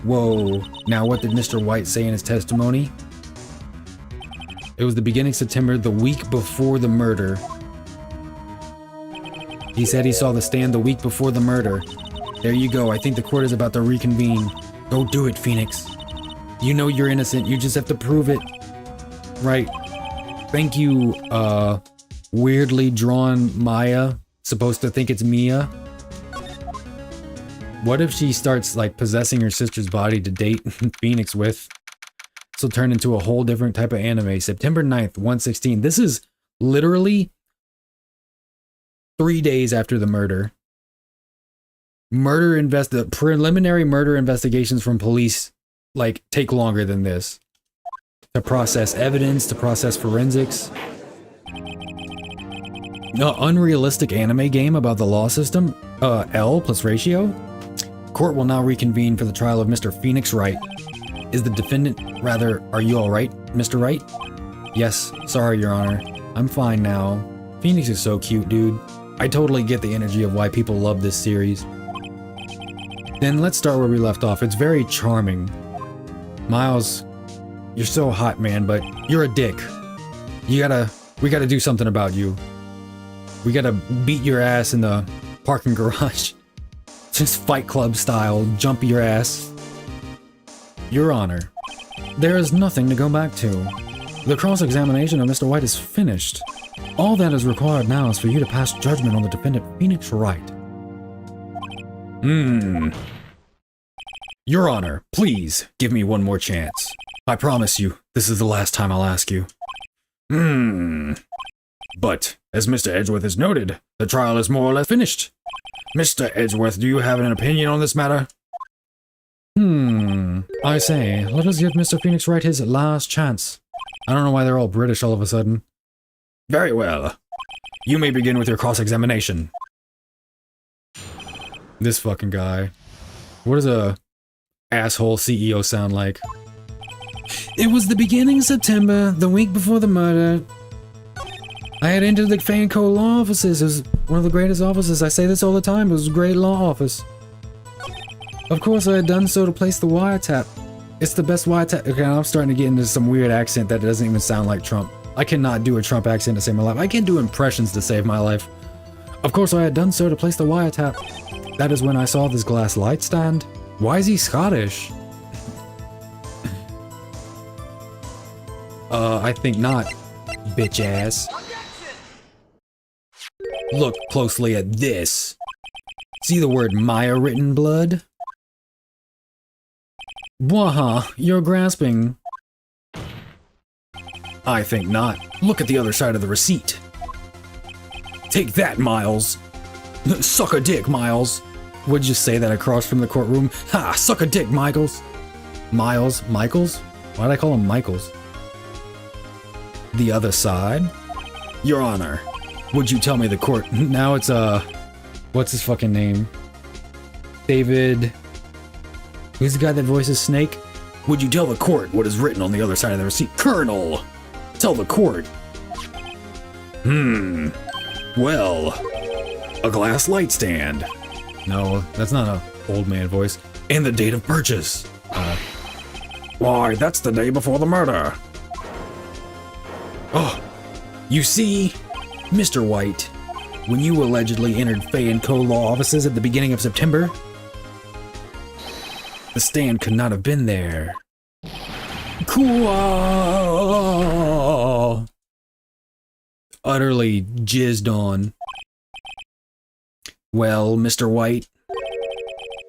Whoa. Now what did Mr. White say in his testimony? It was the beginning of September, the week before the murder. He said he saw the stand the week before the murder. There you go. I think the court is about to reconvene. Go do it, Phoenix. You know you're innocent. You just have to prove it. Right. Thank you, weirdly drawn Maya. Supposed to think it's Mia. What if she starts, like, possessing her sister's body to date Phoenix with? This will turn into a whole different type of anime. September 9th, 116. This is literally 3 days after the murder. The preliminary murder investigations from police, like, take longer than this. To process evidence, to process forensics. No, unrealistic anime game about the law system? L plus ratio? Court will now reconvene for the trial of Mr. Phoenix Wright. Is the defendant, rather, are you alright, Mr. Wright? Yes, sorry, Your Honor. I'm fine now. Phoenix is so cute, dude. I totally get the energy of why people love this series. Then let's start where we left off. It's very charming. Miles, you're so hot, man, but you're a dick. We gotta do something about you. We gotta beat your ass in the parking garage. Just Fight Club style, jump your ass. Your Honor, there is nothing to go back to. The cross-examination of Mr. White is finished. All that is required now is for you to pass judgment on the defendant Phoenix Wright. Your Honor, please give me one more chance. I promise you, this is the last time I'll ask you. But, as Mr. Edgeworth has noted, the trial is more or less finished. Mr. Edgeworth, do you have an opinion on this matter? I say, let us give Mr. Phoenix Wright his last chance. I don't know why they're all British all of a sudden. Very well. You may begin with your cross-examination. This fucking guy. What does a asshole CEO sound like? It was the beginning of September, the week before the murder. I had entered the Fanco law offices. It was one of the greatest offices. I say this all the time. It was a great law office. Of course, I had done so to place the wiretap. It's the best wiretap. Okay, I'm starting to get into some weird accent that doesn't even sound like Trump. I cannot do a Trump accent to save my life. I can't do impressions to save my life. Of course, I had done so to place the wiretap. That is when I saw this glass light stand. Why is he Scottish? I think not, bitch ass. Look closely at this. See the word Maya written, blood? Waha, you're grasping. I think not. Look at the other side of the receipt. Take that, Miles. Suck a dick, Miles. Would you say that across from the courtroom? Ha! Suck a dick, Michaels. Miles? Michaels? Why'd I call him Michaels? The other side? Your Honor, would you tell me the court... Now it's, what's his fucking name? David... Who's the guy that voices Snake? Would you tell the court what is written on the other side of the receipt? Colonel! Tell the court. Well... A glass light stand. No, that's not a old man voice. And the date of purchase. Why, that's the day before the murder. Oh, you see, Mr. White, when you allegedly entered Fay & Co. law offices at the beginning of September, the stand could not have been there. Cool. Utterly jizzed on. Well, Mr. White,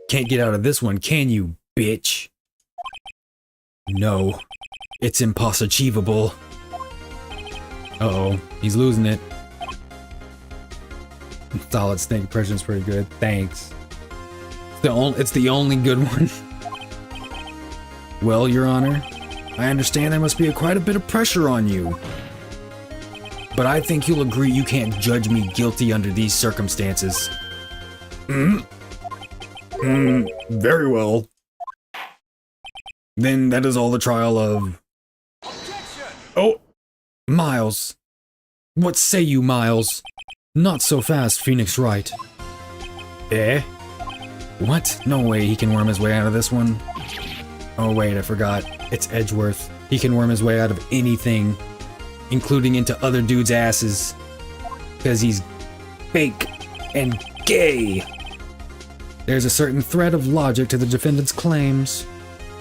can't get out of this one, can you, bitch? No, it's impossible. Uh-oh, he's losing it. Solid Snake impression's pretty good, thanks. It's the only good one. Well, Your Honor, I understand there must be quite a bit of pressure on you. But I think you'll agree you can't judge me guilty under these circumstances. Very well. Then that is all the trial of... Oh! Miles. What say you, Miles? Not so fast, Phoenix Wright. Eh? What? No way he can worm his way out of this one. Oh wait, I forgot. It's Edgeworth. He can worm his way out of anything, including into other dudes' asses. Because he's fake and gay. There's a certain thread of logic to the defendant's claims.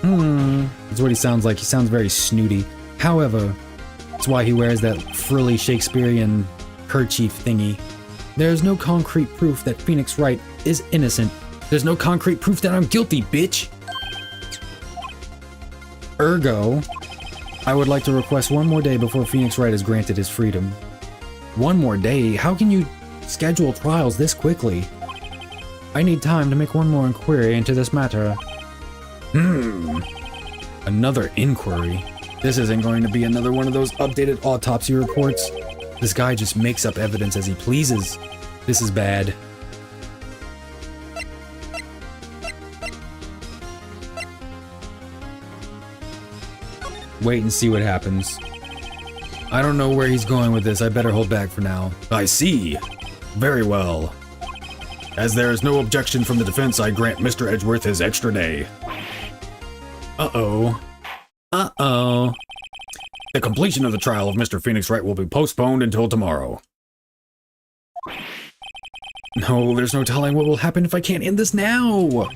That's what he sounds like. He sounds very snooty. However, that's why he wears that frilly Shakespearean kerchief thingy. There's no concrete proof that Phoenix Wright is innocent. There's no concrete proof that I'm guilty, bitch! Ergo, I would like to request one more day before Phoenix Wright is granted his freedom. One more day? How can you schedule trials this quickly? I need time to make one more inquiry into this matter. Another inquiry? This isn't going to be another one of those updated autopsy reports. This guy just makes up evidence as he pleases. This is bad. Wait and see what happens. I don't know where he's going with this. I better hold back for now. I see. Very well. As there is no objection from the defense, I grant Mr. Edgeworth his extra day. Uh-oh. Uh-oh. The completion of the trial of Mr. Phoenix Wright will be postponed until tomorrow. No, there's no telling what will happen if I can't end this now.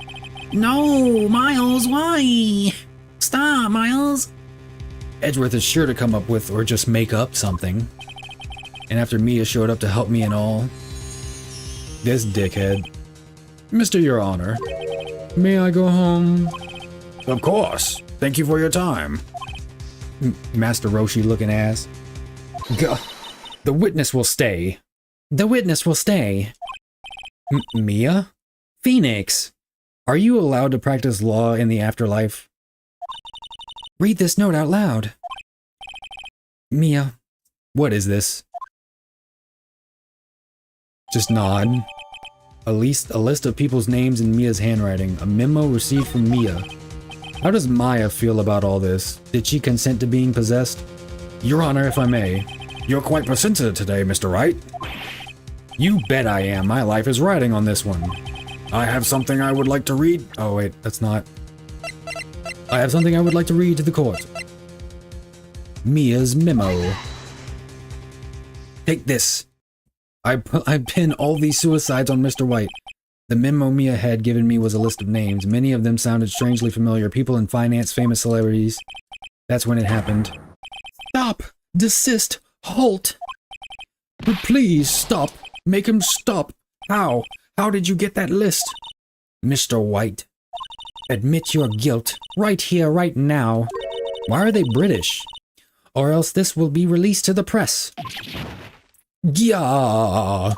No, Miles, why? Stop, Miles. Edgeworth is sure to come up with or just make up something. And after Mia showed up to help me and all. This dickhead. Mr. Your Honor, may I go home? Of course. Thank you for your time. Master Roshi looking ass. The witness will stay. The witness will stay. Mia? Phoenix, are you allowed to practice law in the afterlife? Read this note out loud. Mia, what is this? Just nod. A list of people's names in Mia's handwriting. A memo received from Mia. How does Maya feel about all this? Did she consent to being possessed? Your Honor, if I may. You're quite persistent today, Mr. Wright. You bet I am. My life is riding on this one. I have something I would like to read. Oh wait, that's not. I have something I would like to read to the court. Mia's memo. Take this. I pinned all these suicides on Mr. White. The memo Mia had given me was a list of names. Many of them sounded strangely familiar. People in finance, famous celebrities. That's when it happened. Stop! Desist! Halt! But please, stop! Make him stop! How? How did you get that list? Mr. White, admit your guilt. Right here, right now. Why are they British? Or else this will be released to the press. Gya!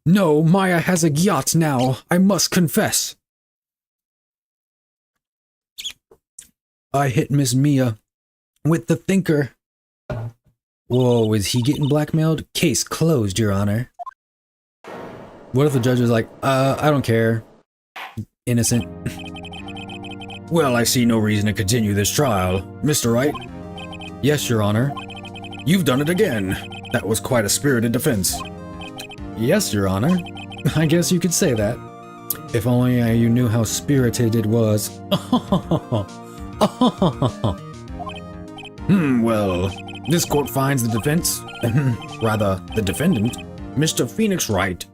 No, Maya has a yacht now. I must confess. I hit Miss Mia with the thinker. Whoa, is he getting blackmailed? Case closed, Your Honor. What if the judge is like, I don't care. Innocent. Well, I see no reason to continue this trial. Mr. Wright? Yes, Your Honor. You've done it again. That was quite a spirited defense. Yes, Your Honor. I guess you could say that. If only you knew how spirited it was. Well, this court finds the defense, rather, the defendant, Mr. Phoenix Wright,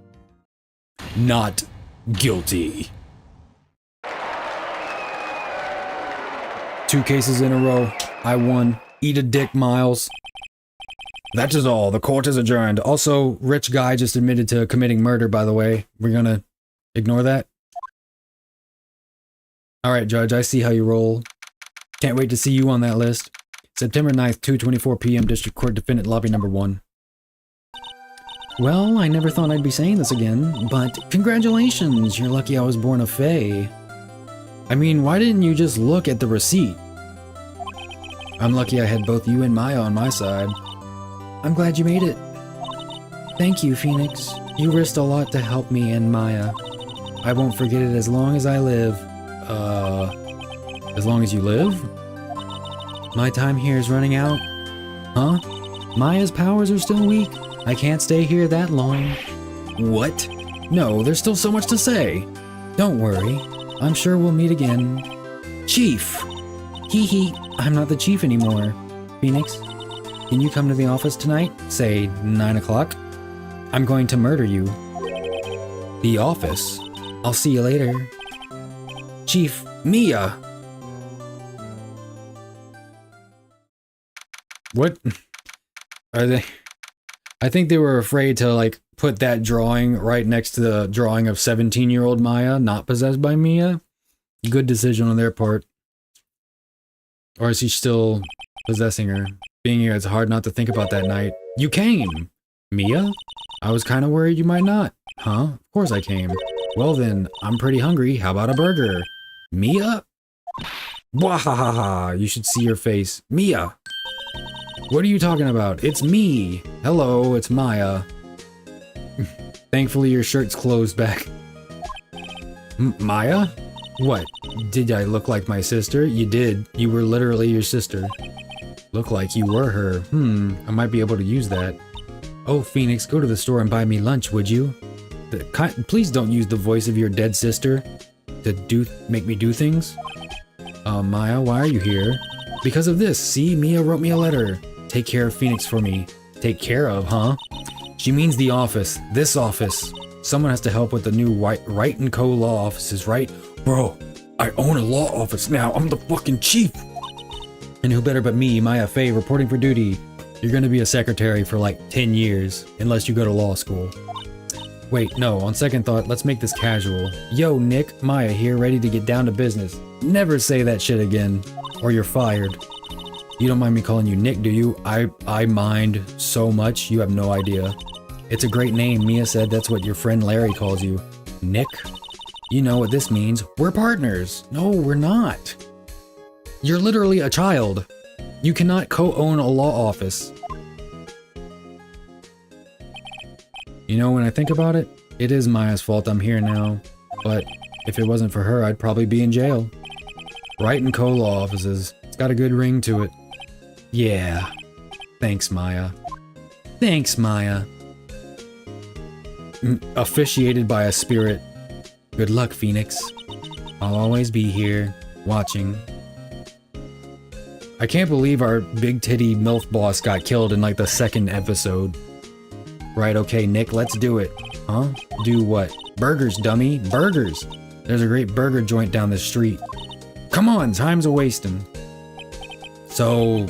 not guilty. 2 cases in a row. I won. Eat a dick, Miles. That is all. The court is adjourned. Also, rich guy just admitted to committing murder, by the way. We're gonna ignore that. Alright, Judge, I see how you roll. Can't wait to see you on that list. September 9th, 2:24 p.m. District Court Defendant Lobby Number 1. Well, I never thought I'd be saying this again, but congratulations, you're lucky I was born a fae. I mean, why didn't you just look at the receipt? I'm lucky I had both you and Maya on my side. I'm glad you made it. Thank you, Phoenix. You risked a lot to help me and Maya. I won't forget it as long as I live. As long as you live? My time here is running out. Huh? Maya's powers are still weak. I can't stay here that long. What? No, there's still so much to say. Don't worry. I'm sure we'll meet again. Chief! Hee hee, I'm not the chief anymore. Phoenix, can you come to the office tonight? Say 9 o'clock? I'm going to murder you. The office? I'll see you later. Chief, Mia! What? Are they? I think they were afraid to, like, put that drawing right next to the drawing of 17-year-old Maya, not possessed by Mia. Good decision on their part. Or is he still possessing her? Being here, it's hard not to think about that night. You came! Mia? I was kind of worried you might not. Huh? Of course I came. Well then, I'm pretty hungry. How about a burger? Mia? Wahahaha, you should see your face. Mia! What are you talking about? It's me! Hello, it's Maya. Thankfully your shirt's closed back. Maya? What? Did I look like my sister? You did. You were literally your sister. Look like you were her. I might be able to use that. Oh, Phoenix, go to the store and buy me lunch, would you? Please don't use the voice of your dead sister to make me do things. Maya, why are you here? Because of this. See, Mia wrote me a letter. Take care of Phoenix for me. Take care of, huh? She means the office. This office. Someone has to help with the new Wright Co. law offices, right? Bro, I own a law office now. I'm the fucking chief. And who better but me, Maya Fey, reporting for duty. You're gonna be a secretary for like 10 years, unless you go to law school. Wait, no, on second thought, let's make this casual. Yo, Nick, Maya here, ready to get down to business. Never say that shit again, or you're fired. You don't mind me calling you Nick, do you? I mind so much, you have no idea. It's a great name, Mia said that's what your friend Larry calls you. Nick? You know what this means. We're partners. No, we're not. You're literally a child. You cannot co-own a law office. You know, when I think about it, it is Maya's fault I'm here now. But if it wasn't for her, I'd probably be in jail. Wright and Co. law offices. It's got a good ring to it. Yeah. Thanks, Maya. Thanks, Maya. Officiated by a spirit. Good luck, Phoenix. I'll always be here, watching. I can't believe our big titty MILF boss got killed in like the second episode. Right, okay, Nick, let's do it. Huh? Do what? Burgers, dummy. Burgers! There's a great burger joint down the street. Come on, time's a-wasting. So,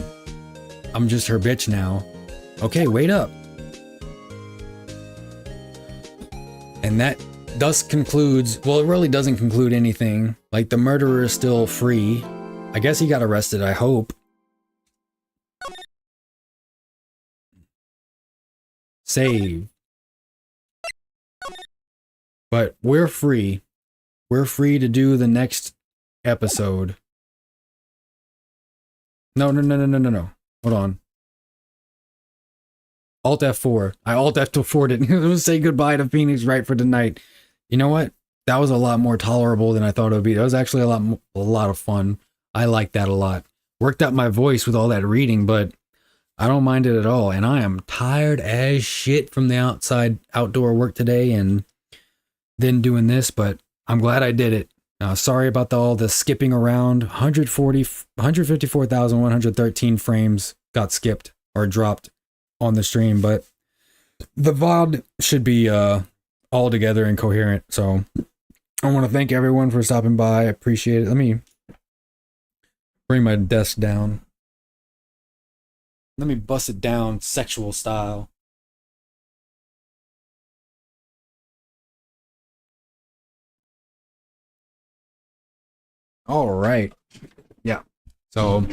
I'm just her bitch now. Okay, wait up. And that thus concludes, well, it really doesn't conclude anything. Like, the murderer is still free. I guess he got arrested, I hope. Save. But we're free. We're free to do the next episode. No. Hold on. Alt F4. I Alt F4'd it. It was say goodbye to Phoenix Wright for tonight. You know what? That was a lot more tolerable than I thought it would be. That was actually a lot of fun. I like that a lot. Worked out my voice with all that reading, but I don't mind it at all. And I am tired as shit from the outdoor work today and then doing this, but I'm glad I did it. Sorry about all the skipping around. 154,113 frames got skipped or dropped on the stream, but the VOD should be all together and coherent. So I want to thank everyone for stopping by. I appreciate it. Let me bring my desk down. Let me bust it down sexual style. All right. Yeah. So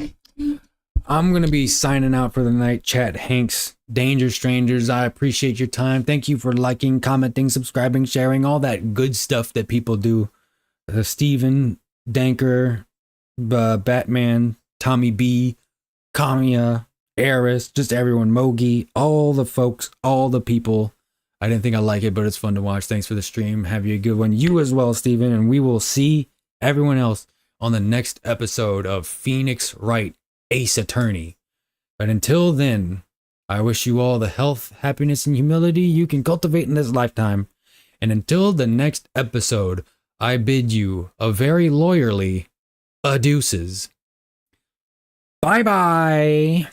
I'm going to be signing out for the night. Chat Hanks, Danger Strangers, I appreciate your time. Thank you for liking, commenting, subscribing, sharing, all that good stuff that people do. Steven, Danker, Batman, Tommy B, Kamiya, Eris, just everyone, Mogi, all the folks, all the people. I didn't think I'd like it, but it's fun to watch. Thanks for the stream. Have you a good one. You as well, Steven. And we will see everyone else on the next episode of Phoenix Wright Ace Attorney. But until then, I wish you all the health, happiness, and humility you can cultivate in this lifetime. And until the next episode, I bid you a very lawyerly adeuces. Bye-bye.